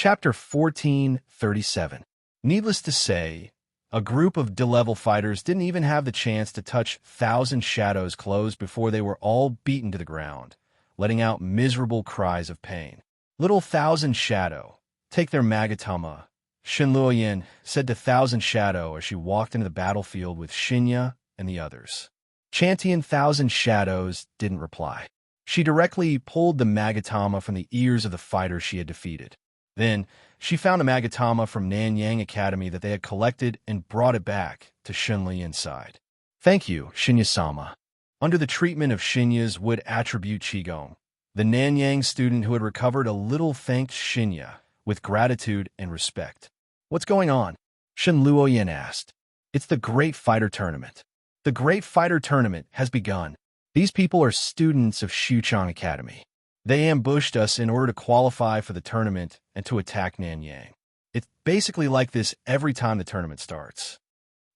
Chapter 1437. Needless to say, a group of D-level fighters didn't even have the chance to touch Thousand Shadows' clothes before they were all beaten to the ground, letting out miserable cries of pain. Little Thousand Shadow, take their Magatama, Shinluoyin said to Thousand Shadow as she walked into the battlefield with Shinya and the others. Chantian Thousand Shadows didn't reply. She directly pulled the Magatama from the ears of the fighters she had defeated. Then, she found a Magatama from Nanyang Academy that they had collected and brought it back to Shinluyin's side. Thank you, Shinya-sama. Under the treatment of Shinya's wood attribute Qigong, the Nanyang student who had recovered a little thanked Shinya with gratitude and respect. What's going on? Shinluoyin asked. It's the Great Fighter Tournament. The Great Fighter Tournament has begun. These people are students of Xuchang Academy. They ambushed us in order to qualify for the tournament and to attack Nanyang. It's basically like this every time the tournament starts.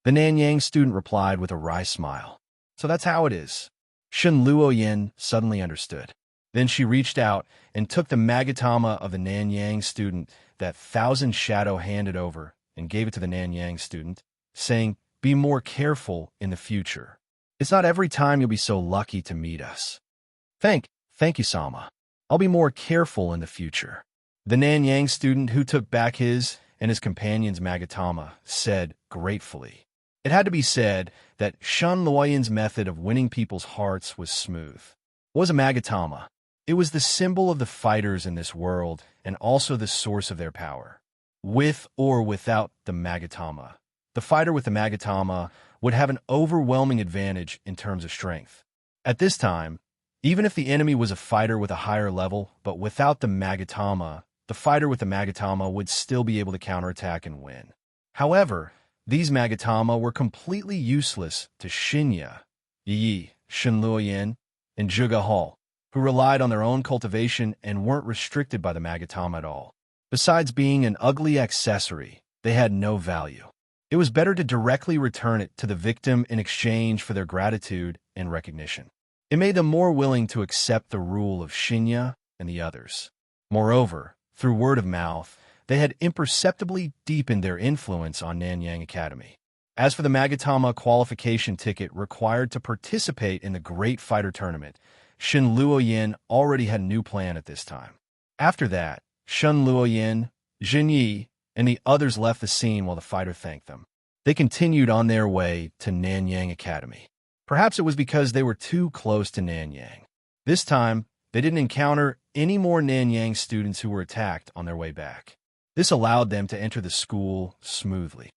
The Nanyang student replied with a wry smile. So that's how it is. Shinluoyin suddenly understood. Then she reached out and took the Magatama of the Nanyang student that Thousand Shadow handed over and gave it to the Nanyang student, saying, "Be more careful in the future. It's not every time you'll be so lucky to meet us." Thank you, Sama. I'll be more careful in the future. The Nanyang student who took back his and his companion's Magatama said gratefully. It had to be said that Shinluoyin's method of winning people's hearts was smooth. What was a Magatama? It was the symbol of the fighters in this world and also the source of their power. With or without the Magatama, the fighter with the Magatama would have an overwhelming advantage in terms of strength. At this time, even if the enemy was a fighter with a higher level, but without the Magatama, the fighter with the Magatama would still be able to counterattack and win. However, these Magatama were completely useless to Shinya, Yi, Shinluoyin, and Zhuge Hall, who relied on their own cultivation and weren't restricted by the Magatama at all. Besides being an ugly accessory, they had no value. It was better to directly return it to the victim in exchange for their gratitude and recognition. It made them more willing to accept the rule of Shinya and the others. Moreover, through word of mouth, they had imperceptibly deepened their influence on Nanyang Academy. As for the Magatama qualification ticket required to participate in the Great Fighter Tournament, Shinluoyin already had a new plan at this time. After that, Shinluoyin, Jinyi, and the others left the scene while the fighter thanked them. They continued on their way to Nanyang Academy. Perhaps it was because they were too close to Nanyang. This time, they didn't encounter any more Nanyang students who were attacked on their way back. This allowed them to enter the school smoothly.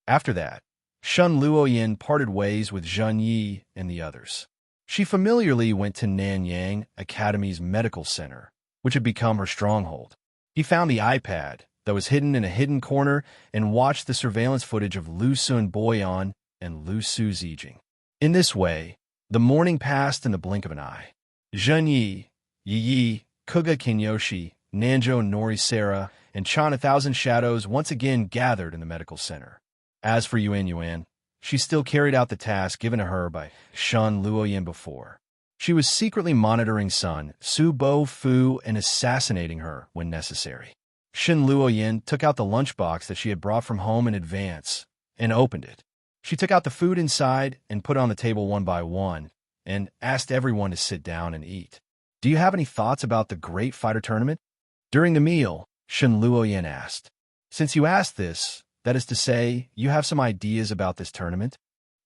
After that, Shinluoyin parted ways with Jinyi and the others. She familiarly went to Nanyang Academy's medical center, which had become her stronghold. He found the iPad that was hidden in a hidden corner and watched the surveillance footage of Lu Sun Boyan and Lu Su Zijing. In this way, the morning passed in the blink of an eye. Jinyi, Yi, Kuga Kinyoshi, Nanjo Norisera, and Chan 1,000 Shadows once again gathered in the medical center. As for Yuan, she still carried out the task given to her by Shinluoyin before. She was secretly monitoring Sun, Su Bo Fu, and assassinating her when necessary. Shinluoyin took out the lunchbox that she had brought from home in advance and opened it. She took out the food inside and put it on the table one by one and asked everyone to sit down and eat. Do you have any thoughts about the Great Fighter Tournament? During the meal, Shinluoyin asked. Since you asked this, that is to say, you have some ideas about this tournament?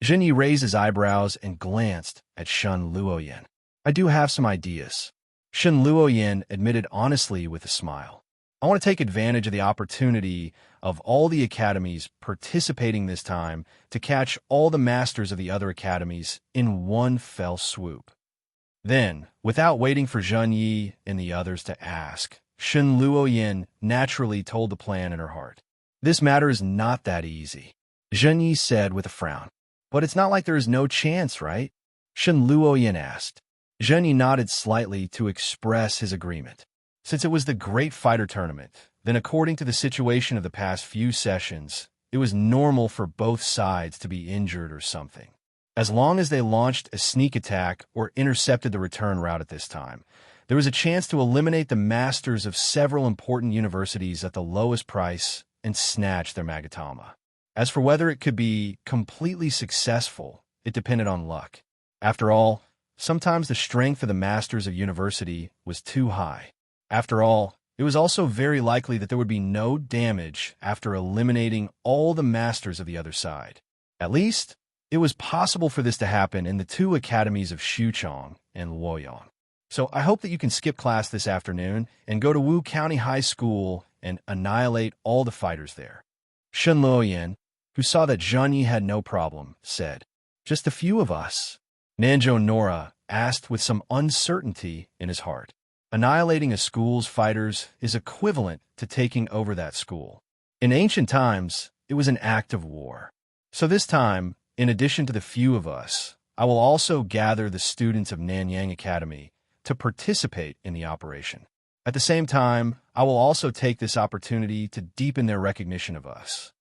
Jinyi raised his eyebrows and glanced at Shinluoyin. I do have some ideas. Shinluoyin admitted honestly with a smile. I want to take advantage of the opportunity of all the academies participating this time to catch all the masters of the other academies in one fell swoop. Then, without waiting for Jinyi and the others to ask, Shinluoyin naturally told the plan in her heart. This matter is not that easy, Jinyi said with a frown. But it's not like there is no chance, right? Shinluoyin asked. Jinyi nodded slightly to express his agreement. Since it was the Great Fighter Tournament, then according to the situation of the past few sessions, it was normal for both sides to be injured or something. As long as they launched a sneak attack or intercepted the return route at this time, There was a chance to eliminate the masters of several important universities at the lowest price and snatch their magatama. As for whether it could be completely successful, it depended on luck. After all, sometimes the strength of the masters of university was too high. After all, it was also very likely that there would be no damage after eliminating all the masters of the other side. At least, it was possible for this to happen in the two academies of Xuchong and Luoyang. So I hope that you can skip class this afternoon and go to Wu County High School and annihilate all the fighters there. Shen Luoyan, who saw that Zhang Yi had no problem, said, "Just a few of us." Nanzhou Nora asked with some uncertainty in his heart. Annihilating a school's fighters is equivalent to taking over that school. In ancient times, it was an act of war. So this time, in addition to the few of us, I will also gather the students of Nanyang Academy to participate in the operation. At the same time, I will also take this opportunity to deepen their recognition of us.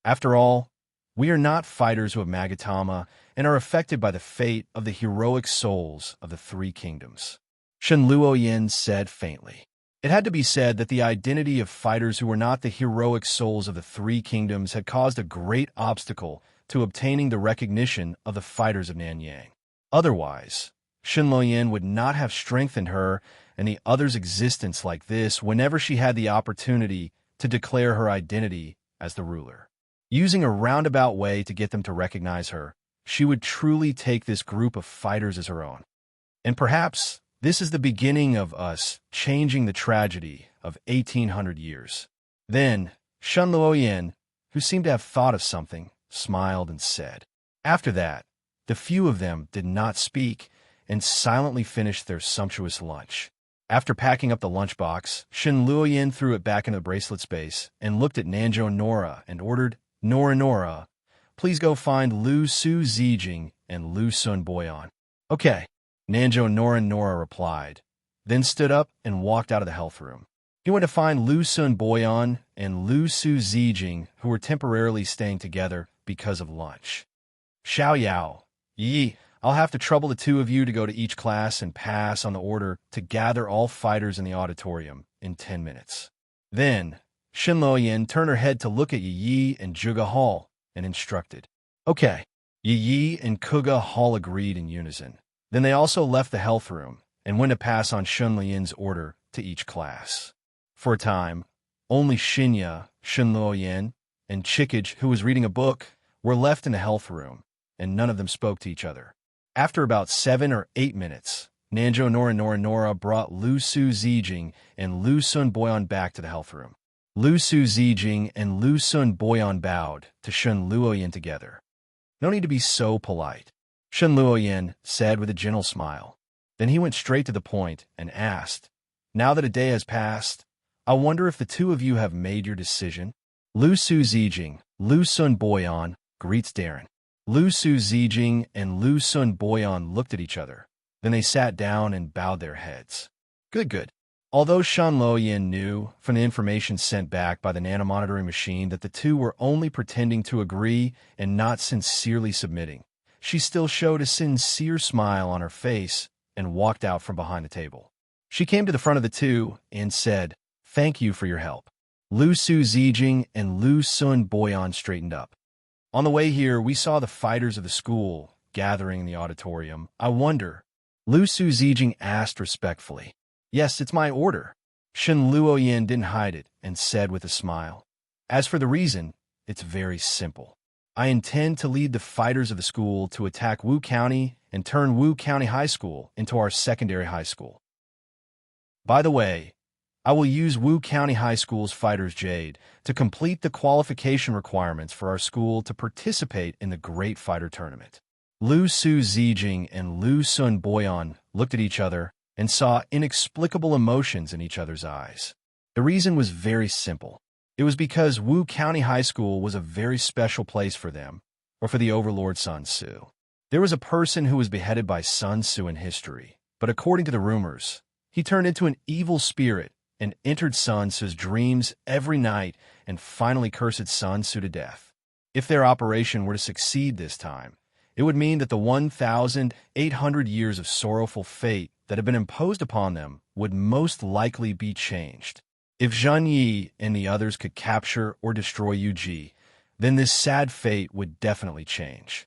After all, we are not fighters who have magatama and are affected by the fate of the heroic souls of the three kingdoms. Shen Luoyan said faintly. It had to be said that the identity of fighters who were not the heroic souls of the three kingdoms had caused a great obstacle to obtaining the recognition of the fighters of Nanyang. Otherwise, Shen Luoyan would not have strengthened her and the others' existence like this whenever she had the opportunity to declare her identity as the ruler. Using a roundabout way to get them to recognize her, she would truly take this group of fighters as her own. And perhaps this is the beginning of us changing the tragedy of 1800 years. Then, Shen Luoyan, who seemed to have thought of something, smiled and said. After that, the few of them did not speak and silently finished their sumptuous lunch. After packing up the lunchbox, Shen Luoyan threw it back into the bracelet space and looked at Nanzhou Nora and ordered, Nora, please go find Lu Su Zijing and Lu Sun Boyan." "Okay," Nanzhou Nora replied, then stood up and walked out of the health room. He went to find Lu Sun Boyan and Lu Su Zijing, who were temporarily staying together because of lunch. "Xiao Yao, Yi, I'll have to trouble the two of you to go to each class and pass on the order to gather all fighters in the auditorium in 10 minutes. Then, Shen Luoyan turned her head to look at Yi and Zhuge Hall and instructed. "Okay." Yi and Kuge Hall agreed in unison. Then they also left the health room and went to pass on Shen Luoyan's order to each class. For a time, only Shinya, Shen Luoyan, and Chikage, who was reading a book, were left in the health room, and none of them spoke to each other. After about 7 or 8 minutes, Nanzhou Nora brought Lu Su Zijing and Lu Sun Boyan back to the health room. Lu Su Zijing and Lu Sun Boyan bowed to Shen Luoyan together. "No need to be so polite," Shen Luoyan said with a gentle smile. Then he went straight to the point and asked, "Now that a day has passed, I wonder if the two of you have made your decision?" Lu Su Zijing, Lu Sun Boyan, greets Darren. Lu Su Zijing and Lu Sun Boyan looked at each other. Then they sat down and bowed their heads. Good. Although Shen Luoyan knew from the information sent back by the nanomonitoring machine that the two were only pretending to agree and not sincerely submitting, she still showed a sincere smile on her face and walked out from behind the table. She came to the front of the two and said, "Thank you for your help." Lu Su Zijing and Lu Sun Boyan straightened up. "On the way here, we saw the fighters of the school gathering in the auditorium. I wonder," Lu Su Zijing asked respectfully. "Yes, it's my order." Shen Luoyan didn't hide it and said with a smile, "As for the reason, it's very simple. I intend to lead the fighters of the school to attack Wu County and turn Wu County High School into our secondary high school. By the way, I will use Wu County High School's Fighters Jade to complete the qualification requirements for our school to participate in the Great Fighter Tournament." Lu Su Zijing and Lu Sun Boyan looked at each other and saw inexplicable emotions in each other's eyes. The reason was very simple. It was because Wu County High School was a very special place for them, or for the overlord Sun Tzu. There was a person who was beheaded by Sun Tzu in history, but according to the rumors, he turned into an evil spirit and entered Sun Tzu's dreams every night and finally cursed Sun Tzu to death. If their operation were to succeed this time, it would mean that the 1,800 years of sorrowful fate that had been imposed upon them would most likely be changed. If Zheng Yi and the others could capture or destroy Yu Ji, then this sad fate would definitely change.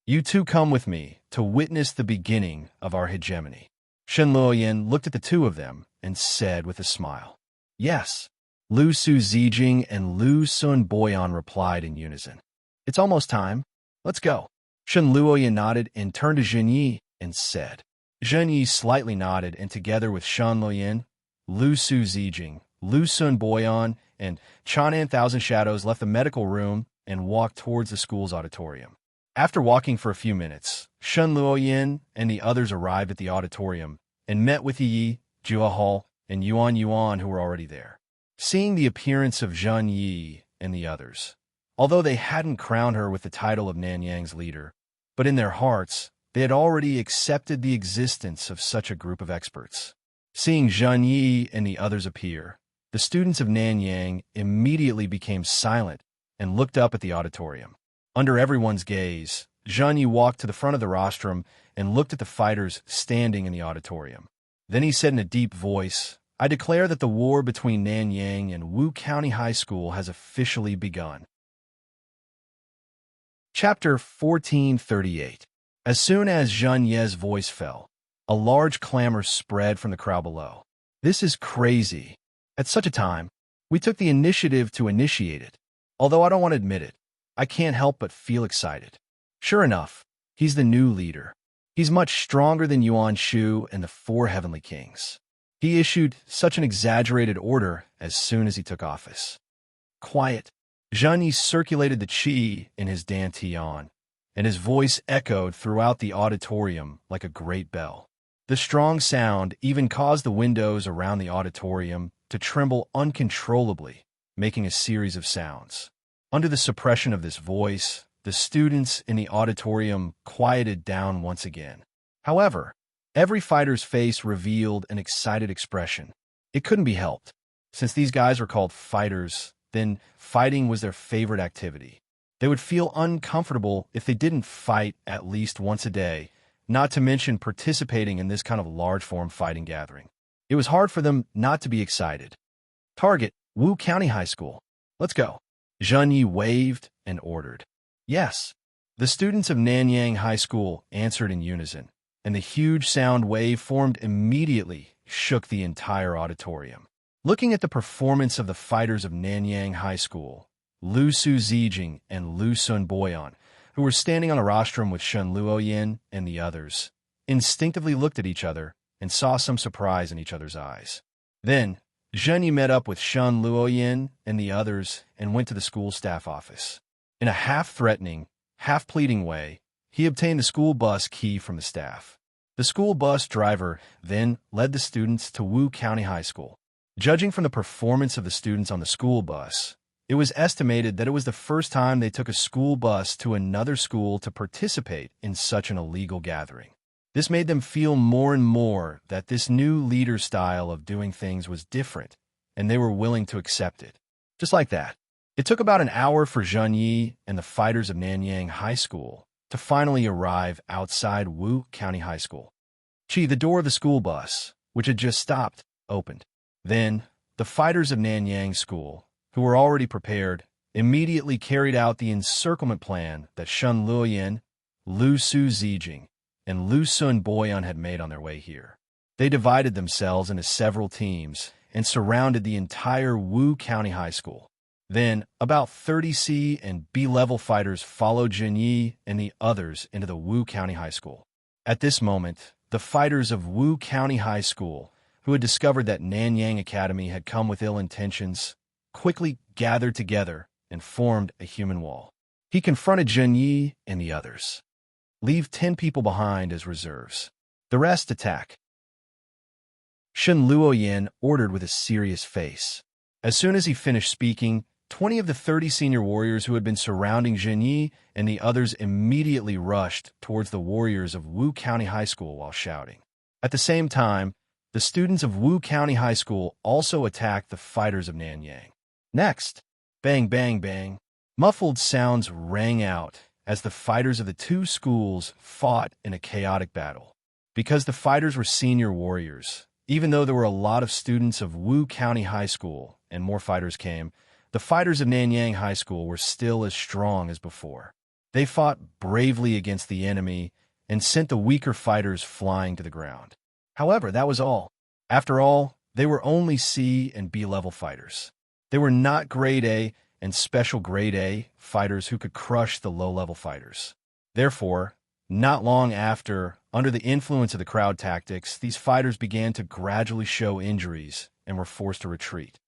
You two come with me to witness the beginning of our hegemony. Shen Luoyin looked at the two of them and said with a smile, "Yes." Lu Su Zijing and Lu Sun Boyan replied in unison. "It's almost time. Let's go." Shen Luoyin nodded and turned to Zheng Yi and said. Zheng Yi slightly nodded, and together with Shen Luoyin, Lu Su Zijing, Lu Sun Boyan, and Chanan Thousand Shadows left the medical room and walked towards the school's auditorium. After walking for a few minutes, Shen Luoyin and the others arrived at the auditorium and met with Yi, Jua Hall, and Yuan Yuan, who were already there. Seeing the appearance of Zheng Yi and the others, although they hadn't crowned her with the title of Nanyang's leader, but in their hearts, they had already accepted the existence of such a group of experts. Seeing Zheng Yi and the others appear, the students of Nanyang immediately became silent and looked up at the auditorium. Under everyone's gaze, Zheng Yi walked to the front of the rostrum and looked at the fighters standing in the auditorium. Then he said in a deep voice, "I declare that the war between Nanyang and Wu County High School has officially begun." Chapter 1438. As soon as Zheng Ye's voice fell, a large clamor spread from the crowd below. "This is crazy. At such a time, we took the initiative to initiate it. Although I don't want to admit it, I can't help but feel excited. Sure enough, he's the new leader. He's much stronger than Yuan Shu and the four heavenly kings. He issued such an exaggerated order as soon as he took office." Quiet. Zheng Yi circulated the qi in his dantian, and his voice echoed throughout the auditorium like a great bell. The strong sound even caused the windows around the auditorium to tremble uncontrollably, making a series of sounds. Under the suppression of this voice, the students in the auditorium quieted down once again. However, every fighter's face revealed an excited expression. It couldn't be helped. Since these guys were called fighters, then fighting was their favorite activity. They would feel uncomfortable if they didn't fight at least once a day, not to mention participating in this kind of large-form fighting gathering. It was hard for them not to be excited. "Target, Wu County High School. Let's go." Zheng Yi waved and ordered. "Yes." The students of Nanyang High School answered in unison, and the huge sound wave formed immediately shook the entire auditorium. Looking at the performance of the fighters of Nanyang High School, Lu Su Zijing and Lu Sun Boyan, who were standing on a rostrum with Shen Luoyin and the others, instinctively looked at each other and saw some surprise in each other's eyes. Then, Zheng Yi met up with Shen Luoyin and the others and went to the school staff office. In a half-threatening, half-pleading way, he obtained the school bus key from the staff. The school bus driver then led the students to Wu County High School. Judging from the performance of the students on the school bus, it was estimated that it was the first time they took a school bus to another school to participate in such an illegal gathering. This made them feel more and more that this new leader style of doing things was different, and they were willing to accept it. Just like that, it took about an hour for Zheng Yi and the fighters of Nanyang High School to finally arrive outside Wu County High School. The door of the school bus, which had just stopped, opened. Then, the fighters of Nanyang School, who were already prepared, immediately carried out the encirclement plan that Shen Luoyin, Lu Su Zijing, and Lu Sun Boyan had made on their way here. They divided themselves into several teams and surrounded the entire Wu County High School. Then, about 30 C and B-level fighters followed Zheng Yi and the others into the Wu County High School. At this moment, the fighters of Wu County High School, who had discovered that Nanyang Academy had come with ill intentions, quickly gathered together and formed a human wall. He confronted Zheng Yi and the others. "Leave 10 people behind as reserves. The rest attack." Shen Luoyin ordered with a serious face. As soon as he finished speaking, 20 of the 30 senior warriors who had been surrounding Zheng Yi and the others immediately rushed towards the warriors of Wu County High School while shouting. At the same time, the students of Wu County High School also attacked the fighters of Nanyang. Next, bang, bang, bang, muffled sounds rang out as the fighters of the two schools fought in a chaotic battle. Because the fighters were senior warriors, even though there were a lot of students of Wu County High School and more fighters came, the fighters of Nanyang High School were still as strong as before. They fought bravely against the enemy and sent the weaker fighters flying to the ground. However, that was all. After all, they were only C and B level fighters. They were not grade A and special grade A fighters who could crush the low-level fighters. Therefore, not long after, under the influence of the crowd tactics, these fighters began to gradually show injuries and were forced to retreat.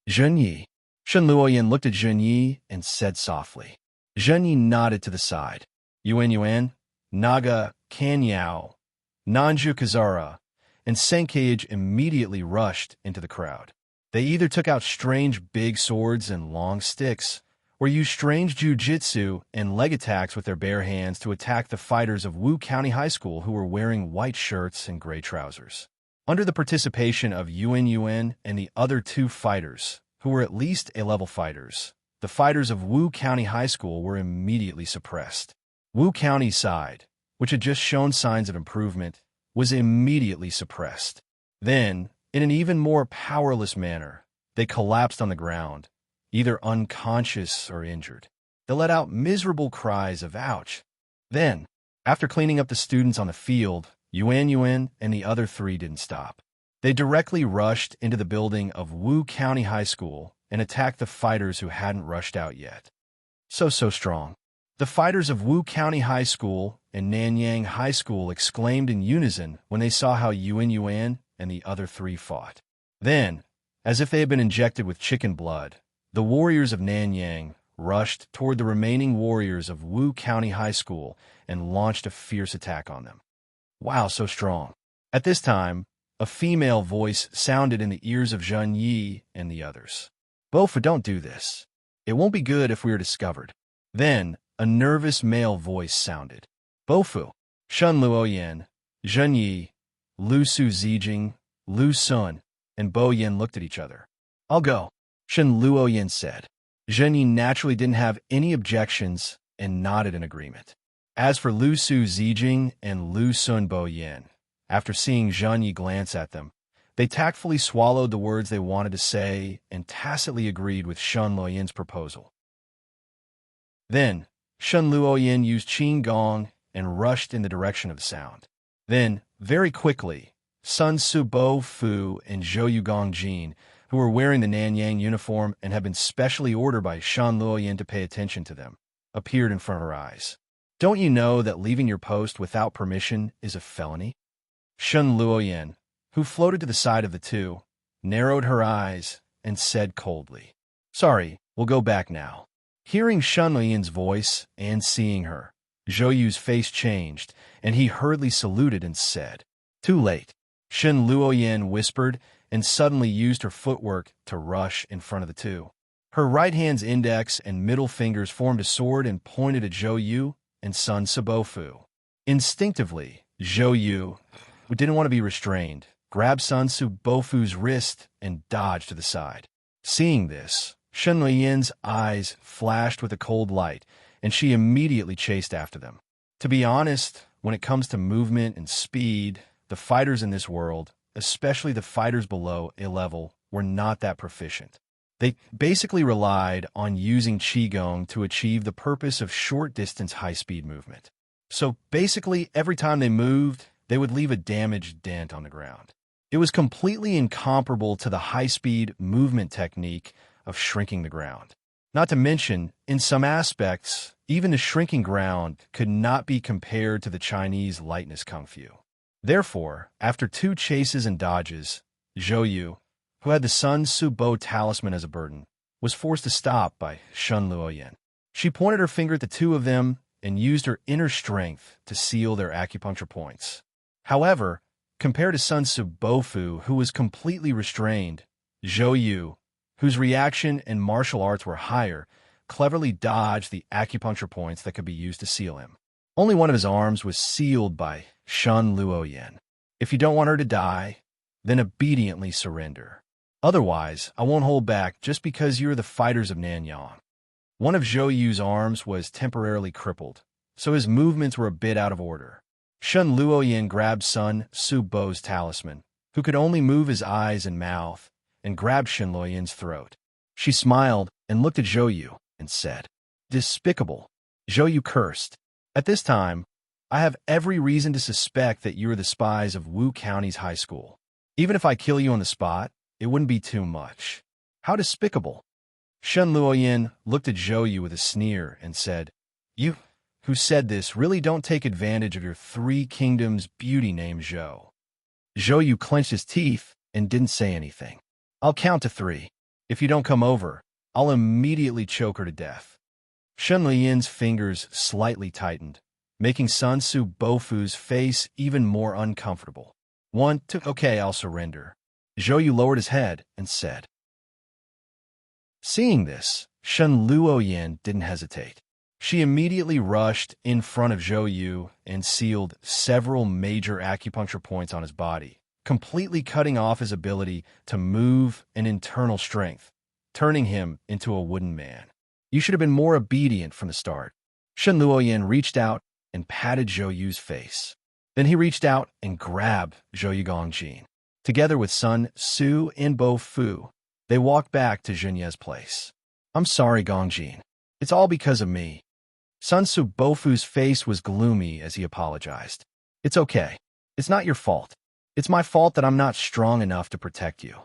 Zhenyi. Shen Luoyan looked at Zhenyi and said softly. Zhenyi nodded to the side. Yuan, Naga, Kanyao, Nanju Kazara, and Senkage immediately rushed into the crowd. They either took out strange big swords and long sticks, or used strange jujitsu and leg attacks with their bare hands to attack the fighters of Wu County High School who were wearing white shirts and gray trousers. Under the participation of Yuan and the other two fighters, who were at least A-level fighters, the fighters of Wu County High School were immediately suppressed. Wu County's side, which had just shown signs of improvement, was immediately suppressed. Then, in an even more powerless manner, they collapsed on the ground, either unconscious or injured. They let out miserable cries of ouch. Then, after cleaning up the students on the field, Yuan and the other three didn't stop. They directly rushed into the building of Wu County High School and attacked the fighters who hadn't rushed out yet. So strong. The fighters of Wu County High School and Nanyang High School exclaimed in unison when they saw how Yuan and the other three fought. Then, as if they had been injected with chicken blood, the warriors of Nanyang rushed toward the remaining warriors of Wu County High School and launched a fierce attack on them. Wow, so strong. At this time, a female voice sounded in the ears of Zhenyi and the others. Bofu, don't do this. It won't be good if we are discovered. Then, a nervous male voice sounded. Bofu, Shen Luoyan, Zhenyi, Lu Su Zijing, Lu Sun, and Bo Yin looked at each other. I'll go, Shen Luoyan said. Zhenyi naturally didn't have any objections and nodded in agreement. As for Lu Su Zijing and Lu Sun Bo Yin, after seeing Zhenyi glance at them, they tactfully swallowed the words they wanted to say and tacitly agreed with Shen Luoyan's proposal. Then, Shen Luoyan used Qin Gong and rushed in the direction of the sound. Then, very quickly, Sun Su Bo Fu and Zhou Yu Gong Jin, who were wearing the Nanyang uniform and had been specially ordered by Shen Luoyan to pay attention to them, appeared in front of her eyes. Don't you know that leaving your post without permission is a felony? Shen Luoyan, who floated to the side of the two, narrowed her eyes and said coldly, Sorry, we'll go back now. Hearing Shen Luoyan's voice and seeing her, Zhou Yu's face changed, and he hurriedly saluted and said, Too late. Shen Luoyan whispered and suddenly used her footwork to rush in front of the two. Her right hand's index and middle fingers formed a sword and pointed at Zhou Yu and Sun Subofu. Instinctively, Zhou Yu, who didn't want to be restrained, grabbed Sun Subofu's wrist and dodged to the side. Seeing this, Shen Luoyan's eyes flashed with a cold light, and she immediately chased after them. To be honest, when it comes to movement and speed, the fighters in this world, especially the fighters below A-level, were not that proficient. They basically relied on using Qigong to achieve the purpose of short-distance high-speed movement. So basically, every time they moved, they would leave a damaged dent on the ground. It was completely incomparable to the high-speed movement technique of shrinking the ground. Not to mention, in some aspects, even the shrinking ground could not be compared to the Chinese lightness kung fu. Therefore, after 2 chases and dodges, Zhou Yu, who had the Sun Su Bo talisman as a burden, was forced to stop by Shen Luoyan. She pointed her finger at the two of them and used her inner strength to seal their acupuncture points. However, compared to Sun Su Bofu, who was completely restrained, Zhou Yu, whose reaction and martial arts were higher, cleverly dodged the acupuncture points that could be used to seal him. Only one of his arms was sealed by Shen Luoyan. If you don't want her to die, then obediently surrender. Otherwise, I won't hold back just because you're the fighters of Nanyang. One of Zhou Yu's arms was temporarily crippled, so his movements were a bit out of order. Shun Luoyin grabbed Sun Su Bo's talisman, who could only move his eyes and mouth, and grabbed Shun Luoyin's throat. She smiled and looked at Zhou Yu and said, "Despicable." Zhou Yu cursed. "At this time, I have every reason to suspect that you are the spies of Wu County's high school. Even if I kill you on the spot, it wouldn't be too much. How despicable." Shun Luoyin looked at Zhou Yu with a sneer and said, "You who said this really don't take advantage of your three kingdoms beauty named Zhou." Zhou Yu clenched his teeth and didn't say anything. "I'll count to 3. If you don't come over, I'll immediately choke her to death." Shun Luoyin's fingers slightly tightened, making Sun Su Bofu's face even more uncomfortable. 1, 2, okay, I'll surrender. Zhou Yu lowered his head and said. Seeing this, Shun Luoyin didn't hesitate. She immediately rushed in front of Zhou Yu and sealed several major acupuncture points on his body, completely cutting off his ability to move and internal strength, turning him into a wooden man. "You should have been more obedient from the start." Shun Luoyin reached out and patted Zhou Yu's face. Then he reached out and grabbed Zhou Yu Gongjin. Together with Sun Su and Bo Fu, they walked back to Zhenye's place. "I'm sorry, Gongjin. It's all because of me." Sun Su Bofu's face was gloomy as he apologized. "It's okay. It's not your fault. It's my fault that I'm not strong enough to protect you."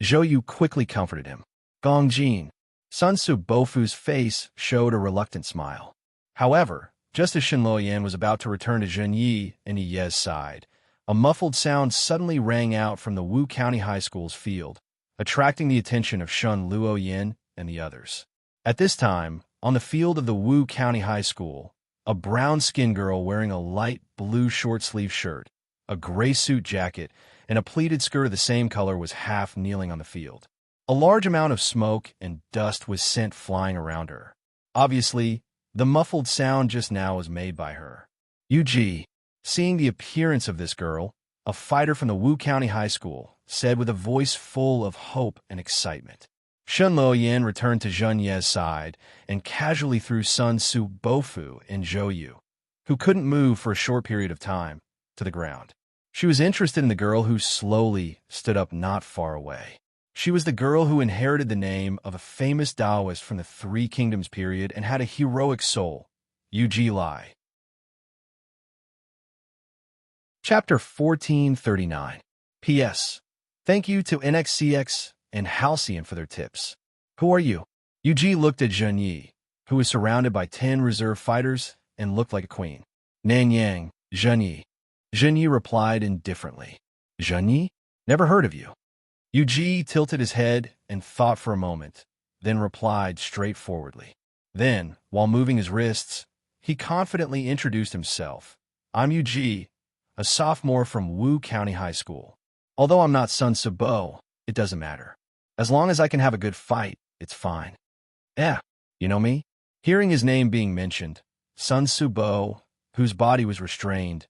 Zhou Yu quickly comforted him. "Gongjin." Sun Su Bofu's face showed a reluctant smile. However, just as Shun Luoyin was about to return to Zhenyi and Yi's side, a muffled sound suddenly rang out from the Wu County High School's field, attracting the attention of Shun Luoyin and the others. At this time, on the field of the Wu County High School, a brown-skinned girl wearing a light blue short-sleeve shirt, a gray suit jacket, and a pleated skirt of the same color was half kneeling on the field. A large amount of smoke and dust was sent flying around her. Obviously, the muffled sound just now was made by her. Yu-ji, seeing the appearance of this girl, a fighter from the Wu County High School, said with a voice full of hope and excitement. Shun Luoyin returned to Zhenye's side and casually threw Sun Su Bofu and Zhou Yu, who couldn't move for a short period of time, to the ground. She was interested in the girl who slowly stood up not far away. She was the girl who inherited the name of a famous Taoist from the Three Kingdoms period and had a heroic soul, Yu-ji Lai. Chapter 1439. P.S. Thank you to NXCX and Halcyon for their tips. Who are you? Yu-ji looked at Zhenyi, who was surrounded by 10 reserve fighters and looked like a queen. Nanyang, Zhenyi. Zhenyi replied indifferently. Zhenyi? Never heard of you. Yu-ji tilted his head and thought for a moment, then replied straightforwardly. Then, while moving his wrists, he confidently introduced himself. I'm Yu-ji, a sophomore from Wu County High School. Although I'm not Sun Su Bo, it doesn't matter. As long as I can have a good fight, it's fine. You know me? Hearing his name being mentioned, Sun Su Bo, whose body was restrained,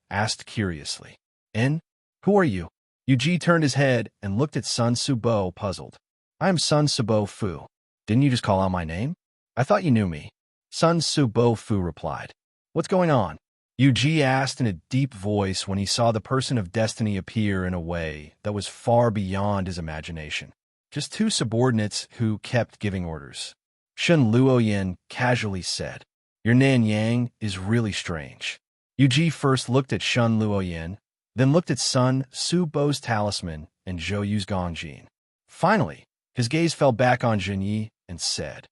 asked curiously, who are you? Yu-ji turned his head and looked at Sun Su Bo, puzzled. I am Sun Su Bo Fu. Didn't you just call out my name? I thought you knew me. Sun Su Bo Fu replied. What's going on? Yu-ji asked in a deep voice when he saw the person of destiny appear in a way that was far beyond his imagination. Just 2 subordinates who kept giving orders. Shun Luoyin casually said, Your Nanyang is really strange. Yu-ji first looked at Shun Luoyin, then looked at Sun Su Bo's talisman and Zhou Yu's Gongjin. Finally, his gaze fell back on Zhenyi and said,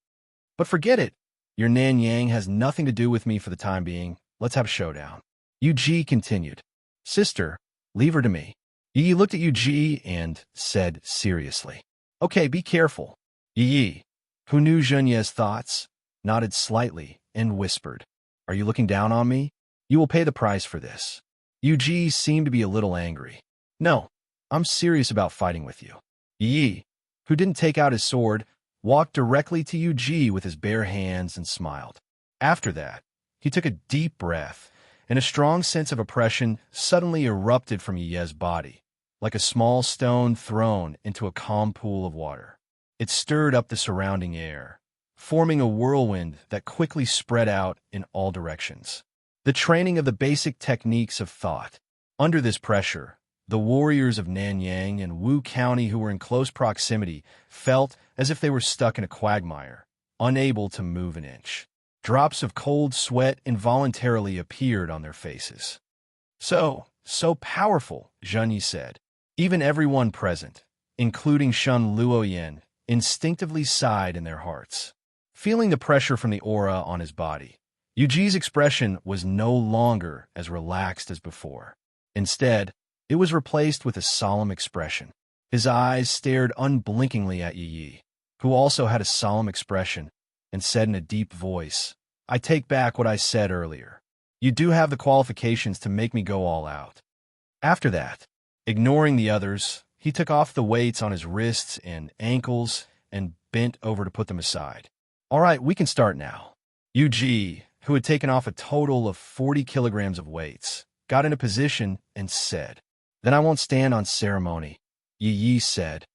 But forget it. Your Nanyang has nothing to do with me for the time being. Let's have a showdown. Yu-ji continued. Sister, leave her to me. Yi looked at Yu-ji and said seriously, Okay, be careful. Yi, who knew Zhenye's thoughts, nodded slightly and whispered, Are you looking down on me? You will pay the price for this. Yu-ji seemed to be a little angry. No, I'm serious about fighting with you. Yi, who didn't take out his sword, walked directly to Yu-ji with his bare hands and smiled. After that, he took a deep breath, and a strong sense of oppression suddenly erupted from Yi's body, like a small stone thrown into a calm pool of water. It stirred up the surrounding air, forming a whirlwind that quickly spread out in all directions. the training of the basic techniques of thought. Under this pressure, the warriors of Nanyang and Wu County who were in close proximity felt as if they were stuck in a quagmire, unable to move an inch. Drops of cold sweat involuntarily appeared on their faces. So powerful, Zheng Yi said. Even everyone present, including Shen Luoyan, instinctively sighed in their hearts. Feeling the pressure from the aura on his body, Yu Ji's expression was no longer as relaxed as before. Instead, it was replaced with a solemn expression. His eyes stared unblinkingly at Yi, who also had a solemn expression, and said in a deep voice, "I take back what I said earlier. You do have the qualifications to make me go all out." After that, ignoring the others, he took off the weights on his wrists and ankles and bent over to put them aside. "All right, we can start now." Yu Ji, who had taken off a total of 40 kilograms of weights, got into position and said, "Then I won't stand on ceremony," Yi said.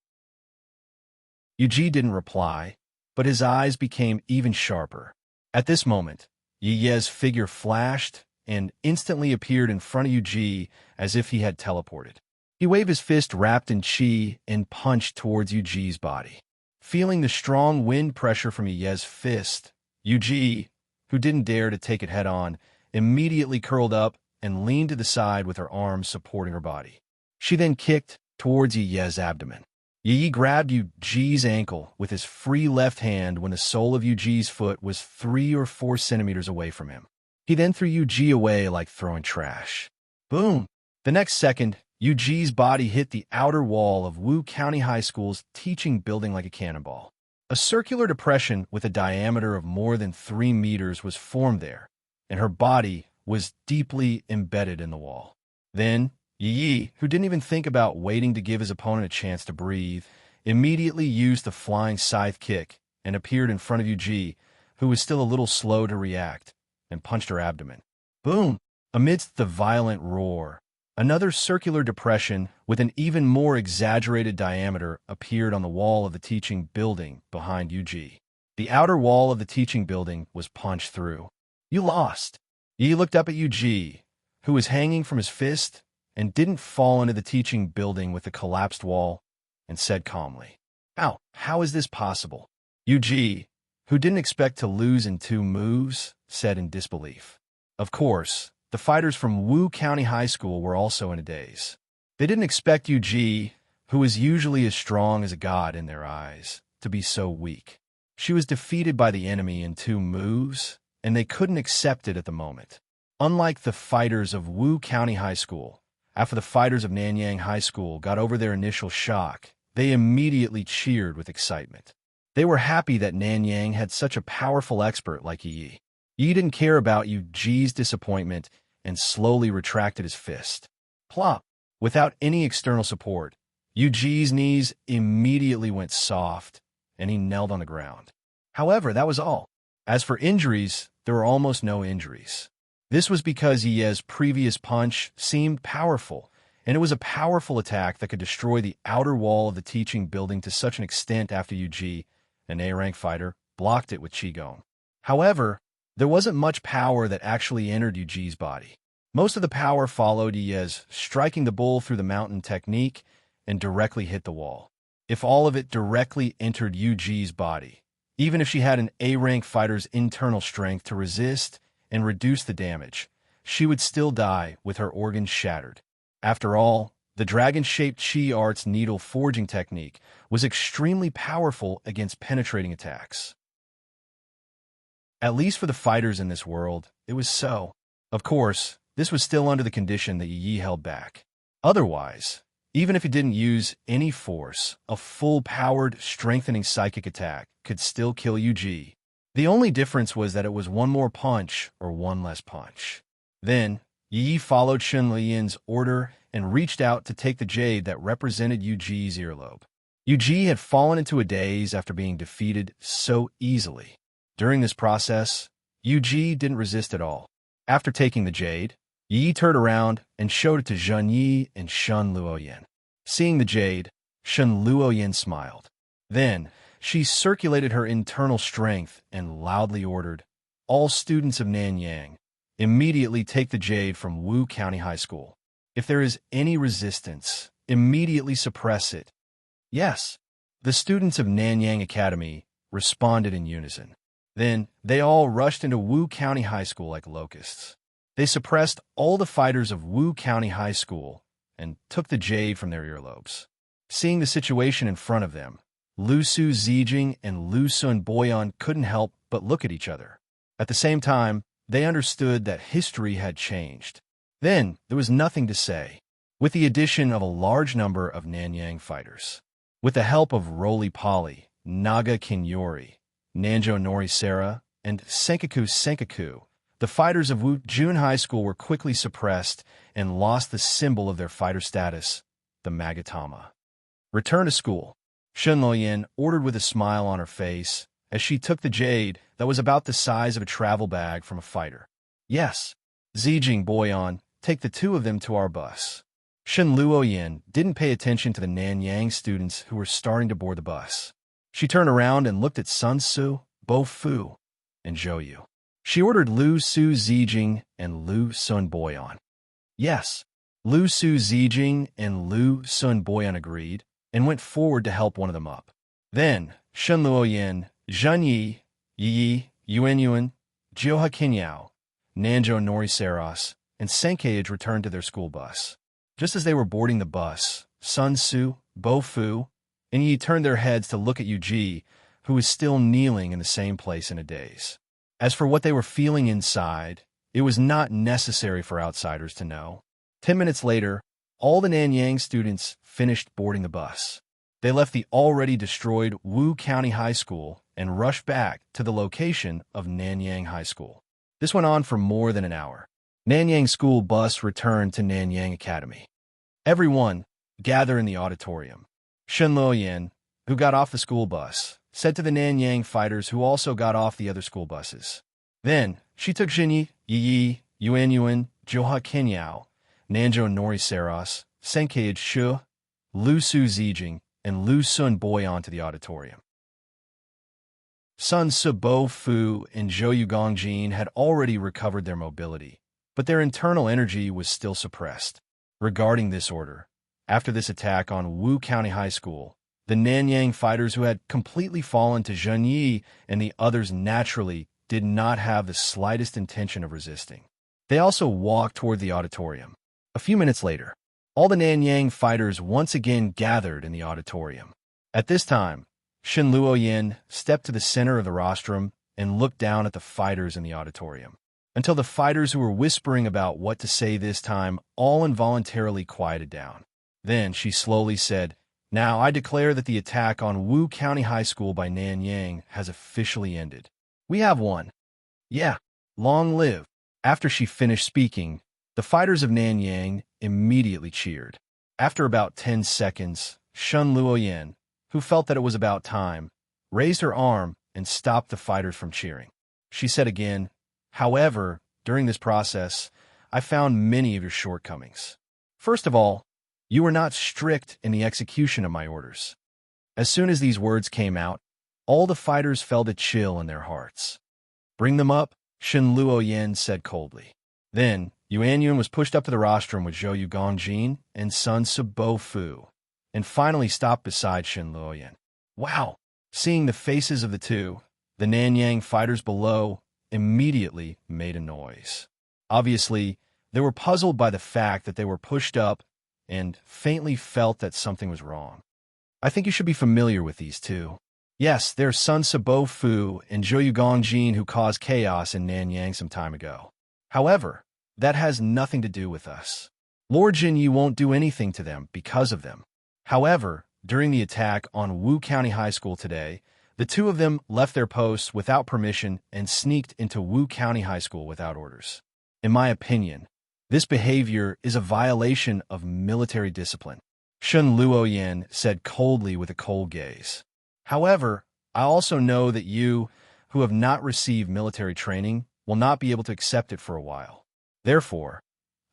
Yu Ji didn't reply, but his eyes became even sharper. At this moment, Yi's figure flashed and instantly appeared in front of Yu Ji as if he had teleported. He waved his fist wrapped in qi and punched towards Yu Ji's body. Feeling the strong wind pressure from Yi's fist, Yu Ji, who didn't dare to take it head-on, immediately curled up and leaned to the side with her arms supporting her body. She then kicked towards Yi's abdomen. Yi grabbed Yu Ji's ankle with his free left hand when the sole of Yu Ji's foot was 3 or 4 centimeters away from him. He then threw Yu Ji away like throwing trash. Boom! The next second, Yu Ji's body hit the outer wall of Wu County High School's teaching building like a cannonball. A circular depression with a diameter of more than 3 meters was formed there, and her body was deeply embedded in the wall. Then, Yi, who didn't even think about waiting to give his opponent a chance to breathe, immediately used the flying scythe kick and appeared in front of Yu Ji, who was still a little slow to react, and punched her abdomen. Boom! Amidst the violent roar, another circular depression with an even more exaggerated diameter appeared on the wall of the teaching building behind Yu Ji. The outer wall of the teaching building was punched through. "You lost." Yi looked up at Yu Ji, who was hanging from his fist and didn't fall into the teaching building with the collapsed wall, and said calmly, How is this possible?" Yu Ji, who didn't expect to lose in 2 moves, said in disbelief. Of course, the fighters from Wu County High School were also in a daze. They didn't expect Yu Ji, who was usually as strong as a god in their eyes, to be so weak. She was defeated by the enemy in 2 moves, and they couldn't accept it at the moment. Unlike the fighters of Wu County High School, after the fighters of Nanyang High School got over their initial shock, they immediately cheered with excitement. They were happy that Nanyang had such a powerful expert like Yi. Yi didn't care about Yu Ji's disappointment and slowly retracted his fist. Plop! Without any external support, Yu Ji's knees immediately went soft, and he knelt on the ground. However, that was all. As for injuries, there were almost no injuries. This was because Yi's previous punch seemed powerful, and it was a powerful attack that could destroy the outer wall of the teaching building to such an extent after Yu Ji, an A-rank fighter, blocked it with Qigong. However, there wasn't much power that actually entered Yu Ji's body. Most of the power followed Yi's striking the bull through the mountain technique and directly hit the wall. If all of it directly entered Yu Ji's body, even if she had an A-rank fighter's internal strength to resist and reduce the damage, she would still die with her organs shattered. After all, the dragon-shaped Qi Art's needle forging technique was extremely powerful against penetrating attacks. At least for the fighters in this world, it was so. Of course, this was still under the condition that Yi held back. Otherwise, even if he didn't use any force, a full-powered, strengthening psychic attack could still kill Yu Ji. The only difference was that it was 1 more punch or 1 less punch. Then, Yi followed Shen Lian's order and reached out to take the jade that represented Yu Ji's earlobe. Yu Ji had fallen into a daze after being defeated so easily. During this process, Yu Ji didn't resist at all. After taking the jade, Yi turned around and showed it to Zheng Yi and Shen Luoyan. Seeing the jade, Shen Luoyan smiled. Then, she circulated her internal strength and loudly ordered, "All students of Nanyang, immediately take the jade from Wu County High School. If there is any resistance, immediately suppress it. Yes, the students of Nanyang Academy responded in unison. Then they all rushed into Wu County High School like locusts. They suppressed all the fighters of Wu County High School and took the jade from their earlobes. Seeing the situation in front of them, Lu Su Zijing and Lu Sun Boyan couldn't help but look at each other. At the same time, they understood that history had changed. Then there was nothing to say. With the addition of a large number of Nanyang fighters, with the help of Roly Poly, Naga Kinyori, Nanjo Norisera, and Senkaku, the fighters of Wu Jun High School were quickly suppressed and lost the symbol of their fighter status, the Magatama. Return to school, Shen Luoyan ordered with a smile on her face as she took the jade that was about the size of a travel bag from a fighter. Yes, Zijing Boyan, take the two of them to our bus. Shen Luoyan didn't pay attention to the Nanyang students who were starting to board the bus. She turned around and looked at Sun Su, Bo Fu, and Zhou Yu. She ordered Lu Su Zijing and Lu Sun Boyan. Yes, Lu Su Zijing and Lu Sun Boyan agreed and went forward to help one of them up. Then, Shen Luoyan, Zhen Yi, Yi, Yuan Yuan, Jioha Qinyao, Nanjo Noriseros, and Senkage returned to their school bus. Just as they were boarding the bus, Sun Su, Bo Fu, and Yi turned their heads to look at Yuji, who was still kneeling in the same place in a daze. As for what they were feeling inside, it was not necessary for outsiders to know. 10 minutes later, all the Nanyang students finished boarding the bus. They left the already destroyed Wu County High School and rushed back to the location of Nanyang High School. This went on for more than an hour. Nanyang school bus returned to Nanyang Academy. Everyone gathered in the auditorium. Shen Luoyan, who got off the school bus, said to the Nanyang fighters who also got off the other school buses. Then, she took Xinyi, Yi, Yuan Yuan, Jioha Qinyao, Nanjo Noriseros, Senkage Shu, Lu Su Zijing, and Lu Sun Boyan to the auditorium. Sun Su Bo Fu and Zhou Yu Gongjin had already recovered their mobility, but their internal energy was still suppressed. Regarding this order, after this attack on Wu County High School, the Nanyang fighters who had completely fallen to Zhen Yi and the others naturally did not have the slightest intention of resisting. They also walked toward the auditorium. A few minutes later, all the Nanyang fighters once again gathered in the auditorium. At this time, Shen Luoyan stepped to the center of the rostrum and looked down at the fighters in the auditorium, until the fighters who were whispering about what to say this time all involuntarily quieted down. Then she slowly said, "Now I declare that the attack on Wu County High School by Nanyang has officially ended. We have won. Yeah, long live." After she finished speaking, the fighters of Nanyang immediately cheered. After about 10 seconds, Shen Luoyan, who felt that it was about time, raised her arm and stopped the fighters from cheering. She said again, "However, during this process, I found many of your shortcomings. First of all, you were not strict in the execution of my orders." As soon as these words came out, all the fighters felt a chill in their hearts. "Bring them up," Shen Luoyan said coldly. Then, Yuan Yuan was pushed up to the rostrum with Zhou Yu Gongjin and Sun Su Bo Fu, and finally stopped beside Shen Luoyan. Wow! Seeing the faces of the two, the Nanyang fighters below immediately made a noise. Obviously, they were puzzled by the fact that they were pushed up and faintly felt that something was wrong. I think you should be familiar with these two. Yes, they're Sun Su Bo Fu and Zhou Yu Gongjin who caused chaos in Nanyang some time ago. However, that has nothing to do with us. Lord Jin Yi won't do anything to them because of them. However, during the attack on Wu County High School today, the two of them left their posts without permission and sneaked into Wu County High School without orders. In my opinion, this behavior is a violation of military discipline, Shen Luoyan said coldly with a cold gaze. However, I also know that you, who have not received military training, will not be able to accept it for a while. Therefore,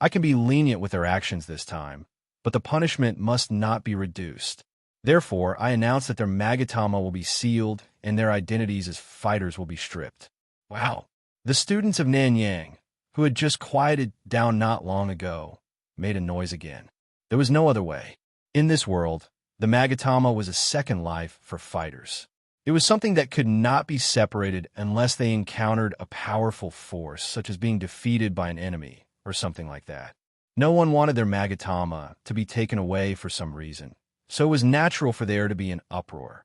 I can be lenient with their actions this time, but the punishment must not be reduced. Therefore, I announce that their Magatama will be sealed and their identities as fighters will be stripped. Wow! The students of Nanyang, who had just quieted down not long ago, made a noise again. There was no other way. In this world, the Magatama was a second life for fighters. It was something that could not be separated unless they encountered a powerful force, such as being defeated by an enemy, or something like that. No one wanted their Magatama to be taken away for some reason, so it was natural for there to be an uproar.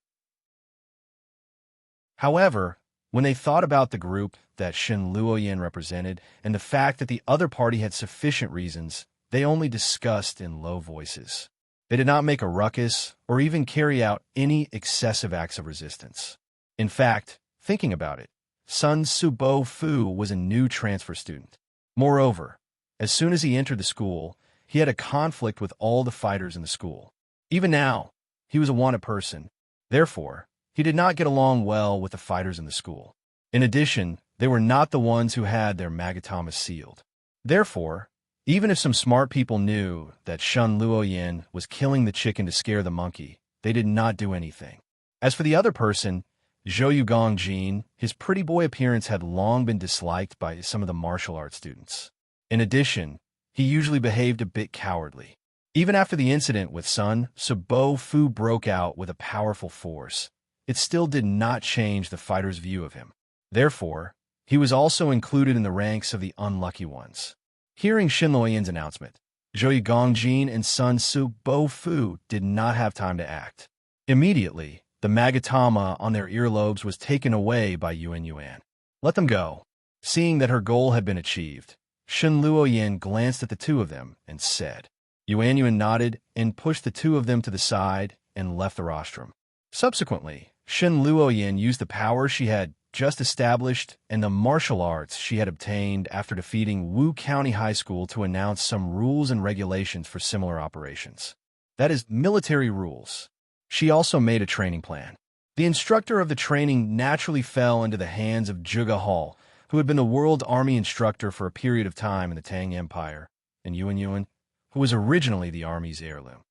However, when they thought about the group that Shin Luoyin represented and the fact that the other party had sufficient reasons, they only discussed in low voices. They did not make a ruckus or even carry out any excessive acts of resistance. In fact, thinking about it, Sun Subo Fu was a new transfer student. Moreover, as soon as he entered the school, he had a conflict with all the fighters in the school. Even now, he was a wanted person. Therefore, he did not get along well with the fighters in the school. In addition, they were not the ones who had their Magatama sealed. Therefore, even if some smart people knew that Shun Luoyin was killing the chicken to scare the monkey, they did not do anything. As for the other person, Zhou Gongjin, his pretty boy appearance had long been disliked by some of the martial arts students. In addition, he usually behaved a bit cowardly. Even after the incident with Sun Subo Fu broke out with a powerful force, it still did not change the fighter's view of him. Therefore, he was also included in the ranks of the unlucky ones. Hearing Shin Luoyin's announcement, Zhou Gongjin and Sun Subo Fu did not have time to act. Immediately, the Magatama on their earlobes was taken away by Yuan Yuan. Let them go. Seeing that her goal had been achieved, Shin Luoyin glanced at the two of them and said. Yuan Yuan nodded and pushed the two of them to the side and left the rostrum. Subsequently, Shin Luoyin used the power she had just established and the martial arts she had obtained after defeating Wu County High School to announce some rules and regulations for similar operations. That is, military rules. She also made a training plan. The instructor of the training naturally fell into the hands of Zhuge Hall, who had been the World Army instructor for a period of time in the Tang Empire, and Yuan Yuan, who was originally the Army's heirloom.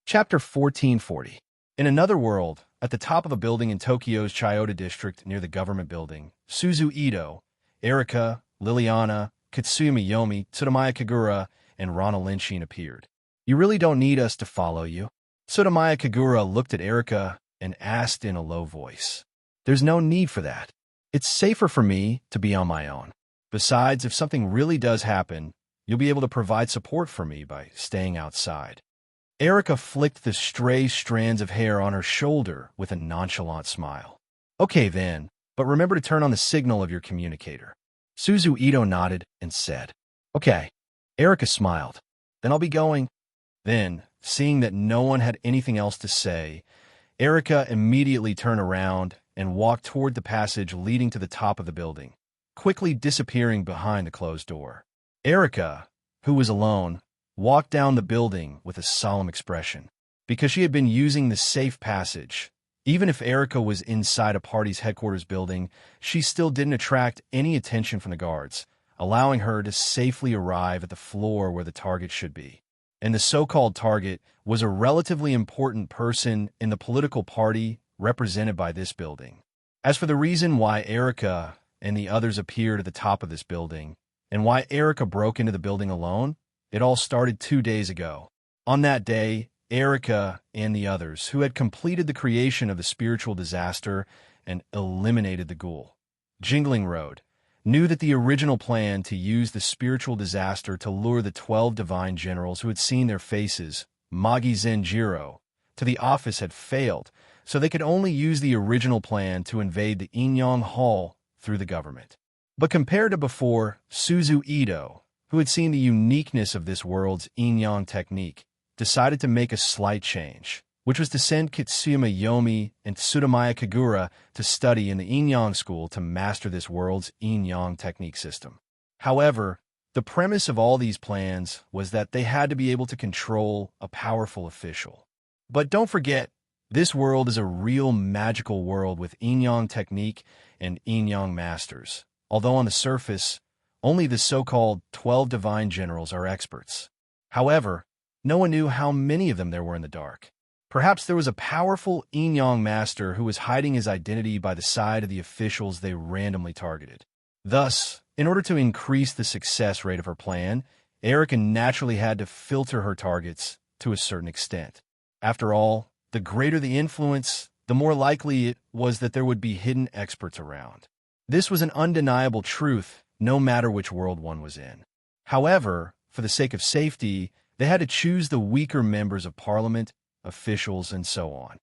Chapter 1440. In another world, at the top of a building in Tokyo's Chiyoda district near the government building, Suzu Ito, Erika, Liliana, Katsuyama Yomi, Tsutamaya Kagura, and Rana Lenshin appeared. You really don't need us to follow you. Tsutamaya Kagura looked at Erika and asked in a low voice. There's no need for that. It's safer for me to be on my own. Besides, if something really does happen, you'll be able to provide support for me by staying outside. Erika flicked the stray strands of hair on her shoulder with a nonchalant smile. Okay then, but remember to turn on the signal of your communicator. Suzu Ito nodded and said, Okay. Erika smiled. Then I'll be going. Then, seeing that no one had anything else to say, Erika immediately turned around and walked toward the passage leading to the top of the building, quickly disappearing behind the closed door. Erika, who was alone, walked down the building with a solemn expression. Because she had been using the safe passage, even if Erika was inside a party's headquarters building, she still didn't attract any attention from the guards, allowing her to safely arrive at the floor where the target should be. And the so-called target was a relatively important person in the political party represented by this building. As for the reason why Erika and the others appeared at the top of this building, and why Erika broke into the building alone, it all started 2 days ago. On that day, Erika and the others, who had completed the creation of the spiritual disaster and eliminated the ghoul, Jingling Road, knew that the original plan to use the spiritual disaster to lure the 12 divine generals who had seen their faces, Magi Zenjiro, to the office had failed, so they could only use the original plan to invade the Inyang Hall through the government. But compared to before, Suzu Ito, who had seen the uniqueness of this world's Inyang technique, decided to make a slight change, which was to send Katsuyama Yomi and Tsutamaya Kagura to study in the Inyang school to master this world's Inyang technique system. However, the premise of all these plans was that they had to be able to control a powerful official. But don't forget, this world is a real magical world with Inyang technique and Inyang masters, although on the surface, only the so-called 12 divine generals are experts. However, no one knew how many of them there were in the dark. Perhaps there was a powerful yin-yang master who was hiding his identity by the side of the officials they randomly targeted. Thus, in order to increase the success rate of her plan, Erica naturally had to filter her targets to a certain extent. After all, the greater the influence, the more likely it was that there would be hidden experts around. This was an undeniable truth, no matter which world one was in. However, for the sake of safety, they had to choose the weaker members of parliament, officials, and so on.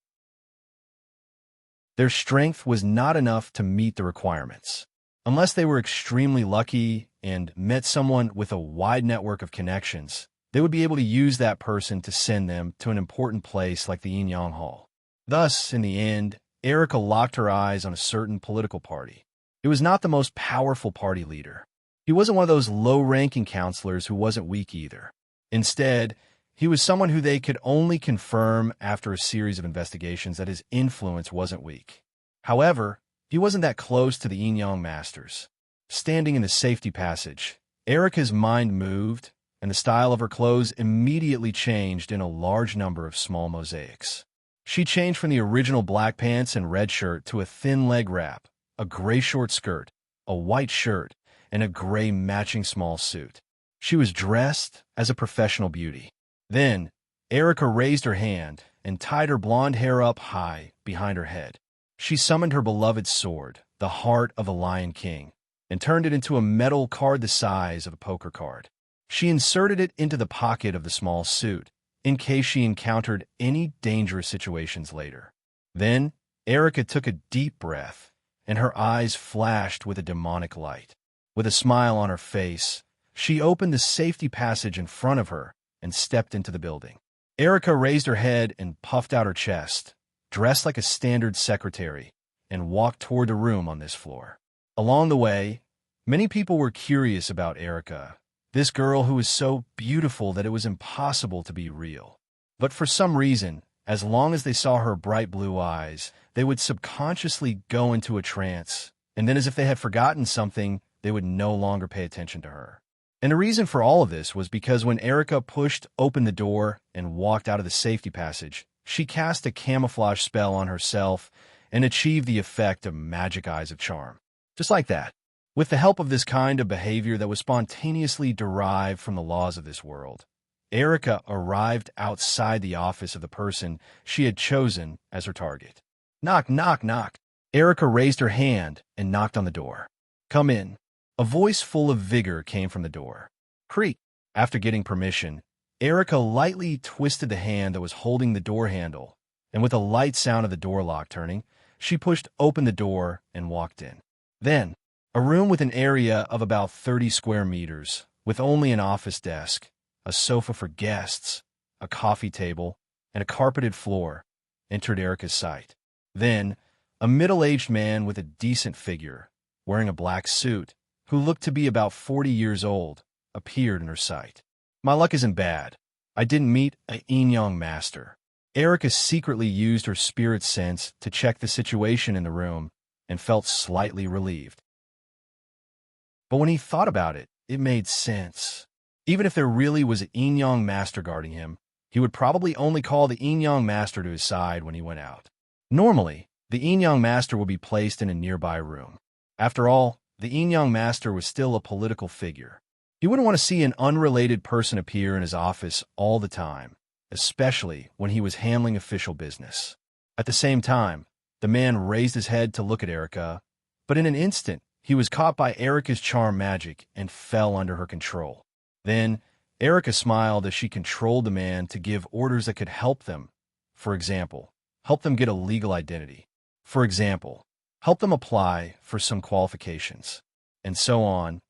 Their strength was not enough to meet the requirements. Unless they were extremely lucky and met someone with a wide network of connections, they would be able to use that person to send them to an important place like the Yin-Yang Hall. Thus, in the end, Erica locked her eyes on a certain political party. It was not the most powerful party leader. He wasn't one of those low-ranking counselors who wasn't weak either. Instead, he was someone who they could only confirm after a series of investigations that his influence wasn't weak. However, he wasn't that close to the yin-yang masters. Standing in the safety passage, Erica's mind moved, and the style of her clothes immediately changed in a large number of small mosaics. She changed from the original black pants and red shirt to a thin leg wrap, a gray short skirt, a white shirt, and a gray matching small suit. She was dressed as a professional beauty. Then, Erica raised her hand and tied her blonde hair up high behind her head. She summoned her beloved sword, the heart of the Lion King, and turned it into a metal card the size of a poker card. She inserted it into the pocket of the small suit, in case she encountered any dangerous situations later. Then, Erica took a deep breath, and her eyes flashed with a demonic light. With a smile on her face, she opened the safety passage in front of her and stepped into the building. Erica raised her head and puffed out her chest, dressed like a standard secretary, and walked toward the room on this floor. Along the way, many people were curious about Erica, this girl who was so beautiful that it was impossible to be real. But for some reason, as long as they saw her bright blue eyes, they would subconsciously go into a trance, and then as if they had forgotten something, they would no longer pay attention to her. And the reason for all of this was because when Erica pushed open the door and walked out of the safety passage, she cast a camouflage spell on herself and achieved the effect of magic eyes of charm. Just like that. With the help of this kind of behavior that was spontaneously derived from the laws of this world, Erica arrived outside the office of the person she had chosen as her target. Knock, knock, knock. Erica raised her hand and knocked on the door. Come in. A voice full of vigor came from the door. Creak. After getting permission, Erica lightly twisted the hand that was holding the door handle, and with a light sound of the door lock turning, she pushed open the door and walked in. Then, a room with an area of about 30 square meters, with only an office desk, a sofa for guests, a coffee table, and a carpeted floor, entered Erica's sight. Then, a middle-aged man with a decent figure, wearing a black suit, who looked to be about 40 years old, appeared in her sight. My luck isn't bad. I didn't meet a yin-yang master. Erica secretly used her spirit sense to check the situation in the room and felt slightly relieved. But when he thought about it, it made sense. Even if there really was a yin-yang master guarding him, he would probably only call the yin-yang master to his side when he went out. Normally, the yin-yang master would be placed in a nearby room. After all, the yin-yang master was still a political figure. He wouldn't want to see an unrelated person appear in his office all the time, especially when he was handling official business. At the same time, the man raised his head to look at Erica, but in an instant, he was caught by Erica's charm magic and fell under her control. Then, Erica smiled as she controlled the man to give orders that could help them. For example, help them get a legal identity. For example, help them apply for some qualifications, and so on.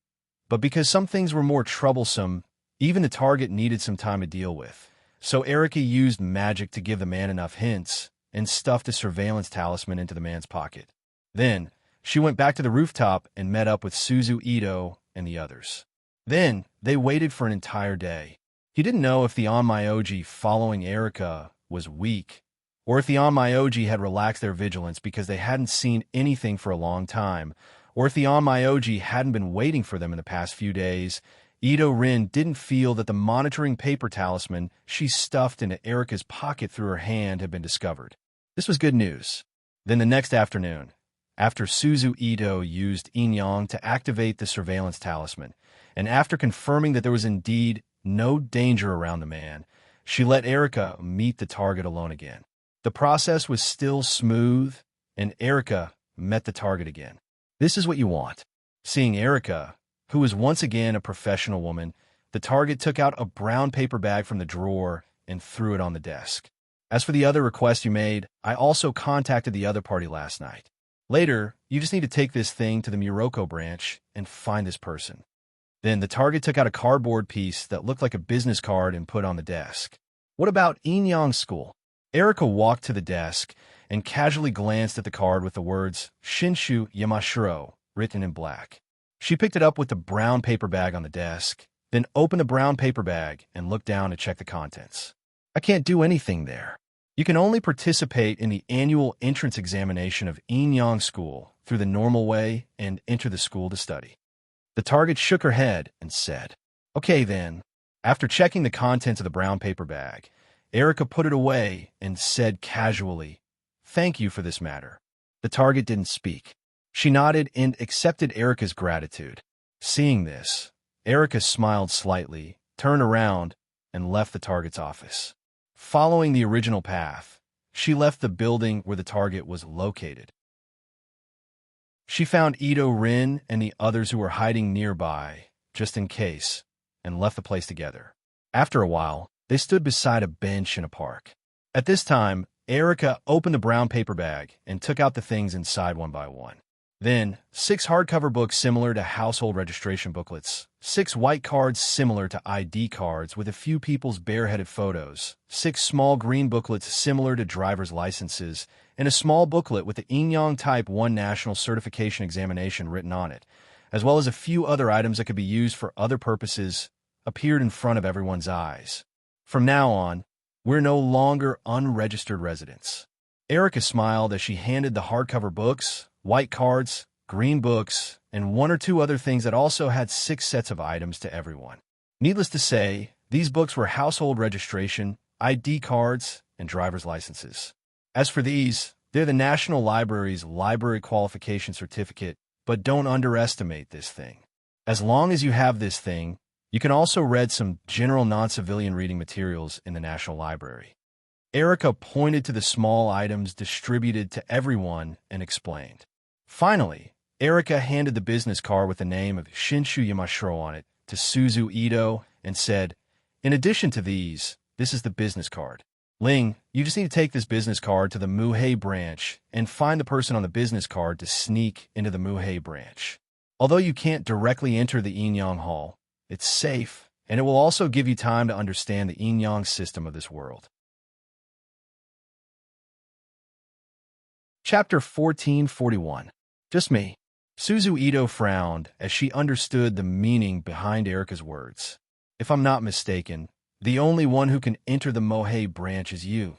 But because some things were more troublesome, even the target needed some time to deal with. So Erica used magic to give the man enough hints and stuffed a surveillance talisman into the man's pocket. Then, she went back to the rooftop and met up with Suzu Ito and the others. Then, they waited for an entire day. He didn't know if the Onmyoji following Erica was weak, or if the Onmyoji had relaxed their vigilance because they hadn't seen anything for a long time, or if the Onmyoji hadn't been waiting for them in the past few days, Ito Rin didn't feel that the monitoring paper talisman she stuffed into Erika's pocket through her hand had been discovered. This was good news. Then the next afternoon, after Suzu Ito used Yin-Yang to activate the surveillance talisman, and after confirming that there was indeed no danger around the man, she let Erika meet the target alone again. The process was still smooth, and Erika met the target again. This is what you want. Seeing Erika, who was once again a professional woman, the target took out a brown paper bag from the drawer and threw it on the desk. As for the other request you made, I also contacted the other party last night. Later, you just need to take this thing to the Muroko branch and find this person. Then the target took out a cardboard piece that looked like a business card and put on the desk. What about Yin-Yang School? Erika walked to the desk and casually glanced at the card with the words Shinshu Yamashiro written in black. She picked it up with the brown paper bag on the desk, then opened the brown paper bag and looked down to check the contents. I can't do anything there. You can only participate in the annual entrance examination of Yin-Yang School through the normal way and enter the school to study. The target shook her head and said, Okay then. After checking the contents of the brown paper bag, Erika put it away and said casually, Thank you for this matter. The target didn't speak. She nodded and accepted Erika's gratitude. Seeing this, Erika smiled slightly, turned around, and left the target's office. Following the original path, she left the building where the target was located. She found Ito Rin and the others who were hiding nearby, just in case, and left the place together. After a while, they stood beside a bench in a park. At this time, Erika opened the brown paper bag and took out the things inside one by one. Then, 6 hardcover books similar to household registration booklets, 6 white cards similar to ID cards with a few people's bareheaded photos, 6 small green booklets similar to driver's licenses, and a small booklet with the Yin-Yang Type 1 National Certification Examination written on it, as well as a few other items that could be used for other purposes, appeared in front of everyone's eyes. From now on, we're no longer unregistered residents. Erika smiled as she handed the hardcover books, white cards, green books, and 1 or 2 other things that also had 6 sets of items to everyone. Needless to say, these books were household registration, ID cards, and driver's licenses. As for these, they're the National Library's Library Qualification Certificate, but don't underestimate this thing. As long as you have this thing, you can also read some general non-civilian reading materials in the National Library. Erika pointed to the small items distributed to everyone and explained. Finally, Erika handed the business card with the name of Shinshu Yamashiro on it to Suzu Ito and said, In addition to these, this is the business card. Ling, you just need to take this business card to the Muhei branch and find the person on the business card to sneak into the Muhei branch. Although you can't directly enter the Yin-Yang Hall, it's safe, and it will also give you time to understand the Yin-Yang system of this world. Chapter 1441. Just me. Suzu Ito frowned as she understood the meaning behind Erika's words. If I'm not mistaken, the only one who can enter the Muhei branch is you.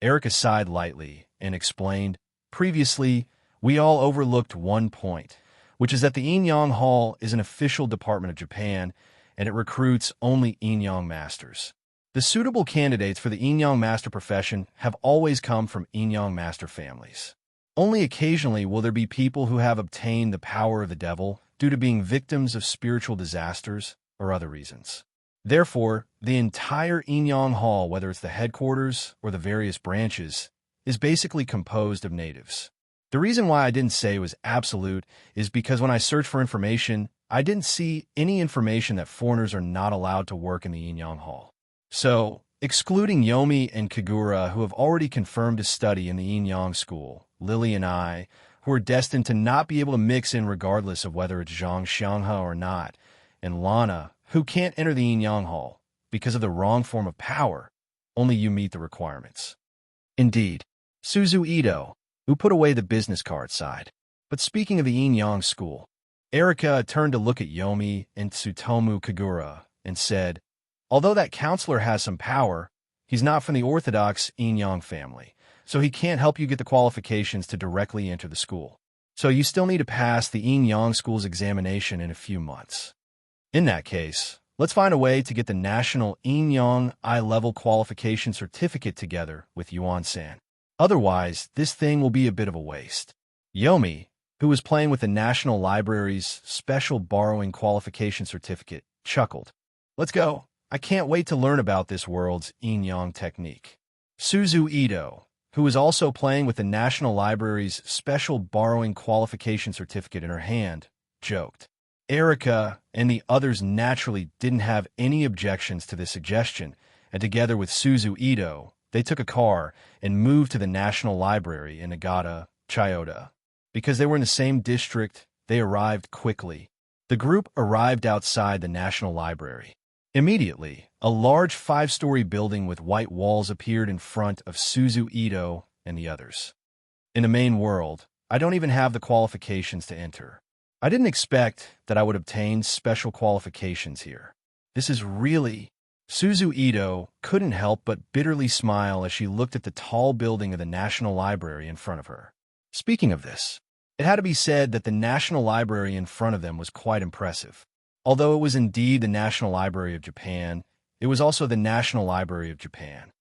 Erika sighed lightly and explained, Previously, we all overlooked one point, which is that the Yin-Yang Hall is an official department of Japan, and it recruits only Yin-Yang masters. The suitable candidates for the Yin-Yang master profession have always come from Yin-Yang master families. Only occasionally will there be people who have obtained the power of the devil due to being victims of spiritual disasters or other reasons. Therefore, the entire Yin-Yang Hall, whether it's the headquarters or the various branches, is basically composed of natives. The reason why I didn't say it was absolute is because when I searched for information, I didn't see any information that foreigners are not allowed to work in the Yin-Yang Hall. So, excluding Yomi and Kagura, who have already confirmed to study in the Yin-Yang school, Lily and I, who are destined to not be able to mix in regardless of whether it's Zhang Xianghe or not, and Lana, who can't enter the Yin-Yang Hall because of the wrong form of power, only you meet the requirements. Indeed, Suzu Ito, who put away the business card side. But speaking of the Yin-Yang school, Erika turned to look at Yomi and Tsutomu Kagura and said, Although that counselor has some power, he's not from the orthodox Yin-Yang family, so he can't help you get the qualifications to directly enter the school. So you still need to pass the Yin-Yang school's examination in a few months. In that case, let's find a way to get the National Yin-Yang Eye-Level Qualification Certificate together with Yuan-san. Otherwise, this thing will be a bit of a waste. Yomi, who was playing with the National Library's Special Borrowing Qualification Certificate, chuckled. Let's go. I can't wait to learn about this world's yin-yang technique. Suzu Ito, who was also playing with the National Library's Special Borrowing Qualification Certificate in her hand, joked. Erica and the others naturally didn't have any objections to this suggestion, and together with Suzu Ito, they took a car and moved to the National Library in Nagata, Chiyoda. Because they were in the same district, they arrived quickly. The group arrived outside the National Library. Immediately, a large 5-story building with white walls appeared in front of Suzu Ito and the others. In the main world, I don't even have the qualifications to enter. I didn't expect that I would obtain special qualifications here. This is really... Suzu Ito couldn't help but bitterly smile as she looked at the tall building of the National Library in front of her. Speaking of this, it had to be said that the National Library in front of them was quite impressive. Although it was indeed the National Library of Japan, it was also the National Library of Japan.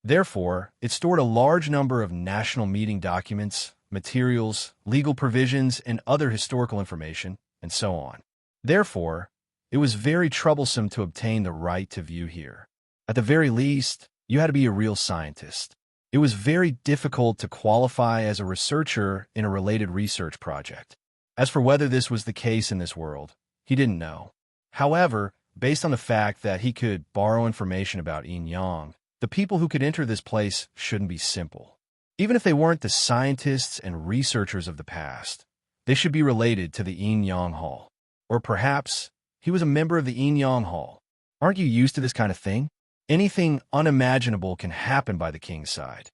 Therefore, it stored a large number of national meeting documents, materials, legal provisions, and other historical information, and so on. Therefore, it was very troublesome to obtain the right to view here. At the very least, you had to be a real scientist. It was very difficult to qualify as a researcher in a related research project. As for whether this was the case in this world, he didn't know. However, based on the fact that he could borrow information about yin-yang, the people who could enter this place shouldn't be simple. Even if they weren't the scientists and researchers of the past, they should be related to the yin-yang hall. Or perhaps he was a member of the yin-yang hall. Aren't you used to this kind of thing? Anything unimaginable can happen by the king's side.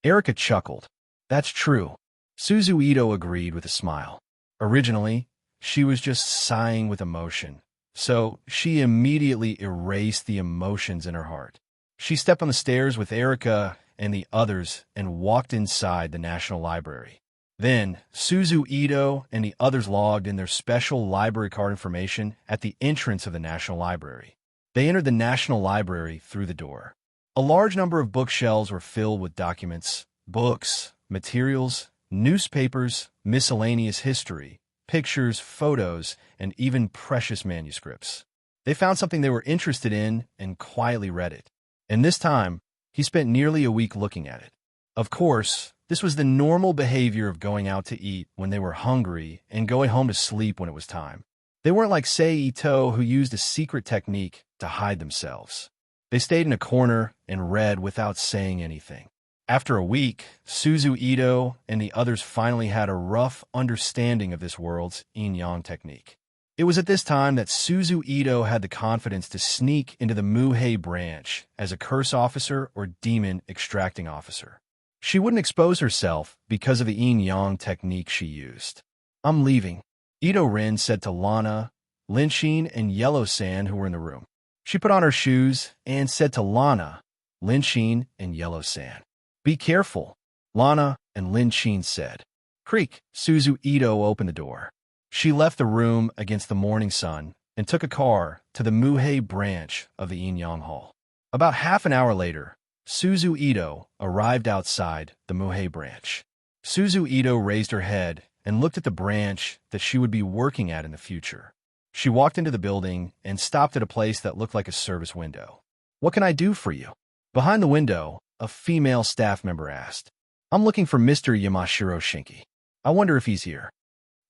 Erica chuckled. That's true. Suzu Ito agreed with a smile. Originally, she was just sighing with emotion, so she immediately erased the emotions in her heart. She stepped on the stairs with Erica and the others and walked inside the National Library. Then, Suzu Ito and the others logged in their special library card information at the entrance of the National Library. They entered the National Library through the door. A large number of bookshelves were filled with documents, books, materials, newspapers, miscellaneous history, pictures, photos, and even precious manuscripts. They found something they were interested in and quietly read it. And this time, he spent nearly a week looking at it. Of course, this was the normal behavior of going out to eat when they were hungry and going home to sleep when it was time. They weren't like Sei Ito, who used a secret technique to hide themselves. They stayed in a corner and read without saying anything. After a week, Suzu Ito and the others finally had a rough understanding of this world's yin-yang technique. It was at this time that Suzu Ito had the confidence to sneak into the Muhei branch as a curse officer or demon extracting officer. She wouldn't expose herself because of the yin-yang technique she used. I'm leaving, Ito Rin said to Lana, Linshin, and Yellow Sand who were in the room. She put on her shoes and said to Lana, Linshin, and Yellow Sand. Be careful, Lana and Linshin said. Creak, Suzu Ito opened the door. She left the room against the morning sun and took a car to the Muhei branch of the yin-yang hall. About half an hour later, Suzu Ito arrived outside the Muhei branch. Suzu Ito raised her head and looked at the branch that she would be working at in the future. She walked into the building and stopped at a place that looked like a service window. What can I do for you? Behind the window, a female staff member asked. I'm looking for Mr. Yamashiro Shinki. I wonder if he's here.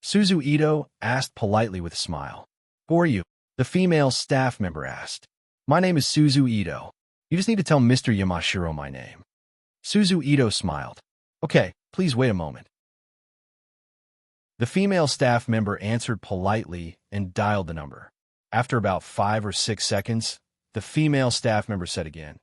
Suzu Ito asked politely with a smile. Who are you? The female staff member asked. My name is Suzu Ito. You just need to tell Mr. Yamashiro my name. Suzu Ito smiled. Okay, please wait a moment. The female staff member answered politely and dialed the number. After about 5 or 6 seconds, the female staff member said again,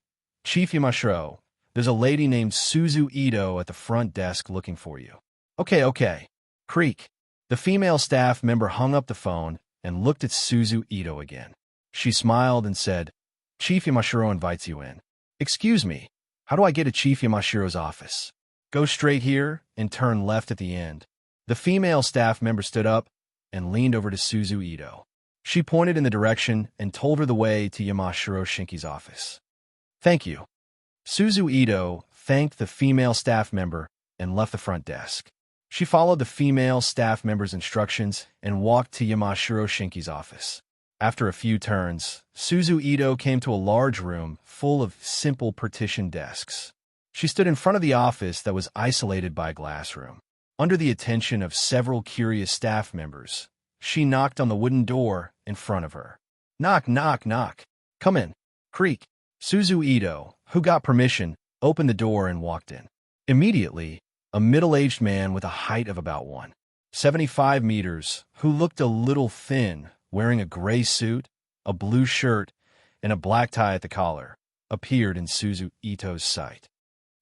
Chief Yamashiro, there's a lady named Suzu Ito at the front desk looking for you. Okay. Creak. The female staff member hung up the phone and looked at Suzu Ito again. She smiled and said, Chief Yamashiro invites you in. Excuse me, how do I get to Chief Yamashiro's office? Go straight here and turn left at the end. The female staff member stood up and leaned over to Suzu Ito. She pointed in the direction and told her the way to Yamashiro Shinki's office. "Thank you." Suzu Ito thanked the female staff member and left the front desk. She followed the female staff member's instructions and walked to Yamashiro Shinki's office. After a few turns, Suzu Ito came to a large room full of simple partitioned desks. She stood in front of the office that was isolated by a glass room. Under the attention of several curious staff members, she knocked on the wooden door in front of her. "Knock, knock, knock. Come in." Creak. Suzu Ito, who got permission, opened the door and walked in. Immediately, a middle-aged man with a height of about 1.75 meters, who looked a little thin, wearing a gray suit, a blue shirt, and a black tie at the collar, appeared in Suzu Ito's sight.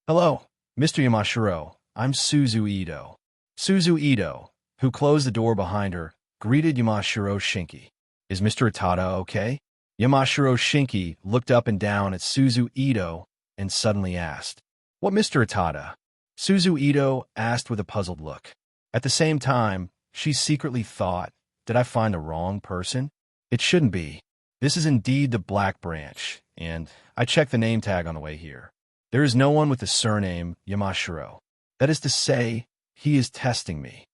"Hello, Mr. Yamashiro. I'm Suzu Ito." Suzu Ito, who closed the door behind her, greeted Yamashiro Shinki. "Is Mr. Itada okay?" Yamashiro Shinki looked up and down at Suzu Ito and suddenly asked, "What Mr. Itada?" Suzu Ito asked with a puzzled look. At the same time, she secretly thought, "Did I find the wrong person? It shouldn't be. This is indeed the Black Branch, and I checked the name tag on the way here. There is no one with the surname Yamashiro. That is to say, he is testing me.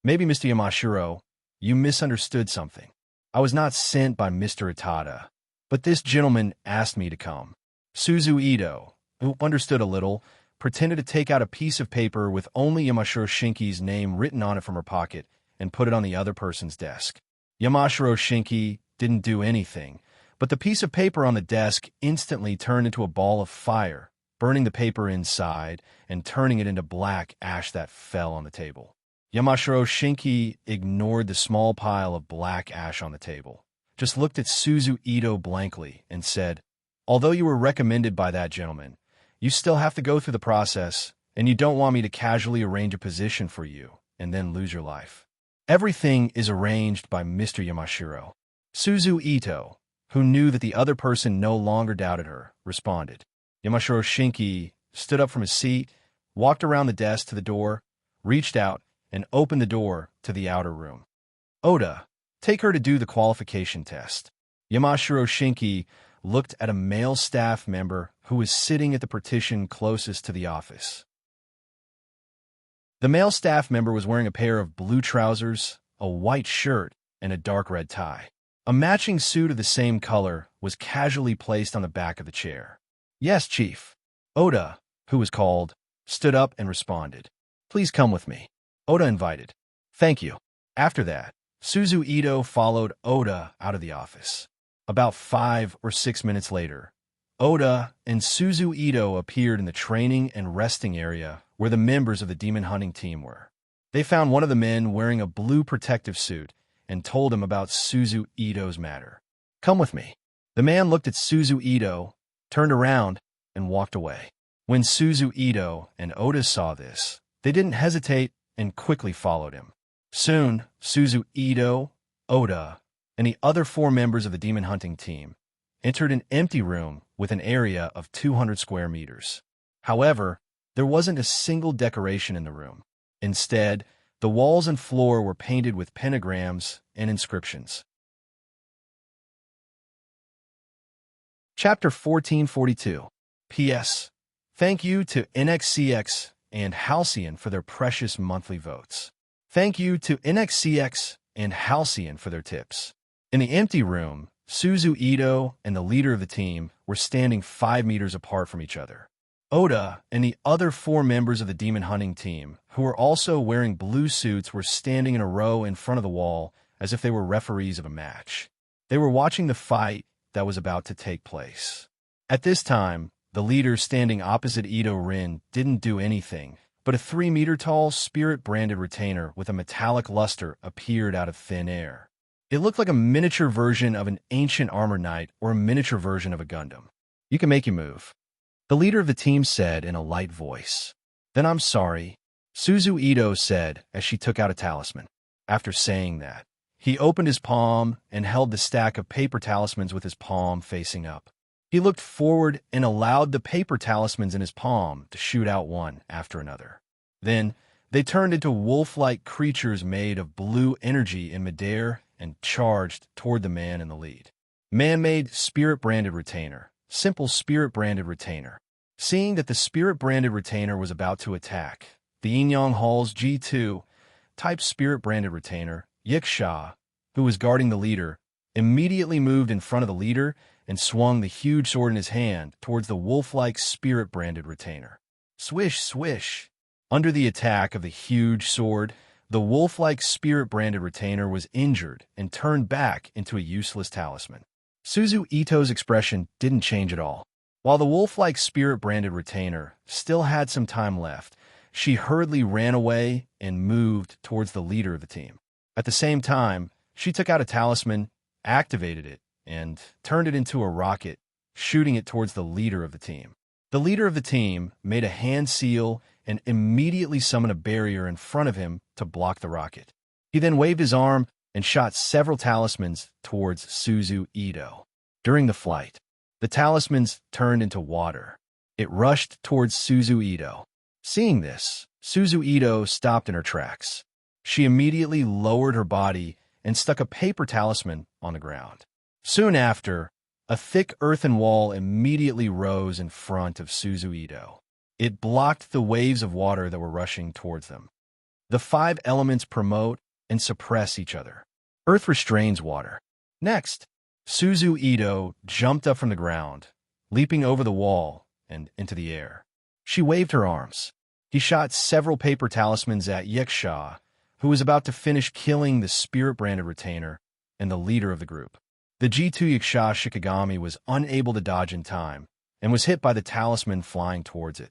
Maybe, Mr. Yamashiro, you misunderstood something. I was not sent by Mr. Itada, but this gentleman asked me to come." Suzu Ito, who understood a little, pretended to take out a piece of paper with only Yamashiro Shinki's name written on it from her pocket and put it on the other person's desk. Yamashiro Shinki didn't do anything, but the piece of paper on the desk instantly turned into a ball of fire, burning the paper inside and turning it into black ash that fell on the table. Yamashiro Shinki ignored the small pile of black ash on the table, just looked at Suzu Ito blankly and said, "Although you were recommended by that gentleman, you still have to go through the process, and you don't want me to casually arrange a position for you and then lose your life. Everything is arranged by Mr. Yamashiro." Suzu Ito, who knew that the other person no longer doubted her, responded. Yamashiro Shinki stood up from his seat, walked around the desk to the door, reached out, and opened the door to the outer room. "Oda, take her to do the qualification test." Yamashiro Shinki looked at a male staff member who was sitting at the partition closest to the office. The male staff member was wearing a pair of blue trousers, a white shirt, and a dark red tie. A matching suit of the same color was casually placed on the back of the chair. "Yes, Chief." Oda, who was called, stood up and responded. "Please come with me." Oda invited. "Thank you." After that, Suzu Ito followed Oda out of the office. About 5 or 6 minutes later, Oda and Suzu Ito appeared in the training and resting area where the members of the demon hunting team were. They found one of the men wearing a blue protective suit and told him about Suzu Ito's matter. "Come with me." The man looked at Suzu Ito, turned around, and walked away. When Suzu Ito and Oda saw this, they didn't hesitate and quickly followed him. Soon, Suzu Ito, Oda, and the other 4 members of the demon hunting team entered an empty room with an area of 200 square meters. However, there wasn't a single decoration in the room. Instead, the walls and floor were painted with pentagrams and inscriptions. Chapter 1442. P.S. Thank you to NXCX and Halcyon for their precious monthly votes. Thank you to NXCX and Halcyon for their tips. In the empty room, Suzu Ito and the leader of the team were standing 5 meters apart from each other. Oda and the other 4 members of the demon hunting team, who were also wearing blue suits, were standing in a row in front of the wall as if they were referees of a match. They were watching the fight that was about to take place. At this time, the leader standing opposite Ito Rin didn't do anything, but a 3-meter-tall spirit-branded retainer with a metallic luster appeared out of thin air. It looked like a miniature version of an ancient armor knight or a miniature version of a Gundam. "You can make you move," the leader of the team said in a light voice. "Then I'm sorry," Suzu Ito said as she took out a talisman. After saying that, he opened his palm and held the stack of paper talismans with his palm facing up. He looked forward and allowed the paper talismans in his palm to shoot out one after another. Then They turned into wolf-like creatures made of blue energy in midair and charged toward the man in the lead. Man-made spirit-branded retainer. Simple spirit-branded retainer. Seeing that the spirit-branded retainer was about to attack, the Yin-Yang Hall's G2 type spirit-branded retainer, Yiksha, who was guarding the leader, immediately moved in front of the leader and swung the huge sword in his hand towards the wolf-like spirit-branded retainer. Swish, swish. Under the attack of the huge sword, the wolf-like spirit-branded retainer was injured and turned back into a useless talisman. Suzu Ito's expression didn't change at all. While the wolf-like spirit-branded retainer still had some time left, she hurriedly ran away and moved towards the leader of the team. At the same time, she took out a talisman, activated it, and turned it into a rocket, shooting it towards the leader of the team. The leader of the team made a hand seal and immediately summoned a barrier in front of him to block the rocket. He then waved his arm and shot several talismans towards Suzu Ito. During the flight, the talismans turned into water. It rushed towards Suzu Ito. Seeing this, Suzu Ito stopped in her tracks. She immediately lowered her body and stuck a paper talisman on the ground. Soon after, a thick earthen wall immediately rose in front of Suzu Ito. It blocked the waves of water that were rushing towards them. The 5 elements promote and suppress each other. Earth restrains water. Next, Suzu Ito jumped up from the ground, leaping over the wall and into the air. She waved her arms. He shot several paper talismans at Yiksha, who was about to finish killing the spirit-branded retainer and the leader of the group. The G2 Yiksha Shikigami was unable to dodge in time and was hit by the talisman flying towards it.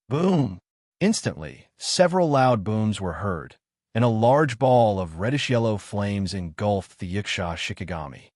Boom! Instantly, several loud booms were heard, and a large ball of reddish-yellow flames engulfed the Yiksha Shikigami.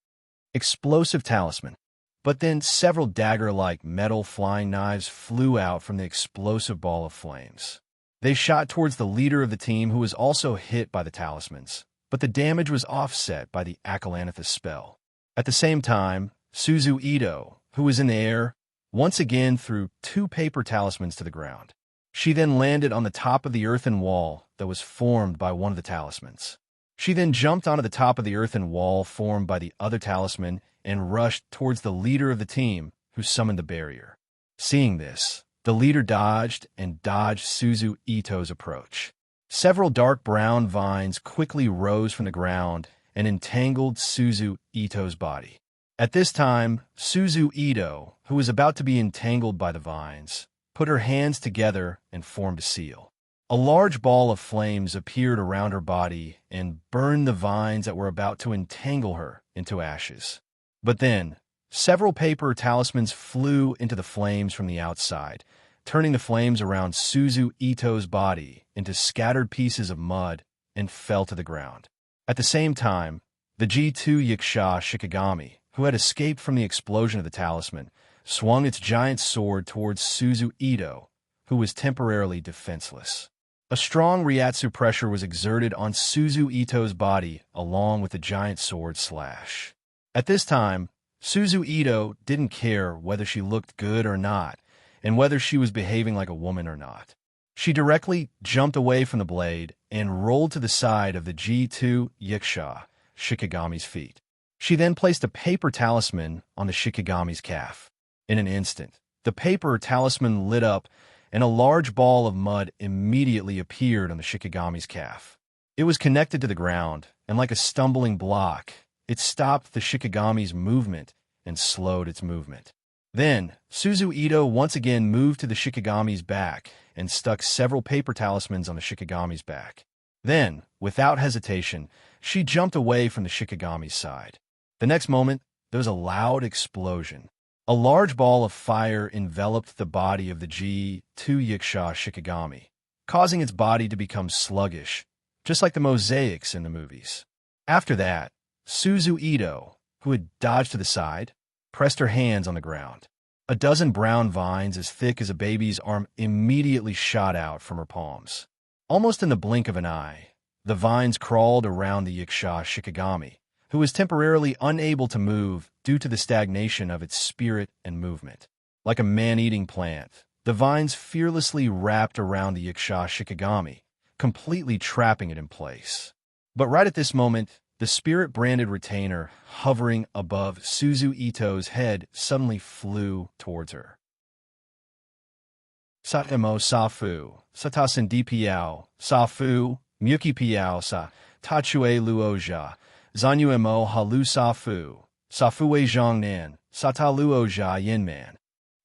Explosive talisman. But then several dagger-like metal flying knives flew out from the explosive ball of flames. They shot towards the leader of the team, who was also hit by the talismans, but the damage was offset by the Akalanthus spell. At the same time, Suzu Ito, who was in the air, once again threw 2 paper talismans to the ground. She then landed on the top of the earthen wall that was formed by one of the talismans. She then jumped onto the top of the earthen wall formed by the other talisman and rushed towards the leader of the team, who summoned the barrier. Seeing this, the leader dodged Suzu Ito's approach. Several dark brown vines quickly rose from the ground and entangled Suzu Ito's body. At this time, Suzu Ito, who was about to be entangled by the vines, put her hands together and formed a seal. A large ball of flames appeared around her body and burned the vines that were about to entangle her into ashes. But then, several paper talismans flew into the flames from the outside, turning the flames around Suzu Ito's body into scattered pieces of mud and fell to the ground. At the same time, the G2 Yiksha Shikigami, who had escaped from the explosion of the talisman, swung its giant sword towards Suzu Ito, who was temporarily defenseless. A strong Ryatsu pressure was exerted on Suzu Ito's body along with the giant sword slash. At this time, Suzu Ito didn't care whether she looked good or not, and whether she was behaving like a woman or not. She directly jumped away from the blade and rolled to the side of the G2 Yiksha Shikigami's feet. She then placed a paper talisman on the Shikigami's calf. In an instant, the paper talisman lit up, and a large ball of mud immediately appeared on the Shikigami's calf. It was connected to the ground, and like a stumbling block, it stopped the Shikigami's movement and slowed its movement. Then, Suzu Ito once again moved to the Shikigami's back and stuck several paper talismans on the Shikigami's back. Then, without hesitation, she jumped away from the Shikigami's side. The next moment, there was a loud explosion. A large ball of fire enveloped the body of the G2 Yiksha Shikigami, causing its body to become sluggish, just like the mosaics in the movies. After that, Suzu Ito, who had dodged to the side, pressed her hands on the ground. A dozen brown vines as thick as a baby's arm immediately shot out from her palms. Almost in the blink of an eye, the vines crawled around the Yiksha Shikigami, who was temporarily unable to move due to the stagnation of its spirit and movement. Like a man-eating plant, The vines fearlessly wrapped around the Yaksha Shikigami, completely trapping it in place. But right at this moment, the spirit-branded retainer hovering above Suzu Ito's head suddenly flew towards her. Satamo Safu, Satasen Dipiao, Safu, Muyuki Piao Sa, Tachue Luoja, Zanyuemo Halu Safu, Safue Zhongnan, Sata Luoja Yinman.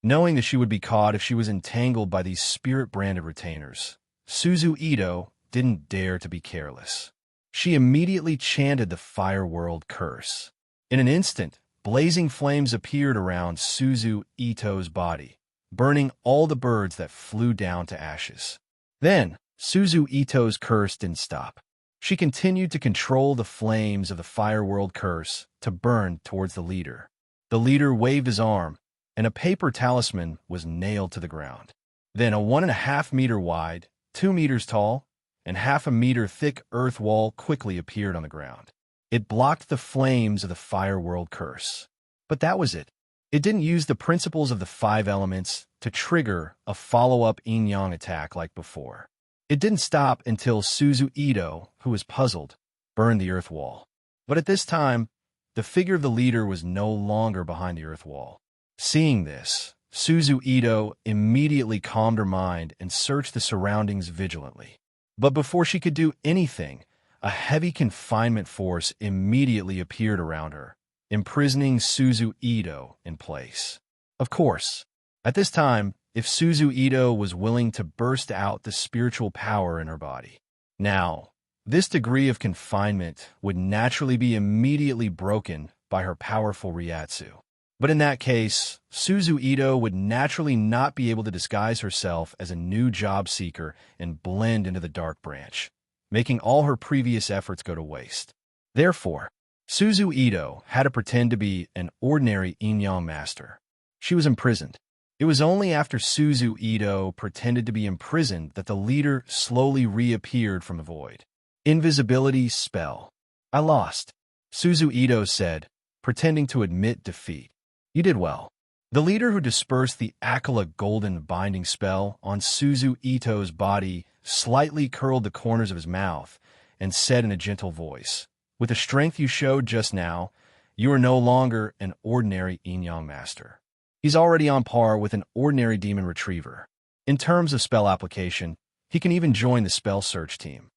Knowing that she would be caught if she was entangled by these spirit-branded retainers, Suzu Ito didn't dare to be careless. She immediately chanted the Fire World curse. In an instant, blazing flames appeared around Suzu Ito's body, burning all the birds that flew down to ashes. Then, Suzu Ito's curse didn't stop. She continued to control the flames of the Fire World curse to burn towards the leader. The leader waved his arm, and a paper talisman was nailed to the ground. Then a 1.5 meter wide, 2 meters tall, and 0.5 meter thick earth wall quickly appeared on the ground. It blocked the flames of the Fire World curse. But that was it. It didn't use the principles of the 5 elements to trigger a follow-up yin-yang attack like before. It didn't stop until Suzu Ito, who was puzzled, burned the earth wall. But at this time, the figure of the leader was no longer behind the earth wall. Seeing this, Suzu Ito immediately calmed her mind and searched the surroundings vigilantly. But before she could do anything, a heavy confinement force immediately appeared around her, imprisoning Suzu Ito in place. Of course, at this time, if Suzu Ito was willing to burst out the spiritual power in her body. Now, this degree of confinement would naturally be immediately broken by her powerful Ryatsu. But in that case, Suzu Ito would naturally not be able to disguise herself as a new job seeker and blend into the Dark Branch, making all her previous efforts go to waste. Therefore, Suzu Ito had to pretend to be an ordinary yin-yang master. She was imprisoned. It was only after Suzu Ito pretended to be imprisoned that the leader slowly reappeared from the void. Invisibility spell. I lost, Suzu Ito said, pretending to admit defeat. You did well. The leader who dispersed the Akala golden binding spell on Suzu Ito's body slightly curled the corners of his mouth and said in a gentle voice, with the strength you showed just now, you are no longer an ordinary yin-yang master. He's already on par with an ordinary demon retriever. In terms of spell application, he can even join the spell search team.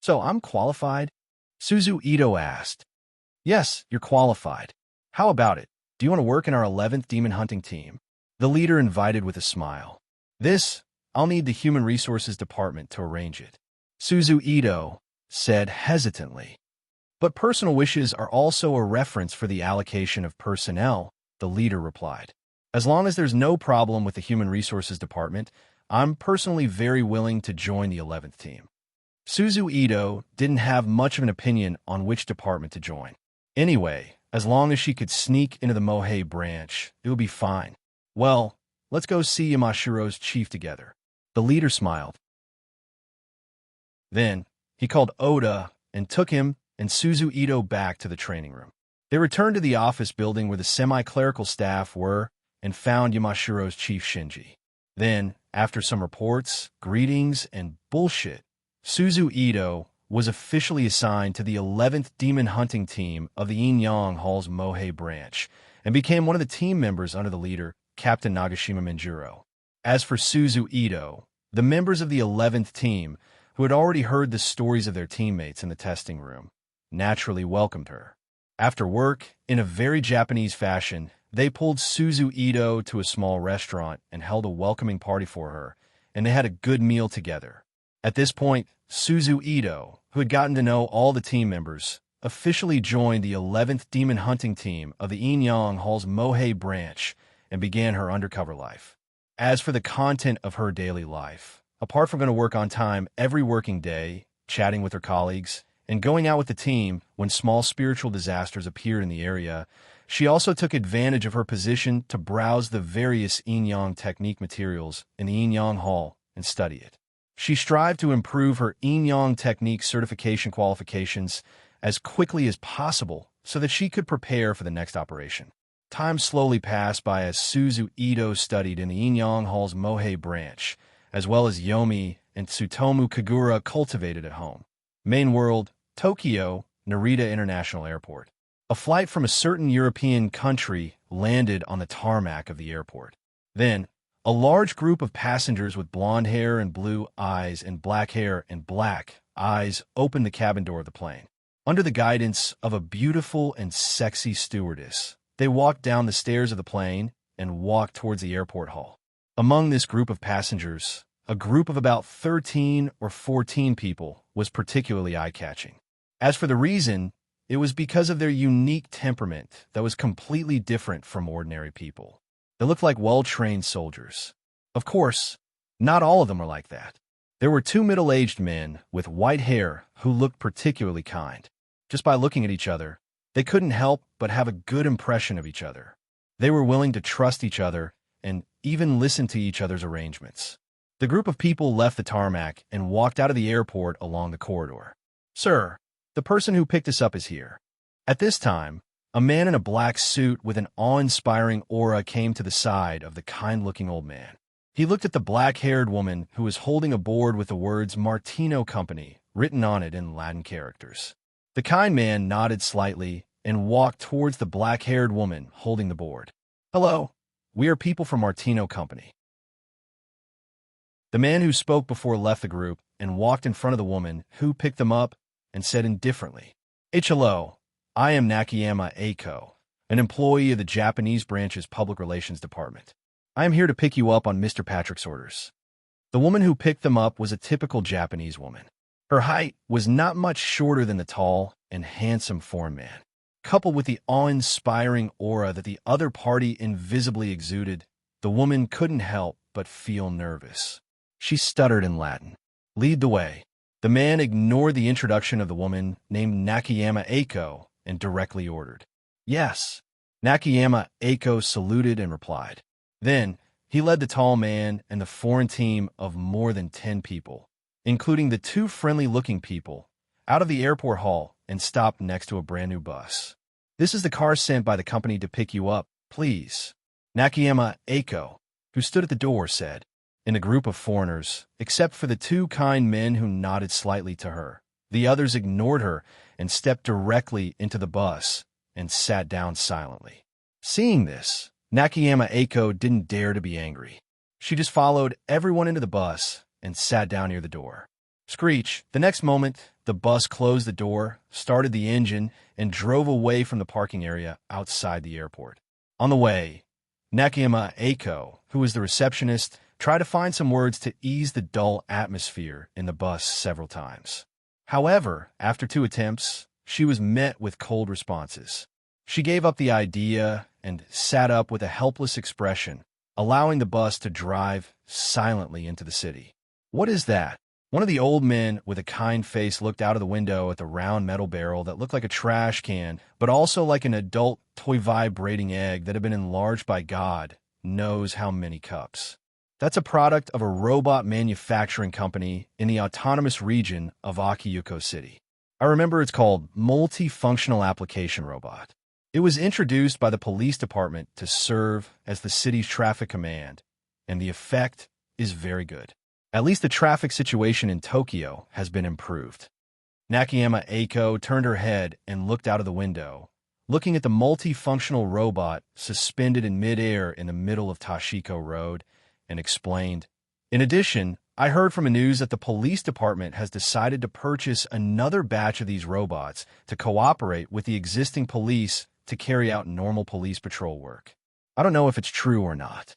So I'm qualified? Suzu Ito asked. Yes, you're qualified. How about it? Do you want to work in our 11th demon hunting team? The leader invited with a smile. This, I'll need the human resources department to arrange it. Suzu Ito said hesitantly. But personal wishes are also a reference for the allocation of personnel, the leader replied. As long as there's no problem with the human resources department, I'm personally very willing to join the 11th team. Suzu Ito didn't have much of an opinion on which department to join. Anyway, as long as she could sneak into the Mohei branch, it would be fine. Well, let's go see Yamashiro's chief together. The leader smiled. Then, he called Oda and took him and Suzu Ito back to the training room. They returned to the office building where the semi-clerical staff were and found Yamashiro's chief Shinji. Then, after some reports, greetings, and bullshit, Suzu Ito was officially assigned to the 11th Demon Hunting Team of the Yin-Yang Hall's Mohei branch and became one of the team members under the leader, Captain Nagashima Manjuro. As for Suzu Ito, the members of the 11th team, who had already heard the stories of their teammates in the testing room, naturally welcomed her. After work, in a very Japanese fashion, they pulled Suzu Ito to a small restaurant and held a welcoming party for her, and they had a good meal together. At this point, Suzu Ito, who had gotten to know all the team members, officially joined the 11th Demon Hunting Team of the Yin-Yang Hall's Mohei branch and began her undercover life. As for the content of her daily life, apart from going to work on time every working day, chatting with her colleagues, and going out with the team when small spiritual disasters appeared in the area, she also took advantage of her position to browse the various yin-yang technique materials in the Yin-Yang Hall and study it. She strived to improve her yin-yang technique certification qualifications as quickly as possible so that she could prepare for the next operation. Time slowly passed by as Suzu Ito studied in the Inyang Hall's Mohei branch, as well as Yomi and Tsutomu Kagura cultivated at home. Main world, Tokyo, Narita International Airport. A flight from a certain European country landed on the tarmac of the airport. Then, a large group of passengers with blonde hair and blue eyes and black hair and black eyes opened the cabin door of the plane. Under the guidance of a beautiful and sexy stewardess, they walked down the stairs of the plane and walked towards the airport hall. Among this group of passengers, a group of about 13 or 14 people was particularly eye-catching. As for the reason, it was because of their unique temperament that was completely different from ordinary people. They looked like well-trained soldiers. Of course, not all of them were like that. There were two middle-aged men with white hair who looked particularly kind. Just by looking at each other, they couldn't help but have a good impression of each other. They were willing to trust each other and even listen to each other's arrangements. The group of people left the tarmac and walked out of the airport along the corridor. "Sir, the person who picked us up is here." At this time, a man in a black suit with an awe-inspiring aura came to the side of the kind-looking old man. He looked at the black-haired woman who was holding a board with the words Martino Company written on it in Latin characters. The kind man nodded slightly and walked towards the black-haired woman holding the board. "Hello, we are people from Martino Company." The man who spoke before left the group and walked in front of the woman who picked them up and said indifferently, "Hello, I am Nakayama Eiko, an employee of the Japanese branch's public relations department. I am here to pick you up on Mr. Patrick's orders." The woman who picked them up was a typical Japanese woman. Her height was not much shorter than the tall and handsome foreign man. Coupled with the awe-inspiring aura that the other party invisibly exuded, the woman couldn't help but feel nervous. She stuttered in Latin. "Lead the way." The man ignored the introduction of the woman named Nakayama Eiko and directly ordered, "Yes." Nakayama Eiko saluted and replied. Then, he led the tall man and the foreign team of more than 10 people, including the two friendly-looking people, out of the airport hall and stopped next to a brand-new bus. "This is the car sent by the company to pick you up, please," Nakayama Eiko, who stood at the door, said. In a group of foreigners, except for the two kind men who nodded slightly to her, the others ignored her and stepped directly into the bus and sat down silently. Seeing this, Nakayama Eiko didn't dare to be angry. She just followed everyone into the bus and sat down near the door. Screech! The next moment, the bus closed the door, started the engine, and drove away from the parking area outside the airport. On the way, Nakayama Eiko, who was the receptionist, tried to find some words to ease the dull atmosphere in the bus several times. However, after 2 attempts, she was met with cold responses. She gave up the idea and sat up with a helpless expression, allowing the bus to drive silently into the city. "What is that?" One of the old men with a kind face looked out of the window at the round metal barrel that looked like a trash can, but also like an adult toy vibrating egg that had been enlarged by God knows how many cups. That's a product of a robot manufacturing company in the autonomous region of Akiyuko City. I remember it's called Multifunctional Application Robot. It was introduced by the police department to serve as the city's traffic command, and the effect is very good. At least the traffic situation in Tokyo has been improved. Nakayama Eiko turned her head and looked out of the window, looking at the multifunctional robot suspended in midair in the middle of Tashiko Road, and explained, "In addition, I heard from the news that the police department has decided to purchase another batch of these robots to cooperate with the existing police to carry out normal police patrol work. I don't know if it's true or not."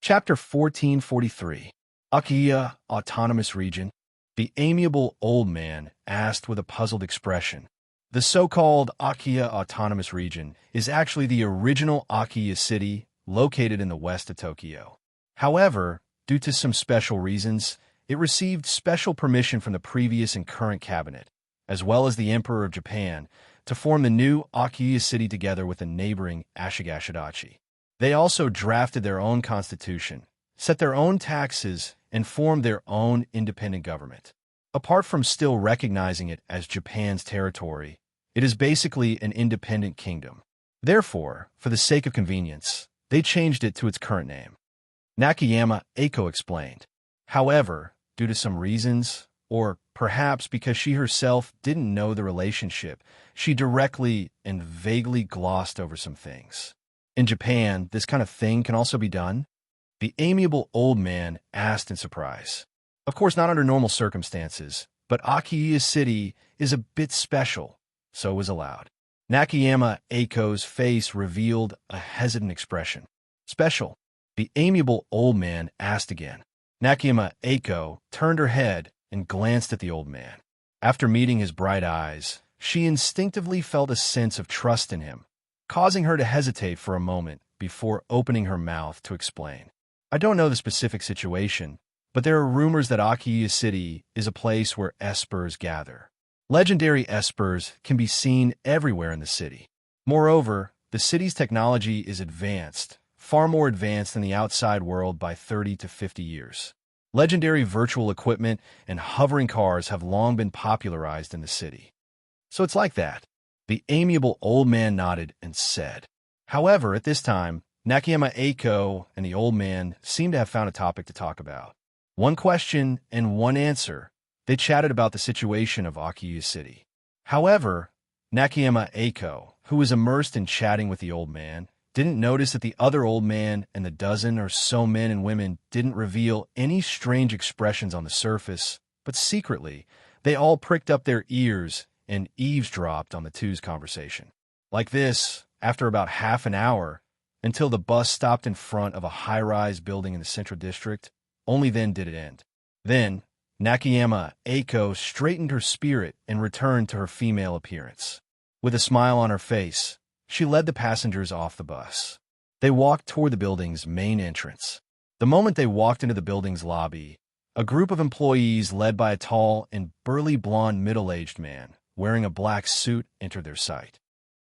Chapter 1443. Akiya Autonomous Region. The amiable old man asked with a puzzled expression. The so-called Akiya Autonomous Region is actually the original Akiya City located in the west of Tokyo. However, due to some special reasons, it received special permission from the previous and current cabinet, as well as the Emperor of Japan, to form the new Akiya City together with the neighboring Ashigashadachi. They also drafted their own constitution, set their own taxes, and formed their own independent government. Apart from still recognizing it as Japan's territory, It is basically an independent kingdom. Therefore, for the sake of convenience, they changed it to its current name. Nakayama Eiko explained. However, due to some reasons, or perhaps because she herself didn't know the relationship, she directly and vaguely glossed over some things. In Japan, this kind of thing can also be done? The amiable old man asked in surprise. Of course, not under normal circumstances, but Akiya City is a bit special, so it was allowed. Nakayama Eiko's face revealed a hesitant expression. Special? The amiable old man asked again. Nakayama Eiko turned her head and glanced at the old man. After meeting his bright eyes, she instinctively felt a sense of trust in him, causing her to hesitate for a moment before opening her mouth to explain. I don't know the specific situation, but there are rumors that Akiya City is a place where espers gather. Legendary espers can be seen everywhere in the city. Moreover, the city's technology is advanced, far more advanced than the outside world by 30 to 50 years. Legendary virtual equipment and hovering cars have long been popularized in the city. So it's like that. The amiable old man nodded and said. However, at this time, Nakayama Eiko and the old man seemed to have found a topic to talk about. One question and one answer. They chatted about the situation of Akiya City. However, Nakayama Eiko, who was immersed in chatting with the old man, didn't notice that the other old man and the dozen or so men and women didn't reveal any strange expressions on the surface, but secretly, they all pricked up their ears and eavesdropped on the two's conversation. Like this, after about half an hour, until the bus stopped in front of a high-rise building in the Central District. Only then did it end. Then, Nakayama Eiko straightened her spirit and returned to her female appearance. With a smile on her face, she led the passengers off the bus. They walked toward the building's main entrance. The moment they walked into the building's lobby, a group of employees led by a tall and burly blonde middle-aged man wearing a black suit entered their sight.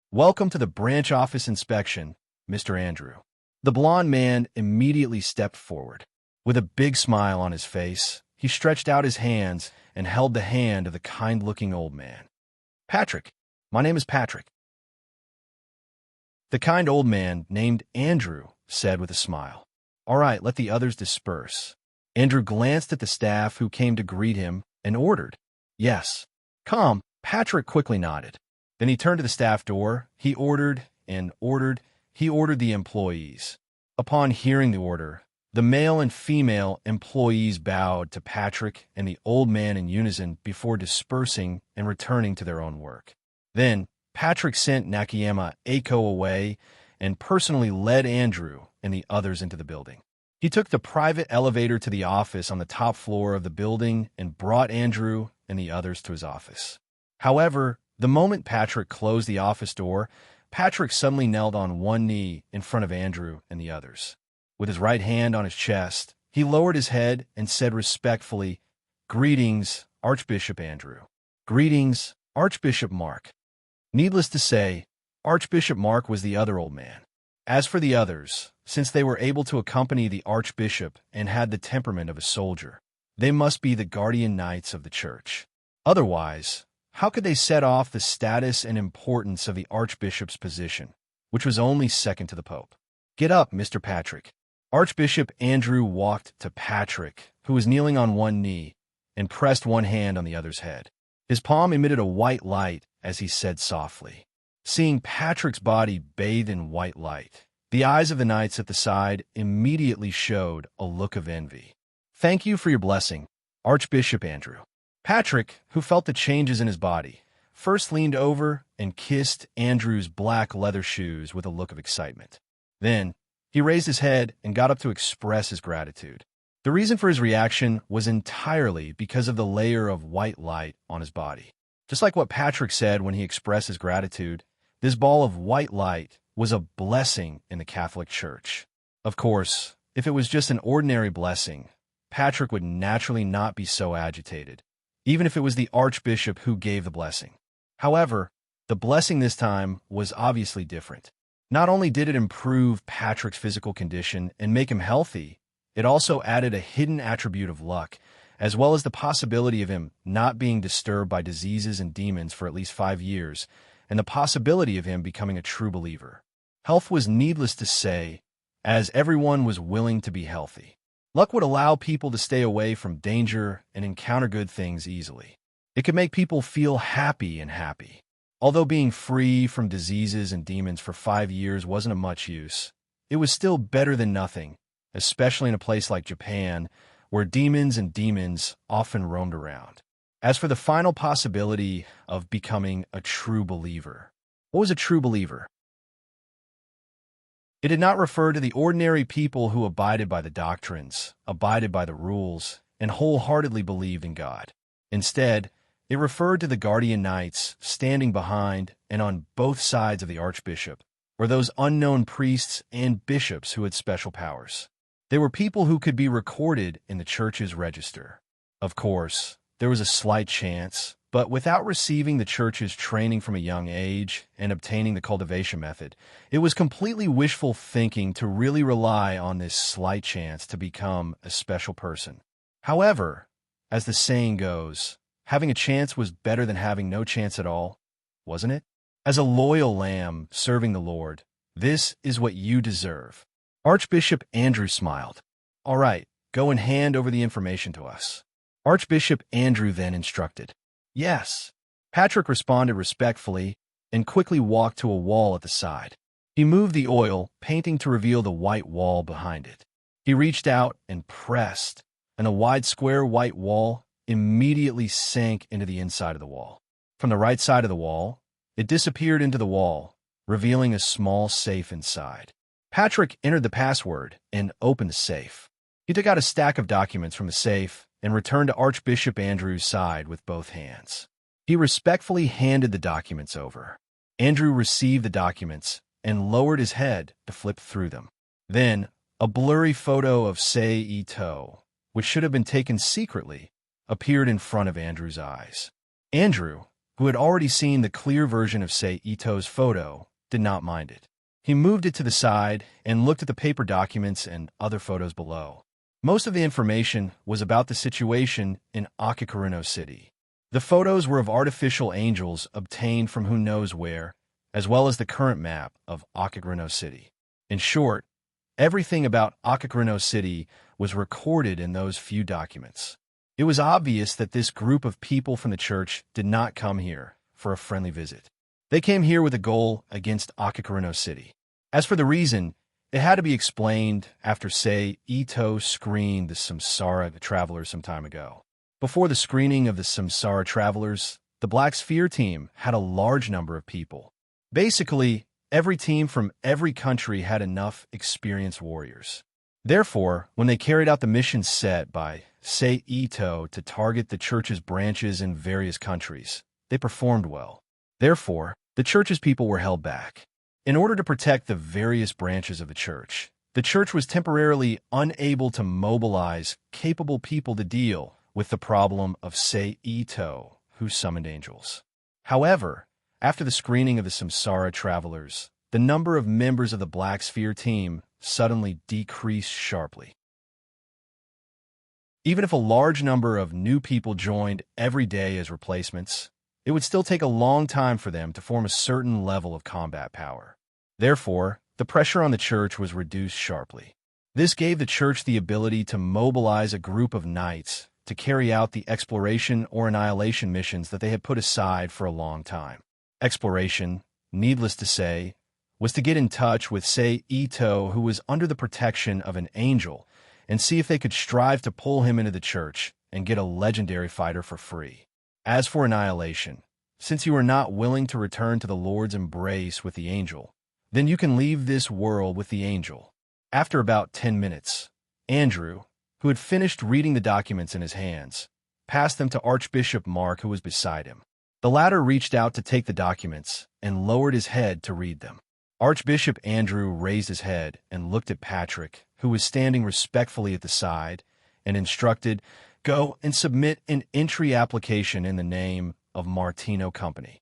"Welcome to the branch office inspection, Mr. Andrew." The blonde man immediately stepped forward. With a big smile on his face, he stretched out his hands and held the hand of the kind-looking old man. "Patrick. My name is Patrick." The kind old man, named Andrew, said with a smile. "All right, let the others disperse." Andrew glanced at the staff who came to greet him and ordered. "Yes." "Come." Patrick quickly nodded. Then he turned to the staff door. He ordered the employees. Upon hearing the order, the male and female employees bowed to Patrick and the old man in unison before dispersing and returning to their own work. Then, Patrick sent Nakayama Eiko away and personally led Andrew and the others into the building. He took the private elevator to the office on the top floor of the building and brought Andrew and the others to his office. However, the moment Patrick closed the office door, Patrick suddenly knelt on one knee in front of Andrew and the others. With his right hand on his chest, he lowered his head and said respectfully, "Greetings, Archbishop Andrew." "Greetings, Archbishop Mark." Needless to say, Archbishop Mark was the other old man. As for the others, since they were able to accompany the Archbishop and had the temperament of a soldier, they must be the guardian knights of the church. Otherwise, how could they set off the status and importance of the Archbishop's position, which was only second to the Pope? "Get up, Mr. Patrick." Archbishop Andrew walked to Patrick, who was kneeling on one knee, and pressed one hand on the other's head. His palm emitted a white light as he said softly. Seeing Patrick's body bathed in white light, the eyes of the knights at the side immediately showed a look of envy. "Thank you for your blessing, Archbishop Andrew." Patrick, who felt the changes in his body, first leaned over and kissed Andrew's black leather shoes with a look of excitement. Then, he raised his head and got up to express his gratitude. The reason for his reaction was entirely because of the layer of white light on his body. Just like what Patrick said when he expressed his gratitude, this ball of white light was a blessing in the Catholic Church. Of course, if it was just an ordinary blessing, Patrick would naturally not be so agitated, even if it was the Archbishop who gave the blessing. However, the blessing this time was obviously different. Not only did it improve Patrick's physical condition and make him healthy, it also added a hidden attribute of luck, as well as the possibility of him not being disturbed by diseases and demons for at least 5 years, and the possibility of him becoming a true believer. Health was needless to say, as everyone was willing to be healthy. Luck would allow people to stay away from danger and encounter good things easily. It could make people feel happy. Although being free from diseases and demons for 5 years wasn't of much use, it was still better than nothing, especially in a place like Japan, where demons often roamed around. As for the final possibility of becoming a true believer, what was a true believer? It did not refer to the ordinary people who abided by the doctrines, abided by the rules, and wholeheartedly believed in God. Instead, it referred to the guardian knights standing behind and on both sides of the archbishop, or those unknown priests and bishops who had special powers. They were people who could be recorded in the church's register. Of course, there was a slight chance, but without receiving the church's training from a young age and obtaining the cultivation method, it was completely wishful thinking to really rely on this slight chance to become a special person. However, as the saying goes, having a chance was better than having no chance at all, wasn't it? As a loyal lamb serving the Lord, this is what you deserve. Archbishop Andrew smiled. All right, go and hand over the information to us. Archbishop Andrew then instructed. Yes. Patrick responded respectfully and quickly walked to a wall at the side. He moved the oil painting to reveal the white wall behind it. He reached out and pressed, and the wide square white wall immediately sank into the inside of the wall. From the right side of the wall, it disappeared into the wall, revealing a small safe inside. Patrick entered the password and opened the safe. He took out a stack of documents from the safe and returned to Archbishop Andrew's side with both hands. He respectfully handed the documents over. Andrew received the documents and lowered his head to flip through them. Then, a blurry photo of Sei Ito, which should have been taken secretly, appeared in front of Andrew's eyes. Andrew, who had already seen the clear version of Sei Ito's photo, did not mind it. He moved it to the side and looked at the paper documents and other photos below. Most of the information was about the situation in Akakarino City. The photos were of artificial angels obtained from who knows where, as well as the current map of Akakarino City. In short, everything about Akakarino City was recorded in those few documents. It was obvious that this group of people from the church did not come here for a friendly visit. They came here with a goal against Akakarino City. As for the reason, it had to be explained after, say, Ito screened the Samsara Travelers some time ago. Before the screening of the Samsara Travelers, the Black Sphere team had a large number of people. Basically, every team from every country had enough experienced warriors. Therefore, when they carried out the mission set by, say, Ito to target the church's branches in various countries, they performed well. Therefore, the church's people were held back. In order to protect the various branches of the church was temporarily unable to mobilize capable people to deal with the problem of Sei Ito, who summoned angels. However, after the screening of the Samsara Travelers, the number of members of the Black Sphere team suddenly decreased sharply. Even if a large number of new people joined every day as replacements, it would still take a long time for them to form a certain level of combat power. Therefore, the pressure on the church was reduced sharply. This gave the church the ability to mobilize a group of knights to carry out the exploration or annihilation missions that they had put aside for a long time. Exploration, needless to say, was to get in touch with, say, Ito, who was under the protection of an angel, and see if they could strive to pull him into the church and get a legendary fighter for free. As for annihilation, since you are not willing to return to the Lord's embrace with the angel, then you can leave this world with the angel. After about 10 minutes, Andrew, who had finished reading the documents in his hands, passed them to Archbishop Mark, who was beside him. The latter reached out to take the documents and lowered his head to read them. Archbishop Andrew raised his head and looked at Patrick, who was standing respectfully at the side, and instructed, "Go and submit an entry application in the name of Martino Company."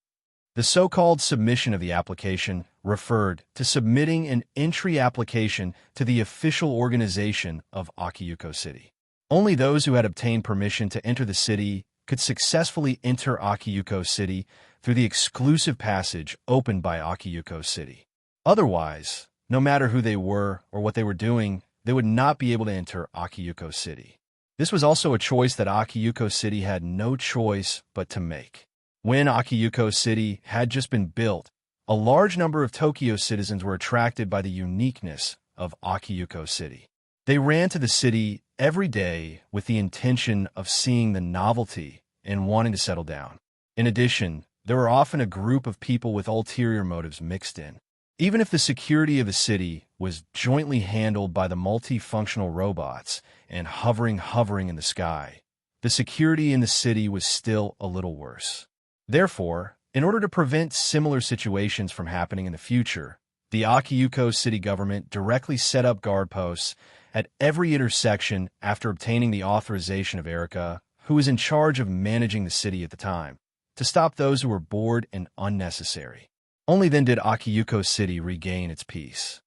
The so-called submission of the application referred to submitting an entry application to the official organization of Akiyuko City. Only those who had obtained permission to enter the city could successfully enter Akiyuko City through the exclusive passage opened by Akiyuko City. Otherwise, no matter who they were or what they were doing, they would not be able to enter Akiyuko City. This was also a choice that Akiyuko City had no choice but to make. When Akiyuko City had just been built, a large number of Tokyo citizens were attracted by the uniqueness of Akiyuko City. They ran to the city every day with the intention of seeing the novelty and wanting to settle down. In addition, there were often a group of people with ulterior motives mixed in. Even if the security of the city was jointly handled by the multifunctional robots and hovering in the sky, the security in the city was still a little worse. Therefore, in order to prevent similar situations from happening in the future, the Akiyuko City government directly set up guard posts at every intersection after obtaining the authorization of Erica, who was in charge of managing the city at the time, to stop those who were bored and unnecessary. Only then did Akiyuko City regain its peace.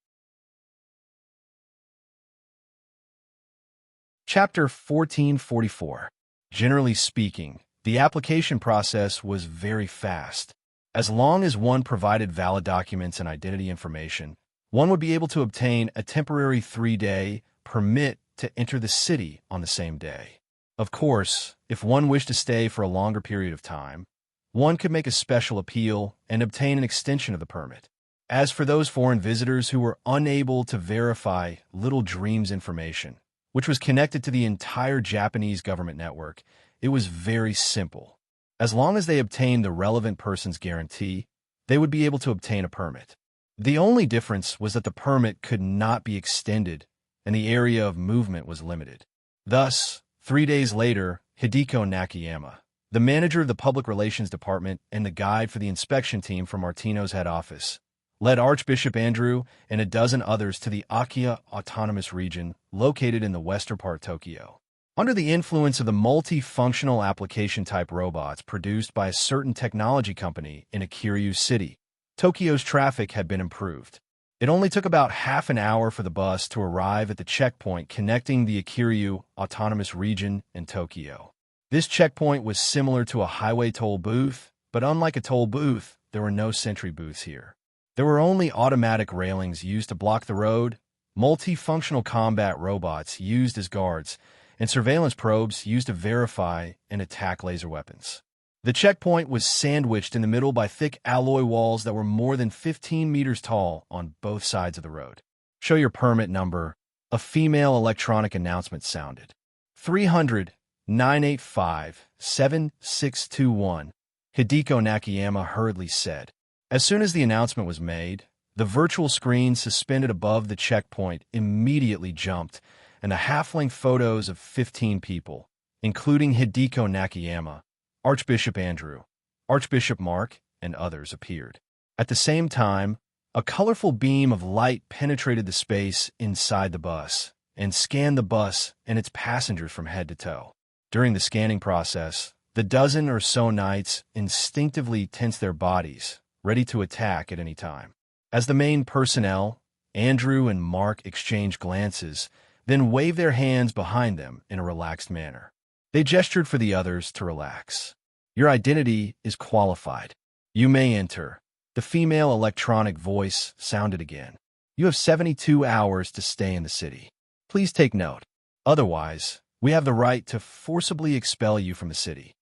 Chapter 1444. Generally speaking, the application process was very fast. As long as one provided valid documents and identity information, one would be able to obtain a temporary 3-day permit to enter the city on the same day. Of course, if one wished to stay for a longer period of time, one could make a special appeal and obtain an extension of the permit. As for those foreign visitors who were unable to verify Little Dream's information, which was connected to the entire Japanese government network, it was very simple. As long as they obtained the relevant person's guarantee, they would be able to obtain a permit. The only difference was that the permit could not be extended and the area of movement was limited. Thus, 3 days later, Hideko Nakayama, the manager of the Public Relations Department and the guide for the inspection team from Martino's head office, led Archbishop Andrew and a dozen others to the Akiya Autonomous Region located in the western part of Tokyo. Under the influence of the multifunctional application-type robots produced by a certain technology company in Akiryu City, Tokyo's traffic had been improved. It only took about half an hour for the bus to arrive at the checkpoint connecting the Akiryu Autonomous Region and Tokyo. This checkpoint was similar to a highway toll booth, but unlike a toll booth, there were no sentry booths here. There were only automatic railings used to block the road, multifunctional combat robots used as guards, and surveillance probes used to verify and attack laser weapons. The checkpoint was sandwiched in the middle by thick alloy walls that were more than 15 meters tall on both sides of the road. "Show your permit number," a female electronic announcement sounded. 300-985-7621, Hideko Nakayama hurriedly said. As soon as the announcement was made, the virtual screen suspended above the checkpoint immediately jumped, and the half-length photos of 15 people, including Hideko Nakayama, Archbishop Andrew, Archbishop Mark, and others appeared. At the same time, a colorful beam of light penetrated the space inside the bus and scanned the bus and its passengers from head to toe. During the scanning process, the dozen or so knights instinctively tensed their bodies, ready to attack at any time. As the main personnel, Andrew and Mark exchanged glances, then waved their hands behind them in a relaxed manner. They gestured for the others to relax. "Your identity is qualified. You may enter." The female electronic voice sounded again. "You have 72 hours to stay in the city. Please take note. Otherwise, we have the right to forcibly expel you from the city."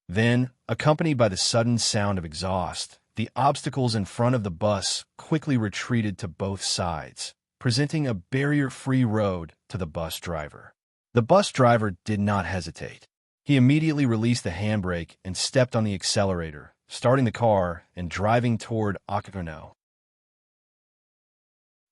Then, accompanied by the sudden sound of exhaust, the obstacles in front of the bus quickly retreated to both sides, presenting a barrier-free road to the bus driver. The bus driver did not hesitate. He immediately released the handbrake and stepped on the accelerator, starting the car and driving toward Akikono.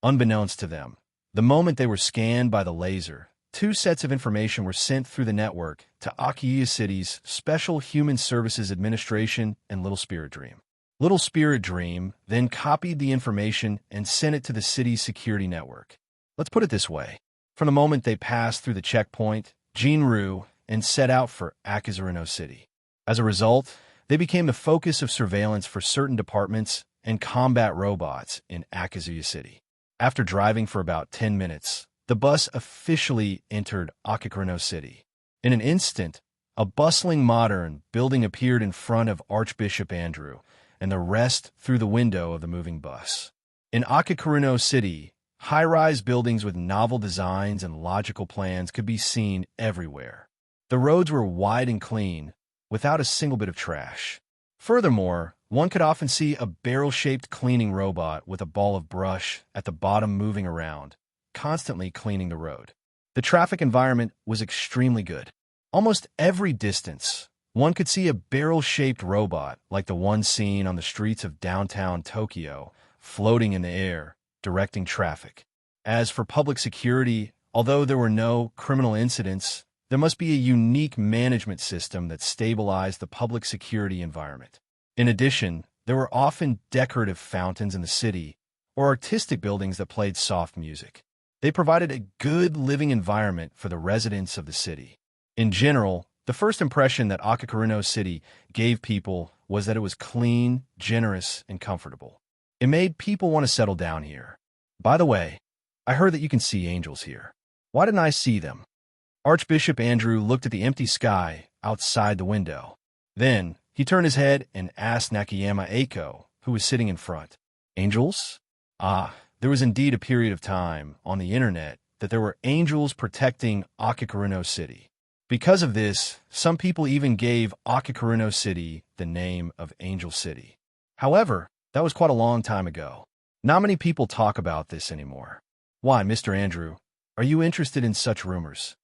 Unbeknownst to them, the moment they were scanned by the laser, 2 sets of information were sent through the network to Akiya City's Special Human Services Administration and Little Spirit Dream. Little Spirit Dream then copied the information and sent it to the city's security network. Let's put it this way. From the moment they passed through the checkpoint, Jinru, and set out for Akizurano City. As a result, they became the focus of surveillance for certain departments and combat robots in Akizuya City. After driving for about 10 minutes, the bus officially entered Akizurano City. In an instant, A bustling modern building appeared in front of Archbishop Andrew, and the rest through the window of the moving bus. In Akakuruno City, high-rise buildings with novel designs and logical plans could be seen everywhere. The roads were wide and clean, without a single bit of trash. Furthermore, one could often see a barrel-shaped cleaning robot with a ball of brush at the bottom moving around, constantly cleaning the road. The traffic environment was extremely good. Almost every distance, one could see a barrel-shaped robot like the one seen on the streets of downtown Tokyo, floating in the air, directing traffic. As for public security, although there were no criminal incidents, there must be a unique management system that stabilized the public security environment. In addition, there were often decorative fountains in the city or artistic buildings that played soft music. They provided a good living environment for the residents of the city. In general, the first impression that Akakuruno City gave people was that it was clean, generous, and comfortable. It made people want to settle down here. By the way, I heard that you can see angels here. Why didn't I see them? Archbishop Andrew looked at the empty sky outside the window. Then, he turned his head and asked Nakayama Eiko, who was sitting in front. Angels? There was indeed a period of time on the internet that there were angels protecting Akakuruno City. Because of this, some people even gave Akakuruno City the name of Angel City. However, that was quite a long time ago. Not many people talk about this anymore. Why, Mr. Andrew, are you interested in such rumors?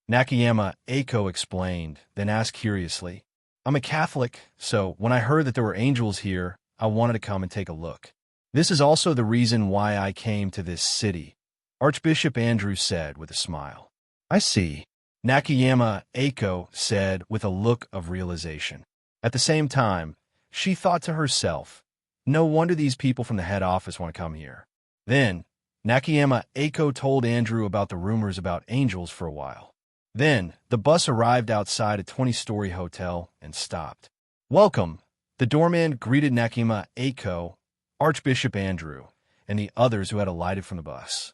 Nakayama Eiko explained, then asked curiously. I'm a Catholic, so when I heard that there were angels here, I wanted to come and take a look. This is also the reason why I came to this city, Archbishop Andrew said with a smile. I see, Nakayama Eiko said with a look of realization. At the same time, she thought to herself, no wonder these people from the head office want to come here. Then, Nakayama Eiko told Andrew about the rumors about angels for a while. Then, the bus arrived outside a 20-story hotel and stopped. Welcome, the doorman greeted Nakayama Eiko, Archbishop Andrew, and the others who had alighted from the bus.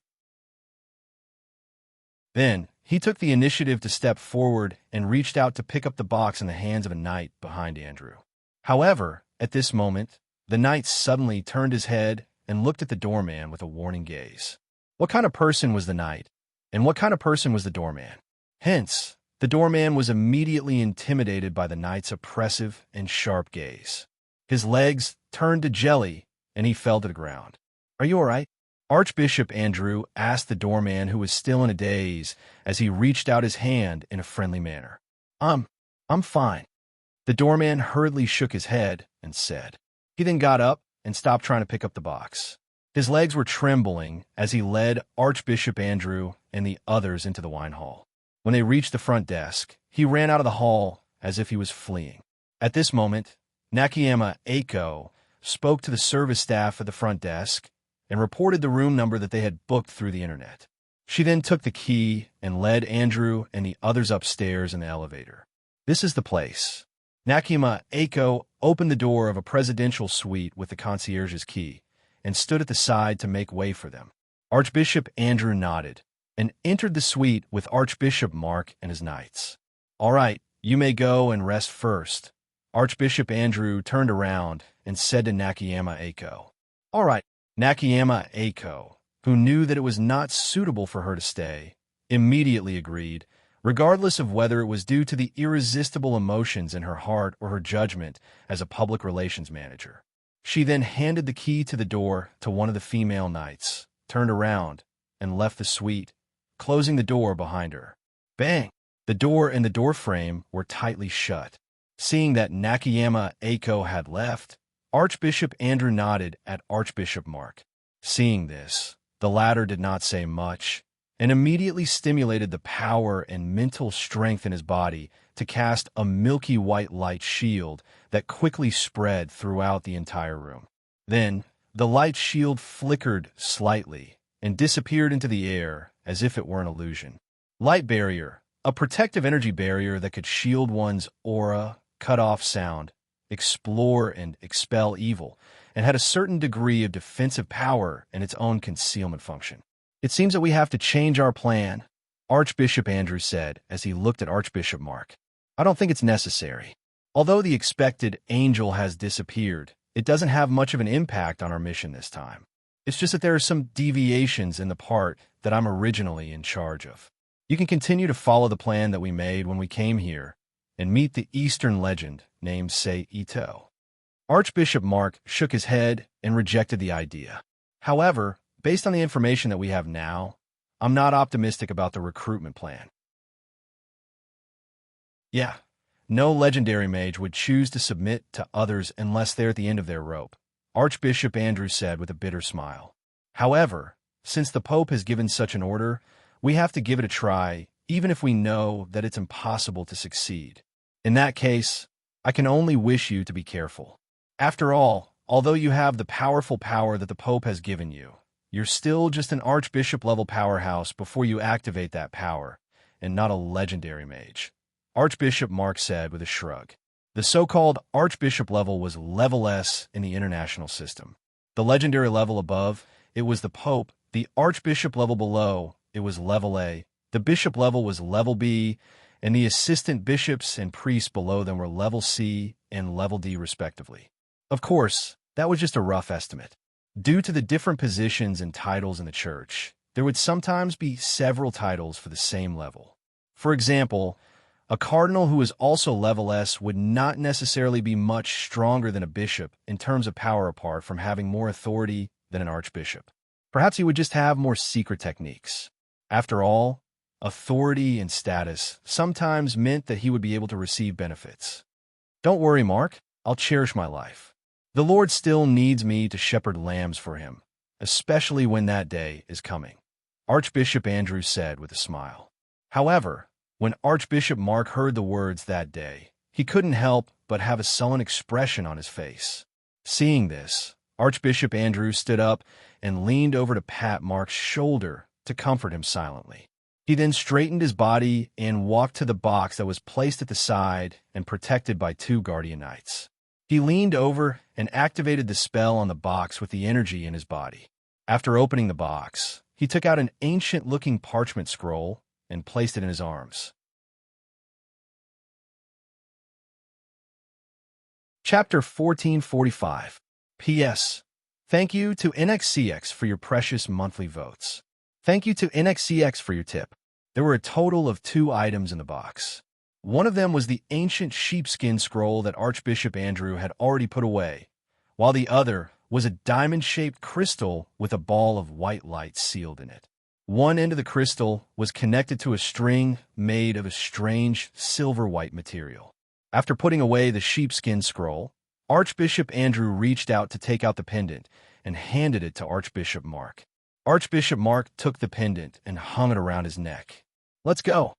Then, he took the initiative to step forward and reached out to pick up the box in the hands of a knight behind Andrew. However, at this moment, the knight suddenly turned his head and looked at the doorman with a warning gaze. What kind of person was the knight, and what kind of person was the doorman? Hence, the doorman was immediately intimidated by the knight's oppressive and sharp gaze. His legs turned to jelly, and he fell to the ground. Are you all right? Archbishop Andrew asked the doorman, who was still in a daze, as he reached out his hand in a friendly manner. I'm fine. The doorman hurriedly shook his head and said. He then got up and stopped trying to pick up the box. His legs were trembling as he led Archbishop Andrew and the others into the wine hall. When they reached the front desk, he ran out of the hall as if he was fleeing. At this moment, Nakayama Eiko spoke to the service staff at the front desk and reported the room number that they had booked through the internet. She then took the key and led Andrew and the others upstairs in the elevator. This is the place. Nakayama Eiko opened the door of a presidential suite with the concierge's key and stood at the side to make way for them. Archbishop Andrew nodded and entered the suite with Archbishop Mark and his knights. All right, you may go and rest first. Archbishop Andrew turned around and said to Nakayama Eiko. All right, Nakayama Eiko, who knew that it was not suitable for her to stay, immediately agreed, regardless of whether it was due to the irresistible emotions in her heart or her judgment as a public relations manager. She then handed the key to the door to one of the female knights, turned around, and left the suite, closing the door behind her. Bang! The door and the doorframe were tightly shut. Seeing that Nakayama Eiko had left, Archbishop Andrew nodded at Archbishop Mark. Seeing this, the latter did not say much, and immediately stimulated the power and mental strength in his body to cast a milky white light shield that quickly spread throughout the entire room. Then, the light shield flickered slightly and disappeared into the air as if it were an illusion. Light barrier, a protective energy barrier that could shield one's aura, cut off sound, explore and expel evil, and had a certain degree of defensive power and its own concealment function. It seems that we have to change our plan, Archbishop Andrew said as he looked at Archbishop Mark. I don't think it's necessary. Although the expected angel has disappeared, it doesn't have much of an impact on our mission this time. It's just that there are some deviations in the part that I'm originally in charge of. You can continue to follow the plan that we made when we came here and meet the Eastern legend named Sei Ito. Archbishop Mark shook his head and rejected the idea. However, based on the information that we have now, I'm not optimistic about the recruitment plan. Yeah, no legendary mage would choose to submit to others unless they're at the end of their rope, Archbishop Andrew said with a bitter smile. However, since the Pope has given such an order, we have to give it a try, even if we know that it's impossible to succeed. In that case, I can only wish you to be careful. After all, although you have the powerful power that the Pope has given you, you're still just an Archbishop-level powerhouse before you activate that power, and not a legendary mage, Archbishop Mark said with a shrug. The so-called Archbishop level was level S in the international system. The legendary level above, it was the Pope. The Archbishop level below, it was level A. The Bishop level was level B, and the assistant bishops and priests below them were level C and level D respectively. Of course, that was just a rough estimate. Due to the different positions and titles in the church, there would sometimes be several titles for the same level. For example, a cardinal who is also level S would not necessarily be much stronger than a bishop in terms of power apart from having more authority than an archbishop. Perhaps he would just have more secret techniques. After all, authority and status sometimes meant that he would be able to receive benefits. Don't worry, Mark. I'll cherish my life. The Lord still needs me to shepherd lambs for him, especially when that day is coming, Archbishop Andrew said with a smile. However, when Archbishop Mark heard the words that day, he couldn't help but have a sullen expression on his face. Seeing this, Archbishop Andrew stood up and leaned over to pat Mark's shoulder to comfort him silently. He then straightened his body and walked to the box that was placed at the side and protected by two guardian knights. He leaned over and activated the spell on the box with the energy in his body. After opening the box, he took out an ancient-looking parchment scroll and placed it in his arms. Chapter 1445. P.S. Thank you to NXCX for your precious monthly votes. Thank you to NXCX for your tip. There were a total of 2 items in the box. One of them was the ancient sheepskin scroll that Archbishop Andrew had already put away, while the other was a diamond-shaped crystal with a ball of white light sealed in it. One end of the crystal was connected to a string made of a strange silver-white material. After putting away the sheepskin scroll, Archbishop Andrew reached out to take out the pendant and handed it to Archbishop Mark. Archbishop Mark took the pendant and hung it around his neck. "Let's go,"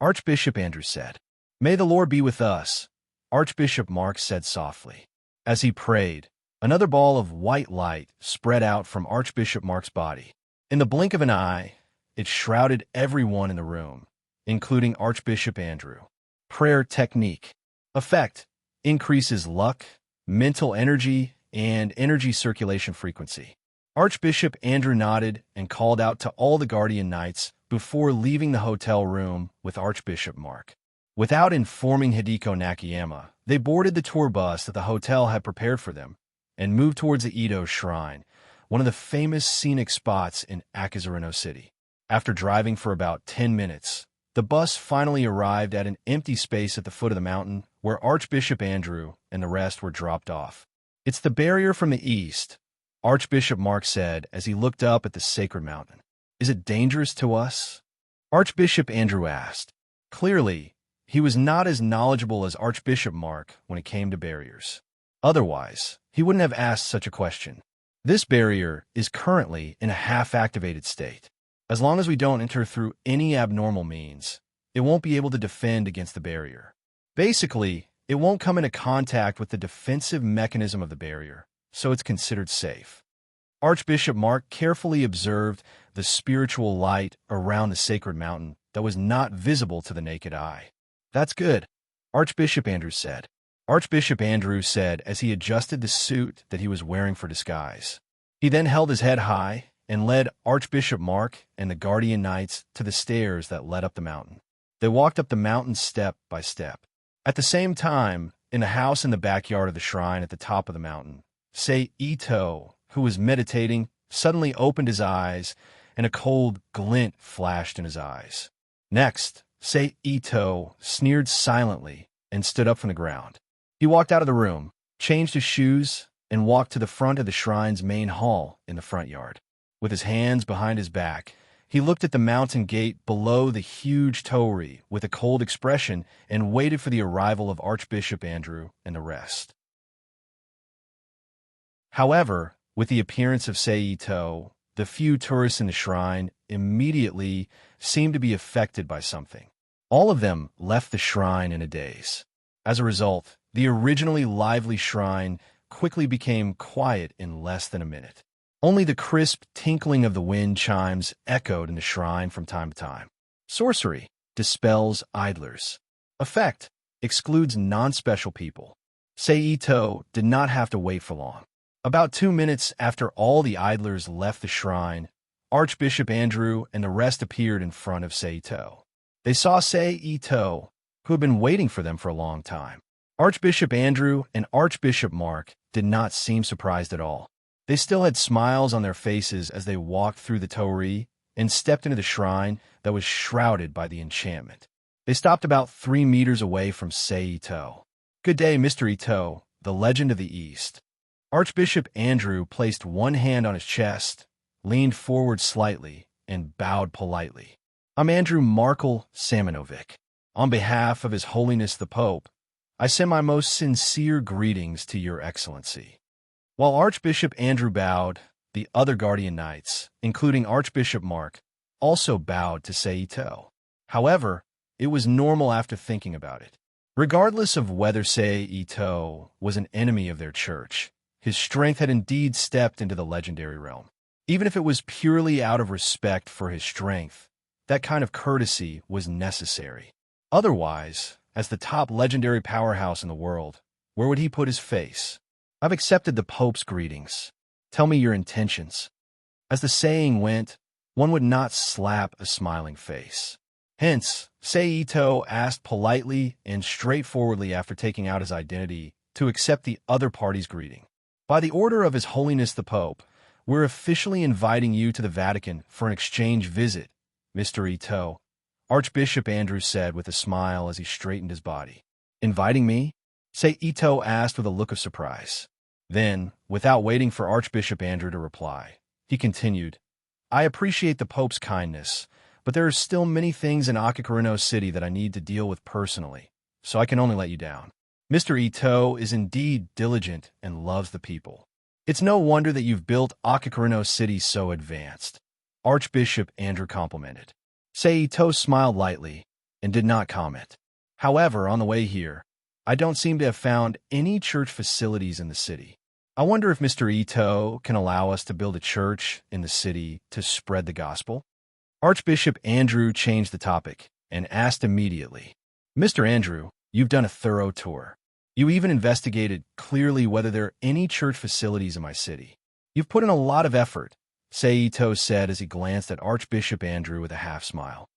Archbishop Andrew said. "May the Lord be with us," Archbishop Mark said softly. As he prayed, another ball of white light spread out from Archbishop Mark's body. In the blink of an eye, it shrouded everyone in the room, including Archbishop Andrew. Prayer technique. Effect: increases luck, mental energy, and energy circulation frequency. Archbishop Andrew nodded and called out to all the guardian knights before leaving the hotel room with Archbishop Mark. Without informing Hideko Nakayama, they boarded the tour bus that the hotel had prepared for them and moved towards the Ito Shrine, one of the famous scenic spots in Akizurano City. After driving for about 10 minutes, the bus finally arrived at an empty space at the foot of the mountain where Archbishop Andrew and the rest were dropped off. "It's the barrier from the east," Archbishop Mark said as he looked up at the sacred mountain. "Is it dangerous to us?" Archbishop Andrew asked. Clearly, he was not as knowledgeable as Archbishop Mark when it came to barriers. Otherwise, he wouldn't have asked such a question. This barrier is currently in a half-activated state. As long as we don't enter through any abnormal means, it won't be able to defend against the barrier. Basically, it won't come into contact with the defensive mechanism of the barrier, so it's considered safe. Archbishop Mark carefully observed the spiritual light around the sacred mountain that was not visible to the naked eye. "That's good," Archbishop Andrew said. Archbishop Andrew said as he adjusted the suit that he was wearing for disguise. He then held his head high and led Archbishop Mark and the guardian knights to the stairs that led up the mountain. They walked up the mountain step by step. At the same time, in a house in the backyard of the shrine at the top of the mountain, Ito, who was meditating, suddenly opened his eyes, and a cold glint flashed in his eyes. Next, Ito sneered silently and stood up from the ground. He walked out of the room, changed his shoes, and walked to the front of the shrine's main hall in the front yard. With his hands behind his back, he looked at the mountain gate below the huge torii with a cold expression and waited for the arrival of Archbishop Andrew and the rest. However, with the appearance of Ito, the few tourists in the shrine immediately seemed to be affected by something. All of them left the shrine in a daze. As a result, the originally lively shrine quickly became quiet in less than a minute. Only the crisp tinkling of the wind chimes echoed in the shrine from time to time. Sorcery dispels idlers. Effect excludes non-special people. Ito did not have to wait for long. About 2 minutes after all the idlers left the shrine, Archbishop Andrew and the rest appeared in front of Ito. They saw Ito, who had been waiting for them for a long time. Archbishop Andrew and Archbishop Mark did not seem surprised at all. They still had smiles on their faces as they walked through the torii and stepped into the shrine that was shrouded by the enchantment. They stopped about 3 meters away from Ito. "Good day, Mr. Ito, the legend of the East." Archbishop Andrew placed one hand on his chest, leaned forward slightly, and bowed politely. "I'm Andrew Markle Samanovic. On behalf of His Holiness the Pope, I send my most sincere greetings to Your Excellency." While Archbishop Andrew bowed, the other guardian knights, including Archbishop Mark, also bowed to Ito. However, it was normal after thinking about it. Regardless of whether Ito was an enemy of their church, his strength had indeed stepped into the legendary realm. Even if it was purely out of respect for his strength, that kind of courtesy was necessary. Otherwise, as the top legendary powerhouse in the world, where would he put his face? "I've accepted the Pope's greetings. Tell me your intentions." As the saying went, one would not slap a smiling face. Hence, Ito asked politely and straightforwardly after taking out his identity to accept the other party's greeting. "By the order of His Holiness the Pope, we're officially inviting you to the Vatican for an exchange visit, Mr. Ito," Archbishop Andrew said with a smile as he straightened his body. "Inviting me?" Ito asked with a look of surprise. Then, without waiting for Archbishop Andrew to reply, he continued, "I appreciate the Pope's kindness, but there are still many things in Akakarino City that I need to deal with personally, so I can only let you down. Mr. Ito is indeed diligent and loves the people. It's no wonder that you've built Akakarino City so advanced," Archbishop Andrew complimented. Ito smiled lightly and did not comment. "However, on the way here, I don't seem to have found any church facilities in the city. I wonder if Mr. Ito can allow us to build a church in the city to spread the gospel?" Archbishop Andrew changed the topic and asked immediately, "Mr. Andrew, you've done a thorough tour. You even investigated clearly whether there are any church facilities in my city. You've put in a lot of effort," Ito said as he glanced at Archbishop Andrew with a half-smile.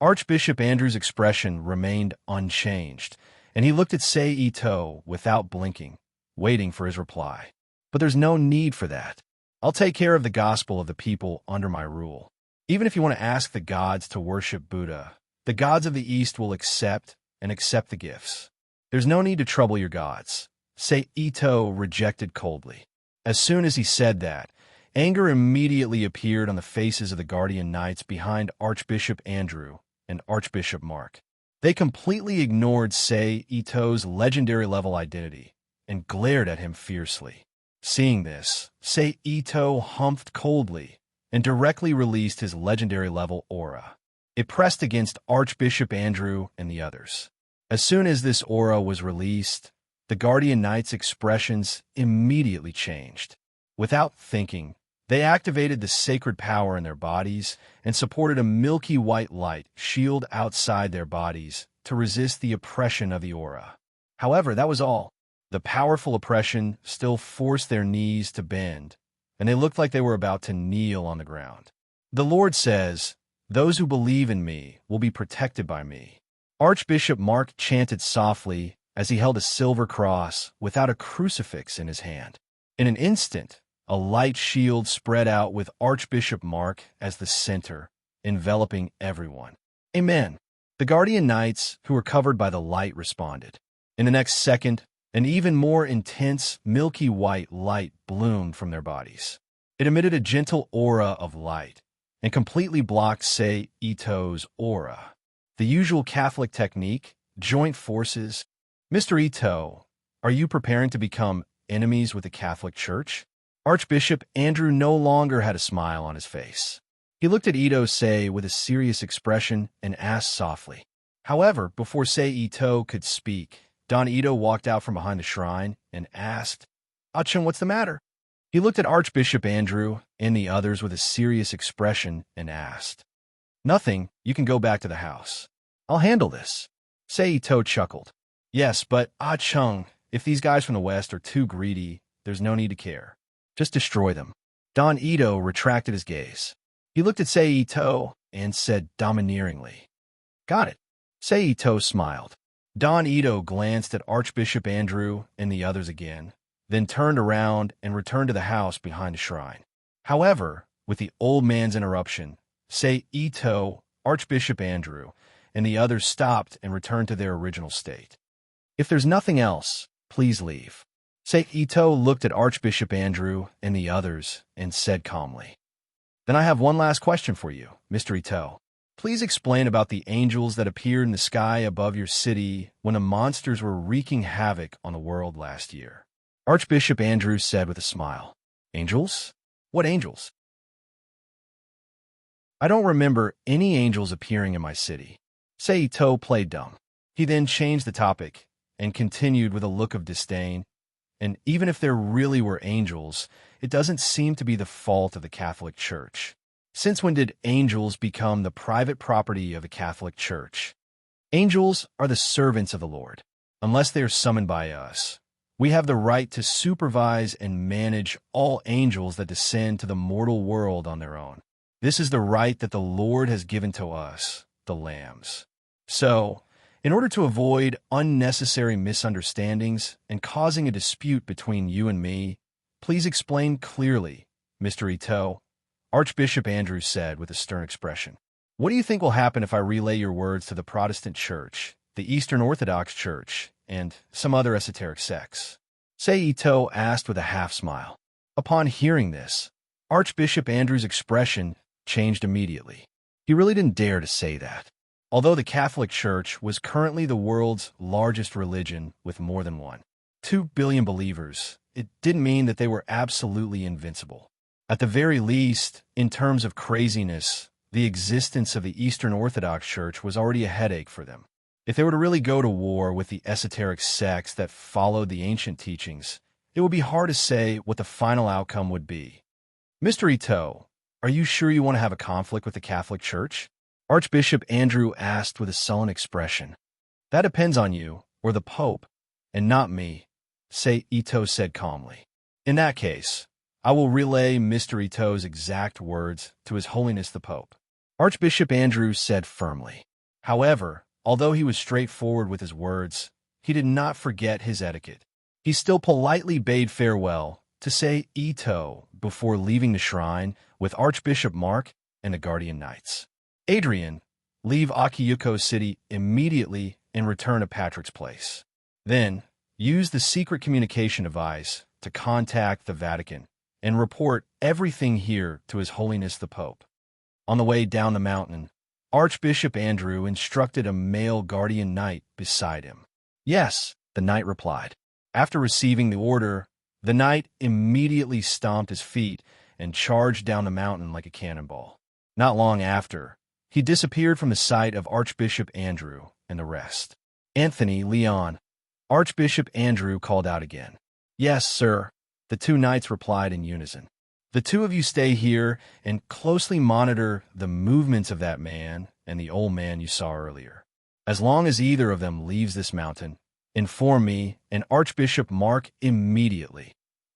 Archbishop Andrew's expression remained unchanged, and he looked at Ito without blinking, waiting for his reply. "But there's no need for that. I'll take care of the gospel of the people under my rule. Even if you want to ask the gods to worship Buddha, the gods of the East will accept the gifts. There's no need to trouble your gods," Ito rejected coldly. As soon as he said that, anger immediately appeared on the faces of the guardian knights behind Archbishop Andrew and Archbishop Mark. They completely ignored Ito's legendary level identity and glared at him fiercely. Seeing this, Ito humphed coldly and directly released his legendary level aura. It pressed against Archbishop Andrew and the others. As soon as this aura was released, the guardian knights' expressions immediately changed. Without thinking, they activated the sacred power in their bodies and supported a milky white light shield outside their bodies to resist the oppression of the aura. However, that was all. The powerful oppression still forced their knees to bend, and they looked like they were about to kneel on the ground. "The Lord says, 'Those who believe in me will be protected by me. Archbishop Mark chanted softly as he held a silver cross without a crucifix in his hand. In an instant, a light shield spread out with Archbishop Mark as the center, enveloping everyone. Amen. The guardian knights, who were covered by the light, responded. In the next second, an even more intense, milky white light bloomed from their bodies. It emitted a gentle aura of light and completely blocked Sei Ito's aura. The usual Catholic technique, joint forces. Mr. Ito, are you preparing to become enemies with the Catholic Church? Archbishop Andrew no longer had a smile on his face. He looked at Ito Sei with a serious expression and asked softly. However, before Sei Ito could speak, Don Ito walked out from behind the shrine and asked, "Achun, what's the matter?" He looked at Archbishop Andrew and the others with a serious expression and asked, "Nothing, you can go back to the house. I'll handle this." Sei Ito chuckled. "Yes, but Achun, if these guys from the West are too greedy, there's no need to care. Just destroy them." Don Ito retracted his gaze. He looked at Sei Ito and said domineeringly, "Got it." Sei Ito smiled. Don Ito glanced at Archbishop Andrew and the others again, then turned around and returned to the house behind the shrine. However, with the old man's interruption, Sei Ito, Archbishop Andrew, and the others stopped and returned to their original state. "If there's nothing else, please leave." Sei Ito looked at Archbishop Andrew and the others and said calmly, "Then I have one last question for you, Mr. Ito. Please explain about the angels that appeared in the sky above your city when the monsters were wreaking havoc on the world last year." Archbishop Andrew said with a smile, "Angels? What angels?" "I don't remember any angels appearing in my city." Sei Ito played dumb. He then changed the topic and continued with a look of disdain. "And even if there really were angels, it doesn't seem to be the fault of the Catholic Church. Since when did angels become the private property of the Catholic Church? Angels are the servants of the Lord. Unless they are summoned by us, we have the right to supervise and manage all angels that descend to the mortal world on their own. This is the right that the Lord has given to us, the lambs. So, in order to avoid unnecessary misunderstandings and causing a dispute between you and me, please explain clearly, Mr. Ito," Archbishop Andrew said with a stern expression. "What do you think will happen if I relay your words to the Protestant Church, the Eastern Orthodox Church, and some other esoteric sects?" Sei Ito asked with a half-smile. Upon hearing this, Archbishop Andrew's expression changed immediately. He really didn't dare to say that. Although the Catholic Church was currently the world's largest religion with more than 1.2 billion believers, it didn't mean that they were absolutely invincible. At the very least, in terms of craziness, the existence of the Eastern Orthodox Church was already a headache for them. If they were to really go to war with the esoteric sects that followed the ancient teachings, it would be hard to say what the final outcome would be. Mr. Ito, are you sure you want to have a conflict with the Catholic Church? Archbishop Andrew asked with a sullen expression. That depends on you, or the Pope, and not me, Sei Ito said calmly. In that case, I will relay Mr. Ito's exact words to His Holiness the Pope, Archbishop Andrew said firmly. However, although he was straightforward with his words, he did not forget his etiquette. He still politely bade farewell to Sei Ito before leaving the shrine with Archbishop Mark and the Guardian Knights. Adrian, leave Akiyuko City immediately and return to Patrick's place. Then, use the secret communication device to contact the Vatican and report everything here to His Holiness the Pope. On the way down the mountain, Archbishop Andrew instructed a male guardian knight beside him. Yes, the knight replied. After receiving the order, the knight immediately stomped his feet and charged down the mountain like a cannonball. Not long after, he disappeared from the sight of Archbishop Andrew and the rest. Anthony, Leon. Archbishop Andrew called out again. Yes, sir, the two knights replied in unison. The two of you stay here and closely monitor the movements of that man and the old man you saw earlier. As long as either of them leaves this mountain, inform me and Archbishop Mark immediately.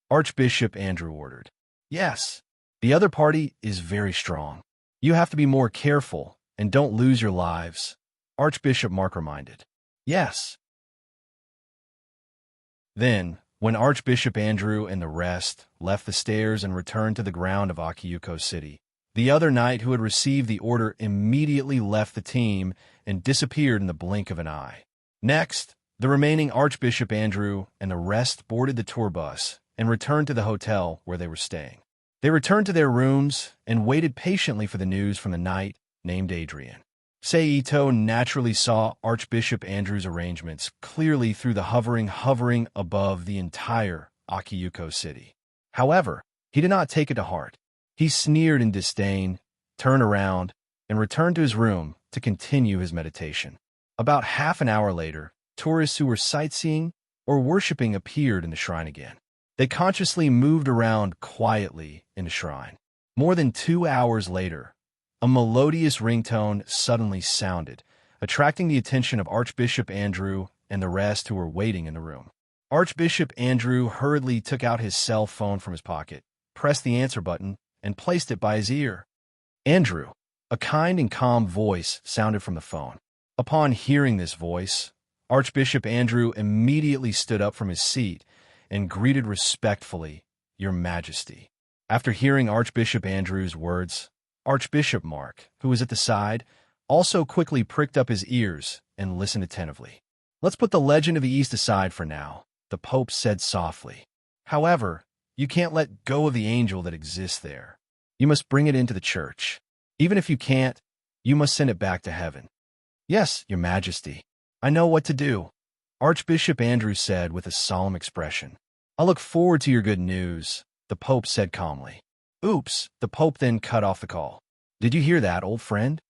Archbishop Andrew ordered. Yes, the other party is very strong. You have to be more careful and don't lose your lives. Archbishop Mark reminded. Yes. Then, when Archbishop Andrew and the rest left the stairs and returned to the ground of Akiyuko City, the other knight who had received the order immediately left the team and disappeared in the blink of an eye. Next, the remaining Archbishop Andrew and the rest boarded the tour bus and returned to the hotel where they were staying. They returned to their rooms and waited patiently for the news from the knight named Adrian. Seito naturally saw Archbishop Andrew's arrangements clearly through the hovering above the entire Akiyuko City. However, he did not take it to heart. He sneered in disdain, turned around, and returned to his room to continue his meditation. About half an hour later, tourists who were sightseeing or worshipping appeared in the shrine again. They consciously moved around quietly in the shrine. More than 2 hours later, a melodious ringtone suddenly sounded, attracting the attention of Archbishop Andrew and the rest who were waiting in the room. Archbishop Andrew hurriedly took out his cell phone from his pocket, pressed the answer button, and placed it by his ear. Andrew, a kind and calm voice sounded from the phone. Upon hearing this voice, Archbishop Andrew immediately stood up from his seat and greeted respectfully, "Your Majesty." After hearing Archbishop Andrew's words, Archbishop Mark, who was at the side, also quickly pricked up his ears and listened attentively. "Let's put the legend of the East aside for now," the Pope said softly. "However, you can't let go of the angel that exists there. You must bring it into the church. Even if you can't, you must send it back to heaven." "Yes, Your Majesty. I know what to do," Archbishop Andrew said with a solemn expression. "I look forward to your good news," the Pope said calmly. "Oops," the Pope then cut off the call. "Did you hear that, old friend?"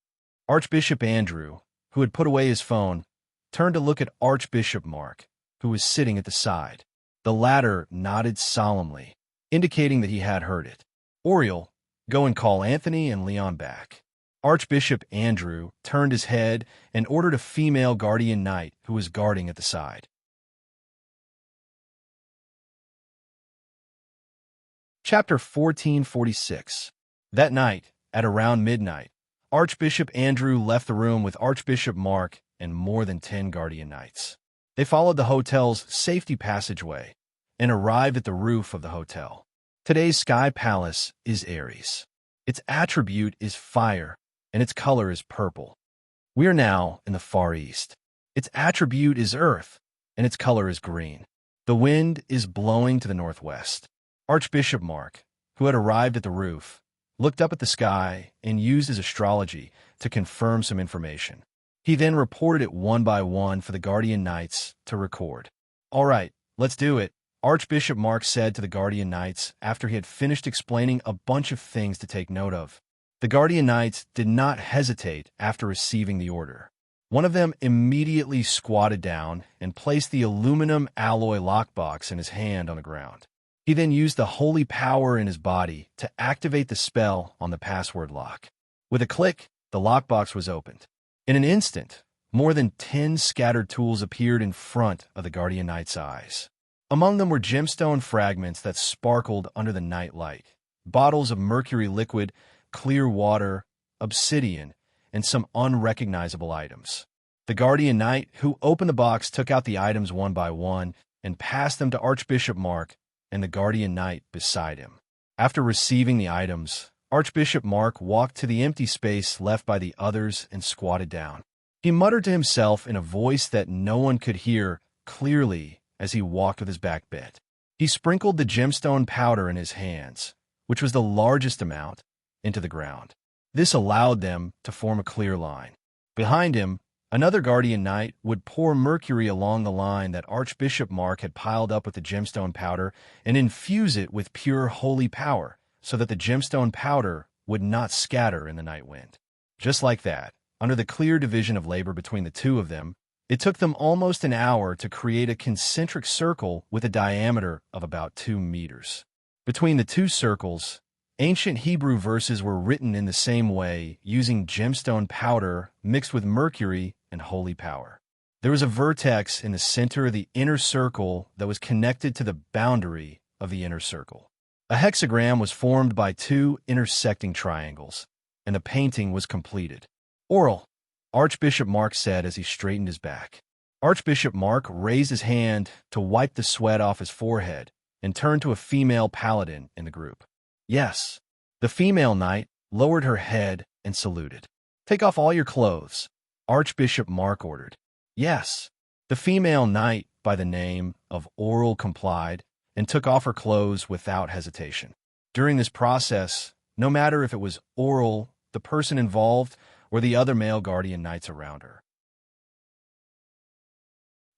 Archbishop Andrew, who had put away his phone, turned to look at Archbishop Mark, who was sitting at the side. The latter nodded solemnly, indicating that he had heard it. "Oriel, go and call Anthony and Leon back." Archbishop Andrew turned his head and ordered a female guardian knight who was guarding at the side. Chapter 1446. That night, at around midnight, Archbishop Andrew left the room with Archbishop Mark and more than 10 guardian knights. They followed the hotel's safety passageway and arrived at the roof of the hotel. Today's sky palace is Aries. Its attribute is fire, and its color is purple. We are now in the Far East. Its attribute is earth, and its color is green. The wind is blowing to the northwest. Archbishop Mark, who had arrived at the roof, looked up at the sky and used his astrology to confirm some information. He then reported it one by one for the guardian knights to record. "All right, let's do it," Archbishop Mark said to the guardian knights after he had finished explaining a bunch of things to take note of. The guardian knights did not hesitate after receiving the order. One of them immediately squatted down and placed the aluminum alloy lockbox in his hand on the ground. He then used the holy power in his body to activate the spell on the password lock. With a click, the lockbox was opened. In an instant, more than 10 scattered tools appeared in front of the guardian knight's eyes. Among them were gemstone fragments that sparkled under the night light, bottles of mercury liquid, clear water, obsidian, and some unrecognizable items. The guardian knight who opened the box took out the items one by one and passed them to Archbishop Mark and the guardian knight beside him. After receiving the items, Archbishop Mark walked to the empty space left by the others and squatted down. He muttered to himself in a voice that no one could hear clearly as he walked with his back bent. He sprinkled the gemstone powder in his hands, which was the largest amount, into the ground. This allowed them to form a clear line. Behind him, another guardian knight would pour mercury along the line that Archbishop Mark had piled up with the gemstone powder and infuse it with pure holy power so that the gemstone powder would not scatter in the night wind. Just like that, under the clear division of labor between the two of them, it took them almost an hour to create a concentric circle with a diameter of about 2 meters. Between the two circles, ancient Hebrew verses were written in the same way, using gemstone powder mixed with mercury and holy power. There was a vertex in the center of the inner circle that was connected to the boundary of the inner circle. A hexagram was formed by 2 intersecting triangles, and the painting was completed. "Oral," Archbishop Mark said as he straightened his back. Archbishop Mark raised his hand to wipe the sweat off his forehead and turned to a female paladin in the group. Yes. The female knight lowered her head and saluted. Take off all your clothes, Archbishop Mark ordered. Yes. The female knight by the name of Oral complied and took off her clothes without hesitation. During this process, no matter if it was Oral, the person involved, or the other male guardian knights around her,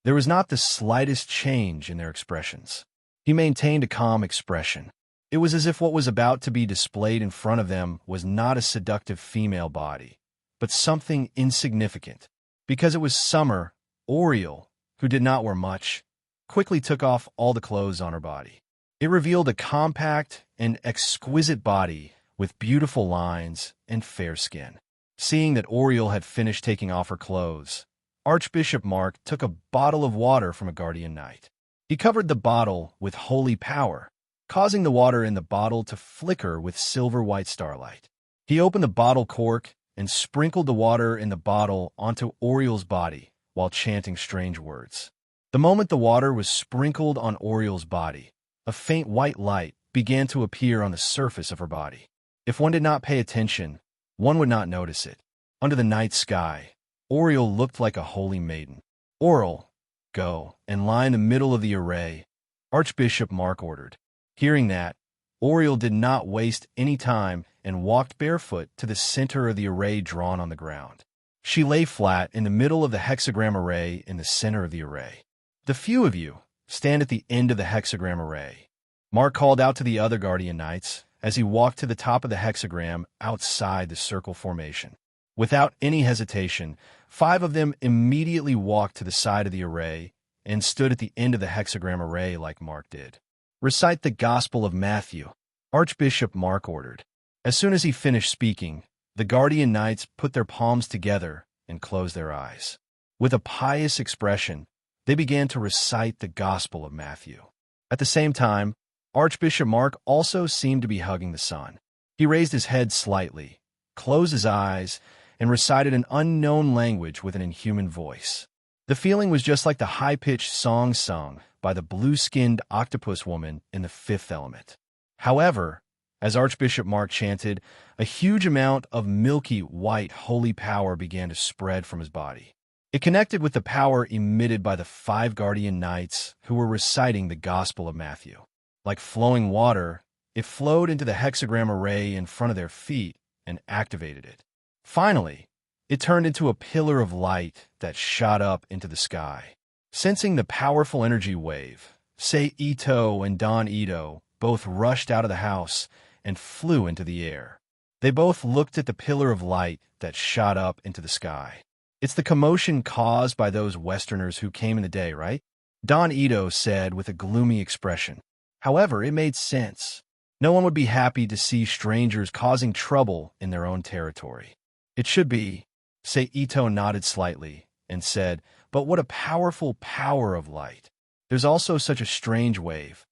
there was not the slightest change in their expressions. He maintained a calm expression. It was as if what was about to be displayed in front of them was not a seductive female body, but something insignificant. Because it was summer, Oriel, who did not wear much, quickly took off all the clothes on her body. It revealed a compact and exquisite body with beautiful lines and fair skin. Seeing that Oriel had finished taking off her clothes, Archbishop Mark took a bottle of water from a guardian knight. He covered the bottle with holy power, causing the water in the bottle to flicker with silver-white starlight. He opened the bottle cork and sprinkled the water in the bottle onto Oriel's body while chanting strange words. The moment the water was sprinkled on Oriel's body, a faint white light began to appear on the surface of her body. If one did not pay attention, one would not notice it. Under the night sky, Oriel looked like a holy maiden. Oriel, go and lie in the middle of the array, Archbishop Mark ordered. Hearing that, Oriel did not waste any time and walked barefoot to the center of the array drawn on the ground. She lay flat in the middle of the hexagram array in the center of the array. The few of you stand at the end of the hexagram array. Mark called out to the other guardian knights as he walked to the top of the hexagram outside the circle formation. Without any hesitation, 5 of them immediately walked to the side of the array and stood at the end of the hexagram array like Mark did. Recite the Gospel of Matthew, Archbishop Mark ordered. As soon as he finished speaking, the guardian knights put their palms together and closed their eyes. With a pious expression, they began to recite the Gospel of Matthew. At the same time, Archbishop Mark also seemed to be hugging the sun. He raised his head slightly, closed his eyes, and recited an unknown language with an inhuman voice. The feeling was just like the high-pitched song sung by the blue-skinned octopus woman in The Fifth Element. However, as Archbishop Mark chanted, a huge amount of milky white holy power began to spread from his body. It connected with the power emitted by the 5 guardian knights who were reciting the Gospel of Matthew. Like flowing water, it flowed into the hexagram array in front of their feet and activated it. Finally, it turned into a pillar of light that shot up into the sky. Sensing the powerful energy wave, Sei Ito and Don Ito both rushed out of the house and flew into the air. They both looked at the pillar of light that shot up into the sky. It's the commotion caused by those Westerners who came in the day, right? Don Ito said with a gloomy expression. However, it made sense. No one would be happy to see strangers causing trouble in their own territory. It should be. Sei Ito nodded slightly and said, but what a powerful power of light. There's also such a strange wave.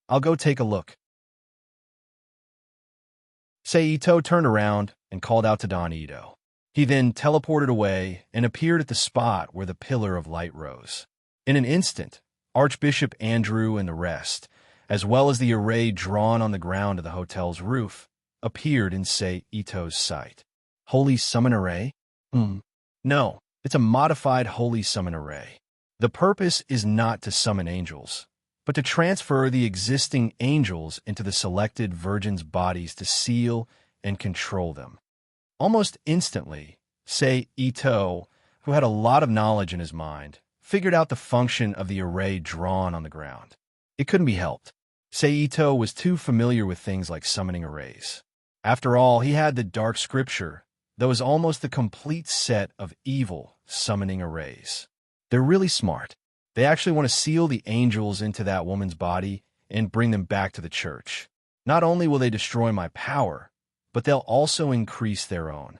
I'll go take a look. Sei Ito turned around and called out to Don Ito. He then teleported away and appeared at the spot where the pillar of light rose. In an instant, Archbishop Andrew and the rest, as well as the array drawn on the ground of the hotel's roof, appeared in Sei Ito's sight. Holy Summon Array? No, it's a modified Holy Summon Array. The purpose is not to summon angels, but to transfer the existing angels into the selected virgins' bodies to seal and control them. Almost instantly, Sei Ito, who had a lot of knowledge in his mind, figured out the function of the array drawn on the ground. It couldn't be helped. Sei Ito was too familiar with things like summoning arrays. After all, he had the Dark Scripture that was almost the complete set of evil summoning arrays. They're really smart. They actually want to seal the angels into that woman's body and bring them back to the church. Not only will they destroy my power, but they'll also increase their own.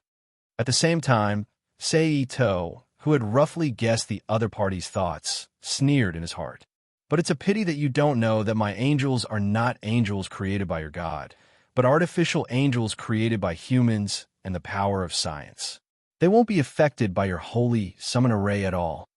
At the same time, Sei Ito, who had roughly guessed the other party's thoughts, sneered in his heart. But it's a pity that you don't know that my angels are not angels created by your God, but artificial angels created by humans and the power of science. They won't be affected by your holy summon array at all.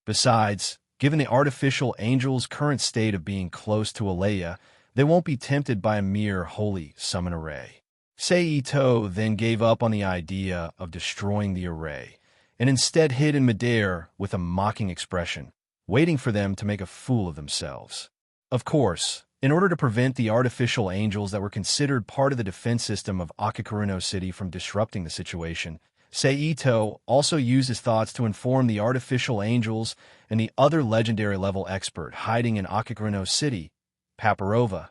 Besides, given the artificial angel's current state of being close to Alea, they won't be tempted by a mere holy summon array. Seito then gave up on the idea of destroying the array, and instead hid in midair with a mocking expression, waiting for them to make a fool of themselves. Of course, in order to prevent the artificial angels that were considered part of the defense system of Akakuruno City from disrupting the situation, Seito also used his thoughts to inform the artificial angels and the other legendary level expert hiding in Akakuruno City, Paparova,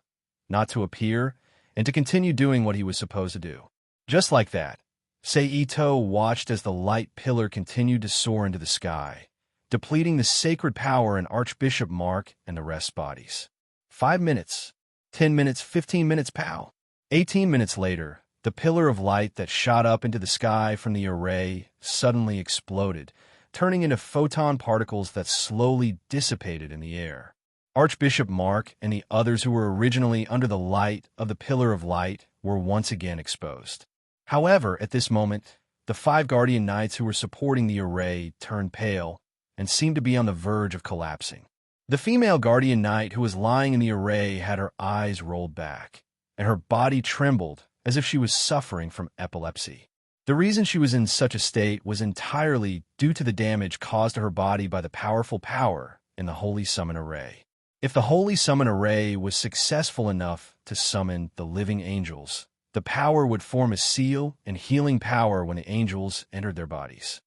not to appear and to continue doing what he was supposed to do. Just like that, Seito watched as the light pillar continued to soar into the sky, depleting the sacred power in Archbishop Mark and the rest's bodies. 5 minutes, 10 minutes, 15 minutes, pow. 18 minutes later, the pillar of light that shot up into the sky from the array suddenly exploded, turning into photon particles that slowly dissipated in the air. Archbishop Mark and the others who were originally under the light of the pillar of light were once again exposed. However, at this moment, the 5 guardian knights who were supporting the array turned pale and seemed to be on the verge of collapsing. The female guardian knight who was lying in the array had her eyes rolled back, and her body trembled as if she was suffering from epilepsy. The reason she was in such a state was entirely due to the damage caused to her body by the powerful power in the Holy Summon Array. If the Holy Summon Array was successful enough to summon the living angels, the power would form a seal and healing power when the angels entered their bodies.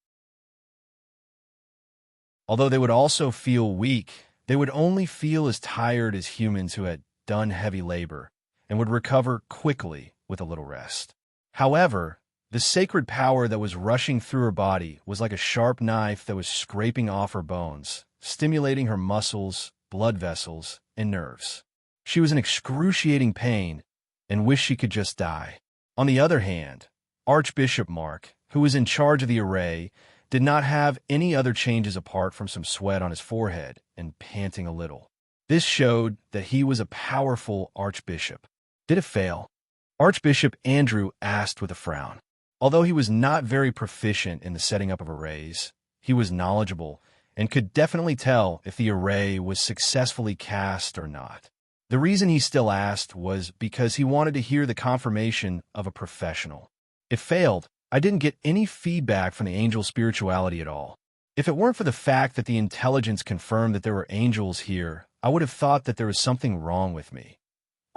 Although they would also feel weak, they would only feel as tired as humans who had done heavy labor and would recover quickly with a little rest. However, the sacred power that was rushing through her body was like a sharp knife that was scraping off her bones, stimulating her muscles, blood vessels, and nerves. She was in excruciating pain and wished she could just die. On the other hand, Archbishop Mark, who was in charge of the array, did not have any other changes apart from some sweat on his forehead and panting a little. This showed that he was a powerful archbishop. Did it fail? Archbishop Andrew asked with a frown. Although he was not very proficient in the setting up of arrays, he was knowledgeable and could definitely tell if the array was successfully cast or not. The reason he still asked was because he wanted to hear the confirmation of a professional. It failed. I didn't get any feedback from the angel spirituality at all. If it weren't for the fact that the intelligence confirmed that there were angels here, I would have thought that there was something wrong with me.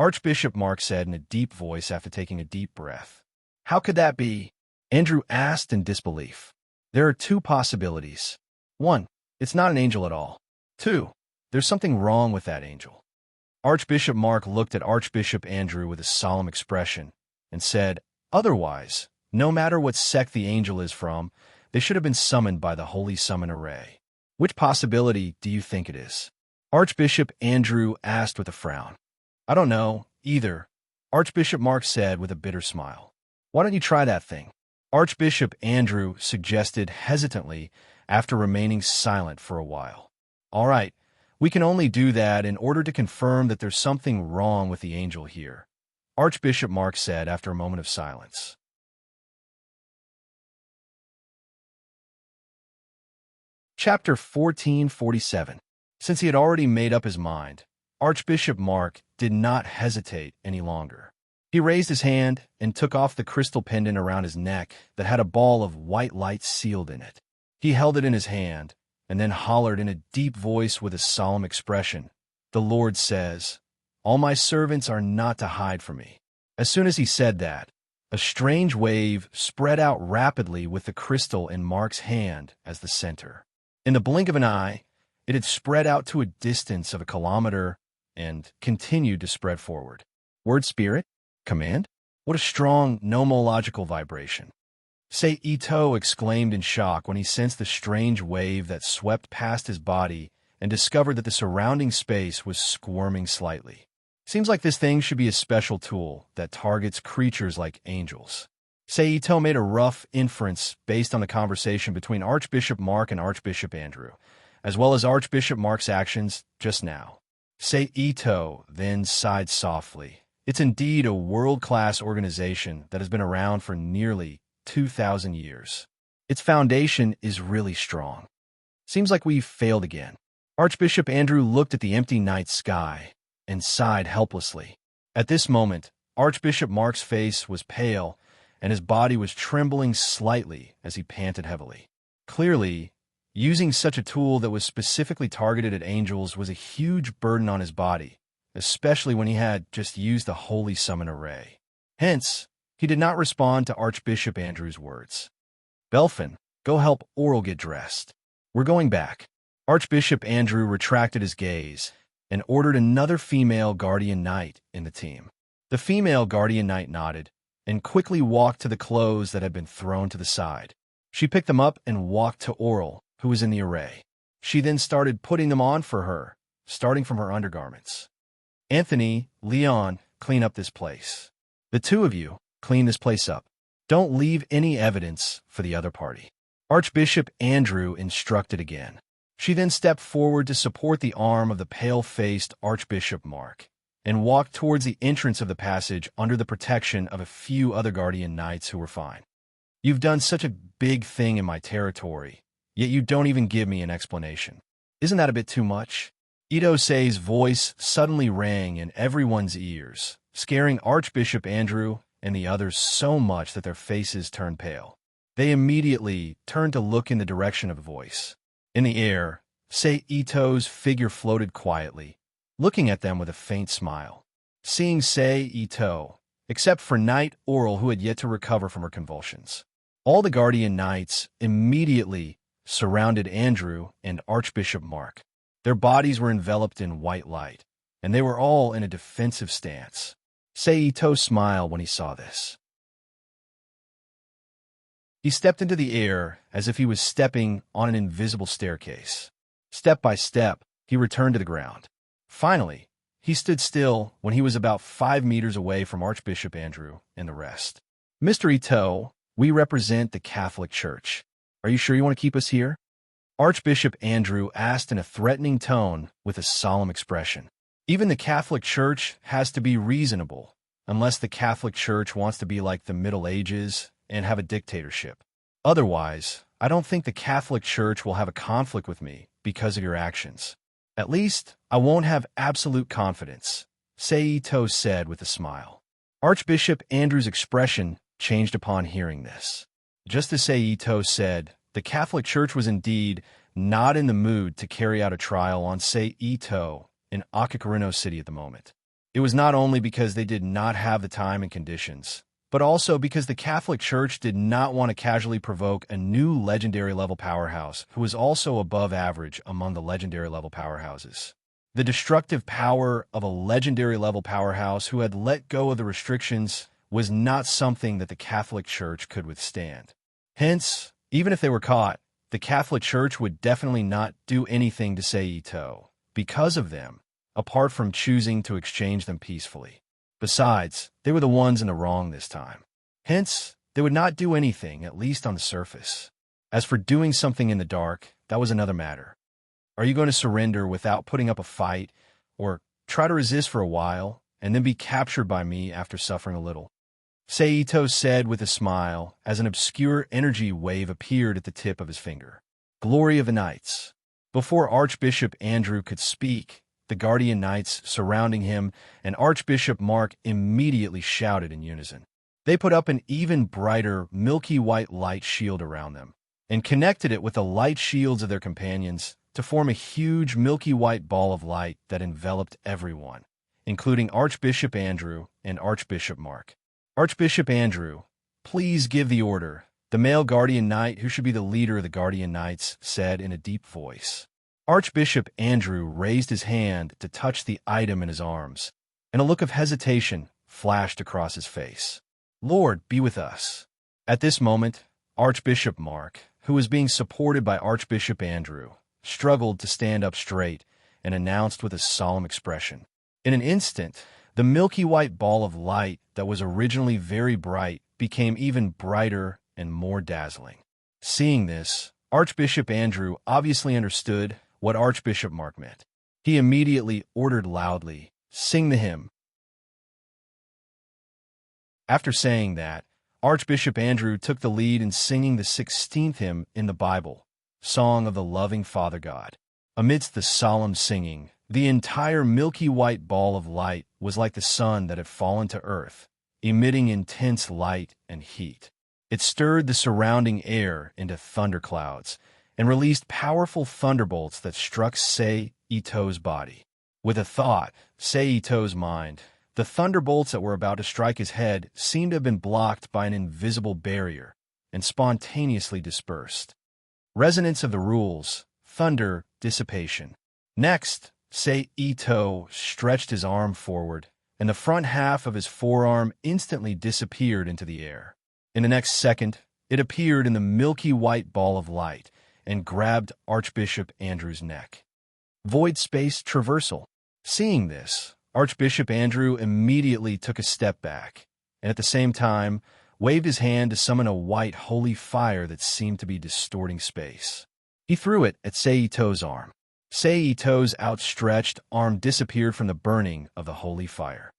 Archbishop Mark said in a deep voice after taking a deep breath. How could that be? Andrew asked in disbelief. There are 2 possibilities. 1, it's not an angel at all. 2, there's something wrong with that angel. Archbishop Mark looked at Archbishop Andrew with a solemn expression and said, otherwise, no matter what sect the angel is from, they should have been summoned by the Holy Summon Array. Which possibility do you think it is? Archbishop Andrew asked with a frown. I don't know, either, Archbishop Mark said with a bitter smile. Why don't you try that thing? Archbishop Andrew suggested hesitantly after remaining silent for a while. All right, we can only do that in order to confirm that there's something wrong with the angel here, Archbishop Mark said after a moment of silence. Chapter 1447. Since he had already made up his mind, Archbishop Mark did not hesitate any longer. He raised his hand and took off the crystal pendant around his neck that had a ball of white light sealed in it. He held it in his hand and then hollered in a deep voice with a solemn expression, "The Lord says, all my servants are not to hide from me." As soon as he said that, a strange wave spread out rapidly with the crystal in Mark's hand as the center. In the blink of an eye, it had spread out to a distance of 1 kilometer and continued to spread forward. Word spirit? Command? What a strong nomological vibration. Seito exclaimed in shock when he sensed the strange wave that swept past his body and discovered that the surrounding space was squirming slightly. Seems like this thing should be a special tool that targets creatures like angels. Seito made a rough inference based on the conversation between Archbishop Mark and Archbishop Andrew, as well as Archbishop Mark's actions just now. Seito then sighed softly. It's indeed a world-class organization that has been around for nearly 2,000 years. Its foundation is really strong. Seems like we've failed again. Archbishop Andrew looked at the empty night sky and sighed helplessly. At this moment, Archbishop Mark's face was pale, and his body was trembling slightly as he panted heavily. Clearly, using such a tool that was specifically targeted at angels was a huge burden on his body, especially when he had just used the Holy Summon Array. Hence, he did not respond to Archbishop Andrew's words. Belfin, go help Oral get dressed. We're going back. Archbishop Andrew retracted his gaze and ordered another female guardian knight in the team. The female guardian knight nodded and quickly walked to the clothes that had been thrown to the side. She picked them up and walked to Oral, who was in the array. She then started putting them on for her, starting from her undergarments. Anthony, Leon, clean up this place. The two of you, clean this place up. Don't leave any evidence for the other party. Archbishop Andrew instructed again. She then stepped forward to support the arm of the pale-faced Archbishop Mark and walked towards the entrance of the passage under the protection of a few other guardian knights who were fine. You've done such a big thing in my territory, yet you don't even give me an explanation. Isn't that a bit too much? Itosei's voice suddenly rang in everyone's ears, scaring Archbishop Andrew and the others so much that their faces turned pale. They immediately turned to look in the direction of the voice. In the air, Sei Ito's figure floated quietly, looking at them with a faint smile. Seeing Sei Ito, except for Knight Oral, who had yet to recover from her convulsions, all the guardian knights immediately surrounded Andrew and Archbishop Mark. Their bodies were enveloped in white light, and they were all in a defensive stance. Sei Ito smiled when he saw this. He stepped into the air as if he was stepping on an invisible staircase. Step by step, he returned to the ground. Finally, he stood still when he was about 5 meters away from Archbishop Andrew and the rest. Mr. Ito, we represent the Catholic Church. Are you sure you want to keep us here? Archbishop Andrew asked in a threatening tone with a solemn expression. Even the Catholic Church has to be reasonable, unless the Catholic Church wants to be like the Middle Ages and have a dictatorship. Otherwise, I don't think the Catholic Church will have a conflict with me because of your actions. At least, I won't have absolute confidence, Sei Ito said with a smile. Archbishop Andrew's expression changed upon hearing this. Just as Sei Ito said, the Catholic Church was indeed not in the mood to carry out a trial on Sei Ito in Akakarino City at the moment. It was not only because they did not have the time and conditions, but also because the Catholic Church did not want to casually provoke a new legendary-level powerhouse who was also above average among the legendary-level powerhouses. The destructive power of a legendary-level powerhouse who had let go of the restrictions was not something that the Catholic Church could withstand. Hence, even if they were caught, the Catholic Church would definitely not do anything to Sei Ito because of them, apart from choosing to exchange them peacefully. Besides, they were the ones in the wrong this time. Hence, they would not do anything, at least on the surface. As for doing something in the dark, that was another matter. Are you going to surrender without putting up a fight, or try to resist for a while, and then be captured by me after suffering a little? Sei Ito said with a smile as an obscure energy wave appeared at the tip of his finger. Glory of the Knights. Before Archbishop Andrew could speak, the guardian knights surrounding him and Archbishop Mark immediately shouted in unison. They put up an even brighter, milky white light shield around them and connected it with the light shields of their companions to form a huge milky white ball of light that enveloped everyone, including Archbishop Andrew and Archbishop Mark. Archbishop Andrew, please give the order, the male guardian knight who should be the leader of the guardian knights said in a deep voice. Archbishop Andrew raised his hand to touch the item in his arms, and a look of hesitation flashed across his face. Lord, be with us. At this moment, Archbishop Mark, who was being supported by Archbishop Andrew, struggled to stand up straight and announced with a solemn expression. In an instant, the milky white ball of light that was originally very bright became even brighter and more dazzling. Seeing this, Archbishop Andrew obviously understood what Archbishop Mark meant. He immediately ordered loudly, "Sing the hymn." After saying that, Archbishop Andrew took the lead in singing the 16th hymn in the Bible, Song of the Loving Father God. Amidst the solemn singing, the entire milky white ball of light was like the sun that had fallen to earth, emitting intense light and heat. It stirred the surrounding air into thunderclouds and released powerful thunderbolts that struck Sei Ito's body. With a thought, Sei Ito's mind, the thunderbolts that were about to strike his head seemed to have been blocked by an invisible barrier and spontaneously dispersed. Resonance of the rules, thunder, dissipation. Next, Sei Ito stretched his arm forward, and the front half of his forearm instantly disappeared into the air. In the next second, it appeared in the milky white ball of light and grabbed Archbishop Andrew's neck. Void space traversal. Seeing this, Archbishop Andrew immediately took a step back, and at the same time, waved his hand to summon a white holy fire that seemed to be distorting space. He threw it at Sei Ito's arm. Sei Ito's outstretched arm disappeared from the burning of the holy fire.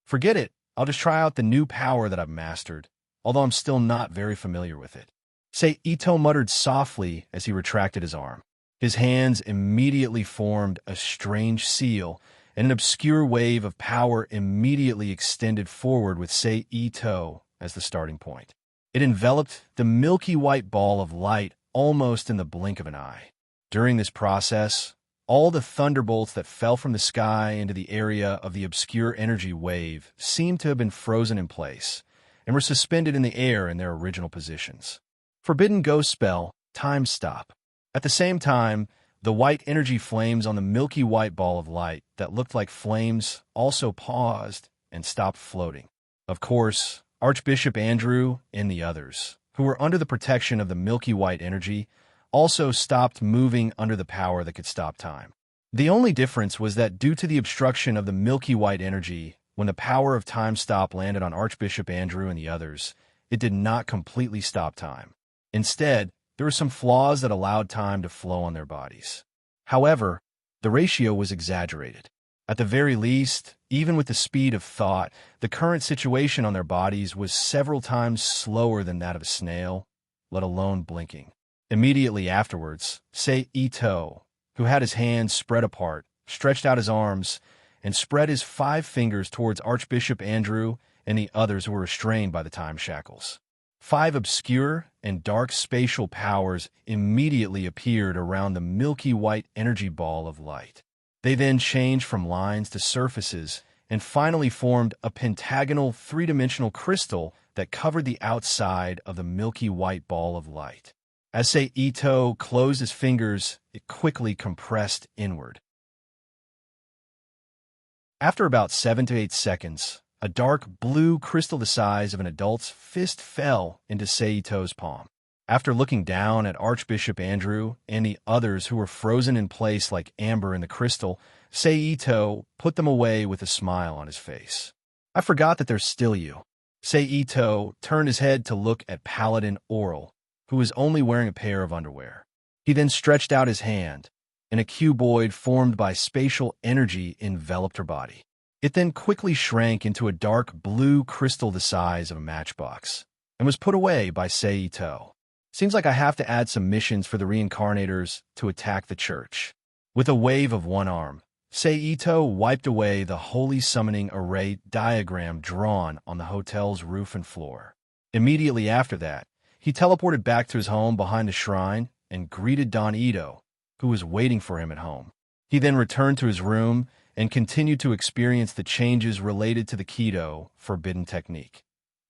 Forget it, I'll just try out the new power that I've mastered, although I'm still not very familiar with it. Sei Ito muttered softly as he retracted his arm. His hands immediately formed a strange seal, and an obscure wave of power immediately extended forward with Sei Ito as the starting point. It enveloped the milky white ball of light almost in the blink of an eye. During this process, all the thunderbolts that fell from the sky into the area of the obscure energy wave seemed to have been frozen in place and were suspended in the air in their original positions. Forbidden Ghost Spell, Time Stop. At the same time, the white energy flames on the milky white ball of light that looked like flames also paused and stopped floating. Of course, Archbishop Andrew and the others, who were under the protection of the milky white energy, also stopped moving under the power that could stop time. The only difference was that due to the obstruction of the milky white energy, when the power of time stop landed on Archbishop Andrew and the others, it did not completely stop time. Instead, there were some flaws that allowed time to flow on their bodies. However, the ratio was exaggerated. At the very least, even with the speed of thought, the current situation on their bodies was several times slower than that of a snail, let alone blinking. Immediately afterwards, Sei Ito, who had his hands spread apart, stretched out his arms and spread his 5 fingers towards Archbishop Andrew and the others who were restrained by the time shackles. 5 obscure and dark spatial powers immediately appeared around the milky white energy ball of light. They then changed from lines to surfaces and finally formed a pentagonal 3-dimensional crystal that covered the outside of the milky white ball of light. As Sei Ito closed his fingers, it quickly compressed inward. After about 7 to 8 seconds, a dark blue crystal the size of an adult's fist fell into Sei Ito's palm. After looking down at Archbishop Andrew and the others who were frozen in place like amber in the crystal, Sei Ito put them away with a smile on his face. I forgot that there's still you. Sei Ito turned his head to look at Paladin Oral, who was only wearing a pair of underwear. He then stretched out his hand, and a cuboid formed by spatial energy enveloped her body. It then quickly shrank into a dark blue crystal the size of a matchbox, and was put away by Sei Ito. Seems like I have to add some missions for the reincarnators to attack the church. With a wave of one arm, Sei Ito wiped away the holy summoning array diagram drawn on the hotel's roof and floor. Immediately after that, he teleported back to his home behind the shrine and greeted Don Ito, who was waiting for him at home. He then returned to his room and continued to experience the changes related to the Keto forbidden technique.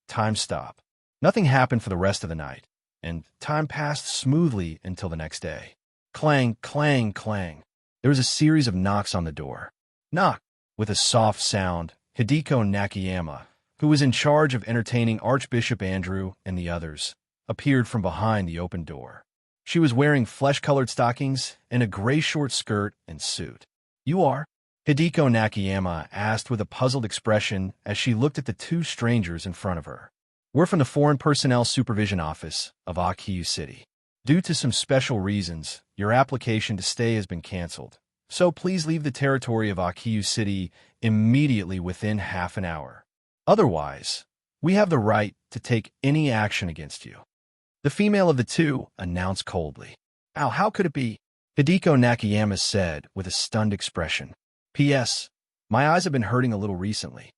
Time stop. Nothing happened for the rest of the night, and time passed smoothly until the next day. Clang, clang, clang. There was a series of knocks on the door. Knock. With a soft sound, Hideko Nakayama, who was in charge of entertaining Archbishop Andrew and the others, appeared from behind the open door. She was wearing flesh-colored stockings and a gray short skirt and suit. "You are?" Hideko Nakayama asked with a puzzled expression as she looked at the 2 strangers in front of her. "We're from the Foreign Personnel Supervision Office of Akiyu City. Due to some special reasons, your application to stay has been canceled, so please leave the territory of Akiyu City immediately within half an hour. Otherwise, we have the right to take any action against you. The female of the two announced coldly. "Ow, how could it be?" Hideko Nakayama said with a stunned expression. "P.S. My eyes have been hurting a little recently."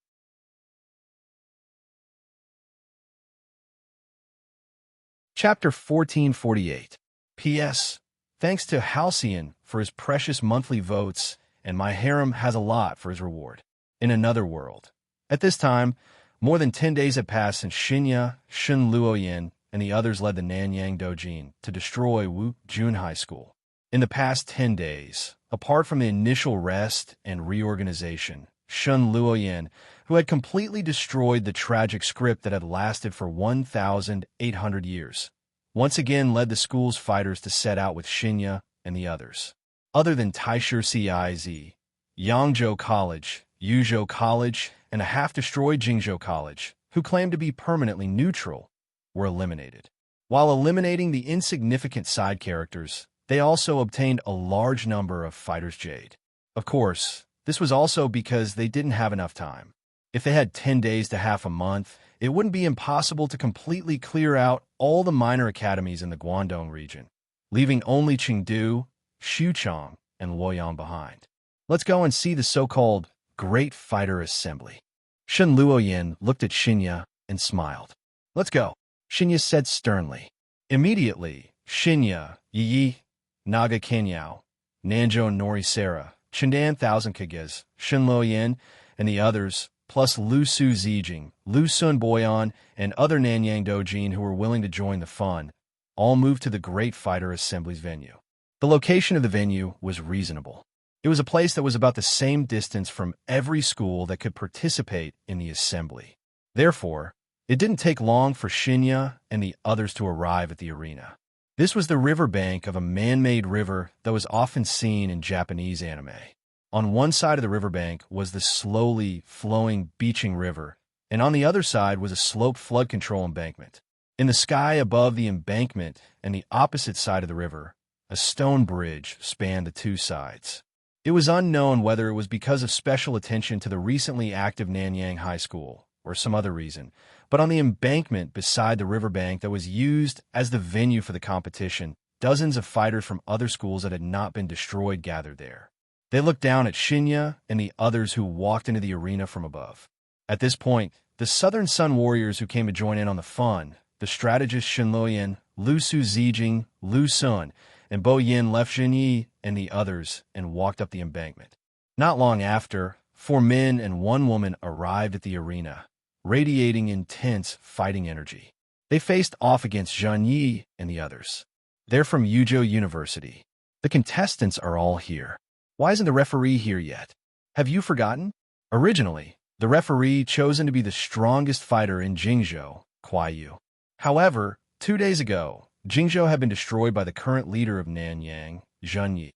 Chapter 1448. P.S. Thanks to Halcyon for his precious monthly votes, and my harem has a lot for his reward. In another world. At this time, more than 10 days had passed since Shinya, Shun Luoyin, and the others led the Nanyang Dojin to destroy Wu Jun High School. In the past 10 days, apart from the initial rest and reorganization, Shun Luoyin, who had completely destroyed the tragic script that had lasted for 1,800 years, once again led the school's fighters to set out with Shinya and the others. Other than Taisher Ciz, Yangzhou College, Yuzhou College, and a half-destroyed Jingzhou College, who claimed to be permanently neutral, were eliminated. While eliminating the insignificant side characters, they also obtained a large number of fighters' jade. Of course, this was also because they didn't have enough time. If they had 10 days to half a month, it wouldn't be impossible to completely clear out all the minor academies in the Guangdong region, leaving only Chengdu, Xuchang, and Luoyang behind. Let's go and see the so-called Great Fighter Assembly. Shun Luoyin looked at Shinya and smiled. "Let's go," Shinya said sternly. Immediately, Shinya, Yi, Naga Kenyao, Nanzhou Norisera, Chendan Thousand Kages, Shun Luoyin, and the others, plus Lu Su Zijing, Lu Sun Boyan, and other Nanyang Dojin who were willing to join the fun, all moved to the Great Fighter Assembly's venue. The location of the venue was reasonable. It was a place that was about the same distance from every school that could participate in the assembly. Therefore, it didn't take long for Shinya and the others to arrive at the arena. This was the riverbank of a man-made river that was often seen in Japanese anime. On one side of the riverbank was the slowly flowing beaching river, and on the other side was a sloped flood control embankment. In the sky above the embankment and the opposite side of the river, a stone bridge spanned the two sides. It was unknown whether it was because of special attention to the recently active Nanyang High School or some other reason, but on the embankment beside the riverbank that was used as the venue for the competition, dozens of fighters from other schools that had not been destroyed gathered there. They looked down at Shinya and the others who walked into the arena from above. At this point, the Southern Sun Warriors who came to join in on the fun, the strategist Shun Luoyin, Lu Su Zijing, Lu Sun, and Bo Yin left Jinyi and the others and walked up the embankment. Not long after, 4 men and 1 woman arrived at the arena, radiating intense fighting energy. They faced off against Zhang Yi and the others. They're from Yuzhou University. The contestants are all here. Why isn't the referee here yet? Have you forgotten? Originally, the referee chosen to be the strongest fighter in Jingzhou, Kuai Yu. However, 2 days ago, Jingzhou had been destroyed by the current leader of Nanyang, Zhang Yi.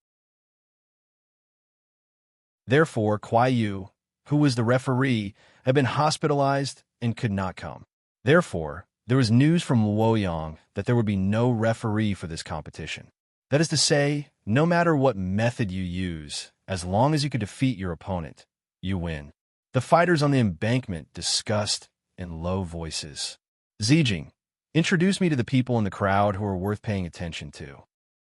Therefore, Kuai Yu, who was the referee, had been hospitalized and could not come. Therefore, there was news from Luoyang that there would be no referee for this competition. That is to say, no matter what method you use, as long as you could defeat your opponent, you win. The fighters on the embankment discussed in low voices. Zijing, introduce me to the people in the crowd who are worth paying attention to.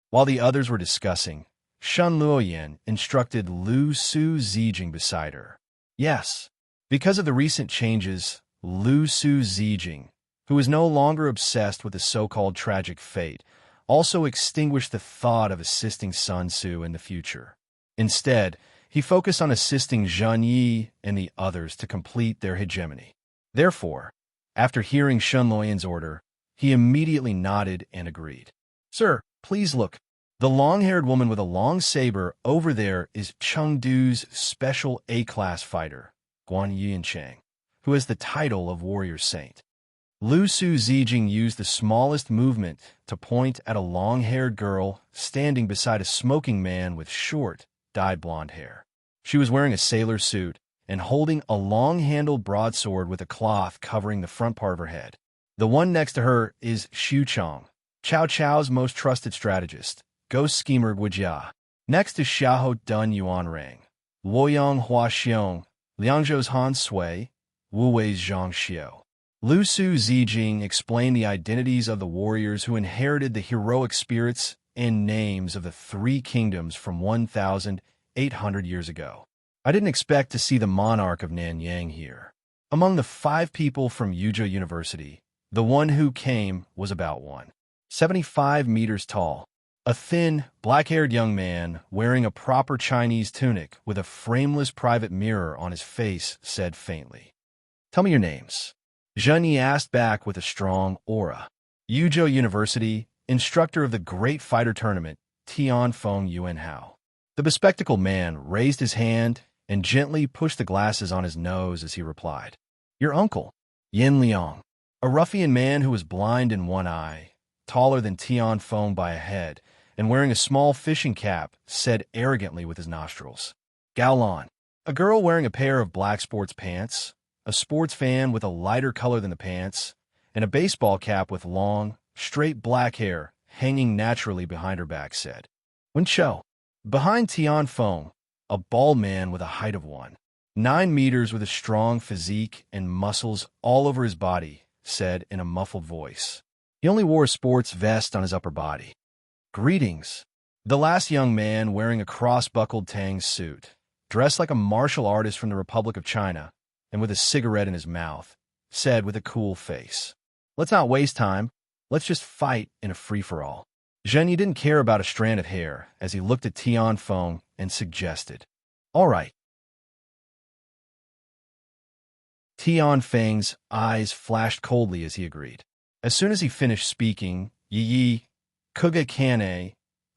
While the others were discussing, Shun Luoyin instructed Lu Su Zijing beside her. Yes, because of the recent changes, Lu Su Zijing, who is no longer obsessed with the so-called tragic fate, also extinguished the thought of assisting Sun Tzu in the future. Instead, he focused on assisting Zhang Yi and the others to complete their hegemony. Therefore, after hearing Shun Luoyin's order, he immediately nodded and agreed. Sir, please look. The long-haired woman with a long saber over there is Chengdu's special A-class fighter, Guan Yianchang, who has the title of Warrior Saint. Lu Su Zijing used the smallest movement to point at a long-haired girl standing beside a smoking man with short, dyed blonde hair. She was wearing a sailor suit and holding a long-handled broadsword with a cloth covering the front part of her head. The one next to her is Xuchang, Cao Cao's most trusted strategist, ghost schemer Guijia. Next is Xiahou Dun Yuanrang, Luoyang Hua Xiong, Liangzhou's Han Sui, Wu Wei's Zhang Xiu. Lu Su Zijing explained the identities of the warriors who inherited the heroic spirits and names of the three kingdoms from 1,800 years ago. I didn't expect to see the monarch of Nanyang here. Among the 5 people from Yuzhou University, the one who came was about 175 meters tall. A thin, black-haired young man wearing a proper Chinese tunic with a frameless private mirror on his face said faintly, "Tell me your names." Zheng Yi asked back with a strong aura. Yuzhou University, instructor of the Great Fighter Tournament, Tian Feng Yuanhao. The bespectacled man raised his hand and gently pushed the glasses on his nose as he replied, "Your uncle, Yin Liang." A ruffian man who was blind in one eye, taller than Tian Feng by a head, and wearing a small fishing cap, said arrogantly with his nostrils, "Gao Lan." A girl wearing a pair of black sports pants, a sports fan with a lighter color than the pants, and a baseball cap with long, straight black hair hanging naturally behind her back said, "Wen Chou." Behind Tian Feng, a bald man with a height of 1.9 meters with a strong physique and muscles all over his body said in a muffled voice. He only wore a sports vest on his upper body. "Greetings." The last young man wearing a cross-buckled tang suit, dressed like a martial artist from the Republic of China, and with a cigarette in his mouth, said with a cool face, "Let's not waste time. Let's just fight in a free-for-all." Zheng Yi didn't care about a strand of hair as he looked at Tian Feng and suggested, "All right." Tian Feng's eyes flashed coldly as he agreed. As soon as he finished speaking, Yi, Kuga Kane,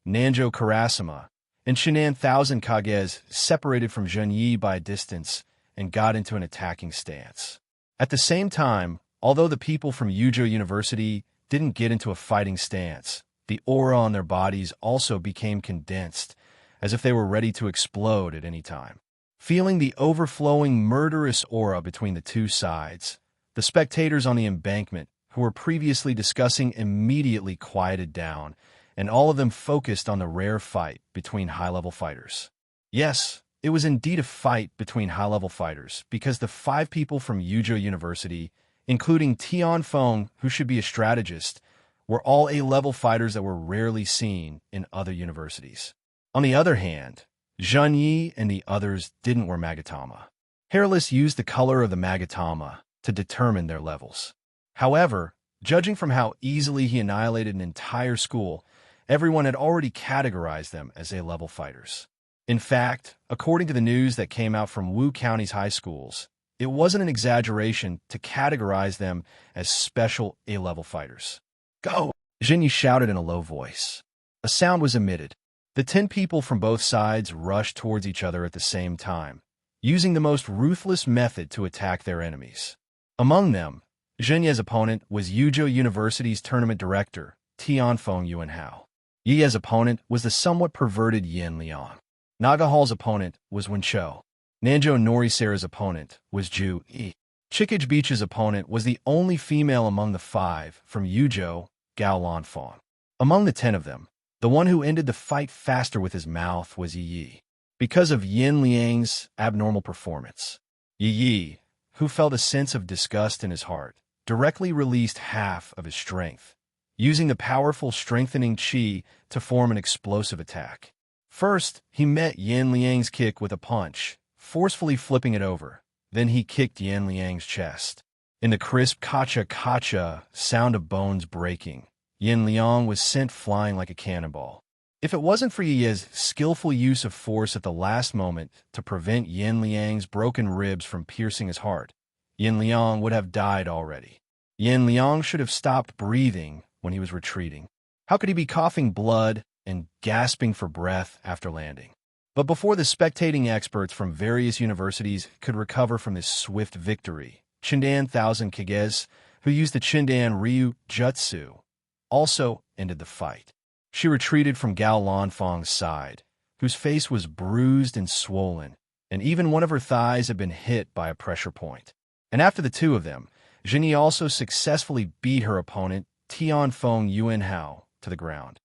Nanjo Karasama, and Shinan Thousand Kages separated from Zheng Yi by a distance and got into an attacking stance. At the same time, although the people from Yuzhou University didn't get into a fighting stance, the aura on their bodies also became condensed, as if they were ready to explode at any time. Feeling the overflowing murderous aura between the two sides, the spectators on the embankment, who were previously discussing, immediately quieted down, and all of them focused on the rare fight between high-level fighters. Yes, it was indeed a fight between high-level fighters, because the 5 people from Yuzhou University, including Tian Feng, who should be a strategist, were all A-level fighters that were rarely seen in other universities. On the other hand, Zheng Yi and the others didn't wear magatama. Hairless used the color of the magatama to determine their levels. However, judging from how easily he annihilated an entire school, everyone had already categorized them as A-level fighters. In fact, according to the news that came out from Wu County's high schools, it wasn't an exaggeration to categorize them as special A-level fighters. "Go!" Zheng Yi shouted in a low voice. A sound was emitted. The 10 people from both sides rushed towards each other at the same time, using the most ruthless method to attack their enemies. Among them, Zheng Yi's opponent was Yuzhou University's tournament director, Tian Feng Yuanhao. Yi's opponent was the somewhat perverted Yin Liang. Naga Hall's opponent was Wen Chou. Nanjo Norisera's opponent was Zhu Yi. Chikage Beach's opponent was the only female among the 5 from Yuzhou, Gao Lanfang. Among the 10 of them, the one who ended the fight faster with his mouth was Yi, because of Yin Liang's abnormal performance. Yi, who felt a sense of disgust in his heart, directly released half of his strength, using the powerful strengthening qi to form an explosive attack. First, he met Yin Liang's kick with a punch, forcefully flipping it over. Then he kicked Yin Liang's chest. In the crisp kacha-kacha sound of bones breaking, Yin Liang was sent flying like a cannonball. If it wasn't for Yi's skillful use of force at the last moment to prevent Yin Liang's broken ribs from piercing his heart, Yin Liang would have died already. Yin Liang should have stopped breathing when he was retreating. How could he be coughing blood and gasping for breath after landing? But before the spectating experts from various universities could recover from this swift victory, Chindan Thousand Kages, who used the Chindan Ryu Jutsu, also ended the fight. She retreated from Gao Lanfang's side, whose face was bruised and swollen, and even one of her thighs had been hit by a pressure point. And after the 2 of them, Zheng Yi also successfully beat her opponent, Tian Feng Yuanhao, to the ground.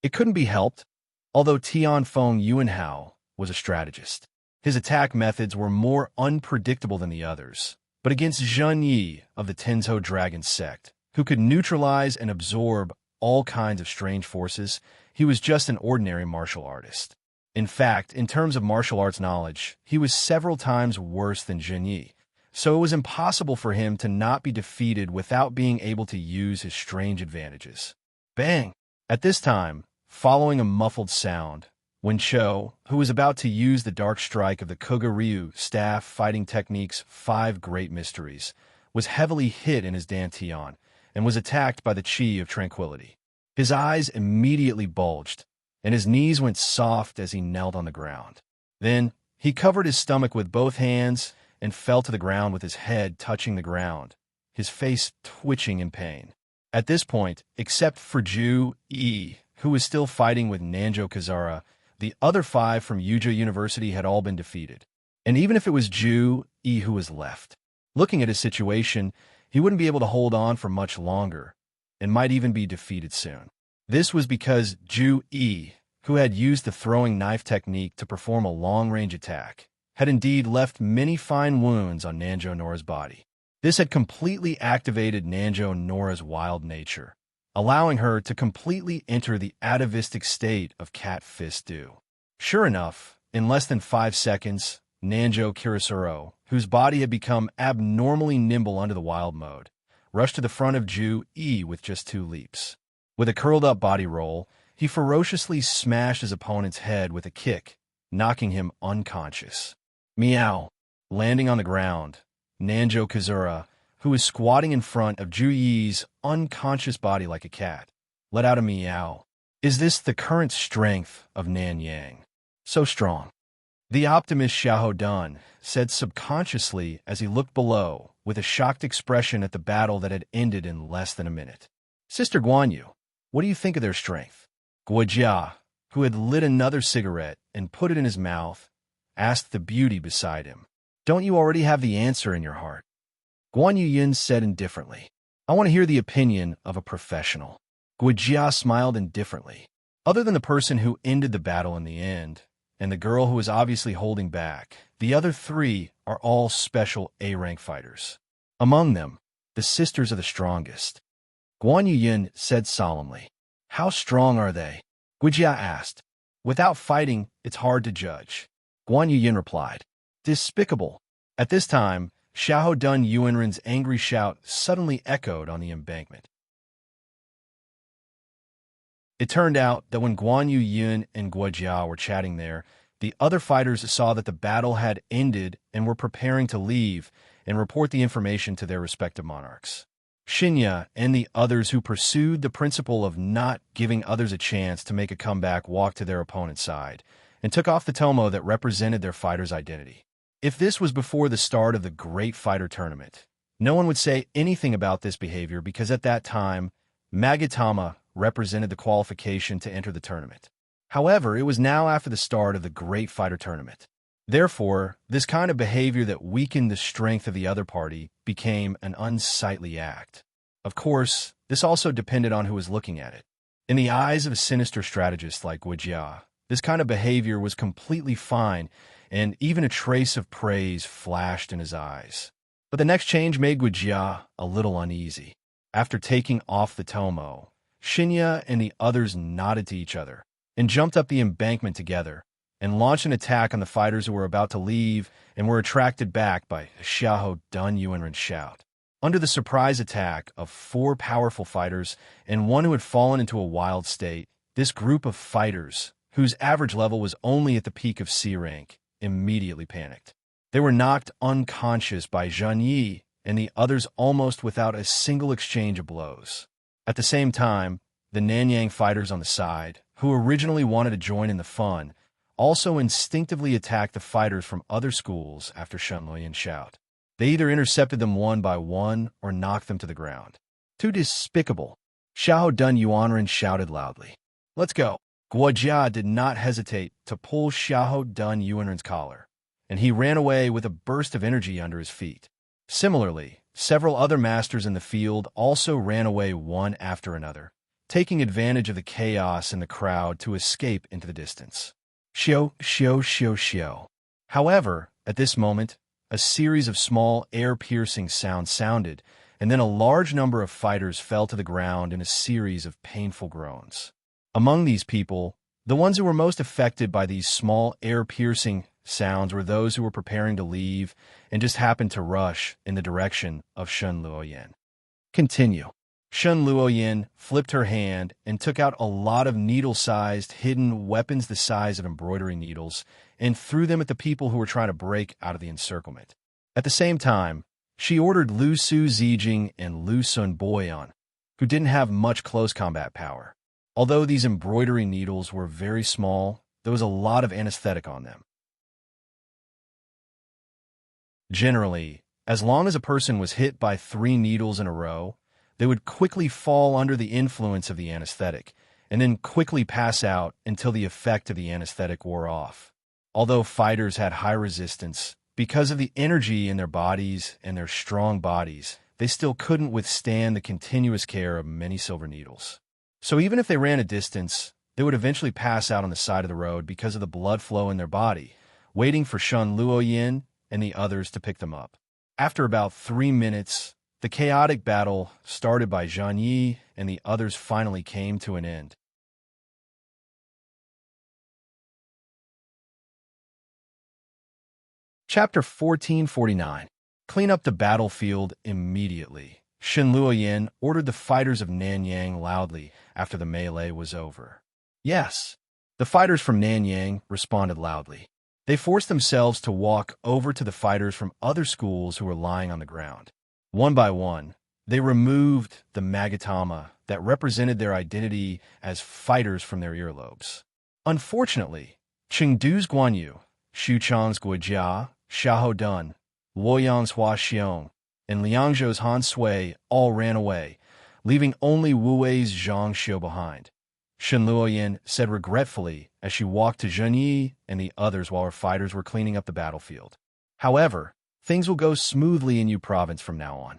It couldn't be helped, although Tian Feng Yuanhao was a strategist. His attack methods were more unpredictable than the others, but against Zheng Yi of the Tenzhou Dragon sect, who could neutralize and absorb all kinds of strange forces, he was just an ordinary martial artist. In fact, in terms of martial arts knowledge, he was several times worse than Zheng Yi, so it was impossible for him to not be defeated without being able to use his strange advantages. Bang! At this time, following a muffled sound, Wen Chou, who was about to use the dark strike of the Kuga Ryu staff fighting technique's 5 great mysteries, was heavily hit in his dantian and was attacked by the chi of tranquility. His eyes immediately bulged, and his knees went soft as he knelt on the ground. Then, he covered his stomach with both hands and fell to the ground with his head touching the ground, his face twitching in pain. At this point, except for Zhu Yi, who was still fighting with Nanjo Kazara, the other 5 from Yuja University had all been defeated. And even if it was Zhu Yi who was left, looking at his situation, he wouldn't be able to hold on for much longer, and might even be defeated soon. This was because Zhu Yi, who had used the throwing knife technique to perform a long-range attack, had indeed left many fine wounds on Nanjo Nora's body. This had completely activated Nanjo Nora's wild nature, allowing her to completely enter the atavistic state of Cat Fist Do. Sure enough, in less than 5 seconds, Nanjo Kirasuro, whose body had become abnormally nimble under the wild mode, rushed to the front of Zhu Yi with just 2 leaps. With a curled-up body roll, he ferociously smashed his opponent's head with a kick, knocking him unconscious. Meow! Landing on the ground, Nanjo Kazura, who was squatting in front of Zhu Yi's unconscious body like a cat, let out a meow. Is this the current strength of Nan Yang? So strong. The optimist Xiahou Dun said subconsciously as he looked below with a shocked expression at the battle that had ended in less than a minute. Sister Guanyu, what do you think of their strength? Guojia, who had lit another cigarette and put it in his mouth, asked the beauty beside him. Don't you already have the answer in your heart? Guanyu Yin said indifferently. I want to hear the opinion of a professional. Guojia smiled indifferently. Other than the person who ended the battle in the end, and the girl who was obviously holding back, the other 3 are all special A-rank fighters. Among them, the sisters are the strongest. Guanyu Yin said solemnly. How strong are they? Guojia asked. Without fighting, it's hard to judge. Guanyu Yin replied. Despicable. At this time, Xiahou Dun Yuanren's angry shout suddenly echoed on the embankment. It turned out that when Guanyu Yin and Guojia were chatting there, the other fighters saw that the battle had ended and were preparing to leave and report the information to their respective monarchs. Shinya and the others who pursued the principle of not giving others a chance to make a comeback walked to their opponent's side and took off the tomo that represented their fighter's identity. If this was before the start of the Great Fighter Tournament, no one would say anything about this behavior because at that time, Magatama represented the qualification to enter the tournament. However, it was now after the start of the Great Fighter Tournament. Therefore, this kind of behavior that weakened the strength of the other party became an unsightly act. Of course, this also depended on who was looking at it. In the eyes of a sinister strategist like Guojia, this kind of behavior was completely fine, and even a trace of praise flashed in his eyes. But the next change made Guojia a little uneasy. After taking off the tomo, Shinya and the others nodded to each other and jumped up the embankment together and launched an attack on the fighters who were about to leave and were attracted back by Xiahou Dun Yuanren's shout. Under the surprise attack of 4 powerful fighters and one who had fallen into a wild state, this group of fighters, whose average level was only at the peak of C rank, immediately panicked. They were knocked unconscious by Zheng Yi and the others almost without a single exchange of blows. At the same time, the Nanyang fighters on the side, who originally wanted to join in the fun, also instinctively attacked the fighters from other schools after Shenluoyin's shout. They either intercepted them one by one or knocked them to the ground. Too despicable. Xiahou Dun Yuanren shouted loudly. Let's go. Guojia did not hesitate to pull Xiahou Dun Yuanren's collar, and he ran away with a burst of energy under his feet. Similarly, several other masters in the field also ran away one after another, taking advantage of the chaos in the crowd to escape into the distance. Xiao, xiao, xiao, xiao. However, at this moment, a series of small, air-piercing sounds sounded, and then a large number of fighters fell to the ground in a series of painful groans. Among these people, the ones who were most affected by these small, air-piercing sounds were those who were preparing to leave and just happened to rush in the direction of Shen Luoyin. Continue. Shen Luoyin flipped her hand and took out a lot of needle-sized hidden weapons the size of embroidery needles and threw them at the people who were trying to break out of the encirclement. At the same time, she ordered Lu Su Zijing and Lu Sun Boyan, who didn't have much close combat power. Although these embroidery needles were very small, there was a lot of anesthetic on them. Generally, as long as a person was hit by 3 needles in a row, they would quickly fall under the influence of the anesthetic, and then quickly pass out until the effect of the anesthetic wore off. Although fighters had high resistance, because of the energy in their bodies and their strong bodies, they still couldn't withstand the continuous care of many silver needles. So even if they ran a distance, they would eventually pass out on the side of the road because of the blood flow in their body, waiting for Shen Luoyin and the others to pick them up. After about 3 minutes, the chaotic battle started by Zhang Yi and the others finally came to an end. Chapter 1449. Clean up the battlefield immediately. Shen Luoyin ordered the fighters of Nanyang loudly after the melee was over. Yes, the fighters from Nanyang responded loudly. They forced themselves to walk over to the fighters from other schools who were lying on the ground. One by one, they removed the magatama that represented their identity as fighters from their earlobes. Unfortunately, Chengdu's Guanyu, Xuchang's Guijia, Xiahou Dun, Luoyang's Hua Xiong, and Liangzhou's Han Sui all ran away, leaving only Wu Wei's Zhang Xiu behind. Shen Luoyin said regretfully as she walked to Zheng Yi and the others while her fighters were cleaning up the battlefield. However, things will go smoothly in Yu Province from now on.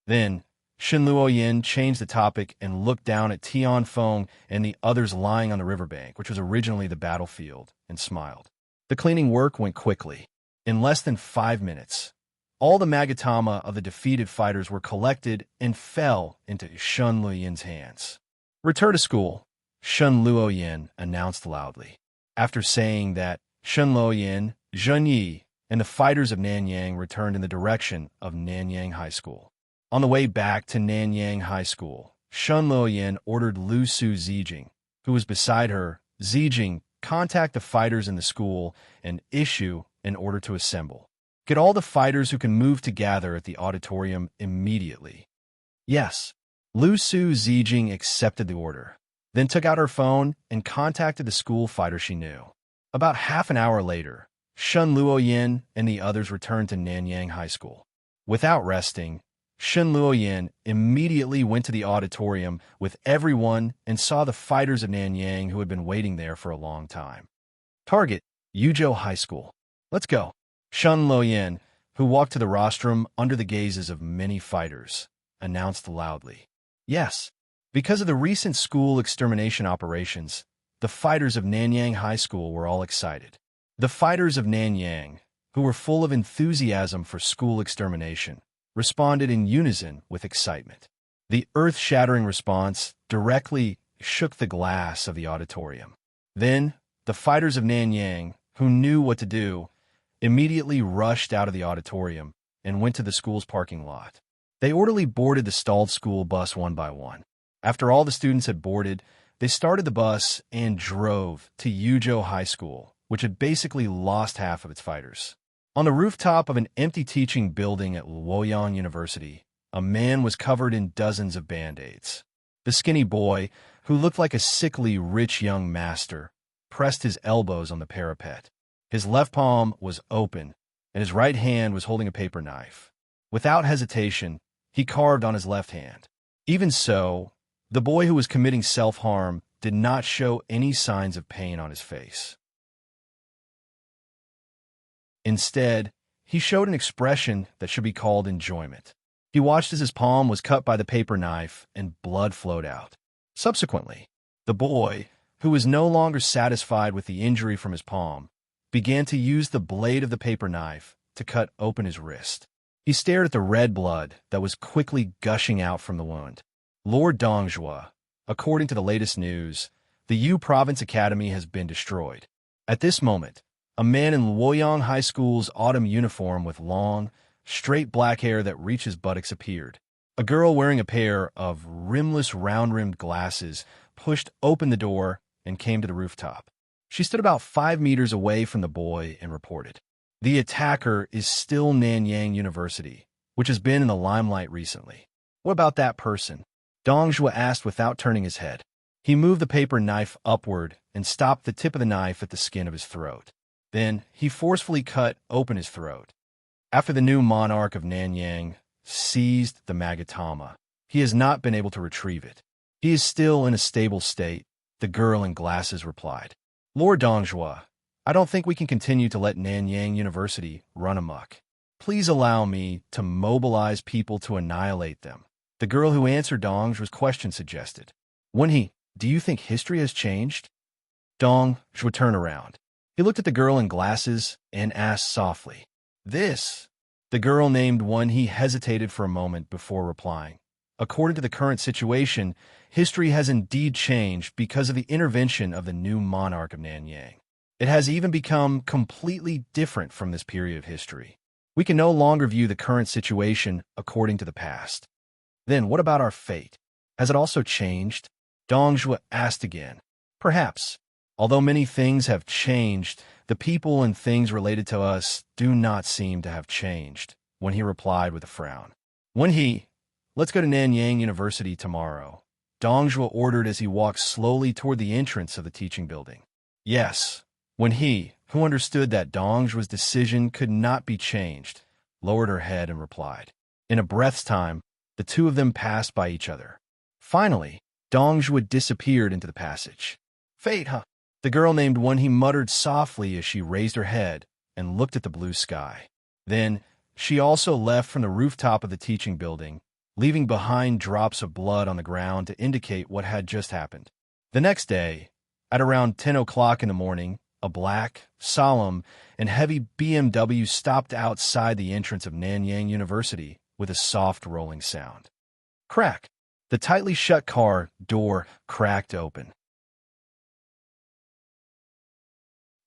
Then, Shen Luoyin changed the topic and looked down at Tian Feng and the others lying on the riverbank, which was originally the battlefield, and smiled. The cleaning work went quickly. In less than 5 minutes, all the magatama of the defeated fighters were collected and fell into Shen Luoyin's hands. Return to school, Shen Luoyin announced loudly. After saying that, Shen Luoyin, Zheng Yi, and the fighters of Nanyang returned in the direction of Nanyang High School. On the way back to Nanyang High School, Shen Luoyin ordered Lu Su Zijing, who was beside her, Zijing, contact the fighters in the school and issue an order to assemble. Get all the fighters who can move to gather at the auditorium immediately. Yes, Lu Su Zijing accepted the order, then took out her phone and contacted the school fighter she knew. About half an hour later, Shen Luoyin and the others returned to Nanyang High School. Without resting, Shen Luoyin immediately went to the auditorium with everyone and saw the fighters of Nanyang who had been waiting there for a long time. Target, Yuzhou High School. Let's go. Shen Luoyin, who walked to the rostrum under the gazes of many fighters, announced loudly. Yes, because of the recent school extermination operations, the fighters of Nanyang High School were all excited. The fighters of Nanyang, who were full of enthusiasm for school extermination, responded in unison with excitement. The earth-shattering response directly shook the glass of the auditorium. Then, the fighters of Nanyang, who knew what to do, immediately rushed out of the auditorium and went to the school's parking lot. They orderly boarded the stalled school bus one by one. After all the students had boarded, they started the bus and drove to Yuzhou High School, which had basically lost half of its fighters. On the rooftop of an empty teaching building at Luoyang University, a man was covered in dozens of band-aids. The skinny boy, who looked like a sickly, rich young master, pressed his elbows on the parapet. His left palm was open, and his right hand was holding a paper knife. Without hesitation, he carved on his left hand. Even so, the boy who was committing self-harm did not show any signs of pain on his face. Instead, he showed an expression that should be called enjoyment. He watched as his palm was cut by the paper knife and blood flowed out. Subsequently, the boy, who was no longer satisfied with the injury from his palm, began to use the blade of the paper knife to cut open his wrist. He stared at the red blood that was quickly gushing out from the wound. Lord Dongjua, according to the latest news, the Yu Province Academy has been destroyed. At this moment, a man in Luoyang High School's autumn uniform with long, straight black hair that reached his buttocks appeared. A girl wearing a pair of rimless round-rimmed glasses pushed open the door and came to the rooftop. She stood about 5 meters away from the boy and reported, "The attacker is still Nanyang University, which has been in the limelight recently." "What about that person?" Dongjua asked without turning his head. He moved the paper knife upward and stopped the tip of the knife at the skin of his throat. Then he forcefully cut open his throat. After the new monarch of Nanyang seized the Magatama, he has not been able to retrieve it. "He is still in a stable state," the girl in glasses replied. "Lord Dongjua, I don't think we can continue to let Nanyang University run amok. Please allow me to mobilize people to annihilate them," the girl who answered Dongjua's question suggested. Do you think history has changed?" Dongjua turned around. He looked at the girl in glasses and asked softly, "This?" The girl named He hesitated for a moment before replying. "According to the current situation, history has indeed changed because of the intervention of the new monarch of Nanyang. It has even become completely different from this period of history. We can no longer view the current situation according to the past." "Then what about our fate? Has it also changed?" Dongjua asked again. "Perhaps. Although many things have changed, the people and things related to us do not seem to have changed," he replied with a frown. "Let's go to Nanyang University tomorrow," Dongjua ordered as he walked slowly toward the entrance of the teaching building. "Yes." Who understood that Dongjua's decision could not be changed, lowered her head and replied. In a breath's time, the two of them passed by each other. Finally, Dongjua disappeared into the passage. "Fate, huh?" The girl named He muttered softly as she raised her head and looked at the blue sky. Then, she also left from the rooftop of the teaching building, leaving behind drops of blood on the ground to indicate what had just happened. The next day, at around 10 o'clock in the morning, a black, solemn, and heavy BMW stopped outside the entrance of Nanyang University with a soft rolling sound. Crack! The tightly shut car door cracked open.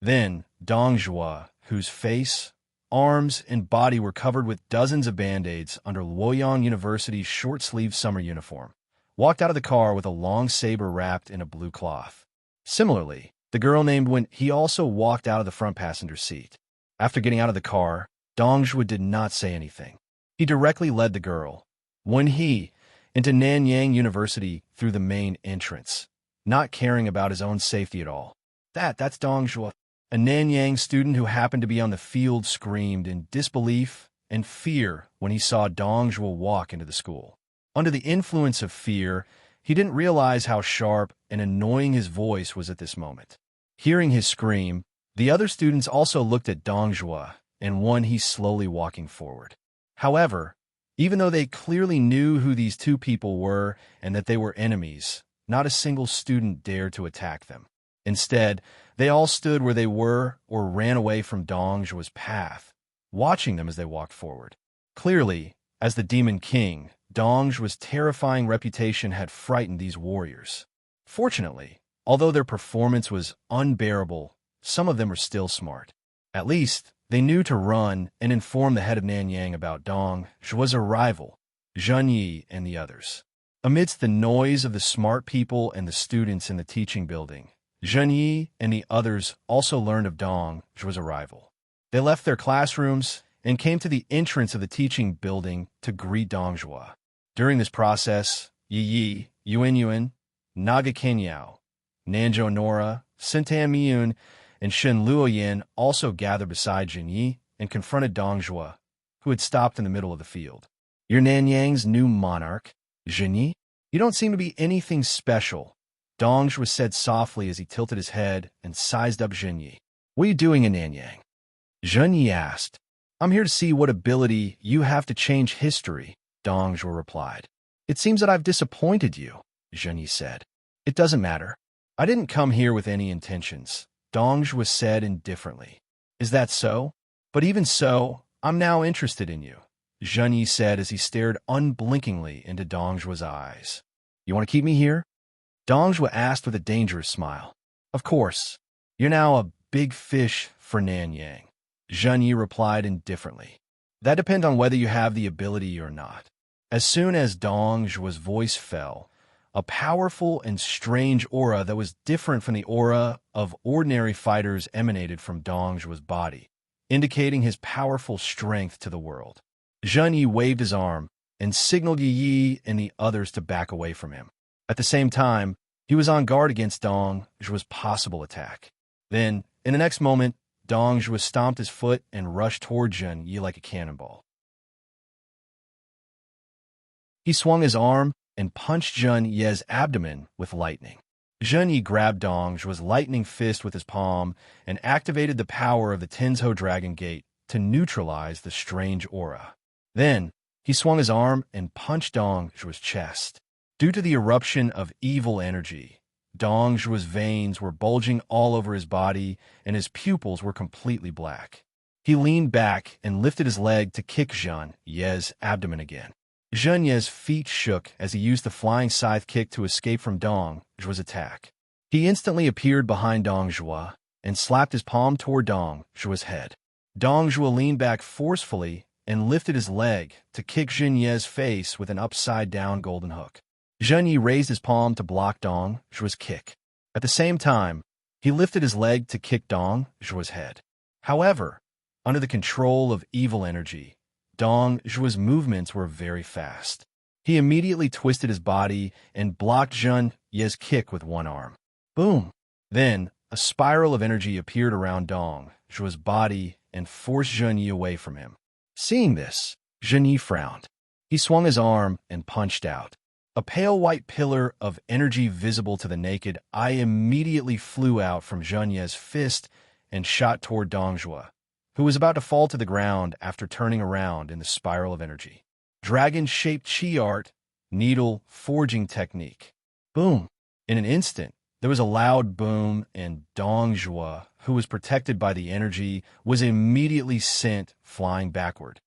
Then Dongjua, whose face, arms, and body were covered with dozens of band-aids under Luoyang University's short-sleeved summer uniform, walked out of the car with a long saber wrapped in a blue cloth. Similarly, the girl named he also walked out of the front passenger seat. After getting out of the car, Dongjua did not say anything. He directly led the girl, into Nanyang University through the main entrance, not caring about his own safety at all. That's Dongjua. A Nanyang student who happened to be on the field screamed in disbelief and fear when he saw Dongjua walk into the school. Under the influence of fear, he didn't realize how sharp and annoying his voice was at this moment. Hearing his scream, the other students also looked at Dongjua and he slowly walking forward. However, even though they clearly knew who these two people were and that they were enemies, not a single student dared to attack them. Instead, they all stood where they were or ran away from Dongjua's path, watching them as they walked forward. Clearly, as the Demon King, Dongjua's terrifying reputation had frightened these warriors. Fortunately, although their performance was unbearable, some of them were still smart. At least, they knew to run and inform the head of Nanyang about Dongjua's arrival, Zhenyi and the others. Amidst the noise of the smart people and the students in the teaching building, Zhenyi and the others also learned of Dongjua's arrival. They left their classrooms and came to the entrance of the teaching building to greet Dongjua. During this process, Yi, Yuan, Naga Kenyao, Nanjo Nora, Sintan Miyun, and Shen Luoyin also gathered beside Zhenyi and confronted Dongjua, who had stopped in the middle of the field. "You're Nanyang's new monarch, Zhenyi? You don't seem to be anything special," Dongjua said softly as he tilted his head and sized up Zhenyi. "What are you doing in Nanyang?" Zhenyi asked. "I'm here to see what ability you have to change history," Dongjua replied. "It seems that I've disappointed you," Zhenyi said. "It doesn't matter. I didn't come here with any intentions," Dongjua said indifferently. Is that so? But even so, I'm now interested in you, Zhen Yi said as he stared unblinkingly into Dong Zhuo's eyes. You want to keep me here? Dong Zhuo asked with a dangerous smile. Of course. You're now a big fish for Nanyang, Zhen Yi replied indifferently. That depends on whether you have the ability or not. As soon as Dong Zhuo's voice fell, a powerful and strange aura that was different from the aura of ordinary fighters emanated from Dong Zhuo's body, indicating his powerful strength to the world. Zhen Yi waved his arm and signaled Yi and the others to back away from him. At the same time, he was on guard against Dong Zhuo's possible attack. Then, in the next moment, Dong Zhuo stomped his foot and rushed toward Zhen Yi like a cannonball. He swung his arm and punched Zhen Yi's abdomen with lightning. Zhen Yi grabbed Dong Zhuo's lightning fist with his palm and activated the power of the Tenzhou Dragon Gate to neutralize the strange aura. Then, he swung his arm and punched Dong Zhuo's chest. Due to the eruption of evil energy, Dong Zhuo's veins were bulging all over his body and his pupils were completely black. He leaned back and lifted his leg to kick Zhen Yi's abdomen again. Zhen Yi's feet shook as he used the flying scythe kick to escape from Dong Zhuo's attack. He instantly appeared behind Dong Zhuo and slapped his palm toward Dong Zhuo's head. Dong Zhuo leaned back forcefully and lifted his leg to kick Zhen Yi's face with an upside-down golden hook. Zhen Yi raised his palm to block Dong Zhuo's kick. At the same time, he lifted his leg to kick Dong Zhuo's head. However, under the control of evil energy, Dong Zhuo's movements were very fast. He immediately twisted his body and blocked Zhen Yi's kick with one arm. Boom! Then, a spiral of energy appeared around Dong Zhuo's body and forced Zhen Yi away from him. Seeing this, Zhen Yi frowned. He swung his arm and punched out. A pale white pillar of energy visible to the naked eye immediately flew out from Zhen Yi's fist and shot toward Dong Zhuo, who was about to fall to the ground after turning around in the spiral of energy. Dragon-shaped chi art, needle forging technique. Boom! In an instant, there was a loud boom and Dong Zhuo, who was protected by the energy, was immediately sent flying backward.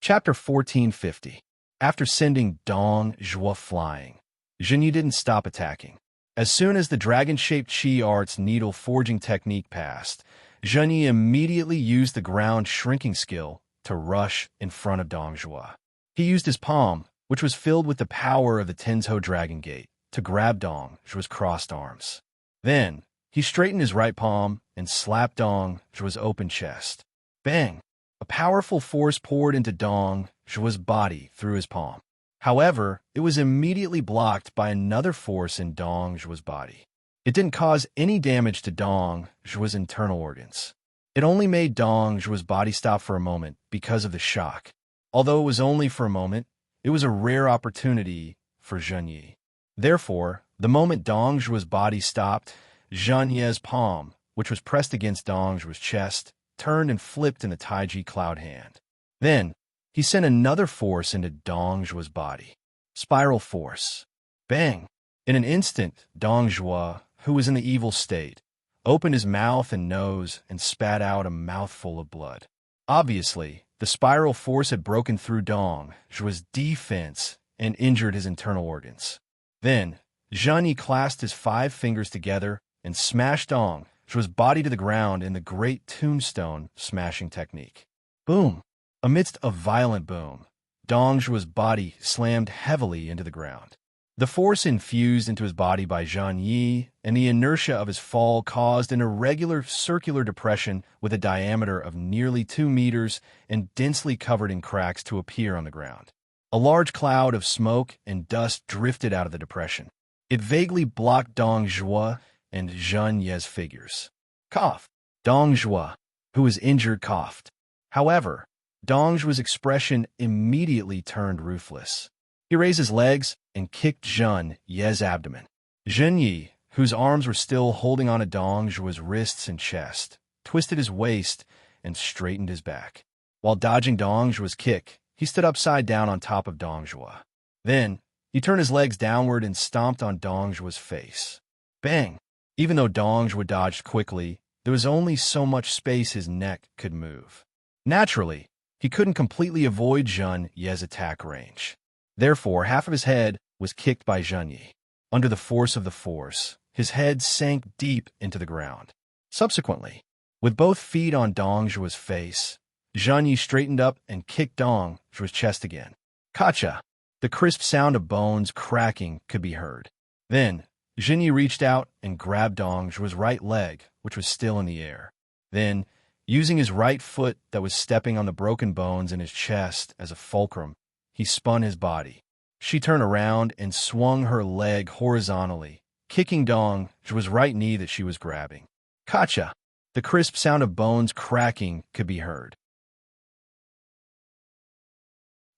Chapter 1450. After sending Dong Zhuo flying, Zhen Yi didn't stop attacking. As soon as the dragon-shaped chi art's needle forging technique passed, Zhen Yi immediately used the ground shrinking skill to rush in front of Dong Zhuo. He used his palm, which was filled with the power of the Tenzhou Dragon Gate, to grab Dong Zhuo's crossed arms. Then, he straightened his right palm and slapped Dong Zhuo's open chest. Bang! A powerful force poured into Dong Zhuo's body through his palm. However, it was immediately blocked by another force in Dong Zhuo's body. It didn't cause any damage to Dong Zhuo's internal organs. It only made Dong Zhuo's body stop for a moment because of the shock. Although it was only for a moment, it was a rare opportunity for Zhen Yi. Therefore, the moment Dong Zhuo's body stopped, Zhen Yi's palm, which was pressed against Dong Zhuo's chest, turned and flipped in the Taiji cloud hand. Then, he sent another force into Dong Zhuo's body. Spiral force. Bang! In an instant, Dong Zhuo, who was in the evil state, opened his mouth and nose and spat out a mouthful of blood. Obviously, the spiral force had broken through Dong Zhuo's defense and injured his internal organs. Then, Zhen Yi clasped his 5 fingers together and smashed Dong Zhuo's body to the ground in the great tombstone smashing technique. Boom! Amidst a violent boom, Dong Zhuo's body slammed heavily into the ground. The force infused into his body by Zhen Yi and the inertia of his fall caused an irregular circular depression with a diameter of nearly 2 meters and densely covered in cracks to appear on the ground. A large cloud of smoke and dust drifted out of the depression. It vaguely blocked Dong Zhuo and Zhen Yi's figures. Cough. Dong Zhuo, who was injured, coughed. However, Dong Zhuo's expression immediately turned ruthless. He raised his legs and kicked Zhen Yi's abdomen. Zhen Yi, whose arms were still holding on to Dong Zhuo's wrists and chest, twisted his waist and straightened his back. While dodging Dong Zhuo's kick, he stood upside down on top of Dong Zhuo. Then, He turned his legs downward and stomped on Dong Zhuo's face. Bang! Even though Dong Zhuo dodged quickly, there was only so much space his neck could move. Naturally, he couldn't completely avoid Zhun Ye's attack range. Therefore, half of his head was kicked by Zhun Ye. Under the force of the force, his head sank deep into the ground. Subsequently, with both feet on Dong Zhuo's face, Zhun Ye straightened up and kicked Dong Zhuo's chest again. Kacha! The crisp sound of bones cracking could be heard. Then, Zhun Ye reached out and grabbed Dong Zhuo's right leg, which was still in the air. Then, using his right foot that was stepping on the broken bones in his chest as a fulcrum, he spun his body. She turned around and swung her leg horizontally, kicking Dong Zhuo's right knee that she was grabbing. Kacha! The crisp sound of bones cracking could be heard.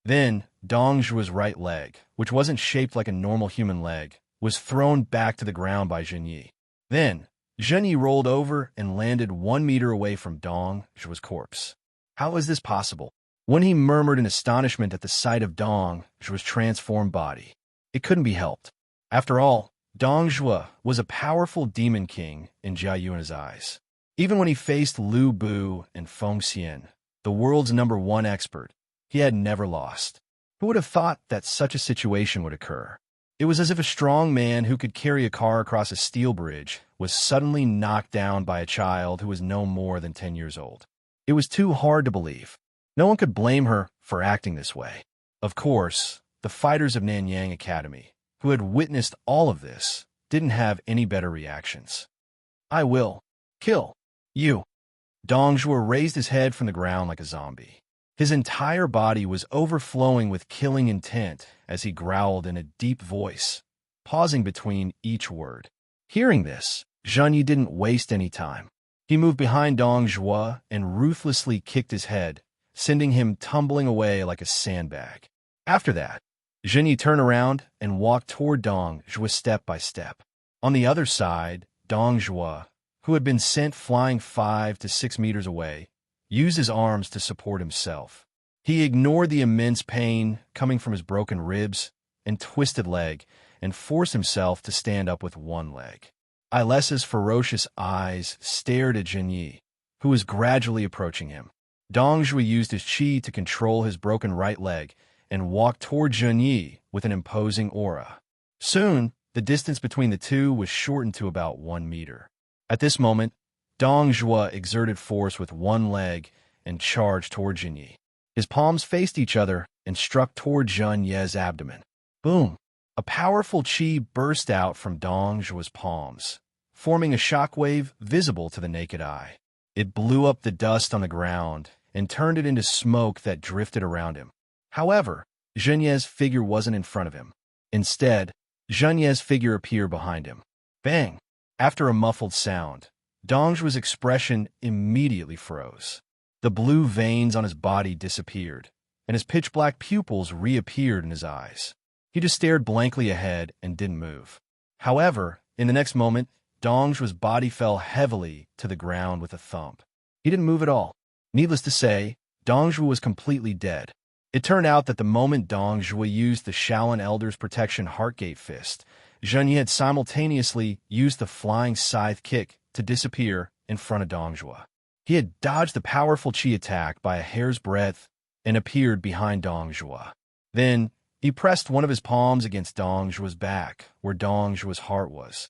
Then, Dong Zhuo's right leg, which wasn't shaped like a normal human leg, was thrown back to the ground by Zhun Ye. Then, Zhun Ye rolled over and landed 1 meter away from Dong Zhuo's corpse. How was this possible? When he murmured in astonishment at the sight of Dong Zhuo's transformed body. It couldn't be helped. After all, Dong Zhuo was a powerful demon king in Jia Yuan's eyes. Even when he faced Lu Bu and Feng Xian, the world's #1 expert, he had never lost. Who would have thought that such a situation would occur? It was as if a strong man who could carry a car across a steel bridge was suddenly knocked down by a child who was no more than 10 years old. It was too hard to believe. No one could blame her for acting this way. Of course, the fighters of Nanyang Academy, who had witnessed all of this, didn't have any better reactions. I will kill you. Dong Zhuo raised his head from the ground like a zombie. His entire body was overflowing with killing intent as he growled in a deep voice, pausing between each word. Hearing this, Zhun Ye didn't waste any time. He moved behind Dong Zhuo and ruthlessly kicked his head, sending him tumbling away like a sandbag. After that, Zhun Ye turned around and walked toward Dong Zhuo step by step. On the other side, Dong Zhuo, who had been sent flying 5 to 6 meters away, used his arms to support himself. He ignored the immense pain coming from his broken ribs and twisted leg and forced himself to stand up with one leg. Ailesa's ferocious eyes stared at Zhun Ye, who was gradually approaching him. Dong Zhuo used his qi to control his broken right leg and walked toward Zhun Ye with an imposing aura. Soon, the distance between the two was shortened to about 1 meter. At this moment, Dong Zhuo exerted force with one leg and charged toward Zhun Ye. His palms faced each other and struck toward Zhun Ye's abdomen. Boom! A powerful qi burst out from Dong Zhuo's palms, forming a shockwave visible to the naked eye. It blew up the dust on the ground and turned it into smoke that drifted around him. However, Zhun Ye's figure wasn't in front of him. Instead, Zhun Ye's figure appeared behind him. Bang! After a muffled sound, Dong Zhuo's expression immediately froze. The blue veins on his body disappeared, and his pitch-black pupils reappeared in his eyes. He just stared blankly ahead and didn't move. However, in the next moment, Dong Zhuo's body fell heavily to the ground with a thump. He didn't move at all. Needless to say, Dong Zhuo was completely dead. It turned out that the moment Dong Zhuo used the Shaolin Elder's Protection Heartgate Fist, Zhun Ye had simultaneously used the Flying Scythe Kick to disappear in front of Dong Zhuo. He had dodged the powerful qi attack by a hair's breadth and appeared behind Dong Zhuo. Then, he pressed one of his palms against Dong Zhuo's back, where Dong Zhuo's heart was.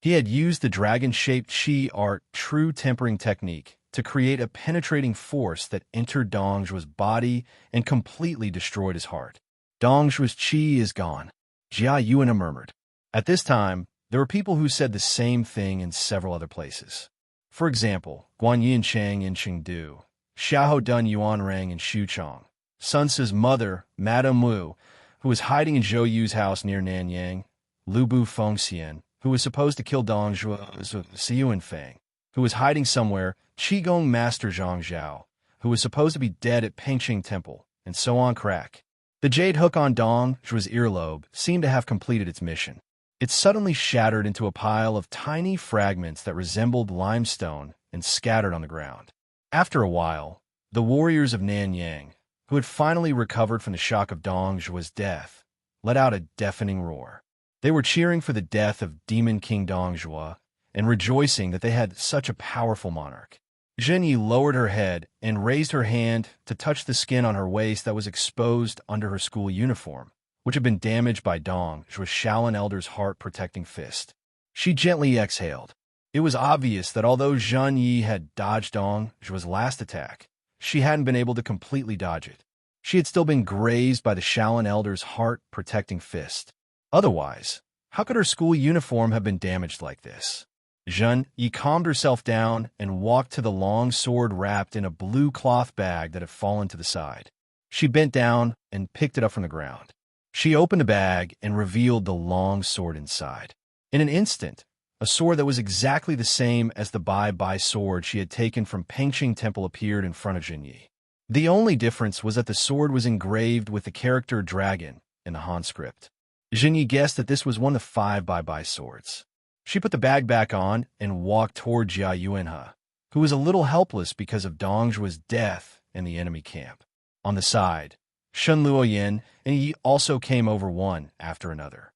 He had used the dragon-shaped qi art true tempering technique to create a penetrating force that entered Dong Zhuo's body and completely destroyed his heart. Dong Zhuo's qi is gone, Jia Yuan murmured. At this time, there were people who said the same thing in several other places. For example, Guan Yinchang in Chengdu, Xiahou Dun Yuanrang in Xuchang, Sun Tzu's mother, Madame Wu, who was hiding in Zhou Yu's house near Nanyang, Lu Bu Fengxian, who was supposed to kill Dong Zhuo, Xiyuan Feng, who was hiding somewhere, Qigong Master Zhang Zhao, who was supposed to be dead at Pengqing Temple, and so on crack. The jade hook on Dong Zhuo's earlobe seemed to have completed its mission. It suddenly shattered into a pile of tiny fragments that resembled limestone and scattered on the ground. After a while, the warriors of Nanyang, who had finally recovered from the shock of Dong Zhuo's death, let out a deafening roar. They were cheering for the death of Demon King Dong Zhuo and rejoicing that they had such a powerful monarch. Zhen Yi lowered her head and raised her hand to touch the skin on her waist that was exposed under her school uniform, which had been damaged by Dong Zhuo's Shaolin Elder's heart-protecting fist. She gently exhaled. It was obvious that although Zhen Yi had dodged Dong Zhuo's last attack, she hadn't been able to completely dodge it. She had still been grazed by the Shaolin Elder's heart-protecting fist. Otherwise, how could her school uniform have been damaged like this? Zhen Yi calmed herself down and walked to the long sword wrapped in a blue cloth bag that had fallen to the side. She bent down and picked it up from the ground. She opened the bag and revealed the long sword inside. In an instant, a sword that was exactly the same as the Bai sword she had taken from Pengqing Temple appeared in front of Zhen Yi. The only difference was that the sword was engraved with the character dragon in the Han script. Zhen Yi guessed that this was one of the 5 Bai swords. She put the bag back on and walked toward Jia Yuanhe, who was a little helpless because of Dong Zhuo's death in the enemy camp. On the side, Shen Luoyin and Yi also came over one after another.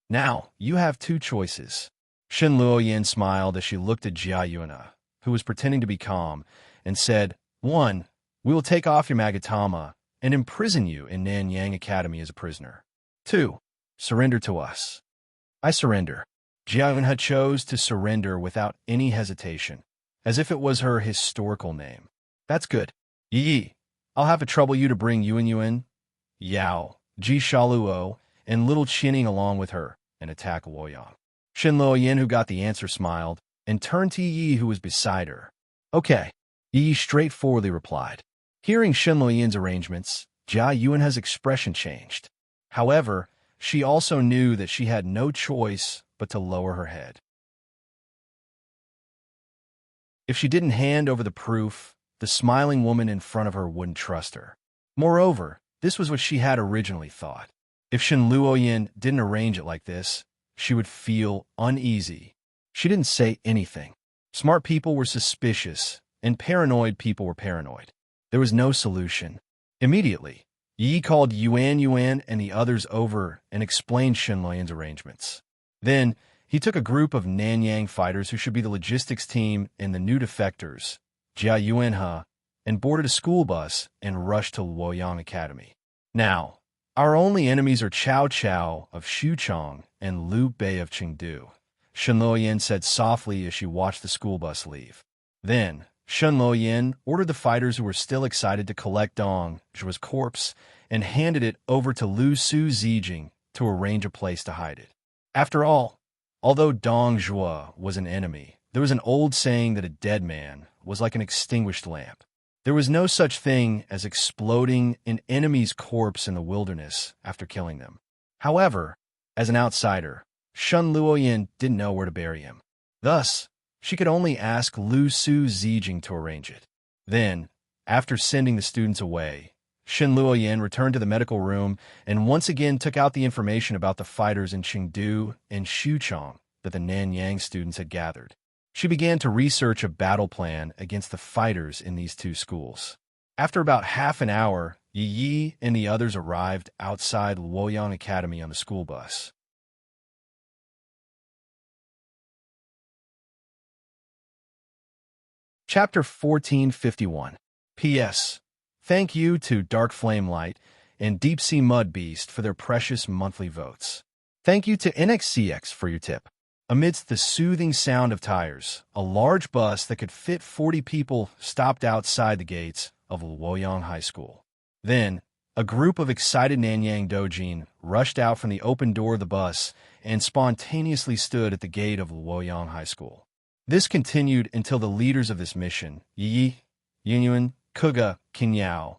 Now, you have 2 choices. Shen Luoyin smiled as she looked at Jia Yuanhe, who was pretending to be calm, and said, 1. We will take off your Magatama and imprison you in Nanyang Academy as a prisoner. 2. Surrender to us. I surrender. Jia Yuanhe chose to surrender without any hesitation, as if it was her historical name. That's good. Yi, I'll have to trouble you to bring Yuan, Yao, Ji Shaluo, and little Qining along with her and attack Luoyang. Shen Luoyin, who got the answer, smiled and turned to Yi, who was beside her. Okay, Yi straightforwardly replied. Hearing Shen Luoyin's arrangements, Jia Yuanhe's expression changed. However, she also knew that she had no choice but to lower her head. If she didn't hand over the proof, the smiling woman in front of her wouldn't trust her. Moreover, this was what she had originally thought. If Shen Luoyin didn't arrange it like this, she would feel uneasy. She didn't say anything. Smart people were suspicious, and paranoid people were paranoid. There was no solution. Immediately, Yi called Yuan and the others over and explained Shen Luoyin's arrangements. Then, he took a group of Nanyang fighters who should be the logistics team and the new defectors, Jia Yuanhe, and boarded a school bus and rushed to Luoyang Academy. Now, our only enemies are Cao Cao of Xuchang and Liu Bei of Chengdu, Shen Luoyin said softly as she watched the school bus leave. Then, Shen Luoyin ordered the fighters who were still excited to collect Dong Zhuo's corpse and handed it over to Lu Su Zijing to arrange a place to hide it. After all, although Dong Zhuo was an enemy, there was an old saying that a dead man was like an extinguished lamp. There was no such thing as exploding an enemy's corpse in the wilderness after killing them. However, as an outsider, Shen Luoyin didn't know where to bury him. Thus, she could only ask Lu Su Zijing to arrange it. Then, after sending the students away, Shen Luoyin returned to the medical room and once again took out the information about the fighters in Chengdu and Xuchang that the Nanyang students had gathered. She began to research a battle plan against the fighters in these 2 schools. After about half an hour, Yi and the others arrived outside Luoyang Academy on the school bus. Chapter 1451. P.S. Thank you to Dark Flame Light and Deep Sea Mud Beast for their precious monthly votes. Thank you to NXCX for your tip. Amidst the soothing sound of tires, a large bus that could fit 40 people stopped outside the gates of Luoyang High School. Then, a group of excited Nanyang Dojin rushed out from the open door of the bus and spontaneously stood at the gate of Luoyang High School. This continued until the leaders of this mission, Yi, Yunyuan, Kuga, Kinyao,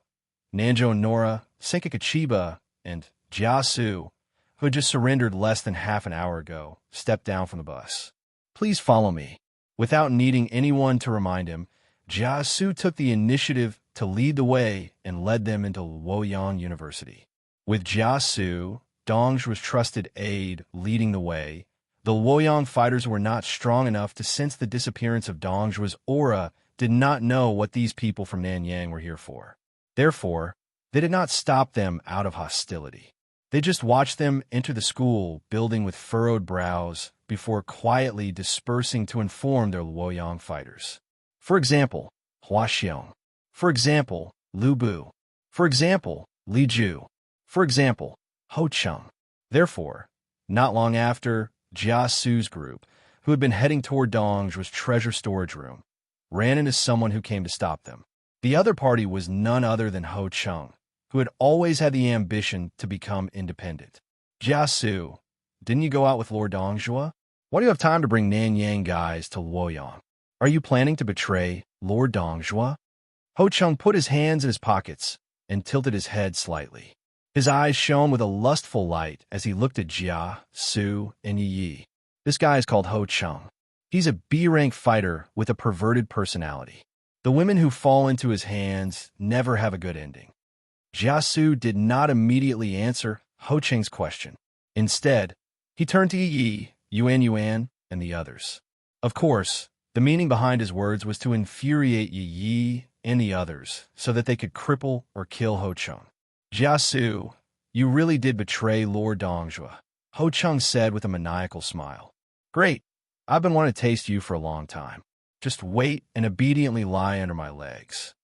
Nanjo Nora, Senkika Chiba, and Jiasu, who had just surrendered less than half an hour ago, stepped down from the bus. Please follow me. Without needing anyone to remind him, Jiasu took the initiative to lead the way and led them into Luoyang University. With Jiasu, Dong Zhuo's trusted aide, leading the way, the Luoyang fighters were not strong enough to sense the disappearance of Dong Zhuo's aura, did not know what these people from Nanyang were here for. Therefore, They did not stop them out of hostility. They just watched them enter the school building with furrowed brows before quietly dispersing to inform their Luoyang fighters. For example, Hua Xiong. For example, Lu Bu. For example, Li Ju. For example, Ho Chung. Therefore, not long after, Jia Su's group, who had been heading toward Dongzhu's treasure storage room, ran into someone who came to stop them. The other party was none other than Ho Chung, who had always had the ambition to become independent. Jia Su, didn't you go out with Lord Dongzhua? Why do you have time to bring Nanyang guys to Luoyang? Are you planning to betray Lord Dongzhua? Ho Chung put his hands in his pockets and tilted his head slightly. His eyes shone with a lustful light as he looked at Jia, Su, and Yi. This guy is called Ho Chung. He's a B-rank fighter with a perverted personality. The women who fall into his hands never have a good ending. Jia Su did not immediately answer Ho Chung's question. Instead, he turned to Yi, Yuan, and the others. Of course, the meaning behind his words was to infuriate Yi and the others so that they could cripple or kill Ho Chung. Jia Su, you really did betray Lord Dongzhua, Ho Chung said with a maniacal smile. Great, I've been wanting to taste you for a long time. Just wait and obediently lie under my legs.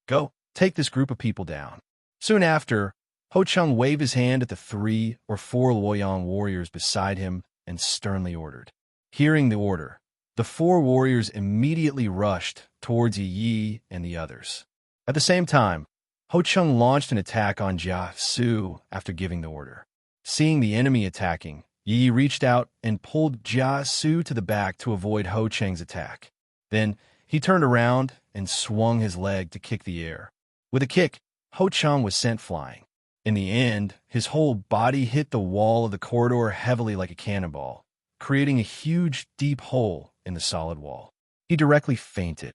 Go, take this group of people down. Soon after, Ho Chung waved his hand at the 3 or 4 Luoyang warriors beside him and sternly ordered. Hearing the order, the 4 warriors immediately rushed towards Yi and the others. At the same time, Ho Chung launched an attack on Jia Su after giving the order. Seeing the enemy attacking, Yi reached out and pulled Jia Su to the back to avoid Ho Chung's attack. Then, he turned around and swung his leg to kick the air. With a kick, Ho Chung was sent flying. In the end, his whole body hit the wall of the corridor heavily like a cannonball, creating a huge, deep hole in the solid wall. He directly fainted.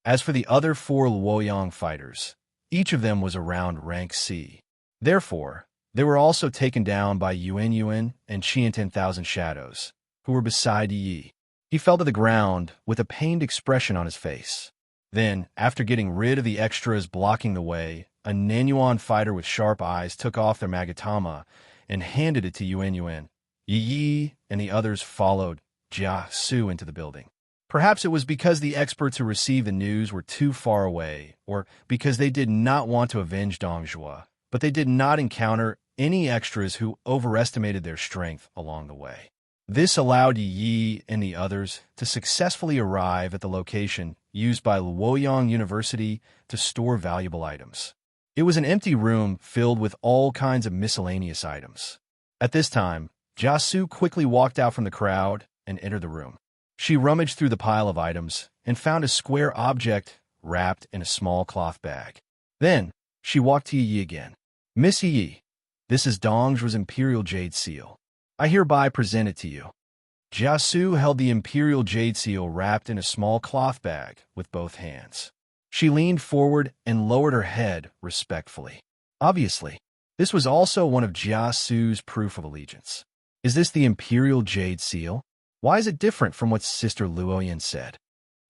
As for the other 4 Luoyang fighters, each of them was around rank C. Therefore, they were also taken down by Yuan and Qian 10,000 Shadows, who were beside Yi. He fell to the ground with a pained expression on his face. Then, after getting rid of the extras blocking the way, a Nanyuan fighter with sharp eyes took off their magatama and handed it to Yuan. Yi and the others followed Jia Su into the building. Perhaps it was because the experts who received the news were too far away, or because they did not want to avenge Dongzhua, but they did not encounter any extras who overestimated their strength along the way. This allowed Yi and the others to successfully arrive at the location used by Luoyang University to store valuable items. It was an empty room filled with all kinds of miscellaneous items. At this time, Jia Su quickly walked out from the crowd and entered the room. She rummaged through the pile of items and found a square object wrapped in a small cloth bag. Then, she walked to Yi again. Miss Yi, this is Dongzhu's Imperial Jade Seal. I hereby present it to you. Jia Su held the Imperial Jade Seal wrapped in a small cloth bag with both hands. She leaned forward and lowered her head respectfully. Obviously, this was also one of Jia Su's proof of allegiance. Is this the Imperial Jade Seal? Why is it different from what Sister Luoyan said?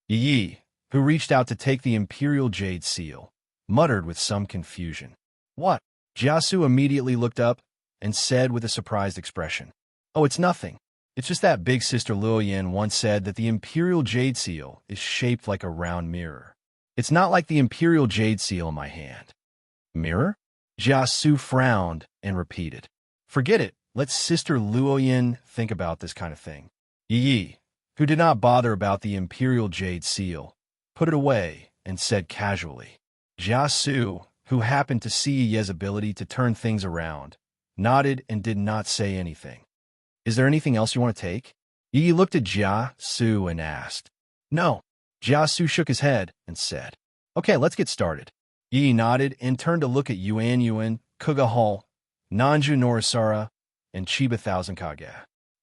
Yi, who reached out to take the Imperial Jade Seal, muttered with some confusion. What? Jia Su immediately looked up and said with a surprised expression. Oh, it's nothing. It's just that big Sister Luoyan once said that the Imperial Jade Seal is shaped like a round mirror. It's not like the Imperial Jade Seal in my hand. Mirror? Jia Su frowned and repeated. Forget it. Let Sister Luoyan think about this kind of thing. Yi, who did not bother about the Imperial Jade Seal, put it away and said casually. Jia Su, who happened to see Ye's ability to turn things around, nodded and did not say anything. Is there anything else you want to take? Yi looked at Jia Su and asked. No. Jia Su shook his head and said, Okay, let's get started. Yi nodded and turned to look at Yuan, Kuga Hall, Nanju Norisara, and Chiba Thousand Kage.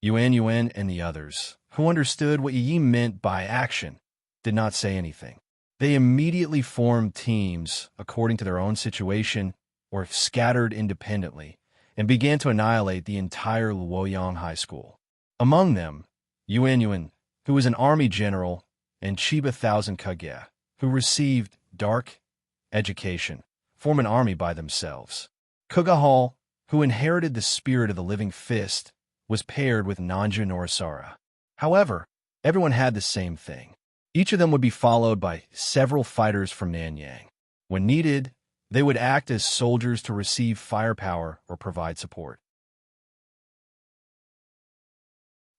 Yuan and the others, who understood what Yi meant by action, did not say anything. They immediately formed teams according to their own situation or scattered independently and began to annihilate the entire Luoyang High School. Among them, Yuan, who was an army general, and Chiba Thousand Kage, who received dark education, form an army by themselves. Kugahal, who inherited the spirit of the living fist, was paired with Nanja Norisara. However, everyone had the same thing. Each of them would be followed by several fighters from Nanyang. When needed, they would act as soldiers to receive firepower or provide support.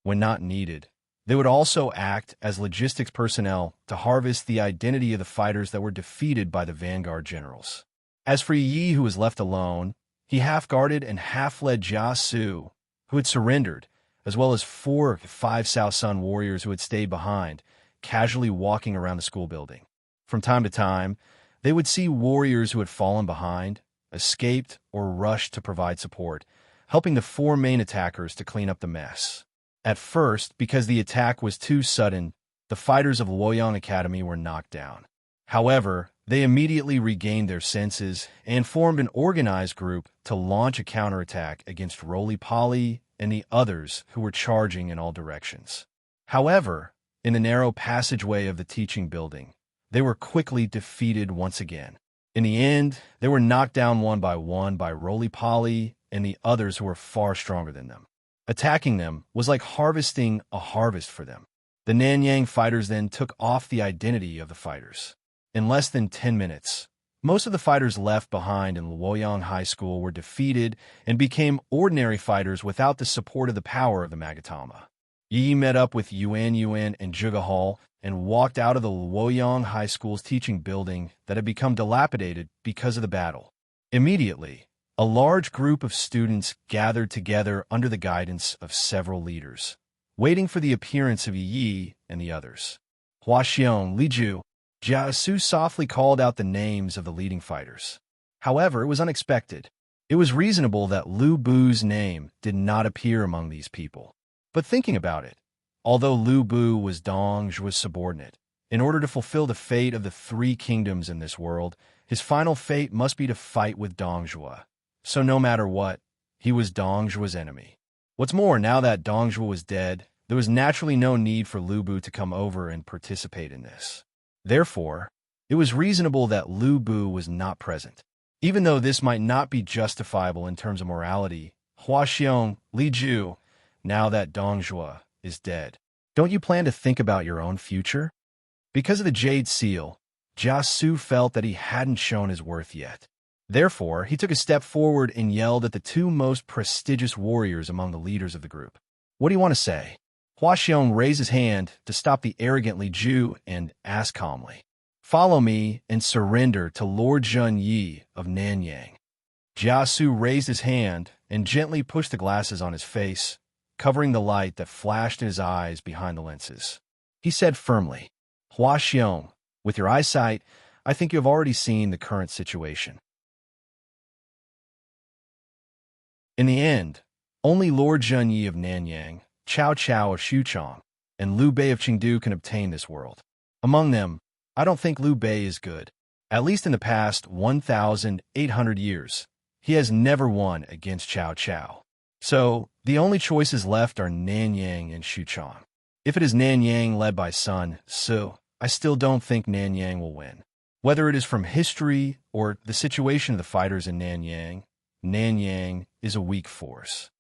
When not needed, they would also act as logistics personnel to harvest the identity of the fighters that were defeated by the vanguard generals. As for Yi, who was left alone, he half-guarded and half-led Jia Su, who had surrendered, as well as 4 of 5 Sao Sun warriors who had stayed behind, casually walking around the school building. From time to time, they would see warriors who had fallen behind, escaped, or rushed to provide support, helping the 4 main attackers to clean up the mess. At first, because the attack was too sudden, the fighters of Luoyang Academy were knocked down. However, they immediately regained their senses and formed an organized group to launch a counterattack against Roly-Poly and the others who were charging in all directions. However, in the narrow passageway of the teaching building, they were quickly defeated once again. In the end, they were knocked down one by Roly-Poly and the others who were far stronger than them. Attacking them was like harvesting a harvest for them. The Nanyang fighters then took off the identity of the fighters. In less than 10 minutes, most of the fighters left behind in Luoyang High School were defeated and became ordinary fighters without the support of the power of the Magatama. Yi met up with Yuan and Zhuge and walked out of the Luoyang High School's teaching building that had become dilapidated because of the battle. Immediately, a large group of students gathered together under the guidance of several leaders, waiting for the appearance of Yi and the others. Huaxiong, Liju, Jia Su softly called out the names of the leading fighters. However, it was unexpected. It was reasonable that Lu Bu's name did not appear among these people. But thinking about it, although Lu Bu was Dong Zhuo's subordinate, in order to fulfill the fate of the 3 kingdoms in this world, his final fate must be to fight with Dong Zhuo. So no matter what, he was Dong Zhuo's enemy. What's more, now that Dong Zhuo was dead, there was naturally no need for Lu Bu to come over and participate in this. Therefore, it was reasonable that Lu Bu was not present. Even though this might not be justifiable in terms of morality, Huaxiong, Liju, now that Dong Zhuo is dead, don't you plan to think about your own future? Because of the Jade Seal, Jia Su felt that he hadn't shown his worth yet. Therefore, he took a step forward and yelled at the 2 most prestigious warriors among the leaders of the group. What do you want to say? Huaxiong raised his hand to stop the arrogant Li Ju and asked calmly, "Follow me and surrender to Lord Zhun Yi of Nanyang." Jia Su raised his hand and gently pushed the glasses on his face, covering the light that flashed in his eyes behind the lenses. He said firmly, "Huaxiong, with your eyesight, I think you have already seen the current situation." In the end, only Lord Zhun Yi of Nanyang, Cao Cao of Xuchang, and Liu Bei of Chengdu can obtain this world. Among them, I don't think Liu Bei is good. At least in the past 1,800 years, he has never won against Cao Cao. So, the only choices left are Nanyang and Xuchang. If it is Nanyang led by Sun Su, I still don't think Nanyang will win. Whether it is from history or the situation of the fighters in Nanyang, Nanyang is a weak force.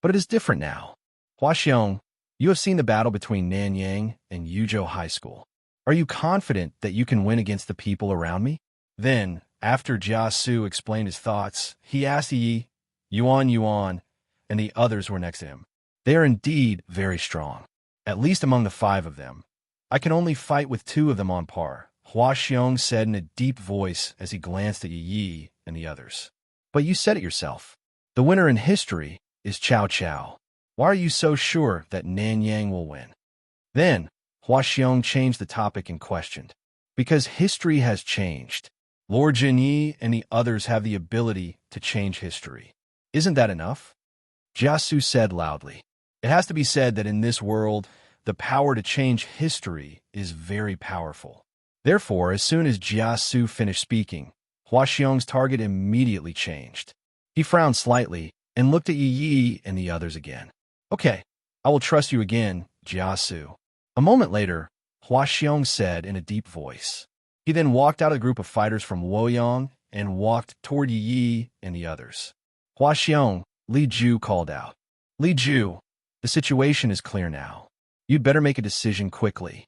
But it is different now. Huaxiong, you have seen the battle between Nanyang and Yuzhou High School. Are you confident that you can win against the people around me? Then, after Jia Su explained his thoughts, he asked Yi, Yuan, and the others who were next to him. They are indeed very strong. At least among the 5 of them. I can only fight with 2 of them on par, Huaxiong said in a deep voice as he glanced at Yi and the others. But you said it yourself. The winner in history is Cao Cao. Why are you so sure that Nanyang will win? Then, Huaxiong changed the topic and questioned. Because history has changed. Lord Zhun Yi and the others have the ability to change history. Isn't that enough? Jia Su said loudly. It has to be said that in this world, the power to change history is very powerful. Therefore, as soon as Jia Su finished speaking, Huaxiong's target immediately changed. He frowned slightly and looked at Yi and the others again. Okay, I will trust you again, Jia Su. A moment later, Huaxiong said in a deep voice. He then walked out of the group of fighters from Luoyang and walked toward Yi and the others. Hua Xiong, Li Ju called out. Li Ju, the situation is clear now. You'd better make a decision quickly.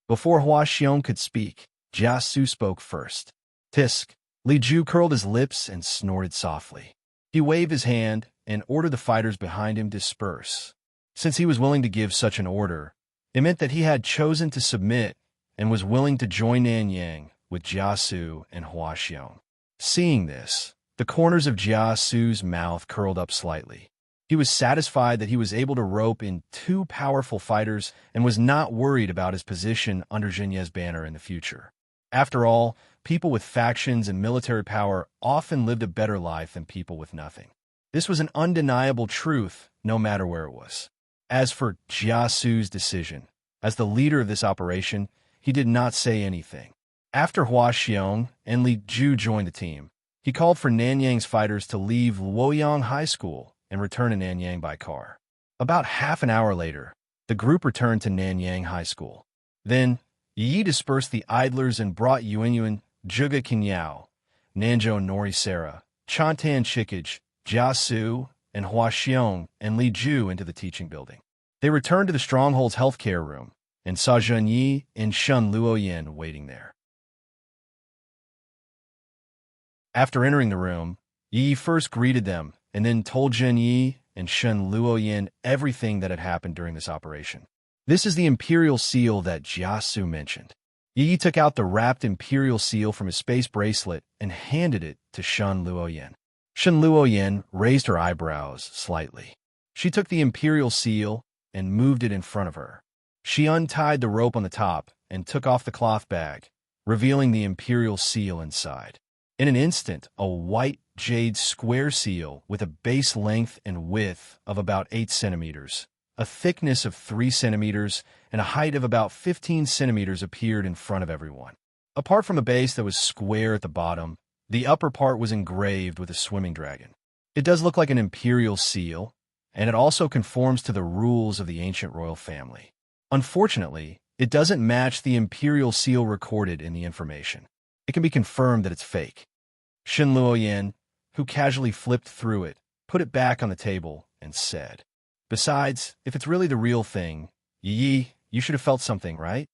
Before Hua Xiong could speak, Jia Su spoke first. Tisk. Li Ju curled his lips and snorted softly. He waved his hand and ordered the fighters behind him disperse. Since he was willing to give such an order, it meant that he had chosen to submit and was willing to join Nanyang with Jia Su and Hua Xiong. Seeing this, the corners of Jia Su's mouth curled up slightly. He was satisfied that he was able to rope in two powerful fighters and was not worried about his position under Jinye's banner in the future. After all, people with factions and military power often lived a better life than people with nothing. This was an undeniable truth, no matter where it was. As for Jia Su's decision, as the leader of this operation, he did not say anything. After Hua Xiong and Li Ju joined the team, he called for Nanyang's fighters to leave Luoyang High School and return to Nanyang by car. About half an hour later, the group returned to Nanyang High School. Then, Yi dispersed the idlers and brought Yuanyuan, Juga Kinyao, Nanzhou Nori Sara, Chantan Chikaj, Jia Su, and Hua Xiong and Li Ju into the teaching building. They returned to the Stronghold's healthcare room and saw Zhen Yi and Shun Luoyan waiting there. After entering the room, Yi first greeted them and then told Zhen Yi and Shun Luoyan everything that had happened during this operation. This is the Imperial Seal that Jia Su mentioned. Yi took out the wrapped Imperial Seal from his space bracelet and handed it to Shun Luoyan. Shun Luoyan raised her eyebrows slightly. She took the Imperial Seal and moved it in front of her. She untied the rope on the top and took off the cloth bag, revealing the Imperial Seal inside. In an instant, a white jade square seal with a base length and width of about 8 centimeters, a thickness of 3 centimeters, and a height of about 15 centimeters appeared in front of everyone. Apart from a base that was square at the bottom, the upper part was engraved with a swimming dragon. It does look like an imperial seal, and it also conforms to the rules of the ancient royal family. Unfortunately, it doesn't match the imperial seal recorded in the information. It can be confirmed that it's fake. Shin Luoyan, who casually flipped through it, put it back on the table and said, "Besides, if it's really the real thing, Yi, you should have felt something, right?"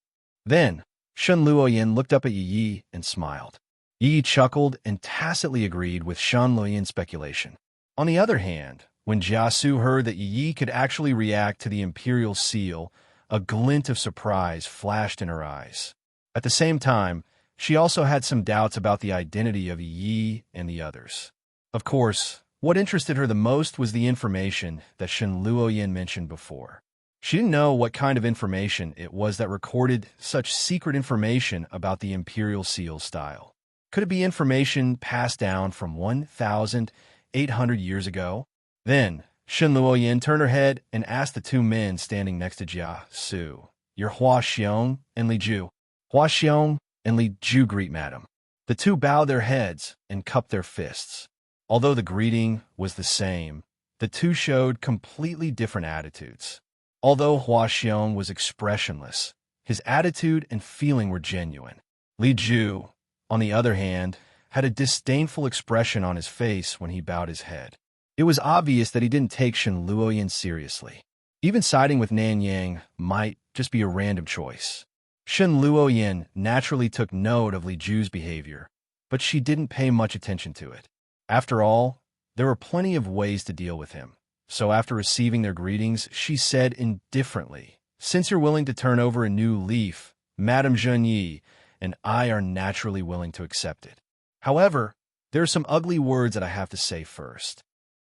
Then, Shun Luoyan looked up at Yi and smiled. Yi chuckled and tacitly agreed with Shun Luoyan's speculation. On the other hand, when Jia Su heard that Yi could actually react to the imperial seal, a glint of surprise flashed in her eyes. At the same time, she also had some doubts about the identity of Yi and the others. Of course, what interested her the most was the information that Shen Luoyan mentioned before. She didn't know what kind of information it was that recorded such secret information about the imperial seal style. Could it be information passed down from 1,800 years ago? Then, Shen Luoyan turned her head and asked the two men standing next to Jia Su, "You're Hua Xiong and Li Ju." Hua Xiong and Li Ju greet madam. The two bowed their heads and cupped their fists. Although the greeting was the same, the two showed completely different attitudes. Although Hua Xiong was expressionless, his attitude and feeling were genuine. Li Ju, on the other hand, had a disdainful expression on his face when he bowed his head. It was obvious that he didn't take Shen Luoyan seriously. Even siding with Nanyang might just be a random choice. Shen Luoyan naturally took note of Li Ju's behavior, but she didn't pay much attention to it. After all, there were plenty of ways to deal with him. So after receiving their greetings, she said indifferently, "Since you're willing to turn over a new leaf, Madame Zhen Yi and I are naturally willing to accept it. However, there are some ugly words that I have to say first."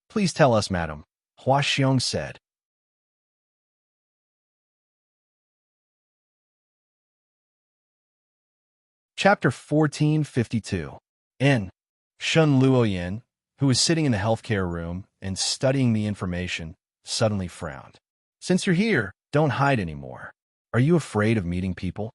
"Please tell us, madam," Hua Xiong said. Chapter 1452. N. Shun Luoyan, who was sitting in the healthcare room and studying the information, suddenly frowned. "Since you're here, don't hide anymore. Are you afraid of meeting people?"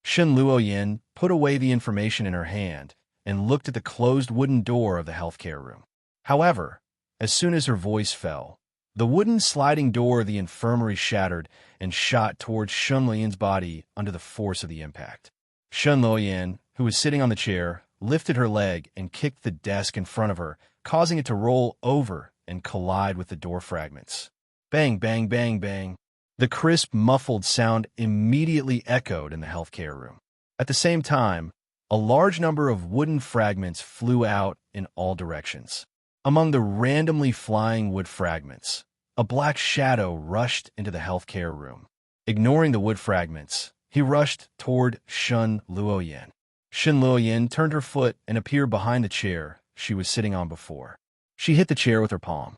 Shen Luoyan put away the information in her hand and looked at the closed wooden door of the healthcare room. However, as soon as her voice fell, the wooden sliding door of the infirmary shattered and shot towards Shun Luoyan's body under the force of the impact. Shun Luoyan who was sitting on the chair, lifted her leg and kicked the desk in front of her, causing it to roll over and collide with the door fragments. Bang, bang, bang, bang. The crisp, muffled sound immediately echoed in the healthcare room. At the same time, a large number of wooden fragments flew out in all directions. Among the randomly flying wood fragments, a black shadow rushed into the healthcare room. Ignoring the wood fragments, he rushed toward Shun Luoyin. Shun Luoyin turned her foot and appeared behind the chair she was sitting on before. She hit the chair with her palm.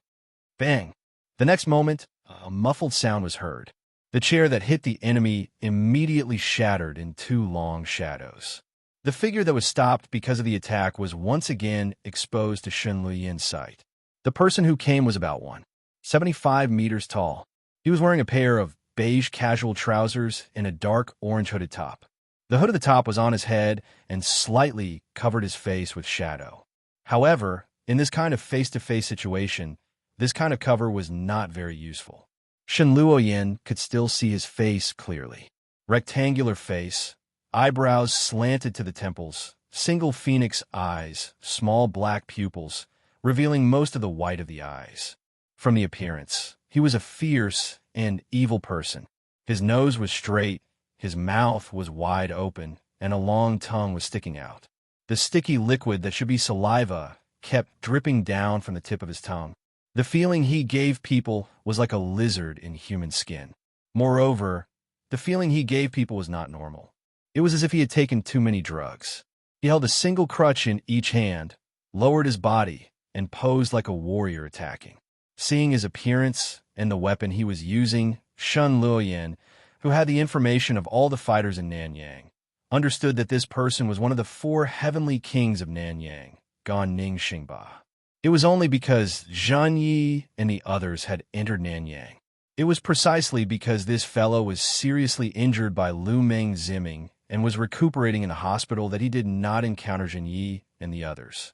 Bang! The next moment, a muffled sound was heard. The chair that hit the enemy immediately shattered in two long shadows. The figure that was stopped because of the attack was once again exposed to Shun Luyin's sight. The person who came was about 175 meters tall. He was wearing a pair of beige casual trousers and a dark orange hooded top. The hood of the top was on his head and slightly covered his face with shadow. However, in this kind of face-to-face situation, this kind of cover was not very useful. Shun Luoyin could still see his face clearly. Rectangular face, eyebrows slanted to the temples, single phoenix eyes, small black pupils, revealing most of the white of the eyes. From the appearance, he was a fierce and evil person. His nose was straight, his mouth was wide open, and a long tongue was sticking out. The sticky liquid that should be saliva kept dripping down from the tip of his tongue. The feeling he gave people was like a lizard in human skin. Moreover, the feeling he gave people was not normal. It was as if he had taken too many drugs. He held a single crutch in each hand, lowered his body, and posed like a warrior attacking. Seeing his appearance and the weapon he was using, Shun Luoyin, who had the information of all the fighters in Nanyang, understood that this person was one of the 4 heavenly kings of Nanyang, Gan Ning Xingba. It was only because Zhang Yi and the others had entered Nanyang. It was precisely because this fellow was seriously injured by Lu Meng Ziming and was recuperating in a hospital that he did not encounter Zhang Yi and the others.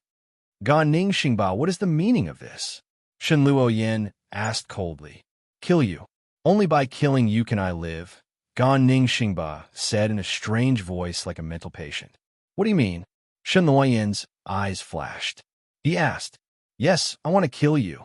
Gan Ning Xingba, what is the meaning of this? Shun Luoyin asked coldly. Kill you. Only by killing you can I live, Gan Ning Xingba said in a strange voice like a mental patient. What do you mean? Shun Luoyin's eyes flashed. He asked, Yes, I want to kill you.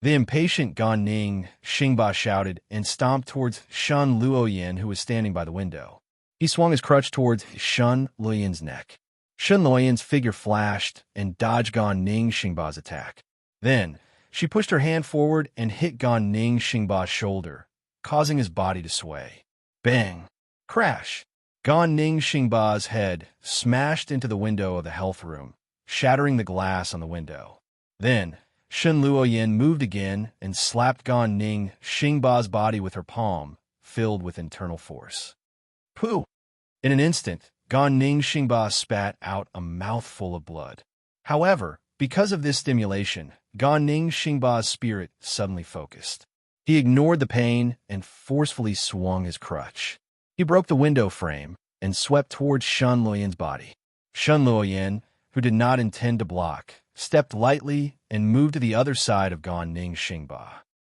The impatient Gan Ning Xingba shouted and stomped towards Shun Luoyin, who was standing by the window. He swung his crutch towards Shun Luoyin's neck. Shun Luoyin's figure flashed and dodged Gan Ning Xingba's attack. Then, she pushed her hand forward and hit Gan Ning Xingba's shoulder, causing his body to sway. Bang! Crash! Gan Ning Xingba's head smashed into the window of the health room, shattering the glass on the window. Then, Shun Luoyin moved again and slapped Gan Ning Xingba's body with her palm, filled with internal force. Pooh! In an instant, Gan Ning Xingba spat out a mouthful of blood. However, because of this stimulation, Gan Ning Xingba's spirit suddenly focused. He ignored the pain and forcefully swung his crutch. He broke the window frame and swept towards Shun Luoyin's body. Shun Luoyin, who did not intend to block, stepped lightly and moved to the other side of Gan Ning Xingba.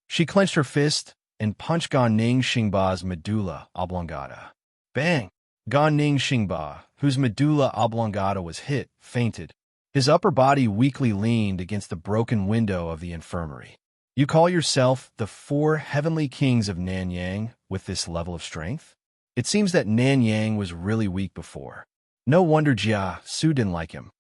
She clenched her fist and punched Gan Ning Xingba's medulla oblongata. Bang! Gan Ning Xingba, whose medulla oblongata was hit, fainted. His upper body weakly leaned against the broken window of the infirmary. You call yourself the 4 heavenly kings of Nanyang with this level of strength? It seems that Nanyang was really weak before. No wonder Jia Su didn't like him.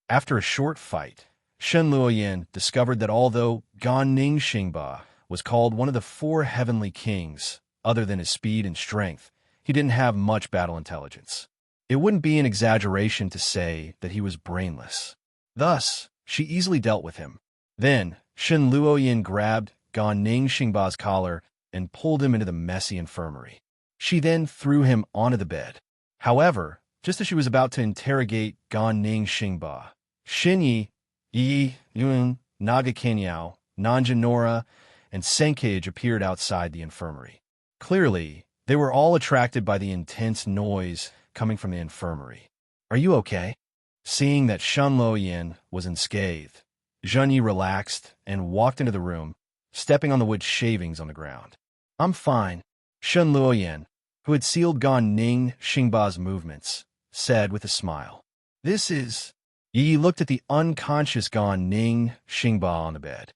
After a short fight, Shun Luoyin discovered that although Gan Ning Xingba was called one of the 4 heavenly kings, other than his speed and strength, he didn't have much battle intelligence. It wouldn't be an exaggeration to say that he was brainless. Thus, she easily dealt with him. Then, Shun Luoyin grabbed Gan Ning Xingba's collar and pulled him into the messy infirmary. She then threw him onto the bed. However, just as she was about to interrogate Gan Ning Xingba, Xinyi, Yi, Yun, Naga Kenyao, Nanjanora, and Senkage appeared outside the infirmary. Clearly, they were all attracted by the intense noise coming from the infirmary. Are you okay? Seeing that Shun Luoyin was unscathed, Zhang Yi relaxed and walked into the room, stepping on the wood shavings on the ground. I'm fine. Shun Luoyin, who had sealed Gan Ning Xingba's movements, said with a smile. This is... Yi looked at the unconscious Gan Ning Xingba on the bed.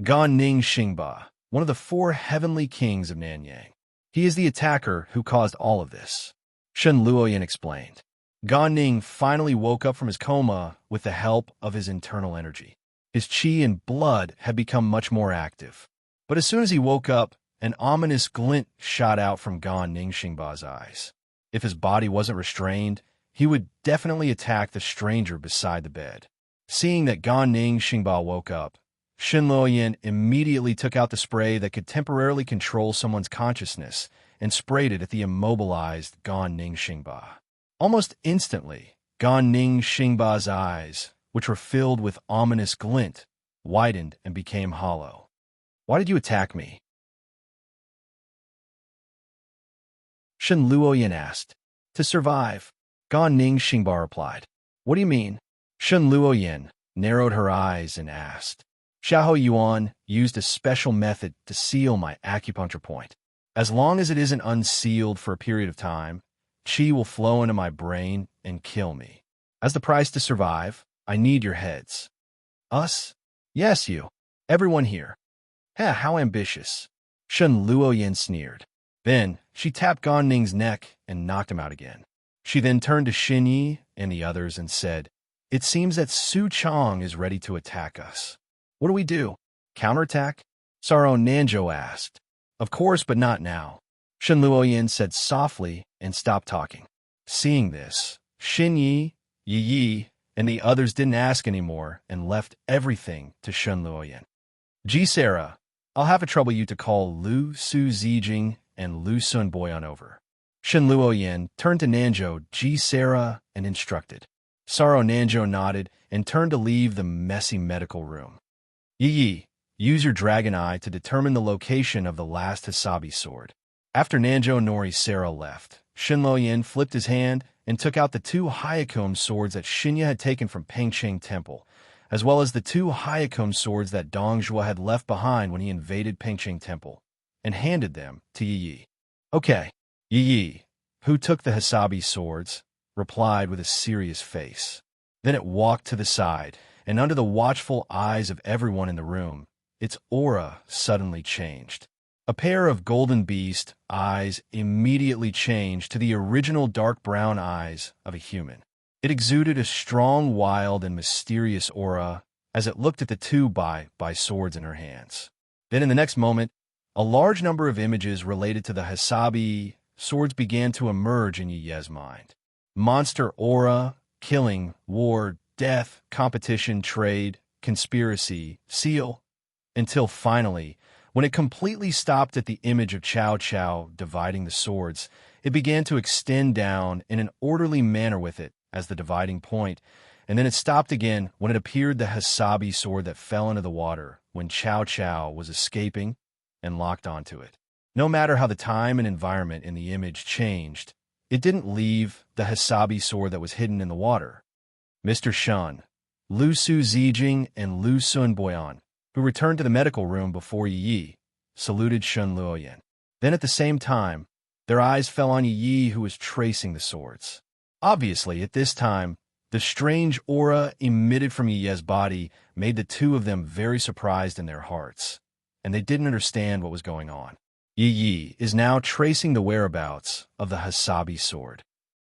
Gan Ning Xingba, one of the 4 heavenly kings of Nanyang. He is the attacker who caused all of this, Shen Luoyan explained. Gan Ning finally woke up from his coma with the help of his internal energy. His qi and blood had become much more active. But as soon as he woke up, an ominous glint shot out from Gan Ning Xingba's eyes. If his body wasn't restrained, he would definitely attack the stranger beside the bed. Seeing that Gan Ning Xingba woke up, Shen Luoyan immediately took out the spray that could temporarily control someone's consciousness and sprayed it at the immobilized Gan Ning Xingba. Almost instantly, Gan Ning Xingba's eyes, which were filled with ominous glint, widened and became hollow. Why did you attack me? Shen Luoyan asked. To survive, Gan Ning Xingba replied. What do you mean? Shen Luoyan narrowed her eyes and asked. Xiahou Yuan used a special method to seal my acupuncture point. As long as it isn't unsealed for a period of time, qi will flow into my brain and kill me. As the price to survive, I need your heads. Us? Yes, you. Everyone here. How ambitious. Shen Luoyan sneered. Then, she tapped Gan Ning's neck and knocked him out again. She then turned to Xin Yi and the others and said, It seems that Su Chong is ready to attack us. What do we do? Counterattack? Saro Nanzhou asked. Of course, but not now. Shen Luoyan said softly and stopped talking. Seeing this, Xin Yi, Yi, and the others didn't ask anymore and left everything to Shen Luoyan. Ji Sarah, I'll have to trouble you to call Lu Su Zijing and Lu Sun Boyan over. Shen Luoyan turned to Nanzhou, Ji Sarah, and instructed. Saro Nanzhou nodded and turned to leave the messy medical room. Yi, use your dragon eye to determine the location of the last Hasabi sword. After Nanzhou Nori Sarah left, Shen Luoyan flipped his hand and took out the 2 Hyakome swords that Shinya had taken from Pengcheng Temple, as well as the 2 Hyakome swords that Dongzhuo had left behind when he invaded Pengcheng Temple, and handed them to Yi. Okay. Yi, who took the Hasabi swords, replied with a serious face. Then it walked to the side, and under the watchful eyes of everyone in the room, its aura suddenly changed. A pair of golden beast eyes immediately changed to the original dark brown eyes of a human. It exuded a strong, wild, and mysterious aura as it looked at the 2 by swords in her hands. Then in the next moment, a large number of images related to the Hasabi swords began to emerge in Yi's mind. Monster aura, killing, war, death, competition, trade, conspiracy, seal, until finally, when it completely stopped at the image of Cao Cao dividing the swords, it began to extend down in an orderly manner with it as the dividing point, and then it stopped again when it appeared the Hasabi sword that fell into the water when Cao Cao was escaping and locked onto it. No matter how the time and environment in the image changed, it didn't leave the Hasabi sword that was hidden in the water. Mr. Shen, Lu Su Zijing, and Lu Sun Boyan, who returned to the medical room before Yi, saluted Shen Luoyan. Then at the same time, their eyes fell on Yi, who was tracing the swords. Obviously, at this time, the strange aura emitted from Yi's body made the 2 of them very surprised in their hearts, and they didn't understand what was going on. Yi is now tracing the whereabouts of the Hasabi sword.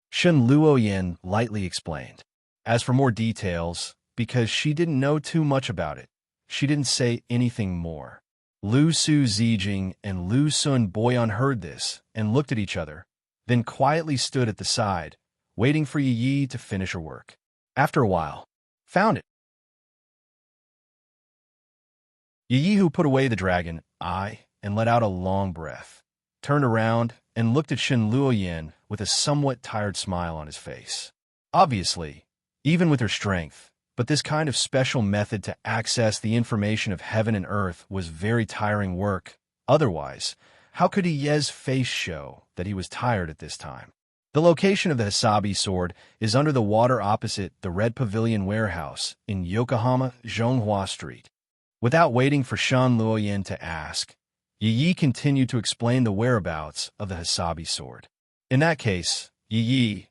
Shen Luoyan lightly explained. As for more details, because she didn't know too much about it, she didn't say anything more. Lu Su Zijing and Lu Sun Boyan heard this and looked at each other, then quietly stood at the side, waiting for Yi to finish her work. After a while, found it. Yi, who put away the dragon eye and let out a long breath, turned around and looked at Shen Luoyan with a somewhat tired smile on his face. Obviously, even with her strength, but this kind of special method to access the information of heaven and earth was very tiring work. Otherwise, how could Yi's face show that he was tired at this time? The location of the Hasabi sword is under the water opposite the Red Pavilion warehouse in Yokohama, Zhonghua Street. Without waiting for Shen Luoyan to ask, Yi continued to explain the whereabouts of the Hasabi sword. In that case, you,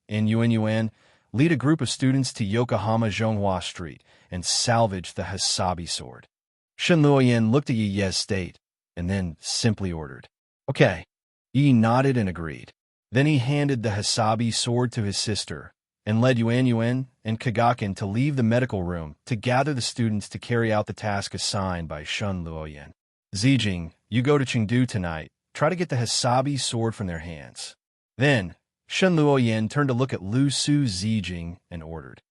and Yun, lead a group of students to Yokohama Zhonghua Street and salvage the Hasabi sword. Shen Luoyin looked at Yi's state and then simply ordered, "Okay." Yi nodded and agreed. Then he handed the Hasabi sword to his sister and led Yuan and Kagakin to leave the medical room to gather the students to carry out the task assigned by Shen Luoyin. "Zijing, you go to Chengdu tonight. Try to get the Hasabi sword from their hands." Then, Shen Luoyin turned to look at Lu Su Zijing and ordered.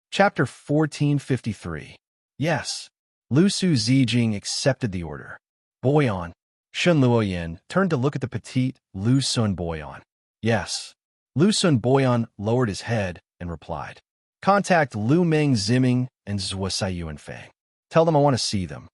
Chapter 1453. Yes. Lu Su Zijing accepted the order. Boyan. Shen Luoyin turned to look at the petite Lu Sun Boyan. Yes. Lu Sun Boyan lowered his head and replied, "Contact Lu Meng Ziming and Zhuosai Yuanfeng. Tell them I want to see them."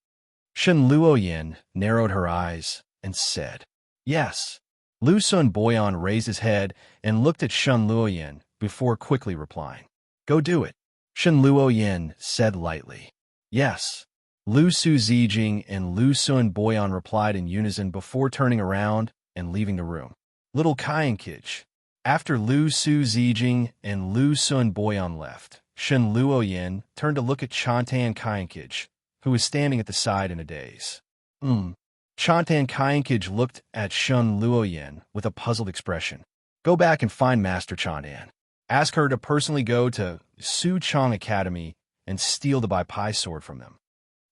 Shen Luoyin narrowed her eyes and said, "Yes." Lu Sun Boyan raised his head and looked at Shen Luoyin before quickly replying, "Go do it." Shen Luoyin said lightly, "Yes." Lu Su Zijing and Lu Sun Boyan replied in unison before turning around and leaving the room. Little Kienkij. After Lu Su Zijing and Lu Sun Boyan left, Shen Luoyin turned to look at Chantan Kienkij, who was standing at the side in a daze. Chantan Kienkij looked at Shen Luoyin with a puzzled expression. "Go back and find Master Chantan. Ask her to personally go to Su Chong Academy and steal the Bai Pai sword from them."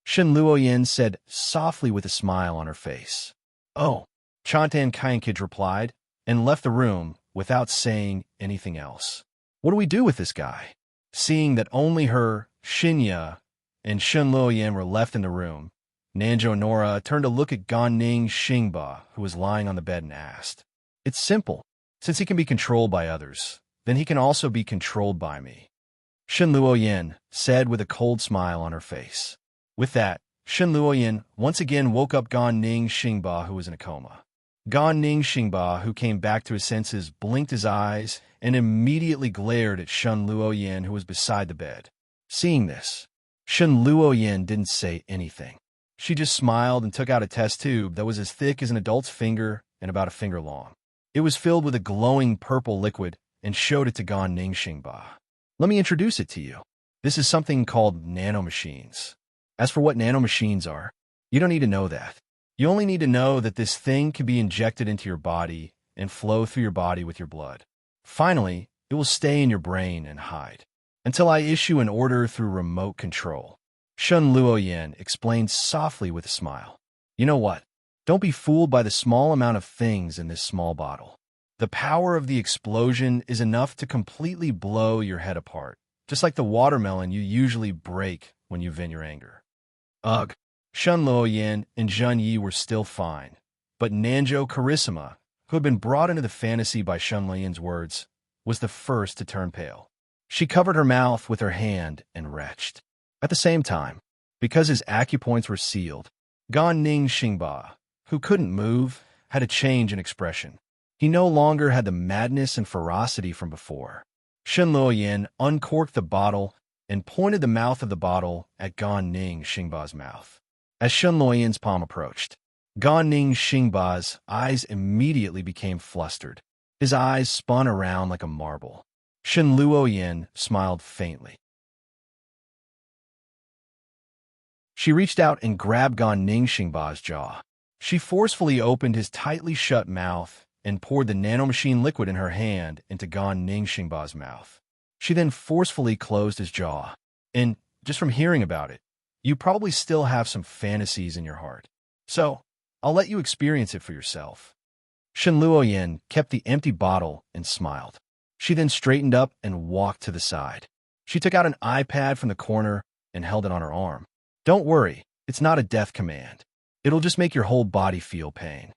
Shen Luoyin said softly with a smile on her face. "Oh," Chantan Kienkij replied, and left the room without saying anything else. "What do we do with this guy?" Seeing that only her, Shinya, and Shen Luoyin were left in the room, Nanjo Nora turned to look at Gan Ning Xingba, who was lying on the bed, and asked, "It's simple. Since he can be controlled by others, then he can also be controlled by me," Shen Luoyin said with a cold smile on her face. With that, Shen Luoyin once again woke up Gan Ning Xingba, who was in a coma. Gan Ning Xingba, who came back to his senses, blinked his eyes and immediately glared at Shen Luoyin, who was beside the bed. Seeing this, Shen Luoyin didn't say anything. She just smiled and took out a test tube that was as thick as an adult's finger and about a finger long. It was filled with a glowing purple liquid and showed it to Gan Ning Xingba. "Let me introduce it to you. This is something called nanomachines. As for what nanomachines are, you don't need to know that. You only need to know that this thing can be injected into your body and flow through your body with your blood. Finally, it will stay in your brain and hide until I issue an order through remote control." Shen Luoyin explained softly with a smile. "You know what? Don't be fooled by the small amount of things in this small bottle. The power of the explosion is enough to completely blow your head apart, just like the watermelon you usually break when you vent your anger." Ugh. Shen Luoyin and Zhen Yi were still fine, but Nanjo Carissima, who had been brought into the fantasy by Shen Luoyin's words, was the first to turn pale. She covered her mouth with her hand and retched. At the same time, because his acupoints were sealed, Gan Ning Xingba, who couldn't move, had a change in expression. He no longer had the madness and ferocity from before. Shen Luoyin uncorked the bottle and pointed the mouth of the bottle at Gan Ning Xingba's mouth. As Shen Luoyin's palm approached, Gan Ning Xingba's eyes immediately became flustered. His eyes spun around like a marble. Shen Luoyin smiled faintly. She reached out and grabbed Gan Ning Xingba's jaw. She forcefully opened his tightly shut mouth and poured the nanomachine liquid in her hand into Gan Ning Xingba's mouth. She then forcefully closed his jaw. And, just from hearing about it, you probably still have some fantasies in your heart. So, I'll let you experience it for yourself. Shen Luoyin kept the empty bottle and smiled. She then straightened up and walked to the side. She took out an iPad from the corner and held it on her arm. "Don't worry, it's not a death command. It'll just make your whole body feel pain."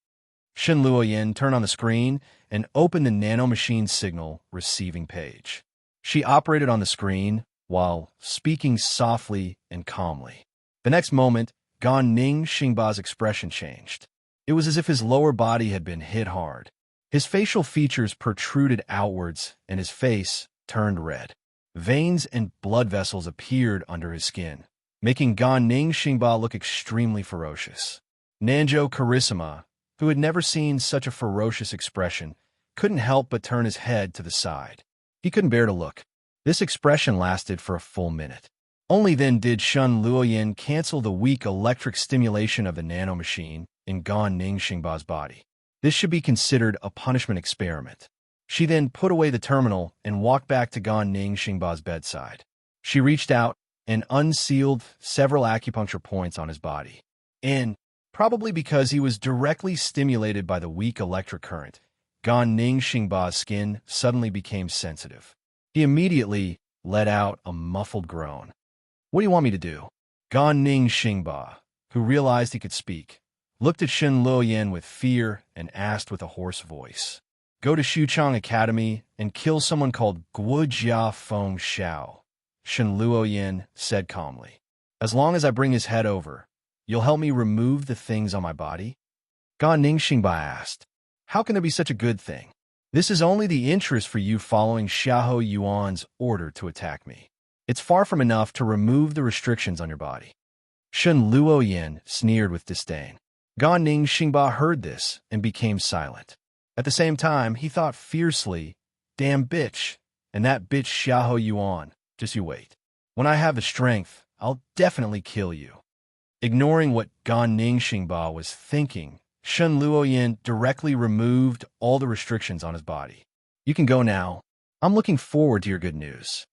Shen Luoyin turned on the screen and opened the nanomachine signal receiving page. She operated on the screen while speaking softly and calmly. The next moment, Gan Ning Xingba's expression changed. It was as if his lower body had been hit hard. His facial features protruded outwards and his face turned red. Veins and blood vessels appeared under his skin, making Gan Ning Xingba look extremely ferocious. Nanjo Carissima, who had never seen such a ferocious expression, couldn't help but turn his head to the side. He couldn't bear to look. This expression lasted for a full minute. Only then did Shun Luoyin cancel the weak electric stimulation of the nanomachine in Gan Ning Xingba's body. This should be considered a punishment experiment. She then put away the terminal and walked back to Gan Ning Xingba's bedside. She reached out and unsealed several acupuncture points on his body. And, probably because he was directly stimulated by the weak electric current, Gan Ning Xingba's skin suddenly became sensitive. He immediately let out a muffled groan. "What do you want me to do?" Gan Ning Xingba, who realized he could speak, looked at Shen Luoyin with fear and asked with a hoarse voice, "Go to Xuchang Academy and kill someone called Guo Jia Feng Xiao," Shen Luoyin said calmly. "As long as I bring his head over, you'll help me remove the things on my body?" Gan Ning Xingba asked, "How can there be such a good thing? This is only the interest for you following Xiahou Yuan's order to attack me. It's far from enough to remove the restrictions on your body." Shen Luoyin sneered with disdain. Gan Ning Xingba heard this and became silent. At the same time, he thought fiercely, "Damn bitch, and that bitch Xiahou Yuan, just you wait. When I have the strength, I'll definitely kill you." Ignoring what Gan Ning Xingba was thinking, Shen Luoyin directly removed all the restrictions on his body. "You can go now. I'm looking forward to your good news,"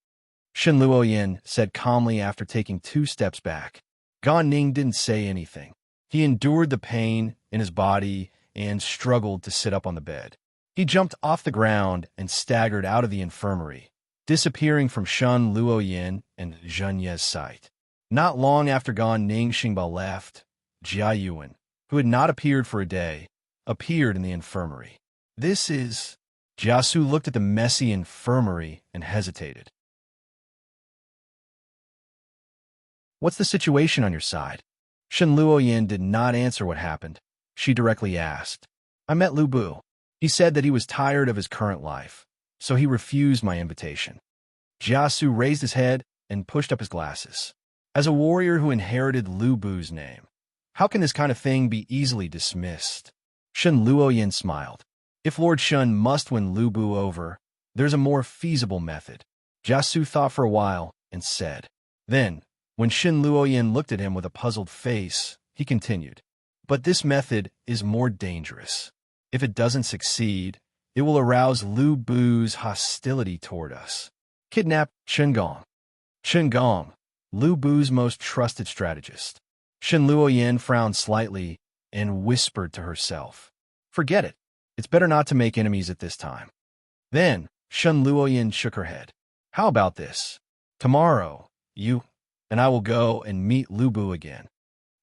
Shen Luoyin said calmly after taking 2 steps back. Gan Ning didn't say anything. He endured the pain in his body and struggled to sit up on the bed. He jumped off the ground and staggered out of the infirmary, disappearing from Shen Luoyin and Zhen Ye's sight. Not long after Gan Ning Xingba left, Jia Yuan, who had not appeared for a day, appeared in the infirmary. "This is..." Jiasu looked at the messy infirmary and hesitated. "What's the situation on your side?" Shen Luoyin did not answer what happened. She directly asked. "I met Lu Bu. He said that he was tired of his current life, so he refused my invitation." Jiasu raised his head and pushed up his glasses. As a warrior who inherited Lu Bu's name, how can this kind of thing be easily dismissed? Shen Luoyin smiled. If Lord Shun must win Lu Bu over, there's a more feasible method. Jiasu thought for a while and said. Then, when Shen Luoyin looked at him with a puzzled face, he continued, "But this method is more dangerous. If it doesn't succeed, it will arouse Lu Bu's hostility toward us. Kidnap Chen Gong." Chen Gong, Lu Bu's most trusted strategist. Shen Luoyin frowned slightly and whispered to herself, "Forget it. It's better not to make enemies at this time." Then, Shen Luoyin shook her head. "How about this? Tomorrow, you and I will go and meet Lu Bu again."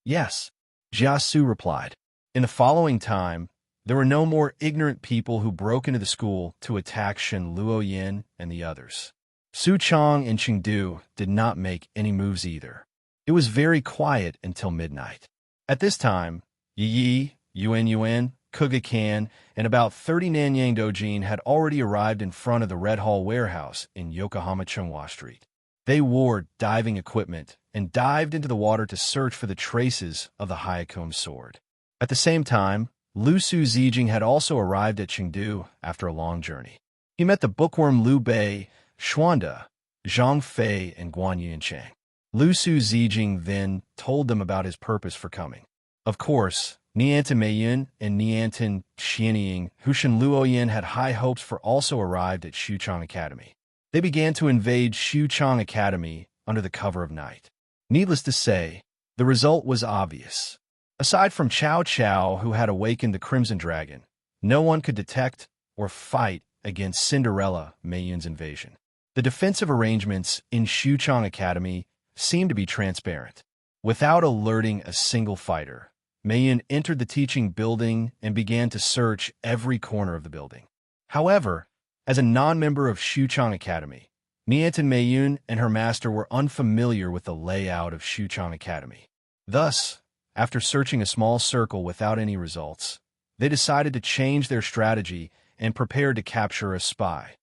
"Yes," Jiasu replied. In the following time, there were no more ignorant people who broke into the school to attack Shen Luoyin and the others. Su Chong and Chengdu did not make any moves either. It was very quiet until midnight. At this time, Yi, Yuan, Kuga Kan, and about 30 Nanyang Dojin had already arrived in front of the Red Hall warehouse in Yokohama Chunghwa Street. They wore diving equipment and dived into the water to search for the traces of the Hyakome sword. At the same time, Lu Su Zijing had also arrived at Chengdu after a long journey. He met the bookworm Liu Bei, Xuanda, Zhang Fei, and Guan Yunchang. Lu Su Zijing then told them about his purpose for coming. Of course, Niantin Meiyun and Niantin Xianying, who Shen Luoyin had high hopes for, also arrived at Xuchang Academy. They began to invade Xuchang Academy under the cover of night. Needless to say, the result was obvious. Aside from Cao Cao, who had awakened the Crimson Dragon, no one could detect or fight against Cinderella Meiyun's invasion. The defensive arrangements in Xuchang Academy seemed to be transparent. Without alerting a single fighter, Meiyun entered the teaching building and began to search every corner of the building. However, as a non-member of Xuchang Academy, Niantin Meiyun and her master were unfamiliar with the layout of Xuchang Academy. Thus, after searching a small circle without any results, they decided to change their strategy and prepared to capture a spy.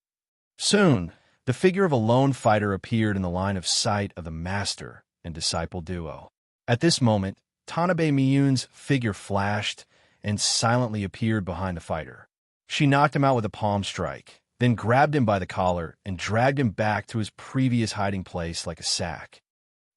Soon, the figure of a lone fighter appeared in the line of sight of the master and disciple duo. At this moment, Tanabe Miyun's figure flashed and silently appeared behind the fighter. She knocked him out with a palm strike, then grabbed him by the collar and dragged him back to his previous hiding place like a sack.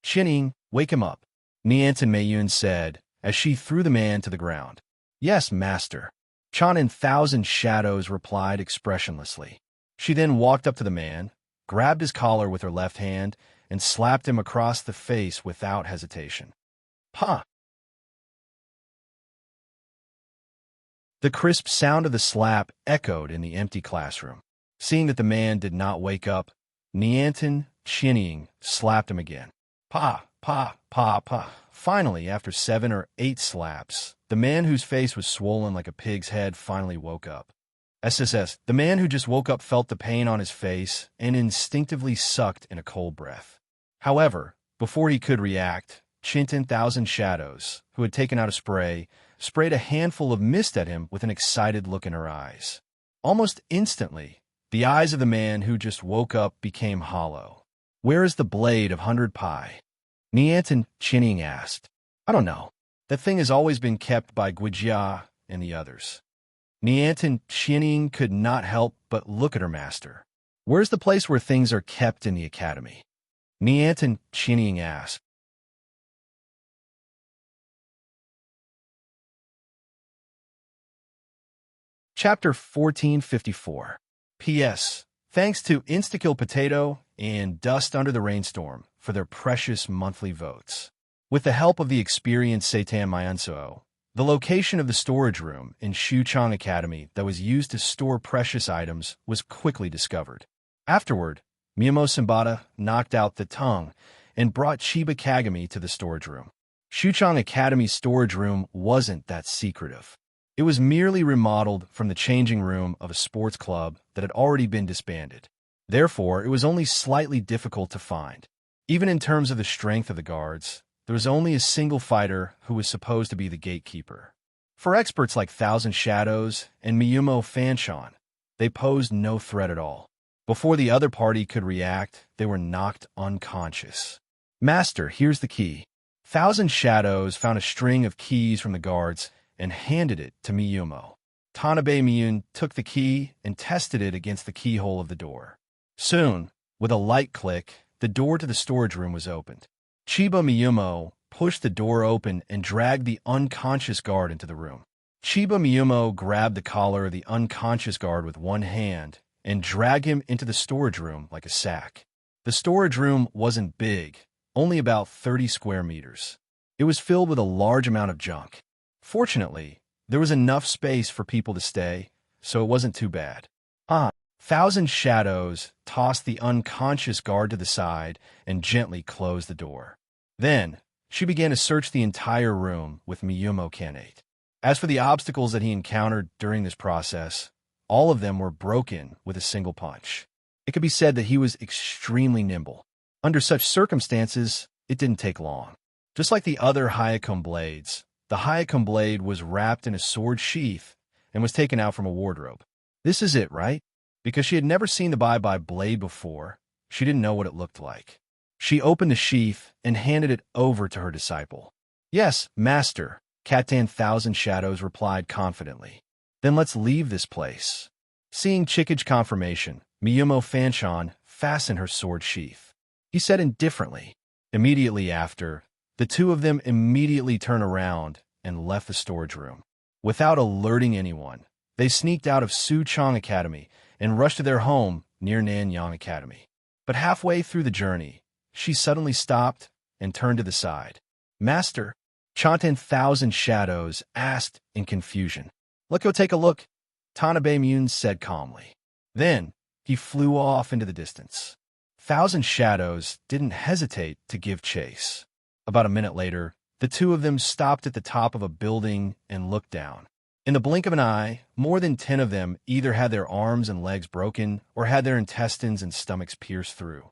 "Qining, wake him up," Niantin Meiyun said as she threw the man to the ground. "Yes, master," Chan in Thousand Shadows replied expressionlessly. She then walked up to the man, grabbed his collar with her left hand, and slapped him across the face without hesitation. "Pa!" The crisp sound of the slap echoed in the empty classroom. Seeing that the man did not wake up, Niantin, chinning, slapped him again. "Pa, pa, pa, pa." Finally, after 7 or 8 slaps, the man whose face was swollen like a pig's head finally woke up. SSS, the man who just woke up felt the pain on his face and instinctively sucked in a cold breath. However, before he could react, Chintin Thousand Shadows, who had taken out a spray, sprayed a handful of mist at him with an excited look in her eyes. Almost instantly, the eyes of the man who just woke up became hollow. "Where is the blade of 100 Pi?" Niantin Chinning asked. "I don't know. That thing has always been kept by Guijia and the others." Niantin Chinning could not help but look at her master. "Where's the place where things are kept in the academy?" Niantin Chinning asked. Chapter 1454. P.S. Thanks to Instakill Potato and Dust Under the Rainstorm for their precious monthly votes. With the help of the experienced Seitan Myansuo, the location of the storage room in Shuchang Academy that was used to store precious items was quickly discovered. Afterward, Miyamo Simbata knocked out the tongue and brought Chiba Kagami to the storage room. Shuchang Academy's storage room wasn't that secretive. It was merely remodeled from the changing room of a sports club that had already been disbanded. Therefore, it was only slightly difficult to find. Even in terms of the strength of the guards, there was only a single fighter who was supposed to be the gatekeeper. For experts like Thousand Shadows and Miyumo Fanshan, they posed no threat at all. Before the other party could react, they were knocked unconscious. "Master, here's the key." Thousand Shadows found a string of keys from the guards and handed it to Miyumo. Tanabe Miyun took the key and tested it against the keyhole of the door. Soon, with a light click, the door to the storage room was opened. Chiba Miyumo pushed the door open and dragged the unconscious guard into the room. Chiba Miyumo grabbed the collar of the unconscious guard with one hand and dragged him into the storage room like a sack. The storage room wasn't big, only about 30 square meters. It was filled with a large amount of junk. Fortunately, there was enough space for people to stay, so it wasn't too bad. Thousand Shadows tossed the unconscious guard to the side and gently closed the door. Then, she began to search the entire room with Miyumo Kanate. As for the obstacles that he encountered during this process, all of them were broken with a single punch. It could be said that he was extremely nimble. Under such circumstances, it didn't take long. Just like the other Hyakon blades, the Hyakon blade was wrapped in a sword sheath and was taken out from a wardrobe. This is it, right? Because she had never seen the Bye-Bye blade before, she didn't know what it looked like. She opened the sheath and handed it over to her disciple. "Yes, master," Catan Thousand Shadows replied confidently. "Then let's leave this place." Seeing Chickage confirmation, Miyumo Fanshan fastened her sword sheath. He said indifferently. Immediately after, the two of them immediately turned around and left the storage room. Without alerting anyone, they sneaked out of Suchong Academy and rushed to their home near Nanyang Academy. But halfway through the journey, she suddenly stopped and turned to the side. "Master," Chanten Thousand Shadows asked in confusion. "Let's go take a look," Tanabe Mune said calmly. Then, he flew off into the distance. Thousand Shadows didn't hesitate to give chase. About a minute later, the two of them stopped at the top of a building and looked down. In the blink of an eye, more than 10 of them either had their arms and legs broken or had their intestines and stomachs pierced through.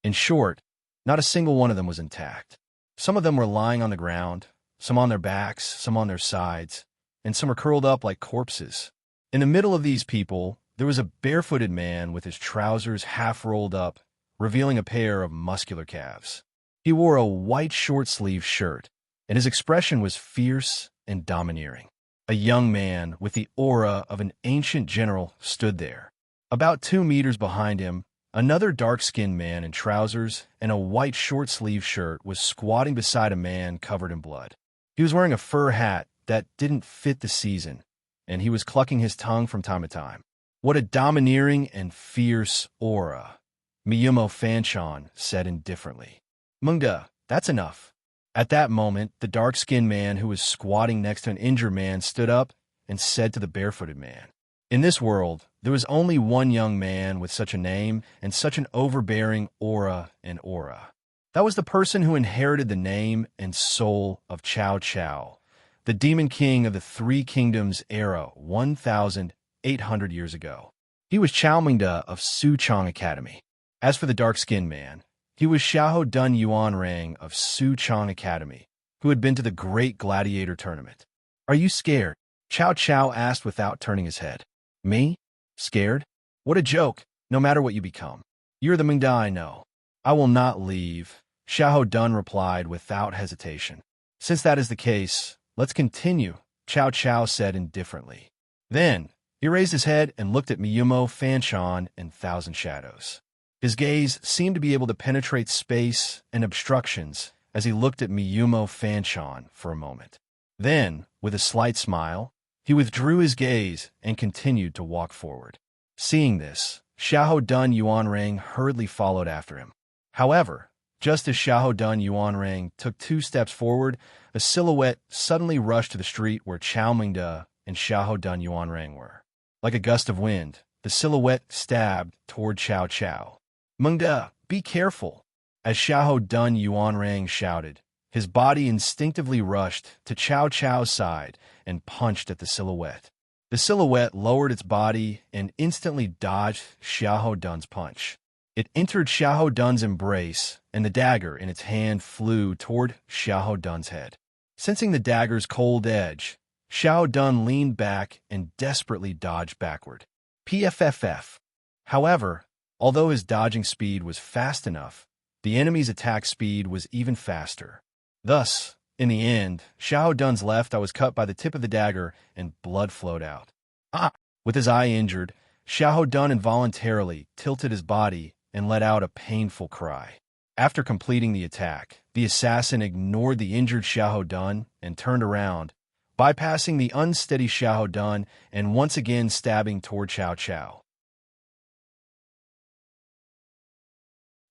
In short, not a single one of them was intact. Some of them were lying on the ground, some on their backs, some on their sides, and some were curled up like corpses. In the middle of these people, there was a barefooted man with his trousers half rolled up, revealing a pair of muscular calves. He wore a white short-sleeved shirt, and his expression was fierce and domineering. A young man with the aura of an ancient general stood there. About 2 meters behind him, another dark-skinned man in trousers and a white short-sleeved shirt was squatting beside a man covered in blood. He was wearing a fur hat that didn't fit the season, and he was clucking his tongue from time to time. What a domineering and fierce aura, Miyumo Fanchan said indifferently. Mungda, that's enough. At that moment, the dark-skinned man who was squatting next to an injured man stood up and said to the barefooted man, "In this world, there was only one young man with such a name and such an overbearing aura and aura. That was the person who inherited the name and soul of Cao Cao, the demon king of the Three Kingdoms era 1,800 years ago. He was Chao Mingda of Suchong Academy. As for the dark-skinned man, he was Xiahou Dun Yuanrang of Suchong Academy, who had been to the Great Gladiator Tournament. Are you scared?" Cao Cao asked without turning his head. Me? Scared? What a joke, no matter what you become. You're the Mingda I know. I will not leave, Xiahou Dun replied without hesitation. Since that is the case, let's continue, Cao Cao said indifferently. Then, he raised his head and looked at Miyumo Fanchan in Thousand Shadows. His gaze seemed to be able to penetrate space and obstructions as he looked at Miyumo Fanchan for a moment. Then, with a slight smile, he withdrew his gaze and continued to walk forward. Seeing this, Xiahou Dun Yuanrang hurriedly followed after him. However, just as Xiahou Dun Yuanrang took 2 steps forward, a silhouette suddenly rushed to the street where Chao Mingda and Xiahou Dun Yuanrang were. Like a gust of wind, the silhouette stabbed toward Cao Cao. "Mingda, be careful!" As Xiahou Dun Yuanrang shouted, his body instinctively rushed to Cao Cao's side and punched at the silhouette. The silhouette lowered its body and instantly dodged Xiahou Dun's punch. It entered Xiahou Dun's embrace, and the dagger in its hand flew toward Xiahou Dun's head. Sensing the dagger's cold edge, Xiahou Dun leaned back and desperately dodged backward. PFFF. However, although his dodging speed was fast enough, the enemy's attack speed was even faster. Thus, in the end, Xiahou Dun's left eye was cut by the tip of the dagger and blood flowed out. Ah! With his eye injured, Xiahou Dun involuntarily tilted his body and let out a painful cry. After completing the attack, the assassin ignored the injured Xiahou Dun and turned around, bypassing the unsteady Xiahou Dun and once again stabbing toward Cao Cao.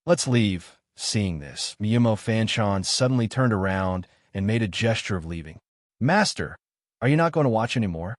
"Let's leave." Seeing this, Miyumo Fanchan suddenly turned around and made a gesture of leaving. "Master, are you not going to watch anymore?"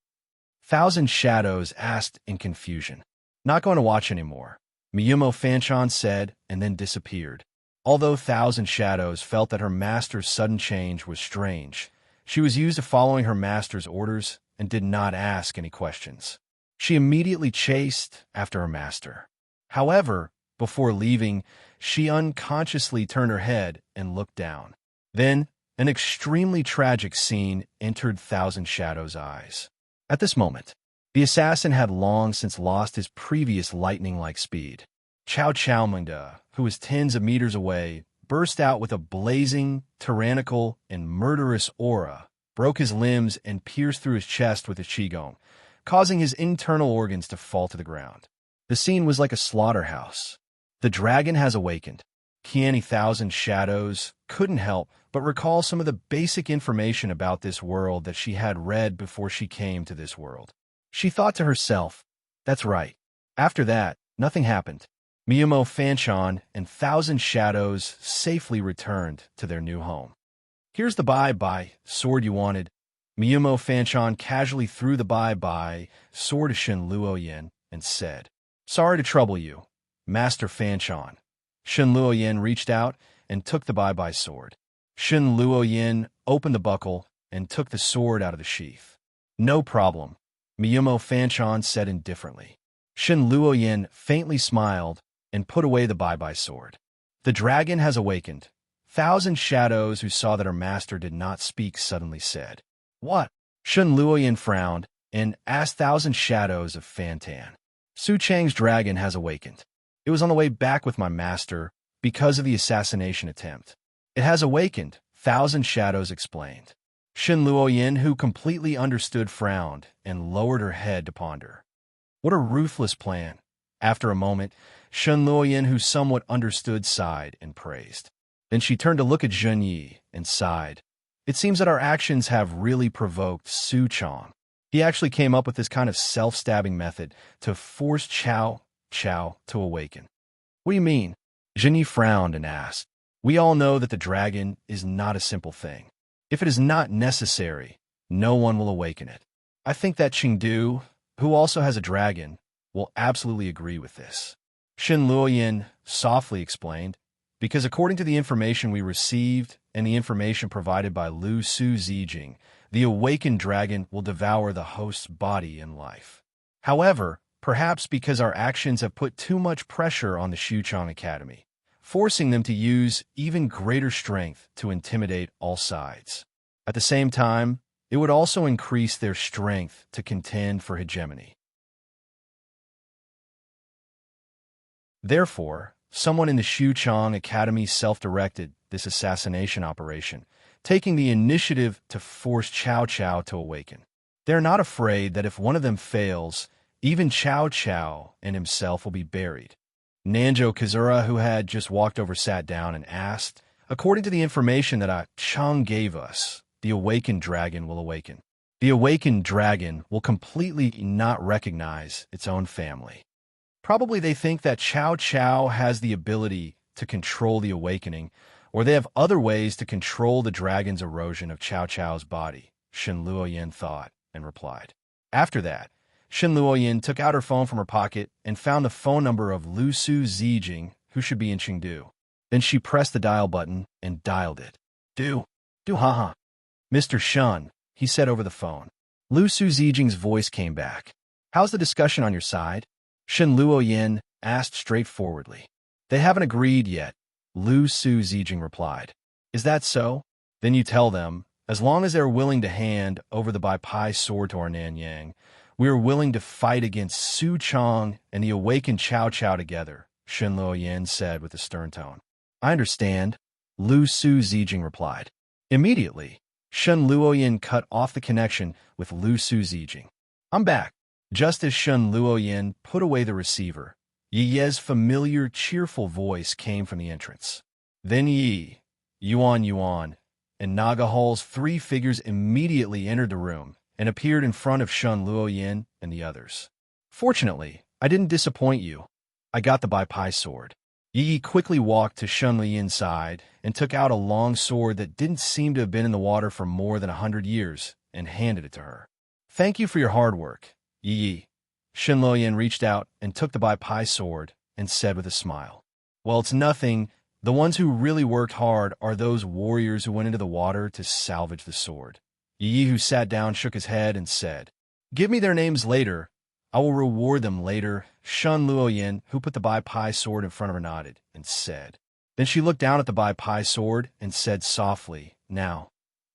Thousand Shadows asked in confusion. "Not going to watch anymore," Miyumo Fanchan said and then disappeared. Although Thousand Shadows felt that her master's sudden change was strange, she was used to following her master's orders and did not ask any questions. She immediately chased after her master. However, before leaving, she unconsciously turned her head and looked down. Then, an extremely tragic scene entered Thousand Shadows' eyes. At this moment, the assassin had long since lost his previous lightning-like speed. Cao Cao Mingda, who was tens of meters away, burst out with a blazing, tyrannical, and murderous aura, broke his limbs, and pierced through his chest with his qigong, causing his internal organs to fall to the ground. The scene was like a slaughterhouse. The dragon has awakened. Kiani Thousand Shadows couldn't help but recall some of the basic information about this world that she had read before she came to this world. She thought to herself, that's right. After that, nothing happened. Miyumo Fanchan and Thousand Shadows safely returned to their new home. "Here's the bye-bye sword you wanted." Miyumo Fanchan casually threw the bye-bye sword to Shen Luoyin and said, "Sorry to trouble you, Master Fanchan." Shen Luoyin reached out and took the bye-bye sword. Shen Luoyin opened the buckle and took the sword out of the sheath. "No problem," Miyumo Fanchan said indifferently. Shen Luoyin faintly smiled and put away the bye-bye sword. "The dragon has awakened." Thousand Shadows, who saw that her master did not speak, suddenly said, "What?" Shen Luoyin frowned and asked Thousand Shadows of Fantan. "Su Chang's dragon has awakened." It was on the way back with my master because of the assassination attempt. It has awakened, Thousand Shadows explained. Shen Luoyin, who completely understood, frowned and lowered her head to ponder. What a ruthless plan. After a moment, Shen Luoyin, who somewhat understood, sighed and praised. Then she turned to look at Zhen Yi and sighed. It seems that our actions have really provoked Su Chong. He actually came up with this kind of self-stabbing method to force Chao to awaken. What do you mean? Zhen Yi frowned and asked. We all know that the dragon is not a simple thing. If it is not necessary, no one will awaken it. I think that Qingdu, who also has a dragon, will absolutely agree with this. Shen Luoyin softly explained, because according to the information we received and the information provided by Lu Su Zijing, the awakened dragon will devour the host's body and life. However, perhaps because our actions have put too much pressure on the Xuchang Academy, forcing them to use even greater strength to intimidate all sides. At the same time, it would also increase their strength to contend for hegemony. Therefore, someone in the Xuchang Academy self-directed this assassination operation, taking the initiative to force Cao to awaken. They're not afraid that if one of them fails, even Cao and himself will be buried. Nanjo Kazura, who had just walked over, sat down and asked, according to the information that Chang gave us, the awakened dragon will awaken. The awakened dragon will completely not recognize its own family. Probably they think that Cao has the ability to control the awakening, or they have other ways to control the dragon's erosion of Cao's body, Shen Luoyin thought and replied. After that, Shen Luoyin took out her phone from her pocket and found the phone number of Lu Su Zijing, who should be in Chengdu. Then she pressed the dial button and dialed it. Do haha. Mr. Shun, he said over the phone. Lu Su Zijing's voice came back. How's the discussion on your side? Shen Luoyin asked straightforwardly. They haven't agreed yet, Lu Su Zijing replied. Is that so? Then you tell them, as long as they're willing to hand over the Bai Pai sword to our Nanyang, we are willing to fight against Su Chong and the awakened Cao together, Shen Luoyin said with a stern tone. I understand, Lu Su Zijing replied. Immediately, Shen Luoyin cut off the connection with Lu Su Zijing. I'm back. Just as Shen Luoyin put away the receiver, Yi Ye's familiar, cheerful voice came from the entrance. Then Yi, Yuan, and Naga Hall's three figures immediately entered the room and appeared in front of Shen Luoyin and the others. Fortunately, I didn't disappoint you. I got the Bai Pai sword. Yi quickly walked to Shen Luoyin's side and took out a long sword that didn't seem to have been in the water for more than 100 years and handed it to her. Thank you for your hard work, Yi. Shen Luoyin reached out and took the Bai Pai sword and said with a smile, well, it's nothing. The ones who really worked hard are those warriors who went into the water to salvage the sword. Yi, who sat down, shook his head and said, give me their names later. I will reward them later. Shen Luoyin, who put the Bai Pai sword in front of her, nodded and said. Then she looked down at the Bai Pai sword and said softly, now,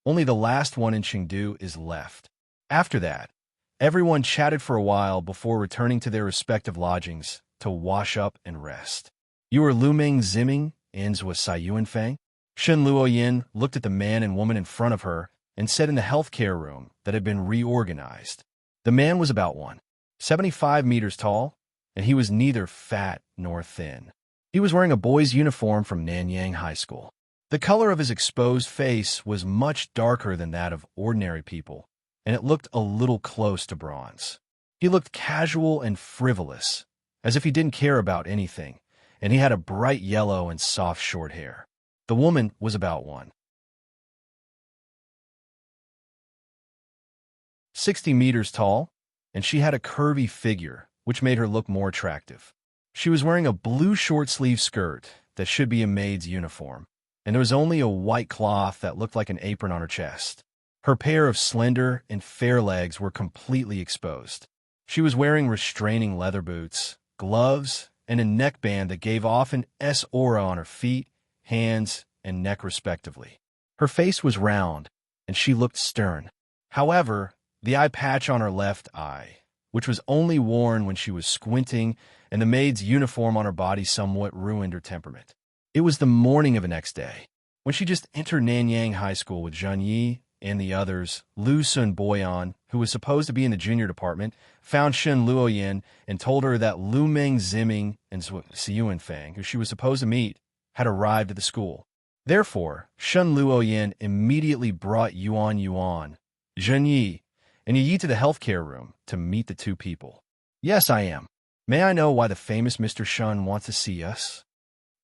only the last one in Chengdu is left. After that, everyone chatted for a while before returning to their respective lodgings to wash up and rest. You are Lu Ming Ziming and Zhua Sai Yuanfang? Shen Luoyin looked at the man and woman in front of her and said in the healthcare room that had been reorganized. The man was about 175 meters tall, and he was neither fat nor thin. He was wearing a boy's uniform from Nanyang High School. The color of his exposed face was much darker than that of ordinary people, and it looked a little close to bronze. He looked casual and frivolous, as if he didn't care about anything, and he had a bright yellow and soft short hair. The woman was about 160 meters tall, and she had a curvy figure, which made her look more attractive. She was wearing a blue short-sleeve skirt that should be a maid's uniform, and there was only a white cloth that looked like an apron on her chest. Her pair of slender and fair legs were completely exposed. She was wearing restraining leather boots, gloves, and a neckband that gave off an S aura on her feet, hands, and neck respectively. Her face was round, and she looked stern. However, the eye patch on her left eye which was only worn when she was squinting, and the maid's uniform on her body somewhat ruined her temperament. It was the morning of the next day, when she just entered Nanyang High School with Zhen Yi and the others. Lu Sun Boyan, who was supposed to be in the junior department, found Shen Luoyin and told her that Lu Meng Ziming and Xiyuan Fang, who she was supposed to meet, had arrived at the school. Therefore, Shen Luoyin immediately brought Yuan, Zhen Yi, and Yi to the healthcare room to meet the two people. "Yes, I am. May I know why the famous Mr. Shun wants to see us?"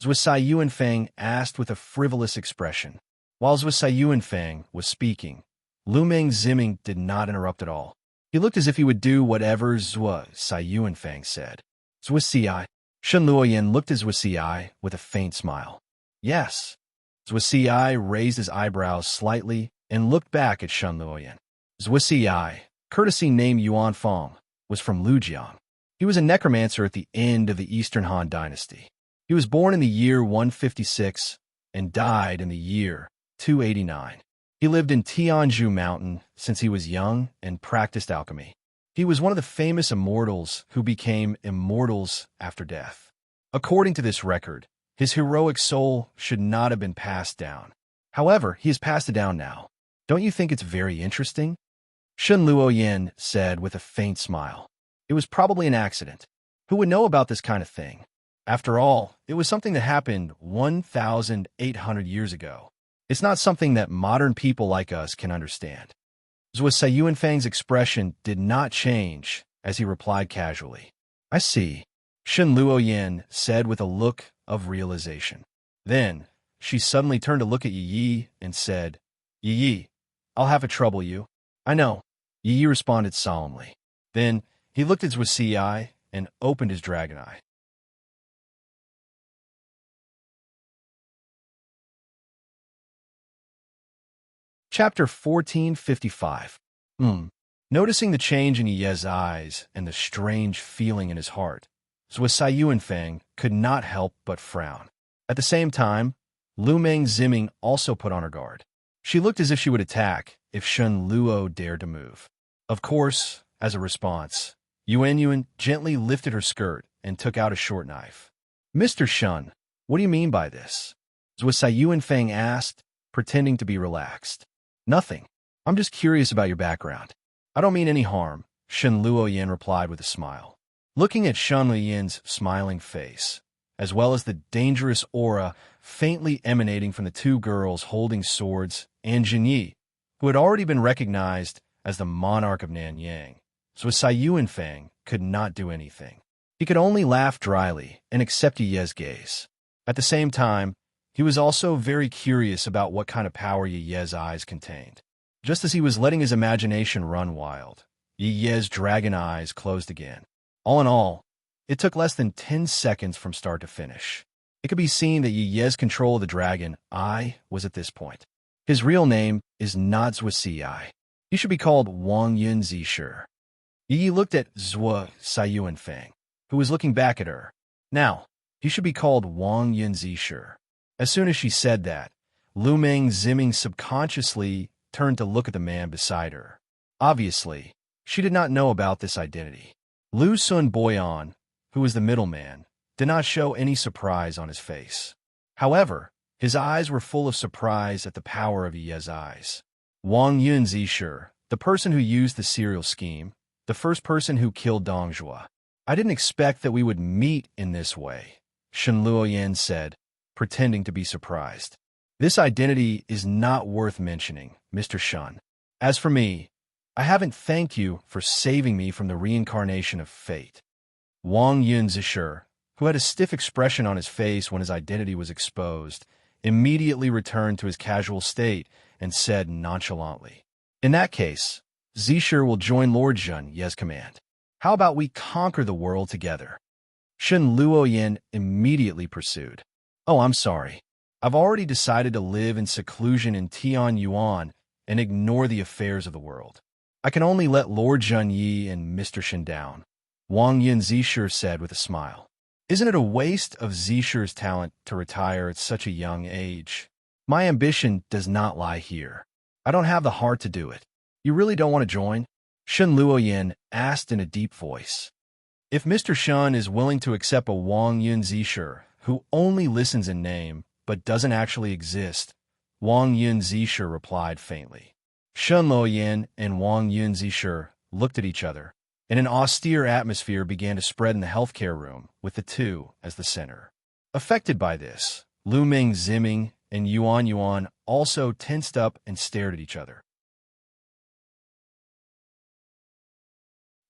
Zhuo Yuanfang asked with a frivolous expression. While Zhuo Yuanfang was speaking, Lu Meng Ziming did not interrupt at all. He looked as if he would do whatever Zhuo Yuanfang said. Zhuo Shen Luoyin looked at Zhuo with a faint smile. "Yes." Zhuo raised his eyebrows slightly and looked back at Shen Luoyin. Zhuo, courtesy name Yuan Fong, was from Lujiang. He was a necromancer at the end of the Eastern Han Dynasty. He was born in the year 156 and died in the year 289. He lived in Tianzhu Mountain since he was young and practiced alchemy. He was one of the famous immortals who became immortals after death. According to this record, his heroic soul should not have been passed down. However, he has passed it down now. Don't you think it's very interesting? Shen Luoyin said with a faint smile. It was probably an accident. Who would know about this kind of thing? After all, it was something that happened 1,800 years ago. It's not something that modern people like us can understand. Zhuo Yuanfang's expression did not change as he replied casually. "I see," Shen Luoyin said with a look of realization. Then, she suddenly turned to look at Yi and said, "Yi, I'll have to trouble you." "I know," Yi responded solemnly. Then, he looked at Zhuo and opened his dragon eye. Chapter 1455. Noticing the change in Ye's eyes and the strange feeling in his heart, Zhuo Yuanfang could not help but frown. At the same time, Lu Meng Ziming also put on her guard. She looked as if she would attack if Shen Luo dared to move. Of course, as a response, Yuan gently lifted her skirt and took out a short knife. "Mr. Shun, what do you mean by this?" Zhuo Yuanfang asked, pretending to be relaxed. "Nothing. I'm just curious about your background." "I don't mean any harm," Shen Luoyin replied with a smile. Looking at Shen Luoyin's smiling face, as well as the dangerous aura faintly emanating from the two girls holding swords and Zhen Yi, who had already been recognized as the monarch of Nanyang, Zhuo Yuanfang could not do anything. He could only laugh dryly and accept Ye's gaze. At the same time, he was also very curious about what kind of power Ye's eyes contained. Just as he was letting his imagination run wild, Ye's dragon eyes closed again. All in all, it took less than 10 seconds from start to finish. It could be seen that Ye's control of the dragon eye was at this point. His real name is not Zhuo. He should be called Wang Yun Zishir. Yi looked at Zhuo Yuanfang, who was looking back at her. Now, he should be called Wang Yun Zishir. As soon as she said that, Lu Meng Ziming subconsciously turned to look at the man beside her. Obviously, she did not know about this identity. Lu Sun Boyan, who was the middleman, did not show any surprise on his face. However, his eyes were full of surprise at the power of Ye's eyes. Wang Yun Zishir, the person who used the serial scheme, the first person who killed Dong Zhuo. "I didn't expect that we would meet in this way," Shen Luoyin said, pretending to be surprised. "This identity is not worth mentioning, Mr. Shun. As for me, I haven't thanked you for saving me from the reincarnation of fate." Wang Yun Zishir, who had a stiff expression on his face when his identity was exposed, immediately returned to his casual state and said nonchalantly, "In that case, Zishir will join Lord Zhen Ye's command. How about we conquer the world together?" Shen Luoyin immediately pursued. "Oh, I'm sorry. I've already decided to live in seclusion in Tianyuan and ignore the affairs of the world. I can only let Lord Zhen Yi and Mr. Shen down," Wang Yun Zishir said with a smile. "Isn't it a waste of Zishir's talent to retire at such a young age? My ambition does not lie here. I don't have the heart to do it. You really don't want to join?" Shen Luoyin asked in a deep voice. If Mr. Shun is willing to accept a Wang Yun Zisher, who only listens in name but doesn't actually exist, Wang Yun Zisher replied faintly. Shen Luoyin and Wang Yun Zisher looked at each other, and an austere atmosphere began to spread in the healthcare room, with the two as the center. Affected by this, Lu Ming Ziming and Yuan Yuan also tensed up and stared at each other.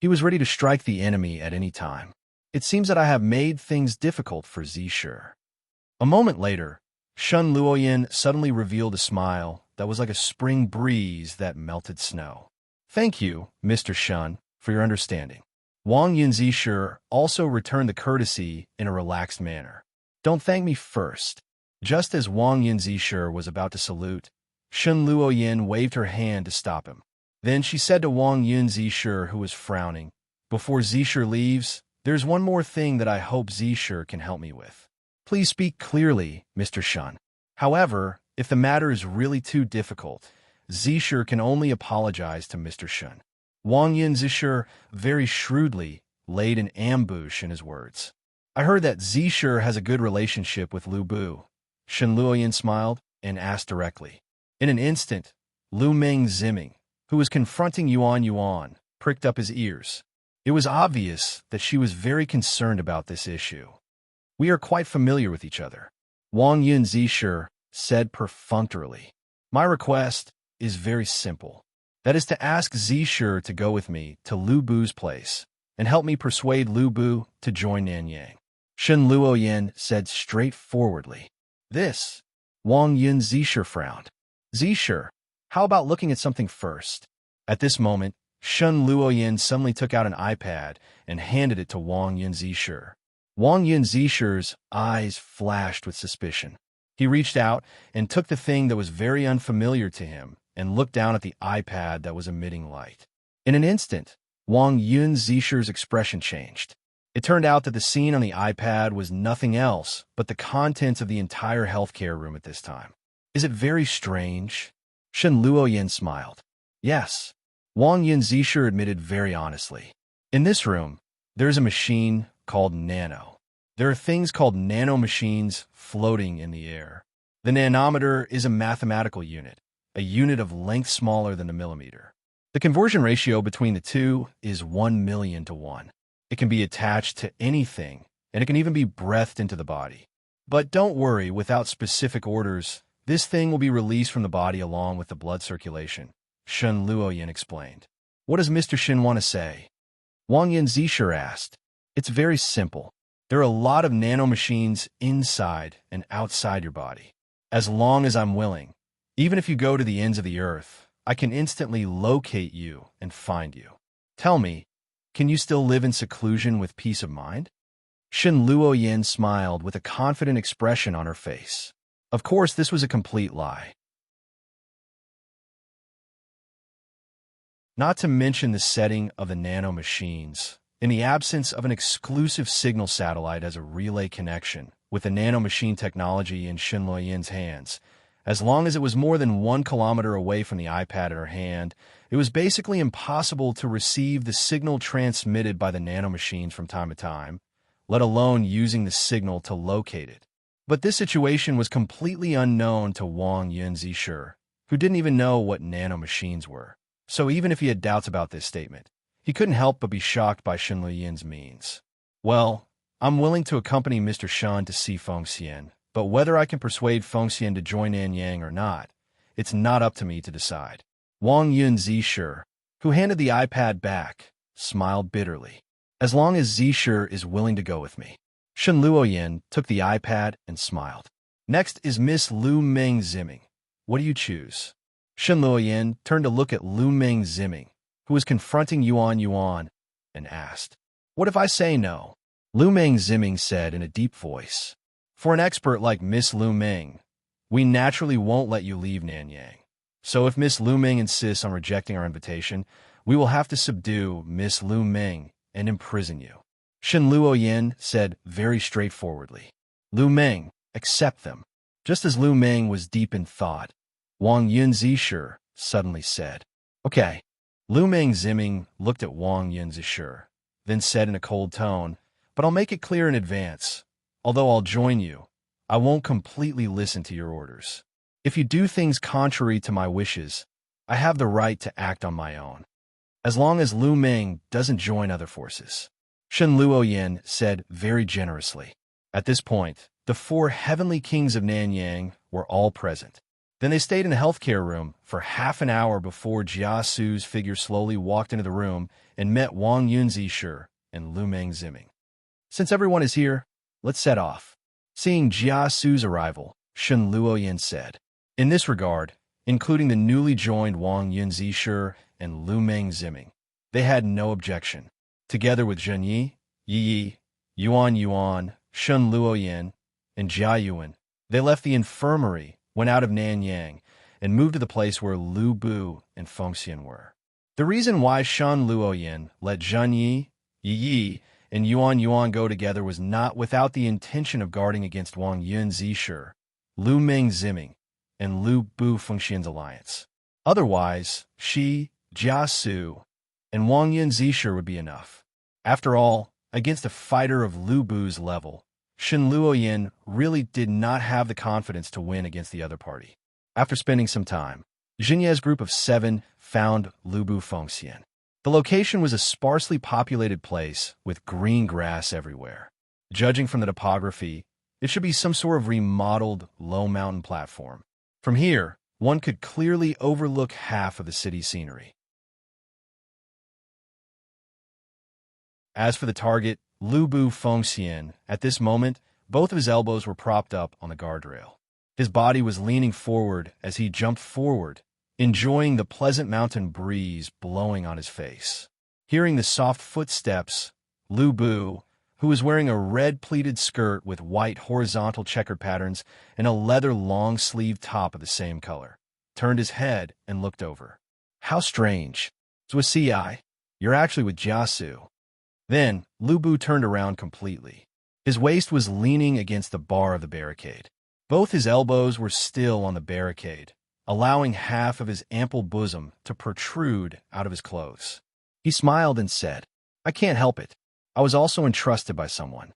He was ready to strike the enemy at any time. It seems that I have made things difficult for Zisher. A moment later, Shen Luoyin suddenly revealed a smile that was like a spring breeze that melted snow. Thank you, Mr. Shun, for your understanding. Wang Yun Zisher also returned the courtesy in a relaxed manner. Don't thank me first. Just as Wang Yun Zisher was about to salute, Shen Luoyin waved her hand to stop him. Then she said to Wang Yun Zisher, who was frowning, before Zisher leaves, there's one more thing that I hope Zisher can help me with. Please speak clearly, Mr. Shun. However, if the matter is really too difficult, Zisher can only apologize to Mr. Shun. Wang Yun Zisher very shrewdly laid an ambush in his words. I heard that Zisher has a good relationship with Lu Bu. Shen Luoyin smiled and asked directly. In an instant, Lu Ming Ziming, who was confronting Yuan Yuan, pricked up his ears. It was obvious that she was very concerned about this issue. We are quite familiar with each other, Wang Yun Zisher said perfunctorily. My request is very simple. That is to ask Zisher to go with me to Lu Bu's place and help me persuade Lu Bu to join Nanyang. Shen Luoyin said straightforwardly. This, Wang Yun Zisher frowned. Zisher, how about looking at something first? At this moment, Shen Luoyin suddenly took out an iPad and handed it to Wang Yun Zisher. Wang Yun Zisher's eyes flashed with suspicion. He reached out and took the thing that was very unfamiliar to him and looked down at the iPad that was emitting light. In an instant, Wang Yun Zisher's expression changed. It turned out that the scene on the iPad was nothing else but the contents of the entire healthcare room at this time. Is it very strange? Shen Luoyin smiled. Yes, Wang Yun Zisher admitted very honestly. In this room, there is a machine called Nano. There are things called nanomachines floating in the air. The nanometer is a mathematical unit, a unit of length smaller than a millimeter. The conversion ratio between the two is 1,000,000 to 1. It can be attached to anything, and it can even be breathed into the body. But don't worry, without specific orders, this thing will be released from the body along with the blood circulation, Shen Luoyin explained. What does Mr. Shin want to say? Wang Yun Zisher asked. It's very simple. There are a lot of nanomachines inside and outside your body. As long as I'm willing, even if you go to the ends of the earth, I can instantly locate you and find you. Tell me, can you still live in seclusion with peace of mind? Shen Luoyin smiled with a confident expression on her face. Of course, this was a complete lie. Not to mention the setting of the nanomachines. In the absence of an exclusive signal satellite as a relay connection with the nanomachine technology in Shen Luoyin's hands, as long as it was more than 1 kilometer away from the iPad in her hand, it was basically impossible to receive the signal transmitted by the nanomachines from time to time, let alone using the signal to locate it. But this situation was completely unknown to Wang Yun Zisher, who didn't even know what nanomachines were. So even if he had doubts about this statement, he couldn't help but be shocked by Shen Luoyin's means. Well, I'm willing to accompany Mr. Shan to see Feng Xian, but whether I can persuade Feng Xian to join Nanyang or not, it's not up to me to decide. Wang Yun Zisher, who handed the iPad back, smiled bitterly. As long as Zisher is willing to go with me. Shen Luoyin took the iPad and smiled. Next is Miss Lu Ming Ziming. What do you choose? Shen Luoyin turned to look at Lu Ming Ziming, who was confronting Yuan Yuan, and asked, What if I say no? Lu Ming Ziming said in a deep voice, For an expert like Miss Lu Ming, we naturally won't let you leave Nanyang. So if Miss Lu Ming insists on rejecting our invitation, we will have to subdue Miss Lu Ming and imprison you. Shen Luoyin said very straightforwardly. Lu Ming, accept them. Just as Lu Ming was deep in thought, Wang Yun Zisher suddenly said, Okay, Lu Mengziming looked at Wang Yunzishu, then said in a cold tone, "But I'll make it clear in advance. Although I'll join you, I won't completely listen to your orders. If you do things contrary to my wishes, I have the right to act on my own, as long as Lu Meng doesn't join other forces." Shen Luoyin said very generously. At this point, the four heavenly kings of Nanyang were all present. Then they stayed in the healthcare room for half an hour before Jia Su's figure slowly walked into the room and met Wang Yunzishu and Lu Mengziming. "Since everyone is here, let's set off." Seeing Jia Su's arrival, Shen Luoyin said. In this regard, including the newly joined Wang Yunzishu and Lu Mengziming, they had no objection. Together with Zhen Yi, Yi, Yuan, Shen Luoyin, and Jia Yuan, they left the infirmary, went out of Nanyang, and moved to the place where Lu Bu and Fengxian were. The reason why Shen Luoyin let Zhen Yi, and Yuan go together was not without the intention of guarding against Wang Yunzishu, Lu Mengziming, and Lu Bu Fengxian's alliance. Otherwise, she, Jia Su, and Wang Yunzishu would be enough. After all, against a fighter of Lu Bu's level, Shen Luoyin really did not have the confidence to win against the other party. After spending some time, Jinye's group of 7 found Lu Bu Fengxian. The location was a sparsely populated place with green grass everywhere. Judging from the topography, it should be some sort of remodeled low mountain platform. From here, one could clearly overlook half of the city's scenery. As for the target, Lu Bu Fengxian, at this moment, both of his elbows were propped up on the guardrail. His body was leaning forward as he jumped forward, enjoying the pleasant mountain breeze blowing on his face. Hearing the soft footsteps, Lu Bu, who was wearing a red pleated skirt with white horizontal checkered patterns and a leather long-sleeved top of the same color, turned his head and looked over. "How strange. Zhusi, you're actually with Jia Su." Then, Lu Bu turned around completely. His waist was leaning against the bar of the barricade. Both his elbows were still on the barricade, allowing half of his ample bosom to protrude out of his clothes. He smiled and said, "I can't help it. I was also entrusted by someone."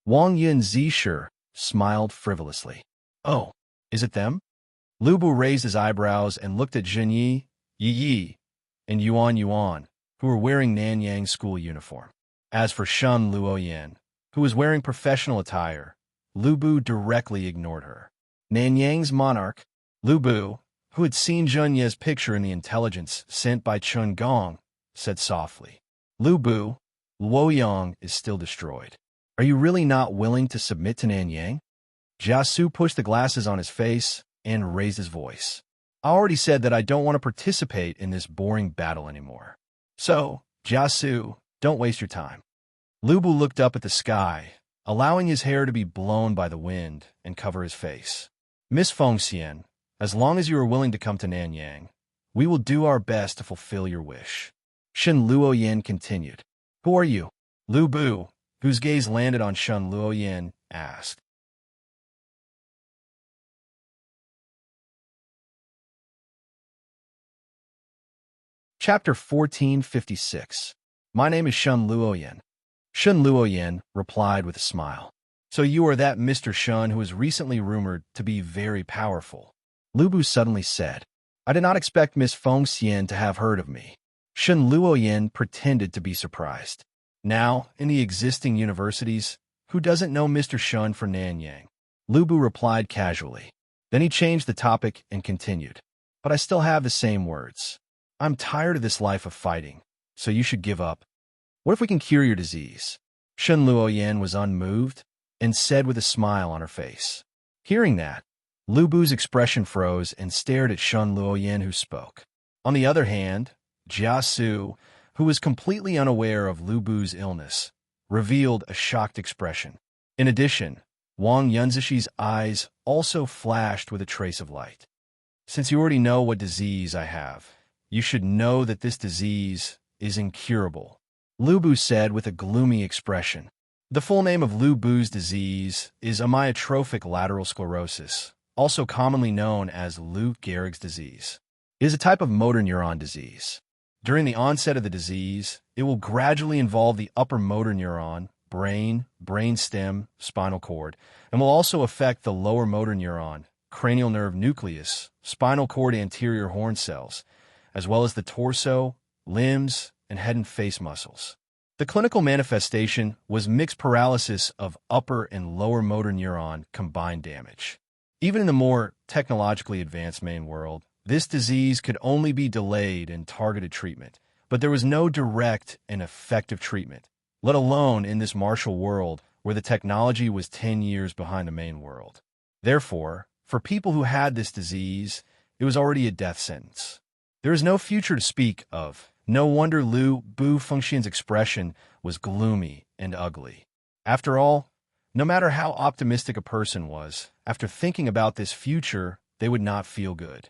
Wang Yunzishu smiled frivolously. "Oh, is it them?" Lu Bu raised his eyebrows and looked at Zhen Yi, and Yuan, who were wearing Nanyang's school uniform. As for Shen Luoyin, who was wearing professional attire, Lu Bu directly ignored her. Nanyang's monarch, Lu Bu, who had seen Zhen Ye's picture in the intelligence sent by Chen Gong, said softly, "Lu Bu, Luoyang is still destroyed. Are you really not willing to submit to Nanyang?" Jia Su pushed the glasses on his face and raised his voice. "I already said that I don't want to participate in this boring battle anymore. So, Jia Su, don't waste your time." Lu Bu looked up at the sky, allowing his hair to be blown by the wind and cover his face. "Miss Fengxian, as long as you are willing to come to Nanyang, we will do our best to fulfill your wish." Shen Luoyin continued. "Who are you?" Lu Bu, whose gaze landed on Shen Luoyin, asked. Chapter 1456. My name is Shen Luoyin. Shen Luoyin replied with a smile. "So you are that Mr. Shen who is recently rumored to be very powerful." Lu Bu suddenly said, "I did not expect Miss Fengxian to have heard of me." Shen Luoyin pretended to be surprised. Now, in the existing universities, who doesn't know Mr. Shen for Nanyang? Lu Bu replied casually. Then he changed the topic and continued. "But I still have the same words. I'm tired of this life of fighting, so you should give up. What if we can cure your disease?" Shen Luoyin was unmoved and said with a smile on her face. Hearing that, Lu Bu's expression froze and stared at Shen Luoyin, who spoke. On the other hand, Jia Su, who was completely unaware of Lu Bu's illness, revealed a shocked expression. In addition, Wang Yunzishi's eyes also flashed with a trace of light. "Since you already know what disease I have, you should know that this disease is incurable," Lu Bu said with a gloomy expression. The full name of Lu Bu's disease is amyotrophic lateral sclerosis, also commonly known as Lou Gehrig's disease. It is a type of motor neuron disease. During the onset of the disease, it will gradually involve the upper motor neuron, brain, brainstem, spinal cord, and will also affect the lower motor neuron, cranial nerve nucleus, spinal cord anterior horn cells, as well as the torso, limbs, and head and face muscles. The clinical manifestation was mixed paralysis of upper and lower motor neuron combined damage. Even in the more technologically advanced main world, this disease could only be delayed in targeted treatment, but there was no direct and effective treatment, let alone in this martial world where the technology was 10 years behind the main world. Therefore, for people who had this disease, it was already a death sentence. There is no future to speak of. No wonder Lu Bu Fengxian's expression was gloomy and ugly. After all, no matter how optimistic a person was, after thinking about this future, they would not feel good.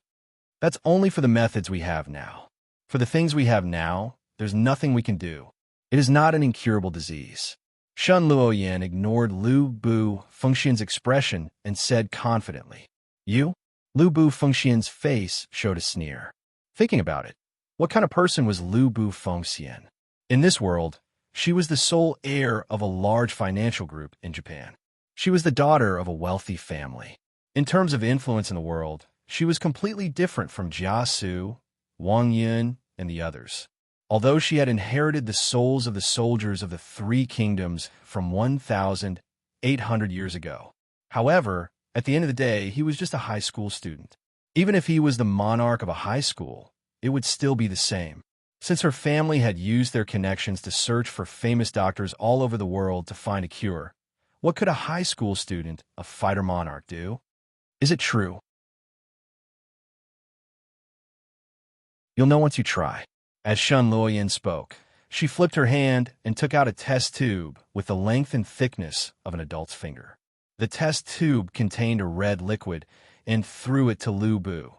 That's only for the methods we have now. For the things we have now, there's nothing we can do. It is not an incurable disease. Shen Luoyan ignored Lu Bu Fengxian's expression and said confidently, "You?" Lu Bu Fengxian's face showed a sneer. Thinking about it, what kind of person was Lu Bu Fengxian? In this world, she was the sole heir of a large financial group in Japan. She was the daughter of a wealthy family. In terms of influence in the world, she was completely different from Jia Su, Wang Yun, and the others. Although she had inherited the souls of the soldiers of the three kingdoms from 1,800 years ago. However, at the end of the day, he was just a high school student. Even if he was the monarch of a high school, it would still be the same. Since her family had used their connections to search for famous doctors all over the world to find a cure, what could a high school student, a fighter monarch, do? Is it true? You'll know once you try. As Shen Luoyan spoke, she flipped her hand and took out a test tube with the length and thickness of an adult's finger. The test tube contained a red liquid and threw it to Lu Bu.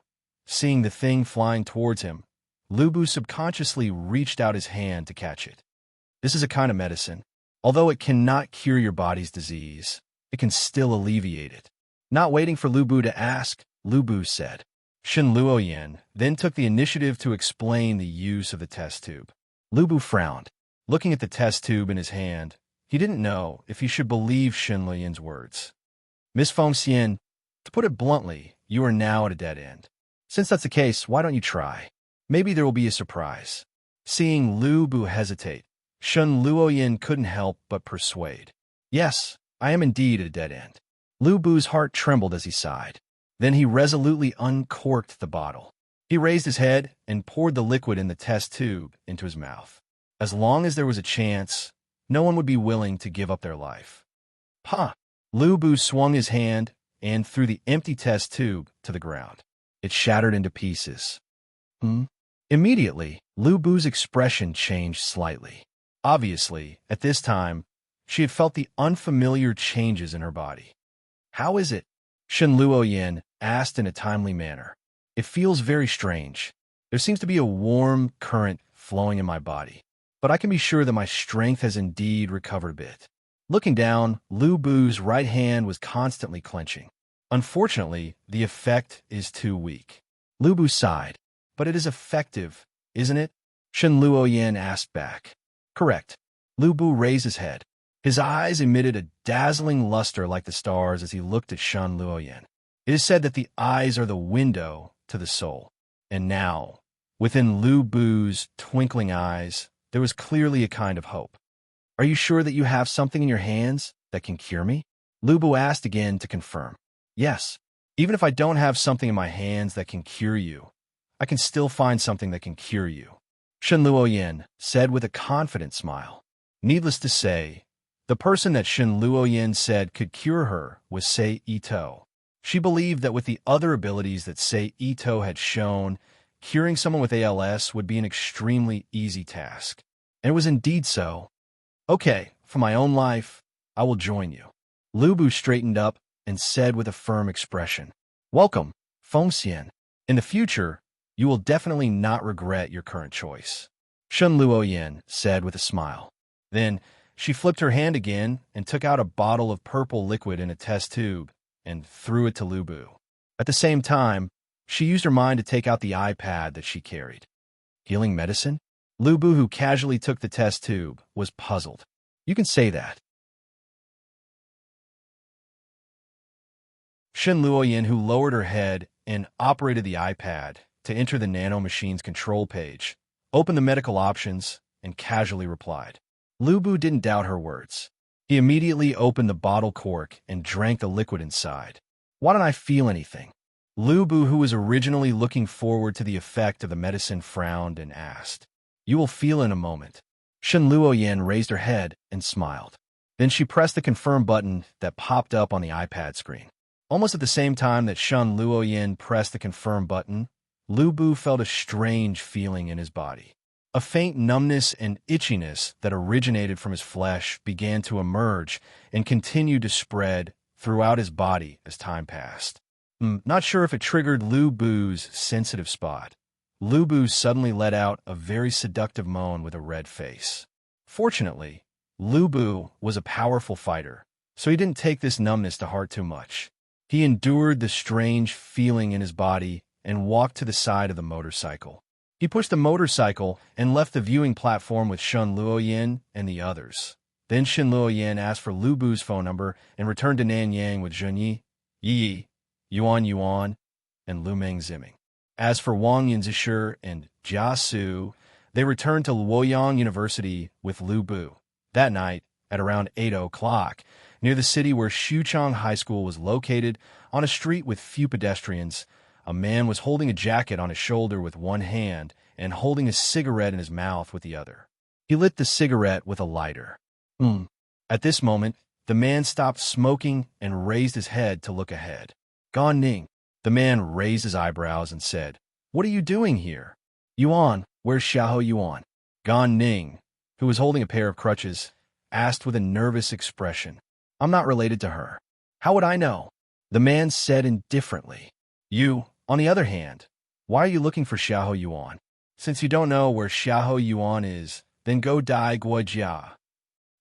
Seeing the thing flying towards him, Lu Bu subconsciously reached out his hand to catch it. This is a kind of medicine. Although it cannot cure your body's disease, it can still alleviate it. Not waiting for Lu Bu to ask, Lu Bu said. Shen Luoyan then took the initiative to explain the use of the test tube. Lu Bu frowned. Looking at the test tube in his hand, he didn't know if he should believe Shen Luoyan's words. Miss Fengxian, to put it bluntly, you are now at a dead end. Since that's the case, why don't you try? Maybe there will be a surprise. Seeing Lu Bu hesitate, Shen Luoyan couldn't help but persuade. Yes, I am indeed at a dead end. Lu Bu's heart trembled as he sighed. Then he resolutely uncorked the bottle. He raised his head and poured the liquid in the test tube into his mouth. As long as there was a chance, no one would be willing to give up their life. Pa! Lu Bu swung his hand and threw the empty test tube to the ground. It shattered into pieces. Immediately, Lu Bu's expression changed slightly. Obviously, at this time, she had felt the unfamiliar changes in her body. How is it? Shen Luoyan asked in a timely manner. It feels very strange. There seems to be a warm current flowing in my body, but I can be sure that my strength has indeed recovered a bit. Looking down, Lu Bu's right hand was constantly clenching. Unfortunately, the effect is too weak. Lu Bu sighed. But it is effective, isn't it? Shen Luoyan asked back. Correct. Lu Bu raised his head. His eyes emitted a dazzling luster like the stars as he looked at Shen Luoyan. It is said that the eyes are the window to the soul. And now, within Lu Bu's twinkling eyes, there was clearly a kind of hope. Are you sure that you have something in your hands that can cure me? Lu Bu asked again to confirm. Yes. Even if I don't have something in my hands that can cure you, I can still find something that can cure you. Shen Luoyan said with a confident smile. Needless to say, the person that Shen Luoyan said could cure her was Sei Ito. She believed that with the other abilities that Sei Ito had shown, curing someone with ALS would be an extremely easy task. And it was indeed so. Okay, for my own life, I will join you. Lu Bu straightened up and said with a firm expression, Welcome, Fengxian. In the future, you will definitely not regret your current choice. Shen Luoyan said with a smile. Then, she flipped her hand again and took out a bottle of purple liquid in a test tube and threw it to Lu Bu. At the same time, she used her mind to take out the iPad that she carried. Healing medicine? Lu Bu, who casually took the test tube, was puzzled. You can say that. Shen Luoyin, who lowered her head and operated the iPad to enter the nanomachine's control page, opened the medical options and casually replied. Lu Bu didn't doubt her words. He immediately opened the bottle cork and drank the liquid inside. Why don't I feel anything? Lu Bu, who was originally looking forward to the effect of the medicine, frowned and asked. You will feel in a moment. Shen Luoyin raised her head and smiled. Then she pressed the confirm button that popped up on the iPad screen. Almost at the same time that Shen Luoyin pressed the confirm button, Lu Bu felt a strange feeling in his body. A faint numbness and itchiness that originated from his flesh began to emerge and continued to spread throughout his body as time passed. Not sure if it triggered Lu Bu's sensitive spot. Lu Bu suddenly let out a very seductive moan with a red face. Fortunately, Lu Bu was a powerful fighter, so he didn't take this numbness to heart too much. He endured the strange feeling in his body and walked to the side of the motorcycle. He pushed the motorcycle and left the viewing platform with Shen Luoyin and the others. Then Shen Luoyin asked for Lu Bu's phone number and returned to Nanyang with Zhenyi, Yi, Yuan, and Lu Meng Ziming. As for Wang Yanzishir and Jia Su, they returned to Luoyang University with Lu Bu. That night, at around 8 o'clock, near the city where Xuchang High School was located, on a street with few pedestrians, a man was holding a jacket on his shoulder with one hand and holding a cigarette in his mouth with the other. He lit the cigarette with a lighter. At this moment, the man stopped smoking and raised his head to look ahead. Gan Ning. The man raised his eyebrows and said, What are you doing here? Yuan, where's Xiahou Yuan? Gan Ning, who was holding a pair of crutches, asked with a nervous expression. I'm not related to her. How would I know? The man said indifferently. You, on the other hand, why are you looking for Xiahou Yuan? Since you don't know where Xiahou Yuan is, then go die Guojia.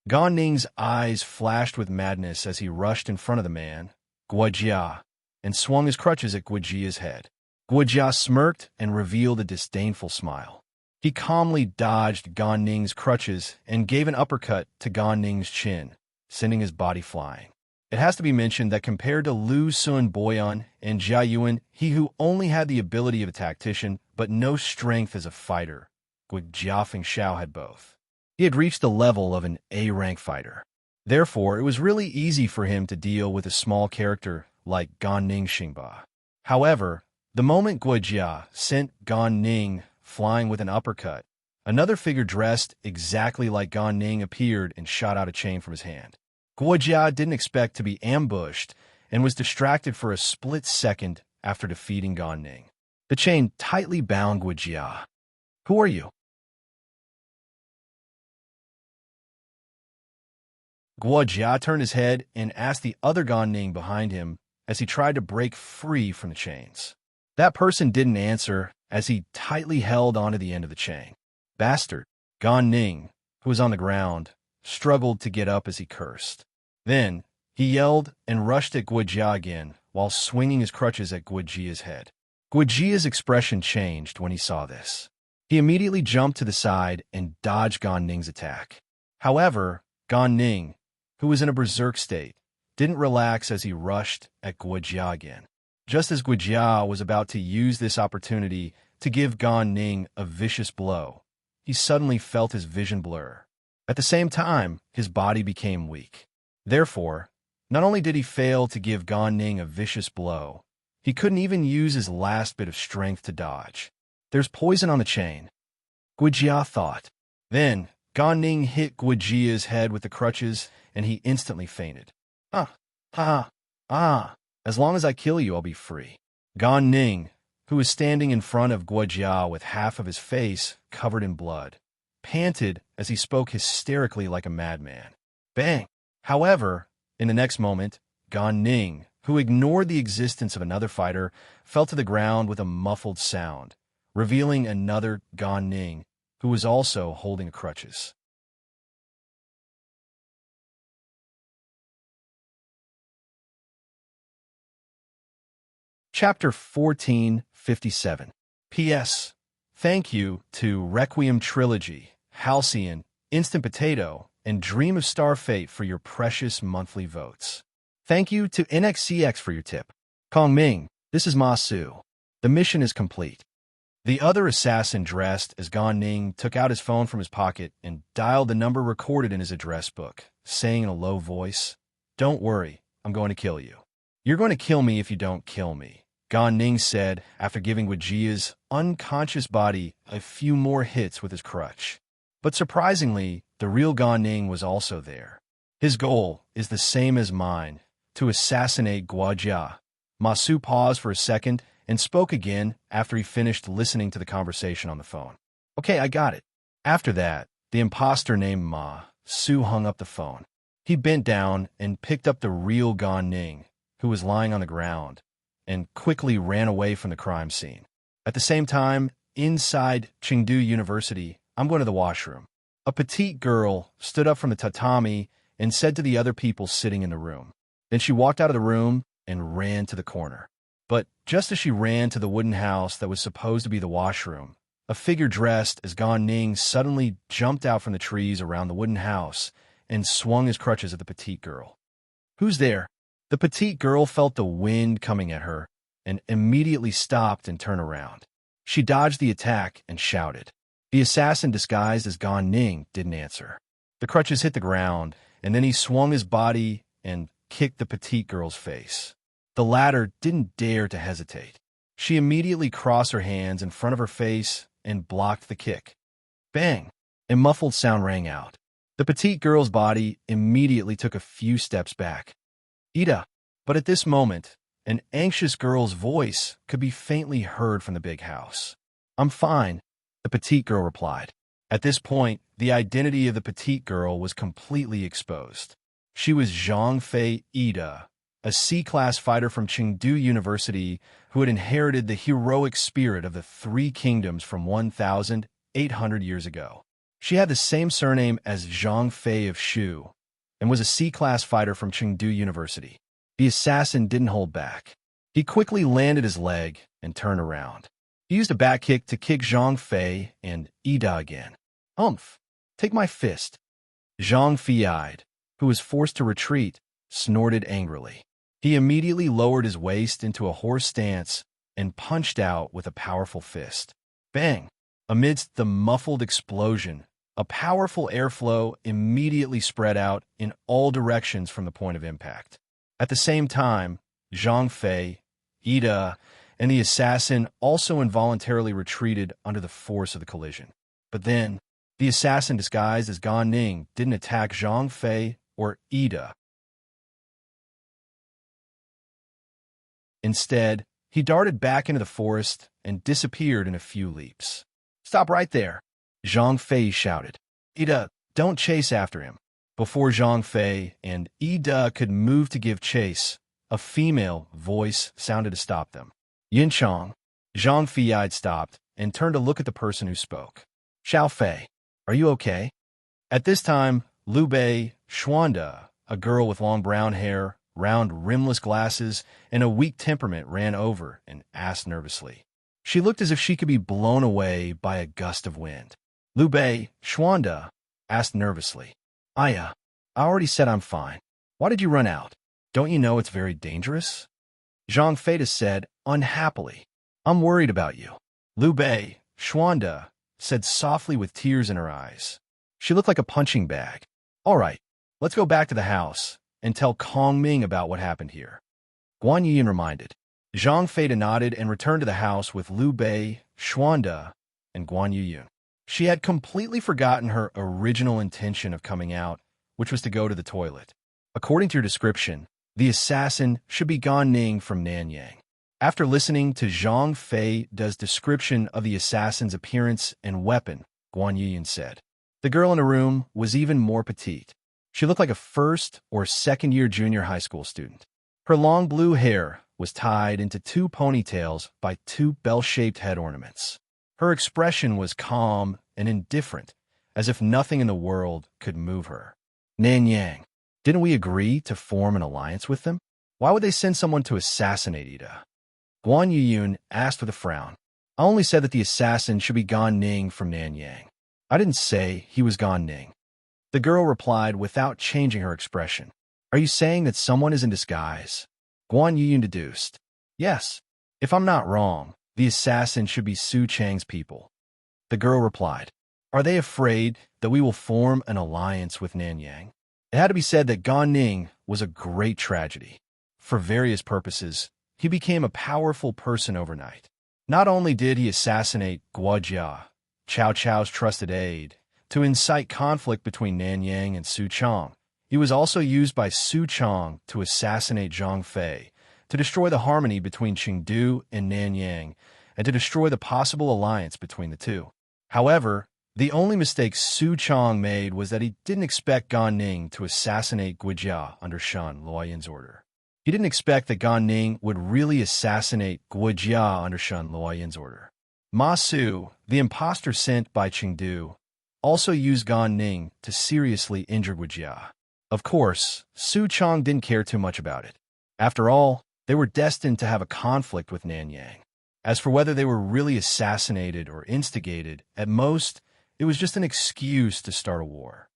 Gan Ning's eyes flashed with madness as he rushed in front of the man, Guojia, and swung his crutches at Guojia's head. Guojia smirked and revealed a disdainful smile. He calmly dodged Gan Ning's crutches and gave an uppercut to Gan Ning's chin, sending his body flying. It has to be mentioned that compared to Lu Sun Boyan and Jia Yuan, he who only had the ability of a tactician but no strength as a fighter, Guojia Fengxiao had both. He had reached the level of an A-rank fighter. Therefore, it was really easy for him to deal with a small character like Gan Ning Xingba. However, the moment Guojia sent Gan Ning flying with an uppercut, another figure dressed exactly like Gan Ning appeared and shot out a chain from his hand. Guojia didn't expect to be ambushed and was distracted for a split second after defeating Gan Ning. The chain tightly bound Guojia. Who are you? Guojia turned his head and asked the other Gan Ning behind him as he tried to break free from the chains. That person didn't answer as he tightly held onto the end of the chain. Bastard! Gan Ning, who was on the ground, struggled to get up as he cursed. Then, he yelled and rushed at Guojia again while swinging his crutches at Guojia's head. Guojia's expression changed when he saw this. He immediately jumped to the side and dodged Gan Ning's attack. However, Gan Ning, who was in a berserk state, didn't relax as he rushed at Guojia again. Just as Guojia was about to use this opportunity to give Gan Ning a vicious blow, he suddenly felt his vision blur. At the same time, his body became weak. Therefore, not only did he fail to give Gan Ning a vicious blow, he couldn't even use his last bit of strength to dodge. There's poison on the chain, Guojia thought. Then, Gan Ning hit Guojia's head with the crutches, and he instantly fainted. As long as I kill you, I'll be free. Gan Ning, who was standing in front of Guojia with half of his face covered in blood, panted as he spoke hysterically like a madman. Bang! However, in the next moment, Gan Ning, who ignored the existence of another fighter, fell to the ground with a muffled sound, revealing another Gan Ning, who was also holding crutches. Chapter 1457. P.S. Thank you to Requiem Trilogy, Halcyon, Instant Potato, and Dream of Star Fate for your precious monthly votes. Thank you to NXCX for your tip. Kong Ming, this is Ma Su. The mission is complete. The other assassin dressed as Gan Ning took out his phone from his pocket and dialed the number recorded in his address book, saying in a low voice, "Don't worry, I'm going to kill you." "You're going to kill me if you don't kill me," Gan Ning said after giving Wajia's unconscious body a few more hits with his crutch. But surprisingly, the real Gan Ning was also there. "His goal is the same as mine, to assassinate Guojia." Ma Su paused for a second and spoke again after he finished listening to the conversation on the phone. "Okay, I got it." After that, the imposter named Ma Su hung up the phone. He bent down and picked up the real Gan Ning, who was lying on the ground, and quickly ran away from the crime scene. At the same time, inside Chengdu University, "I'm going to the washroom." A petite girl stood up from the tatami and said to the other people sitting in the room. Then she walked out of the room and ran to the corner. But just as she ran to the wooden house that was supposed to be the washroom, a figure dressed as Gan Ning suddenly jumped out from the trees around the wooden house and swung his crutches at the petite girl. "Who's there?" The petite girl felt the wind coming at her and immediately stopped and turned around. She dodged the attack and shouted. The assassin disguised as Gan Ning didn't answer. The crutches hit the ground, and then he swung his body and kicked the petite girl's face. The latter didn't dare to hesitate. She immediately crossed her hands in front of her face and blocked the kick. Bang! A muffled sound rang out. The petite girl's body immediately took a few steps back. "Ida!" But at this moment, an anxious girl's voice could be faintly heard from the big house. "I'm fine," the petite girl replied. At this point, the identity of the petite girl was completely exposed. She was Zhang Fei Ida, a C-class fighter from Chengdu University who had inherited the heroic spirit of the Three Kingdoms from 1,800 years ago. She had the same surname as Zhang Fei of Shu and was a C-class fighter from Chengdu University. The assassin didn't hold back. He quickly landed his leg and turned around. He used a back kick to kick Zhang Fei and Ida again. "Umph! Take my fist." Zhang Fei, who was forced to retreat, snorted angrily. He immediately lowered his waist into a horse stance and punched out with a powerful fist. Bang! Amidst the muffled explosion, a powerful airflow immediately spread out in all directions from the point of impact. At the same time, Zhang Fei, Ida, and the assassin also involuntarily retreated under the force of the collision. But then, the assassin disguised as Gan Ning didn't attack Zhang Fei or Ida. Instead, he darted back into the forest and disappeared in a few leaps. "Stop right there," Zhang Fei shouted. "Ida, don't chase after him." Before Zhang Fei and Ida could move to give chase, a female voice sounded to stop them. "Yin Chong." Zhang Fei stopped and turned to look at the person who spoke. "Xiao Fei, are you okay?" At this time, Liu Bei Xuanda, a girl with long brown hair, round rimless glasses, and a weak temperament, ran over and asked nervously. She looked as if she could be blown away by a gust of wind. Liu Bei Xuanda asked nervously, "Aya, I already said I'm fine. Why did you run out? Don't you know it's very dangerous?" Zhang Fei said unhappily, "I'm worried about you." Liu Bei Xuanda said softly with tears in her eyes. She looked like a punching bag. "All right, let's go back to the house and tell Kong Ming about what happened here," Guan Yuan reminded. Zhang Fei nodded and returned to the house with Liu Bei Xuanda and Guan Yuan. She had completely forgotten her original intention of coming out, which was to go to the toilet. According to your description, the assassin should be Gan Ning from Nanyang. After listening to Zhang Fei's description of the assassin's appearance and weapon, Guan Yuan said, the girl in the room was even more petite. She looked like a first or second-year junior high school student. Her long blue hair was tied into two ponytails by two bell-shaped head ornaments. Her expression was calm and indifferent, as if nothing in the world could move her. "Nanyang, didn't we agree to form an alliance with them? Why would they send someone to assassinate Ida?" Guan Yuyun asked with a frown. I only said that the assassin should be Gan Ning from Nanyang. I didn't say he was Gan Ning. The girl replied without changing her expression. Are you saying that someone is in disguise? Guan Yuyun deduced. Yes. If I'm not wrong, the assassin should be Su Chang's people. The girl replied. Are they afraid that we will form an alliance with Nanyang? It had to be said that Gan Ning was a great tragedy. For various purposes, he became a powerful person overnight. Not only did he assassinate Guojia, Cao Cao's trusted aide, to incite conflict between Nanyang and Su Chang, he was also used by Su Chang to assassinate Zhang Fei, to destroy the harmony between Chengdu and Nanyang, and to destroy the possible alliance between the two. However, the only mistake Su Chang made was that he didn't expect Gan Ning to assassinate Guojia under Shen Luoyin's order. He didn't expect that Gan Ning would really assassinate Guojia under Shen Luoyin's order. Ma Su, the impostor sent by Chengdu, also used Gan Ning to seriously injure Guojia. Of course, Su Chang didn't care too much about it. After all, they were destined to have a conflict with Nanyang. As for whether they were really assassinated or instigated, at most, it was just an excuse to start a war.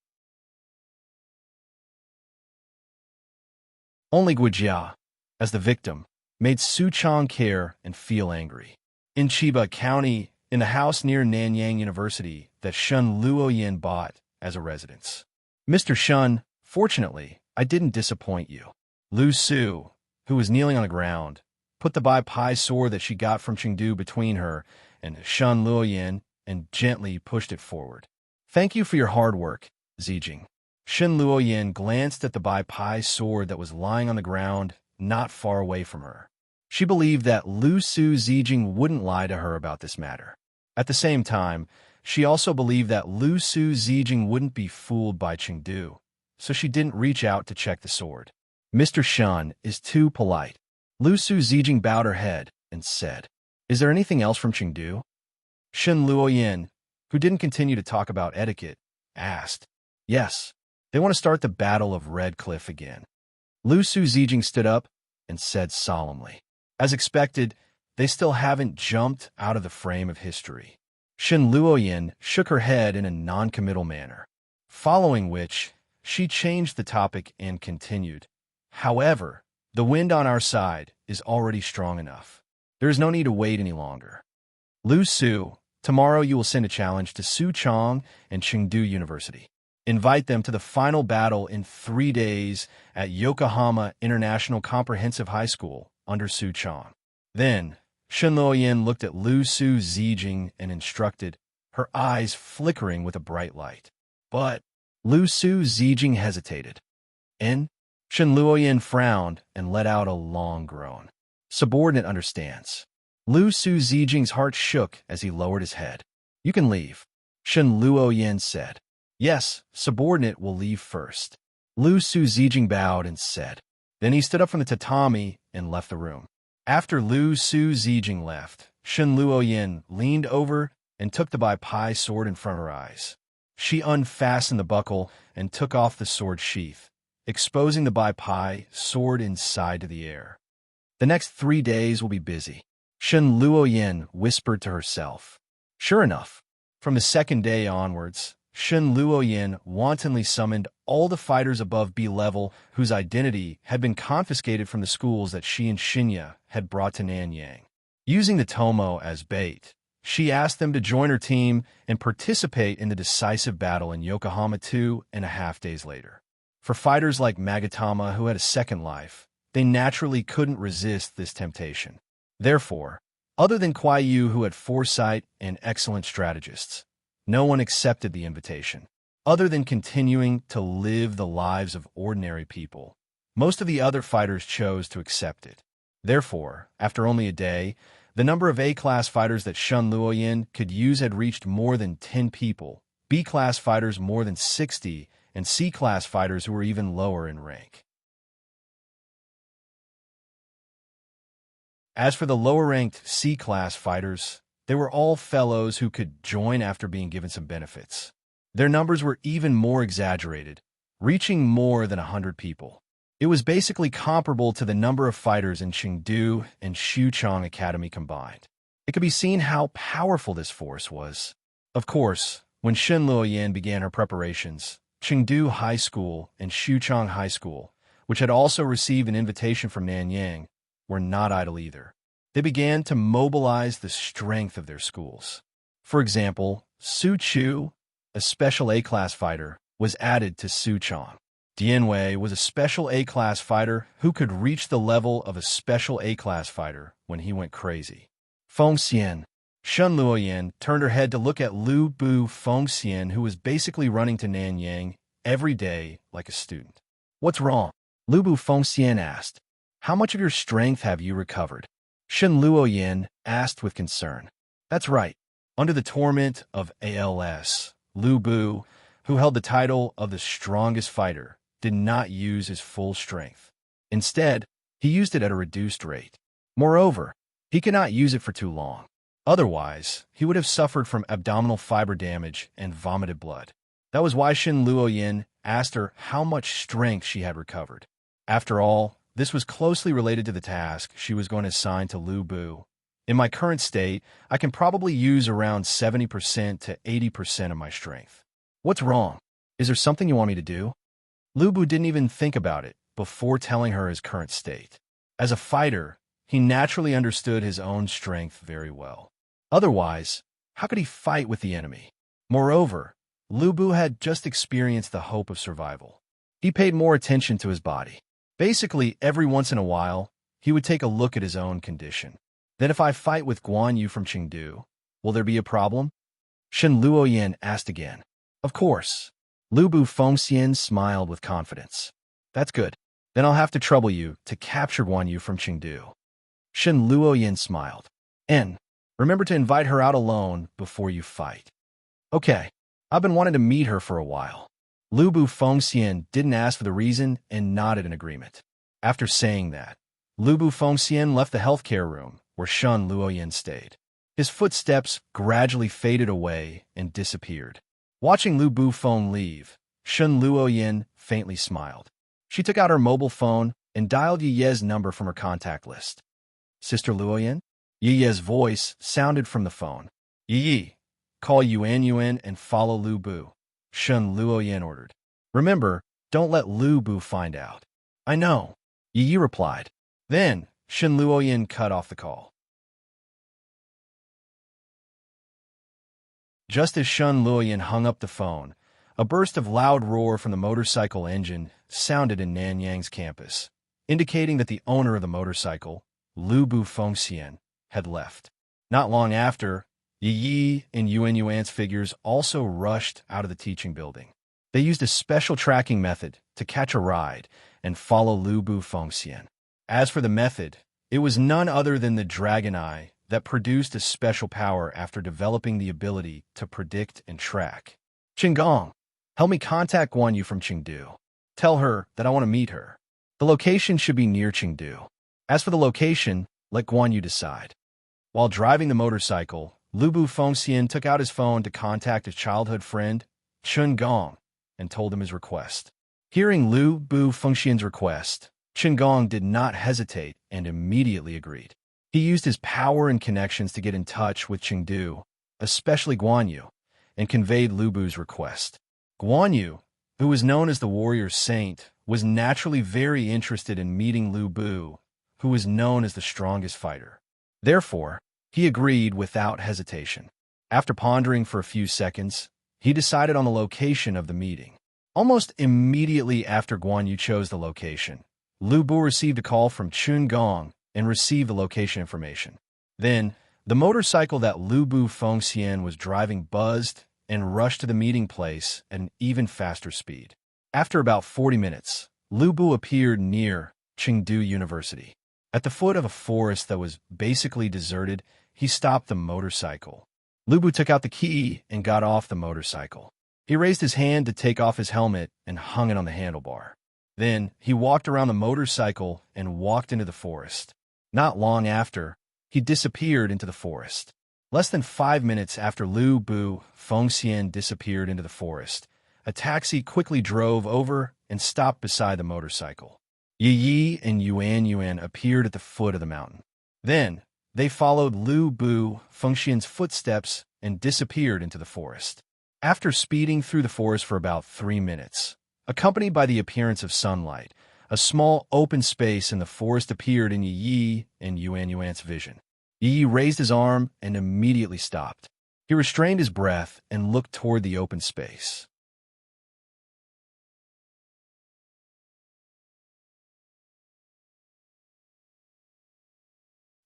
Only Guojia, as the victim, made Su Chang care and feel angry. In Chiba County, in the house near Nanyang University that Shen Luoyin bought as a residence. Mr. Shen, fortunately, I didn't disappoint you. Lu Su, who was kneeling on the ground, put the Bai Pai sword that she got from Chengdu between her and Shen Luoyin and gently pushed it forward. Thank you for your hard work, Zijing. Shen Luoyin glanced at the Bai Pai sword that was lying on the ground not far away from her. She believed that Lu Su Zijing wouldn't lie to her about this matter. At the same time, she also believed that Lu Su Zijing wouldn't be fooled by Chengdu, so she didn't reach out to check the sword. Mr. Shen is too polite. Lu Su Zijing bowed her head and said, Is there anything else from Chengdu? Shen Luoyin, who didn't continue to talk about etiquette, asked. Yes, they want to start the Battle of Red Cliff again. Lu Su Zijing stood up and said solemnly. As expected, they still haven't jumped out of the frame of history. Shen Luoyin shook her head in a non-committal manner, following which she changed the topic and continued. However, the wind on our side is already strong enough. There is no need to wait any longer. Lu Su, tomorrow you will send a challenge to Su Chang and Chengdu University. Invite them to the final battle in 3 days at Yokohama International Comprehensive High School under Su Chang. Then, Shen Luoyin looked at Lu Su Zijing and instructed, her eyes flickering with a bright light. But Lu Su Zijing hesitated. Shen Luoyin frowned and let out a long groan. Subordinate understands. Lu Su Zijing's heart shook as he lowered his head. You can leave, Shen Luoyin said. Yes, subordinate will leave first. Lu Su Zijing bowed and said. Then he stood up from the tatami and left the room. After Lu Su Zijing left, Shen Luoyin leaned over and took the Bai Pai sword in front of her eyes. She unfastened the buckle and took off the sword sheath, exposing the Bai Pai sword inside to the air. The next 3 days will be busy, Shen Luoyin whispered to herself. Sure enough, from the second day onwards, Shen Luoyin wantonly summoned all the fighters above B level whose identity had been confiscated from the schools that she and Shinya had brought to Nanyang. Using the Tomo as bait, she asked them to join her team and participate in the decisive battle in Yokohama 2.5 days later. For fighters like Magatama who had a second life, they naturally couldn't resist this temptation. Therefore, other than Kuai Yu who had foresight and excellent strategists, no one accepted the invitation. Other than continuing to live the lives of ordinary people, most of the other fighters chose to accept it. Therefore, after only a day, the number of A-class fighters that Shen Luoyin could use had reached more than 10 people, B-class fighters more than 60, and C-class fighters who were even lower in rank. As for the lower-ranked C-class fighters, they were all fellows who could join after being given some benefits. Their numbers were even more exaggerated, reaching more than 100 people. It was basically comparable to the number of fighters in Chengdu and Xuchang Academy combined. It could be seen how powerful this force was. Of course, when Shen Luoyan began her preparations, Chengdu High School and Xuchang High School, which had also received an invitation from Nanyang, were not idle either. They began to mobilize the strength of their schools. For example, Su Chu, a special A-class fighter, was added to Suchong. Dianwei was a special A-class fighter who could reach the level of a special A-class fighter when he went crazy. Fengxian. Shen Luoyan turned her head to look at Lu Bu Fengxian, who was basically running to Nanyang every day like a student. "What's wrong?" Lu Bu Fengxian asked. "How much of your strength have you recovered?" Shen Luoyan asked with concern. "That's right. Under the torment of ALS, Lu Bu, who held the title of the strongest fighter, did not use his full strength. Instead, he used it at a reduced rate. Moreover, he could not use it for too long. Otherwise, he would have suffered from abdominal fiber damage and vomited blood. That was why Shen Luoyan asked her how much strength she had recovered. After all, this was closely related to the task she was going to assign to Lu Bu. In my current state, I can probably use around 70% to 80% of my strength. What's wrong? Is there something you want me to do?" Lu Bu didn't even think about it before telling her his current state. As a fighter, he naturally understood his own strength very well. Otherwise, how could he fight with the enemy? Moreover, Lu Bu had just experienced the hope of survival. He paid more attention to his body. Basically, every once in a while, he would take a look at his own condition. "Then if I fight with Guan Yu from Chengdu, will there be a problem?" Shen Luoyan asked again. "Of course." Lu Bu Fengxian smiled with confidence. "That's good. Then I'll have to trouble you to capture Guan Yu from Chengdu." Shen Luoyan smiled. "And remember to invite her out alone before you fight." "Okay. I've been wanting to meet her for a while." Lu Bu Fengxian didn't ask for the reason and nodded in agreement. After saying that, Lu Bu Fengxian left the healthcare room where Shen Luoyan stayed. His footsteps gradually faded away and disappeared. Watching Lu Bu Feng leave, Shen Luoyan faintly smiled. She took out her mobile phone and dialed Yiye's number from her contact list. "Sister Luoyan?" Yiye's voice sounded from the phone. "Yiyi, call Yuan and follow Lu Bu," Shen Luoyan ordered. "Remember, don't let Lu Bu find out." "I know," Yiyi replied. Then, Shen Luoyan cut off the call. Just as Shen Luoyan hung up the phone, a burst of loud roar from the motorcycle engine sounded in Nanyang's campus, indicating that the owner of the motorcycle, Lu Bu Fengxian, had left. Not long after, Yi and Yuan's figures also rushed out of the teaching building. They used a special tracking method to catch a ride and follow Lu Bu Fengxian. As for the method, it was none other than the Dragon Eye that produced a special power after developing the ability to predict and track. "Qinggong, help me contact Guan Yu from Chengdu. Tell her that I want to meet her. The location should be near Chengdu. As for the location, let Guan Yu decide." While driving the motorcycle, Lu Bu Fengxian took out his phone to contact his childhood friend, Qinggong, and told him his request. Hearing Lu Bu Fengxian's request, Qinggong did not hesitate and immediately agreed. He used his power and connections to get in touch with Chengdu, especially Guan Yu, and conveyed Lu Bu's request. Guan Yu, who was known as the warrior saint, was naturally very interested in meeting Lu Bu, who was known as the strongest fighter. Therefore, he agreed without hesitation. After pondering for a few seconds, he decided on the location of the meeting. Almost immediately after Guan Yu chose the location, Lu Bu received a call from Qinggong and received the location information. Then, the motorcycle that Lu Bu Fengxian was driving buzzed and rushed to the meeting place at an even faster speed. After about 40 minutes, Lu Bu appeared near Chengdu University. At the foot of a forest that was basically deserted, he stopped the motorcycle. Lu Bu took out the key and got off the motorcycle. He raised his hand to take off his helmet and hung it on the handlebar. Then, he walked around the motorcycle and walked into the forest. Not long after, he disappeared into the forest. Less than 5 minutes after Lu Bu Fengxian disappeared into the forest, a taxi quickly drove over and stopped beside the motorcycle. Yi and Yuan appeared at the foot of the mountain. Then, They followed Lu Bu Fengxian's footsteps and disappeared into the forest. After speeding through the forest for about 3 minutes, accompanied by the appearance of sunlight, a small open space in the forest appeared in Yi and Yuan's vision. Yi raised his arm and immediately stopped. He restrained his breath and looked toward the open space.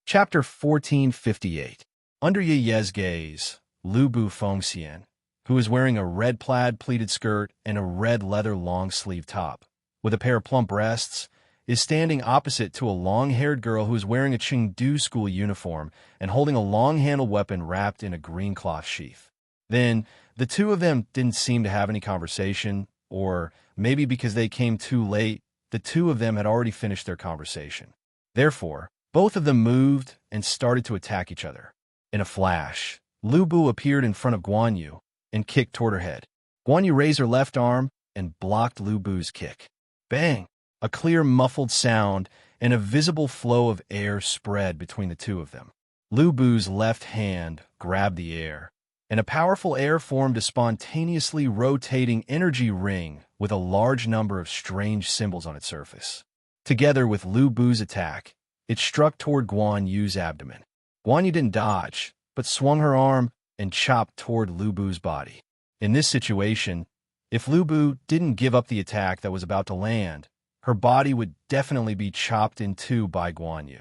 Chapter 1458. Under Ye's gaze, Lu Bu Fengxian, who was wearing a red plaid pleated skirt and a red leather long-sleeve top, with a pair of plump breasts, is standing opposite to a long-haired girl who is wearing a Chengdu school uniform and holding a long-handled weapon wrapped in a green cloth sheath. Then, the two of them didn't seem to have any conversation, or maybe because they came too late, the two of them had already finished their conversation. Therefore, both of them moved and started to attack each other. In a flash, Lu Bu appeared in front of Guan Yu and kicked toward her head. Guan Yu raised her left arm and blocked Lu Bu's kick. Bang! A clear, muffled sound and a visible flow of air spread between the two of them. Lu Bu's left hand grabbed the air, and a powerful air formed a spontaneously rotating energy ring with a large number of strange symbols on its surface. Together with Lu Bu's attack, it struck toward Guan Yu's abdomen. Guan Yu didn't dodge, but swung her arm and chopped toward Lu Bu's body. In this situation, if Lu Bu didn't give up the attack that was about to land, her body would definitely be chopped in two by Guan Yu.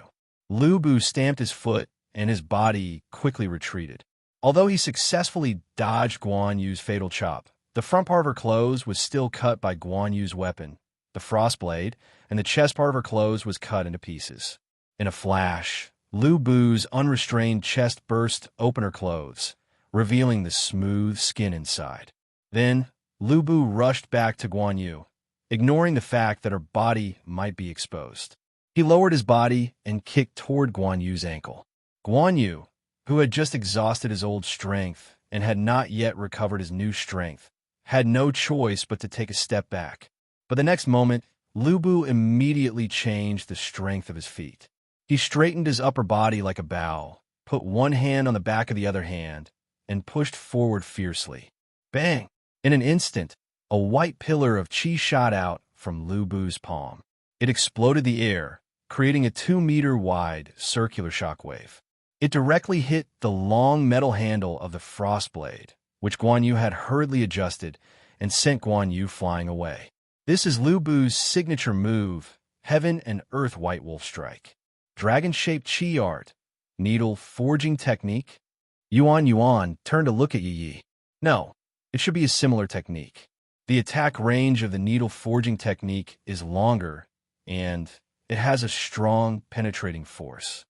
Lu Bu stamped his foot, and his body quickly retreated. Although he successfully dodged Guan Yu's fatal chop, the front part of her clothes was still cut by Guan Yu's weapon, the frost blade, and the chest part of her clothes was cut into pieces. In a flash, Lu Bu's unrestrained chest burst open her clothes, revealing the smooth skin inside. Then, Lu Bu rushed back to Guan Yu, ignoring the fact that her body might be exposed. He lowered his body and kicked toward Guan Yu's ankle. Guan Yu, who had just exhausted his old strength and had not yet recovered his new strength, had no choice but to take a step back. But the next moment, Lu Bu immediately changed the strength of his feet. He straightened his upper body like a bow, put one hand on the back of the other hand, and pushed forward fiercely. Bang! In an instant, a white pillar of chi shot out from Lu Bu's palm. It exploded the air, creating a 2-meter-wide circular shockwave. It directly hit the long metal handle of the frost blade, which Guan Yu had hurriedly adjusted, and sent Guan Yu flying away. This is Lu Bu's signature move, Heaven and Earth White Wolf Strike. Dragon-shaped chi art, needle forging technique. Yuan turned to look at Yi. No, it should be a similar technique. The attack range of the needle forging technique is longer, and it has a strong, penetrating force.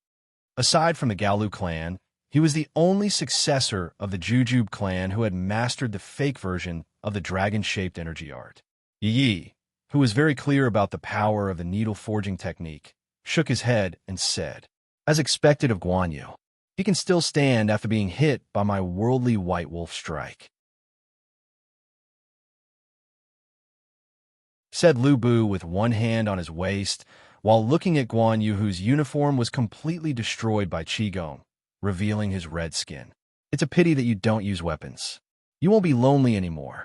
Aside from the Gaolu clan, he was the only successor of the Jujube clan who had mastered the fake version of the dragon-shaped energy art. Yi, who was very clear about the power of the needle forging technique, shook his head and said, as expected of Guan Yu, he can still stand after being hit by my worldly white wolf strike. Said Lu Bu with one hand on his waist, while looking at Guan Yu, whose uniform was completely destroyed by Qigong, revealing his red skin. It's a pity that you don't use weapons. You won't be lonely anymore.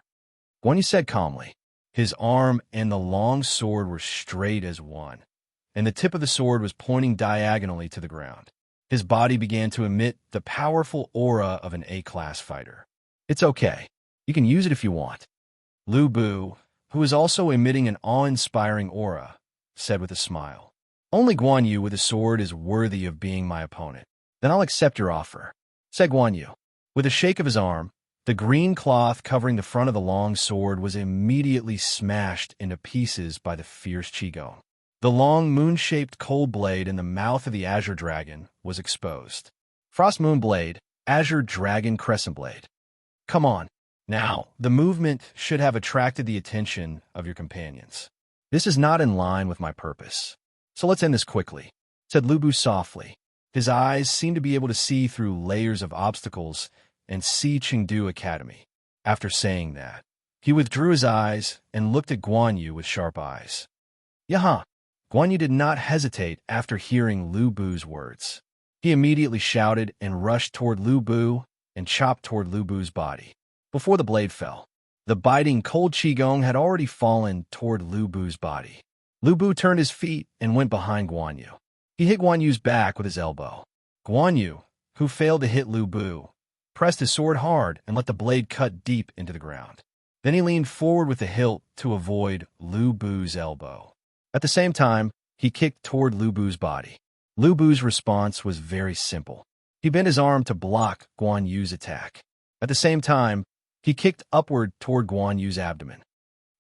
Guan Yu said calmly. His arm and the long sword were straight as one, and the tip of the sword was pointing diagonally to the ground. His body began to emit the powerful aura of an A-class fighter. It's okay. You can use it if you want. Lu Bu, who was also emitting an awe-inspiring aura, said with a smile. Only Guan Yu with a sword is worthy of being my opponent. Then I'll accept your offer, said Guan Yu. With a shake of his arm, the green cloth covering the front of the long sword was immediately smashed into pieces by the fierce Qigong. The long moon-shaped cold blade in the mouth of the Azure Dragon was exposed. Frost Moon Blade, Azure Dragon Crescent Blade. Come on. Now, the movement should have attracted the attention of your companions. This is not in line with my purpose. So let's end this quickly, said Lu Bu softly. His eyes seemed to be able to see through layers of obstacles and see Chengdu Academy. After saying that, he withdrew his eyes and looked at Guan Yu with sharp eyes. Yaha! Guan Yu did not hesitate after hearing Lu Bu's words. He immediately shouted and rushed toward Lu Bu and chopped toward Lu Bu's body. Before the blade fell, the biting cold qigong had already fallen toward Lu Bu's body. Lu Bu turned his feet and went behind Guan Yu. He hit Guan Yu's back with his elbow. Guan Yu, who failed to hit Lu Bu, pressed his sword hard and let the blade cut deep into the ground. Then he leaned forward with the hilt to avoid Lu Bu's elbow. At the same time, he kicked toward Lu Bu's body. Lu Bu's response was very simple. He bent his arm to block Guan Yu's attack. At the same time, he kicked upward toward Guan Yu's abdomen.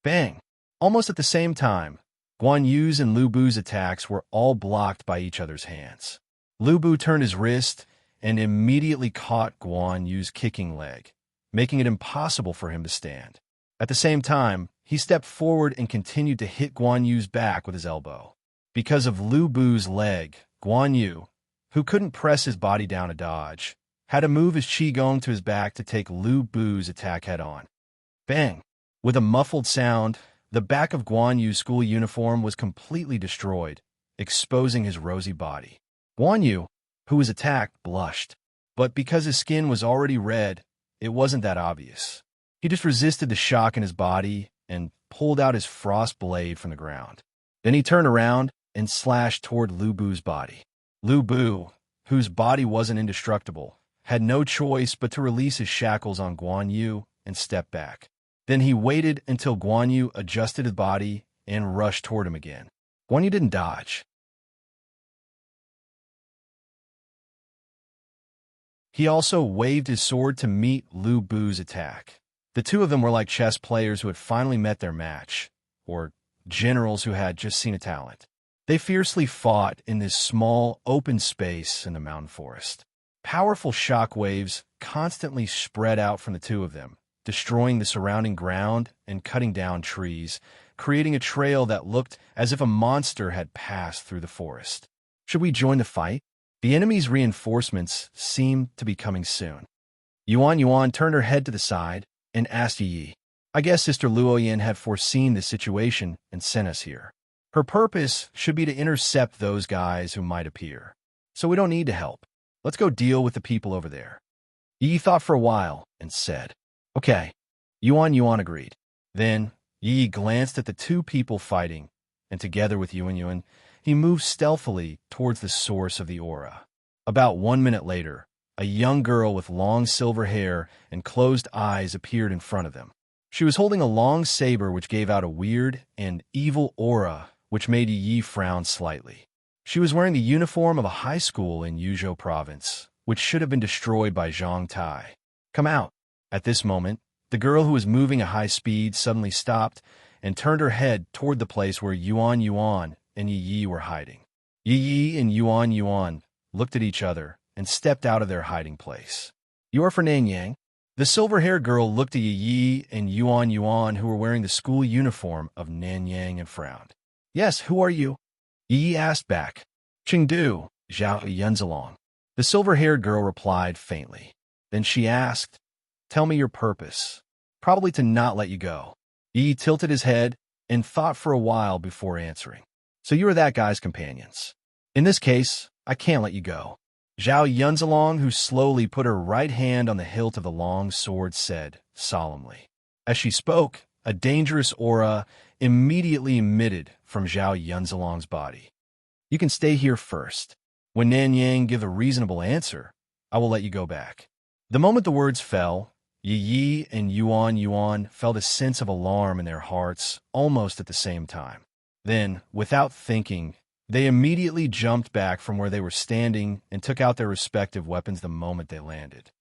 Bang! Almost at the same time, Guan Yu's and Lu Bu's attacks were all blocked by each other's hands. Lu Bu turned his wrist and immediately caught Guan Yu's kicking leg, making it impossible for him to stand. At the same time, he stepped forward and continued to hit Guan Yu's back with his elbow. Because of Lu Bu's leg, Guan Yu, who couldn't press his body down to dodge, had to move his qigong to his back to take Lu Bu's attack head-on. Bang! With a muffled sound, the back of Guan Yu's school uniform was completely destroyed, exposing his rosy body. Guan Yu, who was attacked, blushed. But because his skin was already red, it wasn't that obvious. He just resisted the shock in his body and pulled out his frost blade from the ground. Then he turned around and slashed toward Lu Bu's body. Lu Bu, whose body wasn't indestructible, had no choice but to release his shackles on Guan Yu and step back. Then he waited until Guan Yu adjusted his body and rushed toward him again. Guan Yu didn't dodge. He also waved his sword to meet Lu Bu's attack. The two of them were like chess players who had finally met their match, or generals who had just seen a talent. They fiercely fought in this small, open space in the mountain forest. Powerful shock waves constantly spread out from the two of them, destroying the surrounding ground and cutting down trees, creating a trail that looked as if a monster had passed through the forest. Should we join the fight? The enemy's reinforcements seemed to be coming soon. Yuan turned her head to the side and asked Yi. I guess Sister Luoyin had foreseen this situation and sent us here. Her purpose should be to intercept those guys who might appear. So we don't need to help. Let's go deal with the people over there. Yi thought for a while and said, Okay. Yuan agreed. Then Yi glanced at the two people fighting, and together with Yuan, he moved stealthily towards the source of the aura. About 1 minute later, a young girl with long silver hair and closed eyes appeared in front of them. She was holding a long saber which gave out a weird and evil aura which made Yi frown slightly. She was wearing the uniform of a high school in Yuzhou province, which should have been destroyed by Zhang Tai. Come out. At this moment, the girl who was moving at high speed suddenly stopped and turned her head toward the place where Yuan and Yi were hiding. Yi and Yuan looked at each other and stepped out of their hiding place. You are for Nanyang? The silver-haired girl looked at Yi and Yuan who were wearing the school uniform of Nanyang and frowned. Yes, who are you? Yi asked back. Chengdu, Zhao Yunzalong. The silver-haired girl replied faintly. Then she asked, Tell me your purpose. Probably to not let you go. Yi tilted his head and thought for a while before answering. So you are that guy's companions. In this case, I can't let you go. Zhao Yunzalong, who slowly put her right hand on the hilt of the long sword, said solemnly. As she spoke, a dangerous aura immediately emitted from Zhao Yunzalong's body. You can stay here first. When Nanyang give a reasonable answer, I will let you go back. The moment the words fell, Yi and Yuan felt a sense of alarm in their hearts almost at the same time. Then, without thinking, they immediately jumped back from where they were standing and took out their respective weapons the moment they landed.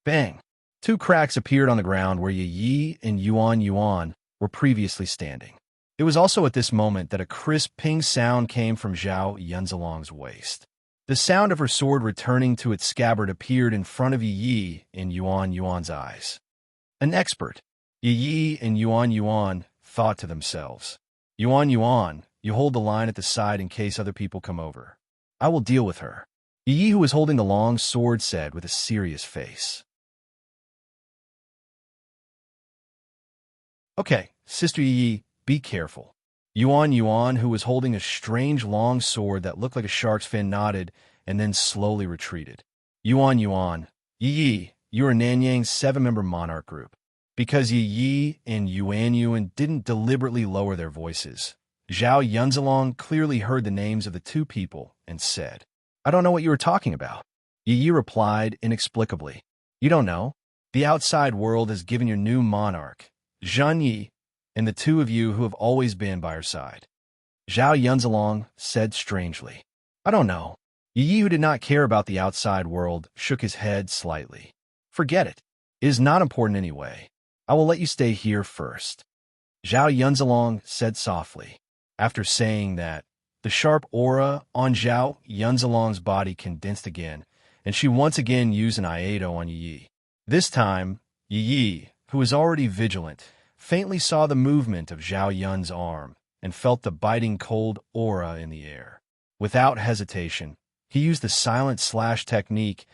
Bang! 2 cracks appeared on the ground where Yi and Yuan were previously standing. It was also at this moment that a crisp ping sound came from Zhao Yunzalong's waist. The sound of her sword returning to its scabbard appeared in front of Yi and Yuan's eyes. An expert. Yi and Yuan thought to themselves. Yuan, you hold the line at the side in case other people come over. I will deal with her. Yi, who was holding the long sword, said with a serious face. Okay, Sister Yi, be careful. Yuan, who was holding a strange long sword that looked like a shark's fin, nodded and then slowly retreated. Yuan Yuan, Yi, you are Nanyang's 7-member monarch group. Because Yi and Yuan Yuan didn't deliberately lower their voices, Zhao Yunzalong clearly heard the names of the two people and said, "I don't know what you were talking about." Yi replied inexplicably, "You don't know? The outside world has given your new monarch, Zhan Yi, and the two of you who have always been by her side." Zhao Yunzalong said strangely, "I don't know." Yi, who did not care about the outside world, shook his head slightly. "Forget it. It is not important anyway. I will let you stay here first." Zhao Yunzalong said softly. After saying that, the sharp aura on Zhao Yunzalong's body condensed again, and she once again used an Iato on Yi. This time, Yi, who was already vigilant, faintly saw the movement of Zhao Yun's arm and felt the biting cold aura in the air. Without hesitation, he used the silent slash technique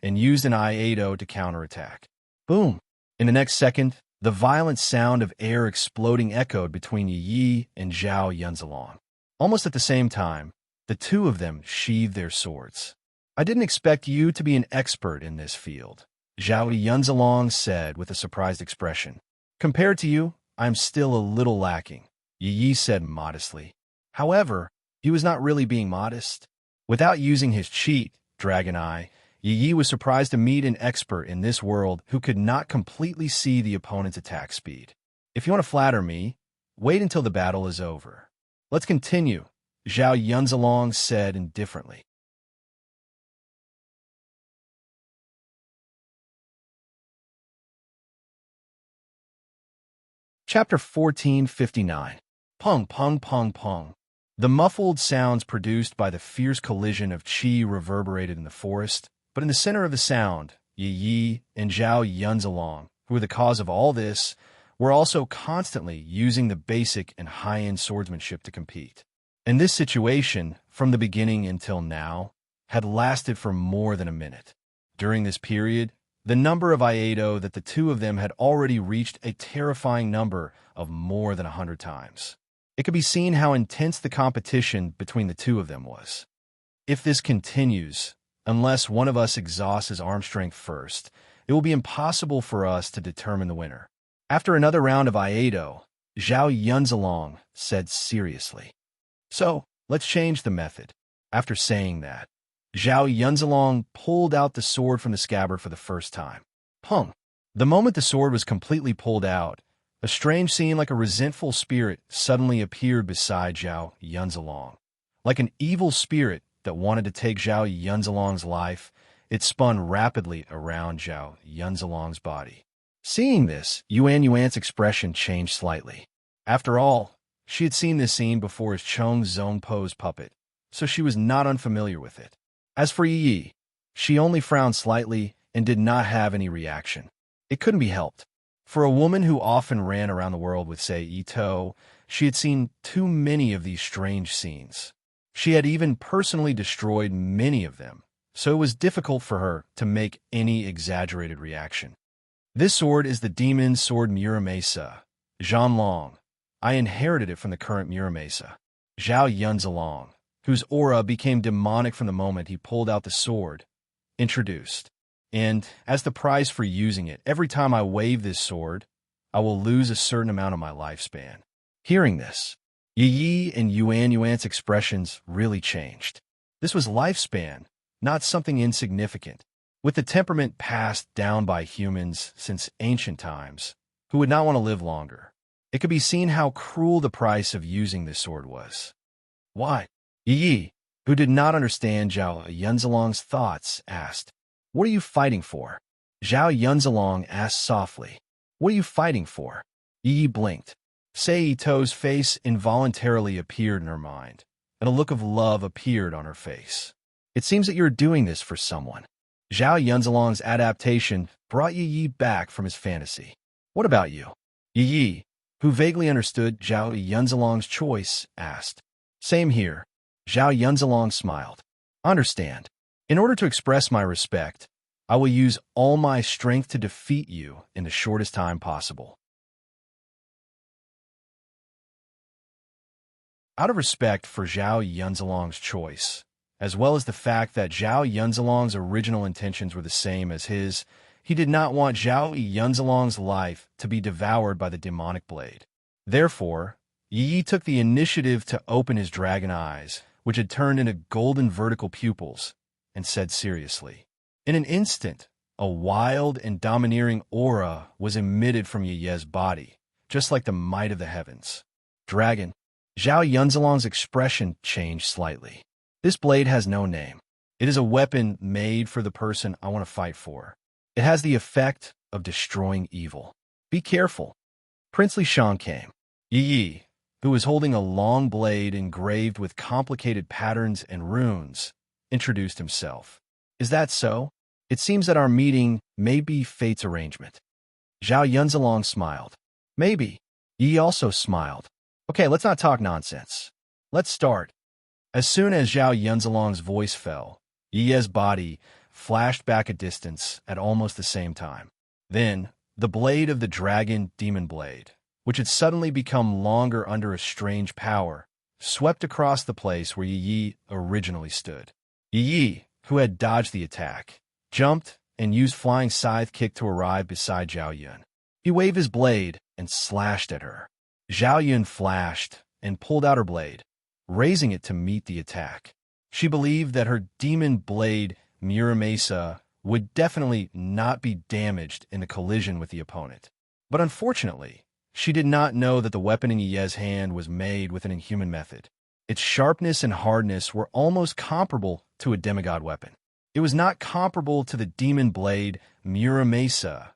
and used an Iato to counterattack. Boom! In the next second, the violent sound of air exploding echoed between Yi and Zhao Yunzalong. Almost at the same time, the two of them sheathed their swords. "I didn't expect you to be an expert in this field," Zhao Yunzalong said with a surprised expression. "Compared to you, I am still a little lacking," Yi said modestly. However, he was not really being modest. Without using his cheat, Dragon Eye, Yi was surprised to meet an expert in this world who could not completely see the opponent's attack speed. "If you want to flatter me, wait until the battle is over. Let's continue," Zhao Yunzalong said indifferently. Chapter 1459. Pung, pung, pung, pung. The muffled sounds produced by the fierce collision of qi reverberated in the forest, but in the center of the sound, Yi and Zhao Yunzalong, who were the cause of all this, were also constantly using the basic and high-end swordsmanship to compete. And this situation, from the beginning until now, had lasted for more than a minute. During this period, the number of Iato that the two of them had already reached a terrifying number of more than 100 times. It could be seen how intense the competition between the two of them was. If this continues, unless one of us exhausts his arm strength first, it will be impossible for us to determine the winner. After another round of Iato, Zhao Yunzalong said seriously, "So, let's change the method." After saying that, Zhao Yunzalong pulled out the sword from the scabbard for the first time. Pung! The moment the sword was completely pulled out, a strange scene like a resentful spirit suddenly appeared beside Zhao Yunzalong. Like an evil spirit that wanted to take Zhao Yunzalong's life, it spun rapidly around Zhao Yunzalong's body. Seeing this, Yuan Yuan's expression changed slightly. After all, she had seen this scene before as Chong Zongpo's puppet, so she was not unfamiliar with it. As for Yi, she only frowned slightly and did not have any reaction. It couldn't be helped. For a woman who often ran around the world with, say, Ito, she had seen too many of these strange scenes. She had even personally destroyed many of them, so it was difficult for her to make any exaggerated reaction. "This sword is the demon sword Muramasa, Zhanlong. I inherited it from the current Muramasa, Zhao Yunzalong, whose aura became demonic from the moment he pulled out the sword, introduced. And, as the prize for using it, every time I wave this sword, I will lose a certain amount of my lifespan." Hearing this, Yi and Yuan Yuan's expressions really changed. This was lifespan, not something insignificant. With the temperament passed down by humans since ancient times, who would not want to live longer, it could be seen how cruel the price of using this sword was. "Why?" Yi, who did not understand Zhao Yunzalong's thoughts, asked, "What are you fighting for?" Zhao Yunzalong asked softly, "What are you fighting for?" Yi blinked. Sei Ito's face involuntarily appeared in her mind, and a look of love appeared on her face. "It seems that you're doing this for someone." Zhao Yunzalong's adaptation brought Yi back from his fantasy. "What about you?" Yi, who vaguely understood Zhao Yunzalong's choice, asked. "Same here." Zhao Yunzalong smiled. "Understand. In order to express my respect, I will use all my strength to defeat you in the shortest time possible." Out of respect for Zhao Yunzalong's choice, as well as the fact that Zhao Yunzilong's original intentions were the same as his. He did not want Zhao Yunzilong's life to be devoured by the demonic blade. Therefore, Yi took the initiative to open his dragon eyes, which had turned into golden vertical pupils, and said seriously. In an instant, a wild and domineering aura was emitted from Yi's body, just like the might of the heavens. Dragon. Zhao Yunzilong's expression changed slightly. This blade has no name. It is a weapon made for the person I want to fight for. It has the effect of destroying evil. Be careful. Princely Shan came. Yi, who was holding a long blade engraved with complicated patterns and runes, introduced himself. Is that so? It seems that our meeting may be fate's arrangement. Zhao Yunzilong smiled. Maybe. Yi also smiled. Okay, let's not talk nonsense. Let's start. As soon as Zhao Yunzilong's voice fell, Yi's body flashed back a distance at almost the same time. Then, the blade of the dragon demon blade, which had suddenly become longer under a strange power, swept across the place where Yi originally stood. Yi, who had dodged the attack, jumped and used flying scythe kick to arrive beside Zhao Yun. He waved his blade and slashed at her. Zhao Yun flashed and pulled out her blade, raising it to meet the attack. She believed that her demon blade, Muramasa, would definitely not be damaged in the collision with the opponent. But unfortunately, she did not know that the weapon in Yi's hand was made with an inhuman method. Its sharpness and hardness were almost comparable to a demigod weapon. It was not comparable to the demon blade, Muramasa,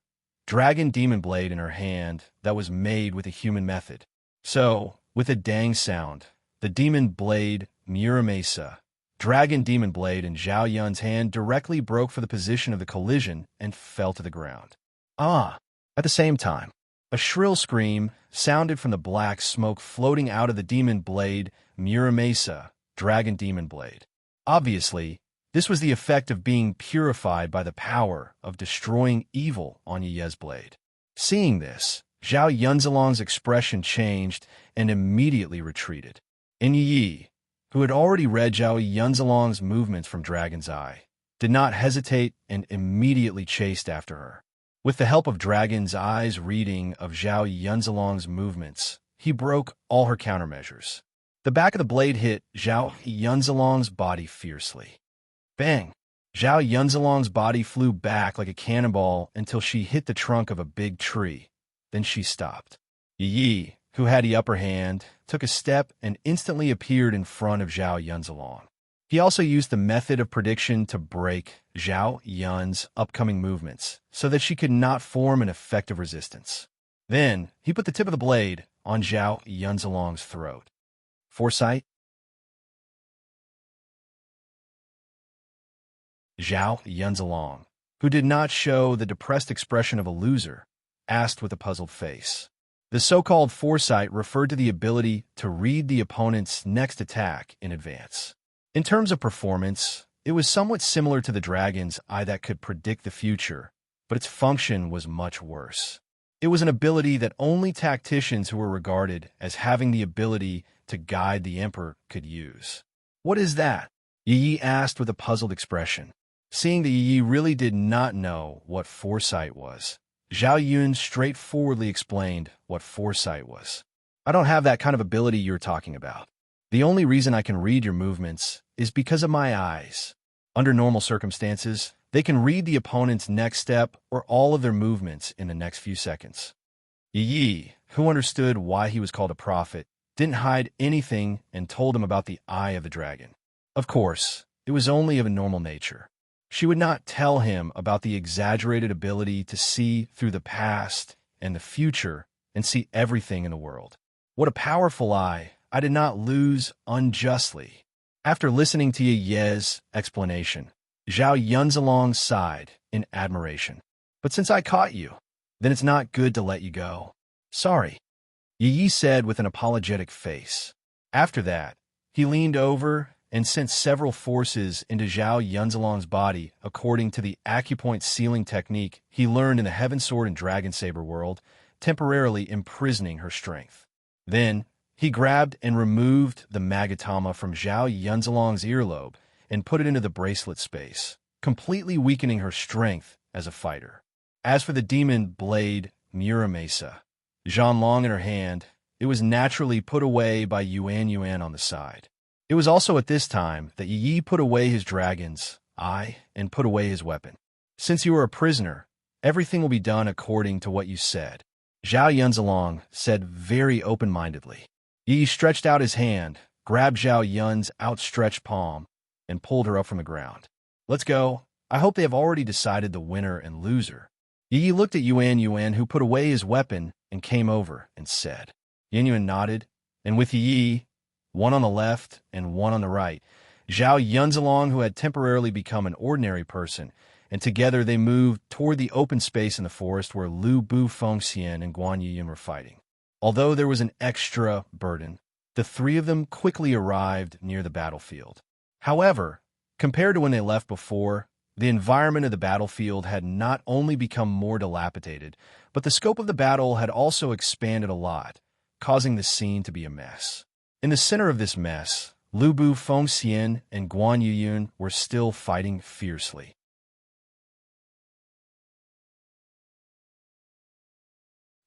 dragon demon blade in her hand that was made with a human method. So, with a dang sound, the demon blade, Muramasa, dragon demon blade in Zhao Yun's hand directly broke for the position of the collision and fell to the ground. Ah! At the same time, a shrill scream sounded from the black smoke floating out of the demon blade, Muramasa, dragon demon blade. Obviously, this was the effect of being purified by the power of destroying evil on Yi's blade. Seeing this, Zhao Yunzilong's expression changed and immediately retreated. And Yi, who had already read Zhao Yunzilong's movements from Dragon's Eye, did not hesitate and immediately chased after her. With the help of Dragon's Eye's reading of Zhao Yunzilong's movements, he broke all her countermeasures. The back of the blade hit Zhao Yunzilong's body fiercely. Bang! Zhao Yunzilong's body flew back like a cannonball until she hit the trunk of a big tree. Then she stopped. Yi, who had the upper hand, took a step and instantly appeared in front of Zhao Yunzilong. He also used the method of prediction to break Zhao Yun's upcoming movements so that she could not form an effective resistance. Then, he put the tip of the blade on Zhao Yunzilong's throat. Foresight? Zhao Yunzilong, who did not show the depressed expression of a loser, asked with a puzzled face. The so-called foresight referred to the ability to read the opponent's next attack in advance. In terms of performance, it was somewhat similar to the dragon's eye that could predict the future, but its function was much worse. It was an ability that only tacticians who were regarded as having the ability to guide the emperor could use. What is that? Yi asked with a puzzled expression. Seeing that Yi really did not know what foresight was, Zhao Yun straightforwardly explained what foresight was. I don't have that kind of ability you're talking about. The only reason I can read your movements is because of my eyes. Under normal circumstances, they can read the opponent's next step or all of their movements in the next few seconds. Yi, who understood why he was called a prophet, didn't hide anything and told him about the eye of the dragon. Of course, it was only of a normal nature. She would not tell him about the exaggerated ability to see through the past and the future and see everything in the world. What a powerful eye I did not lose unjustly. After listening to Yi's explanation, Zhao Yunzilong sighed in admiration. But since I caught you, then it's not good to let you go. Sorry, Yi said with an apologetic face. After that, he leaned over and sent several forces into Zhao Yunzilong's body according to the acupoint sealing technique he learned in the Heaven Sword and Dragon Saber world, temporarily imprisoning her strength. Then, he grabbed and removed the Magatama from Zhao Yunzilong's earlobe and put it into the bracelet space, completely weakening her strength as a fighter. As for the demon blade Muramesa, Zhanlong in her hand, it was naturally put away by Yuan on the side. It was also at this time that Yi put away his dragon's eye and put away his weapon. Since you are a prisoner, everything will be done according to what you said, Zhao Yunzalong said very open-mindedly. Yi stretched out his hand, grabbed Zhao Yun's outstretched palm, and pulled her up from the ground. Let's go. I hope they have already decided the winner and loser. Yi looked at Yuan, who put away his weapon and came over and said. Yuan nodded, and with Yi, one on the left and one on the right, Zhao Yunzalong, who had temporarily become an ordinary person, and together they moved toward the open space in the forest where Lu Bu Fengxian and Guan Yuyun were fighting. Although there was an extra burden, the three of them quickly arrived near the battlefield. However, compared to when they left before, the environment of the battlefield had not only become more dilapidated, but the scope of the battle had also expanded a lot, causing the scene to be a mess. In the center of this mess, Lu Bu Fengxian and Guan Yuyun were still fighting fiercely.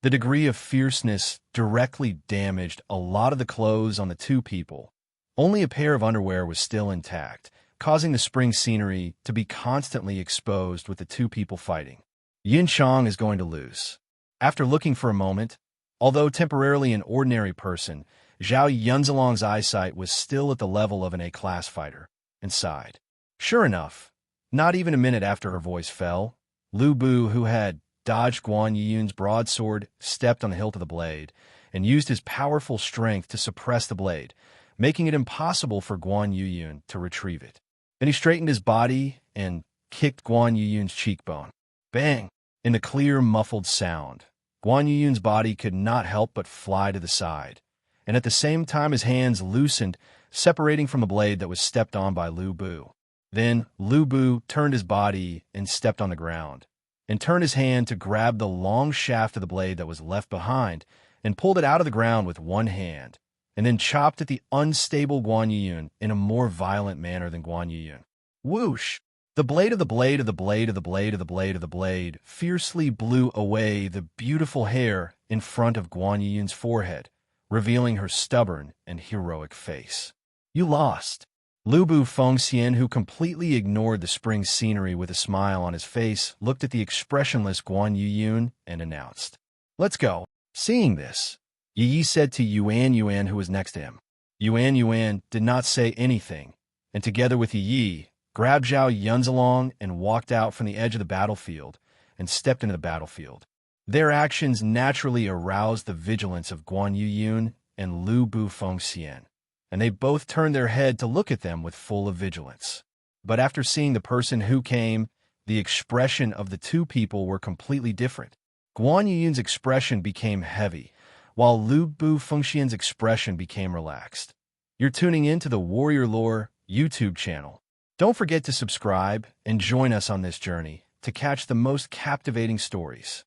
The degree of fierceness directly damaged a lot of the clothes on the two people. Only a pair of underwear was still intact, causing the spring scenery to be constantly exposed with the two people fighting. Yin Chong is going to lose. After looking for a moment, although temporarily an ordinary person, Zhao Yunzalong's eyesight was still at the level of an A-class fighter, and sighed. Sure enough, not even a minute after her voice fell, Lu Bu, who had dodged Guan Yuyun's broadsword, stepped on the hilt of the blade, and used his powerful strength to suppress the blade, making it impossible for Guan Yuyun to retrieve it. Then he straightened his body and kicked Guan Yuyun's cheekbone. Bang! In the clear, muffled sound, Guan Yuyun's body could not help but fly to the side, and at the same time his hands loosened, separating from the blade that was stepped on by Lu Bu. Then Lu Bu turned his body and stepped on the ground, and turned his hand to grab the long shaft of the blade that was left behind, and pulled it out of the ground with one hand, and then chopped at the unstable Guan Yuyun in a more violent manner than Guan Yuyun. Whoosh! The blade of the blade of the blade of the blade of the blade of the blade fiercely blew away the beautiful hair in front of Guan Yuyun's forehead, revealing her stubborn and heroic face. You lost. Lu Bu Fengxian, who completely ignored the spring scenery with a smile on his face, looked at the expressionless Guan Yuyun and announced, Let's go. Seeing this, Yi said to Yuan, who was next to him. Yuan did not say anything, and together with Yi, grabbed Zhao Yunzalong and walked out from the edge of the battlefield and stepped into the battlefield. Their actions naturally aroused the vigilance of Guan Yuyun and Lu Bu Fengxian, and they both turned their head to look at them with full of vigilance. But after seeing the person who came, the expression of the two people were completely different. Guan Yuyun's expression became heavy, while Lu Bu Fengxian's expression became relaxed. You're tuning in to the Warrior Lore YouTube channel. Don't forget to subscribe and join us on this journey to catch the most captivating stories.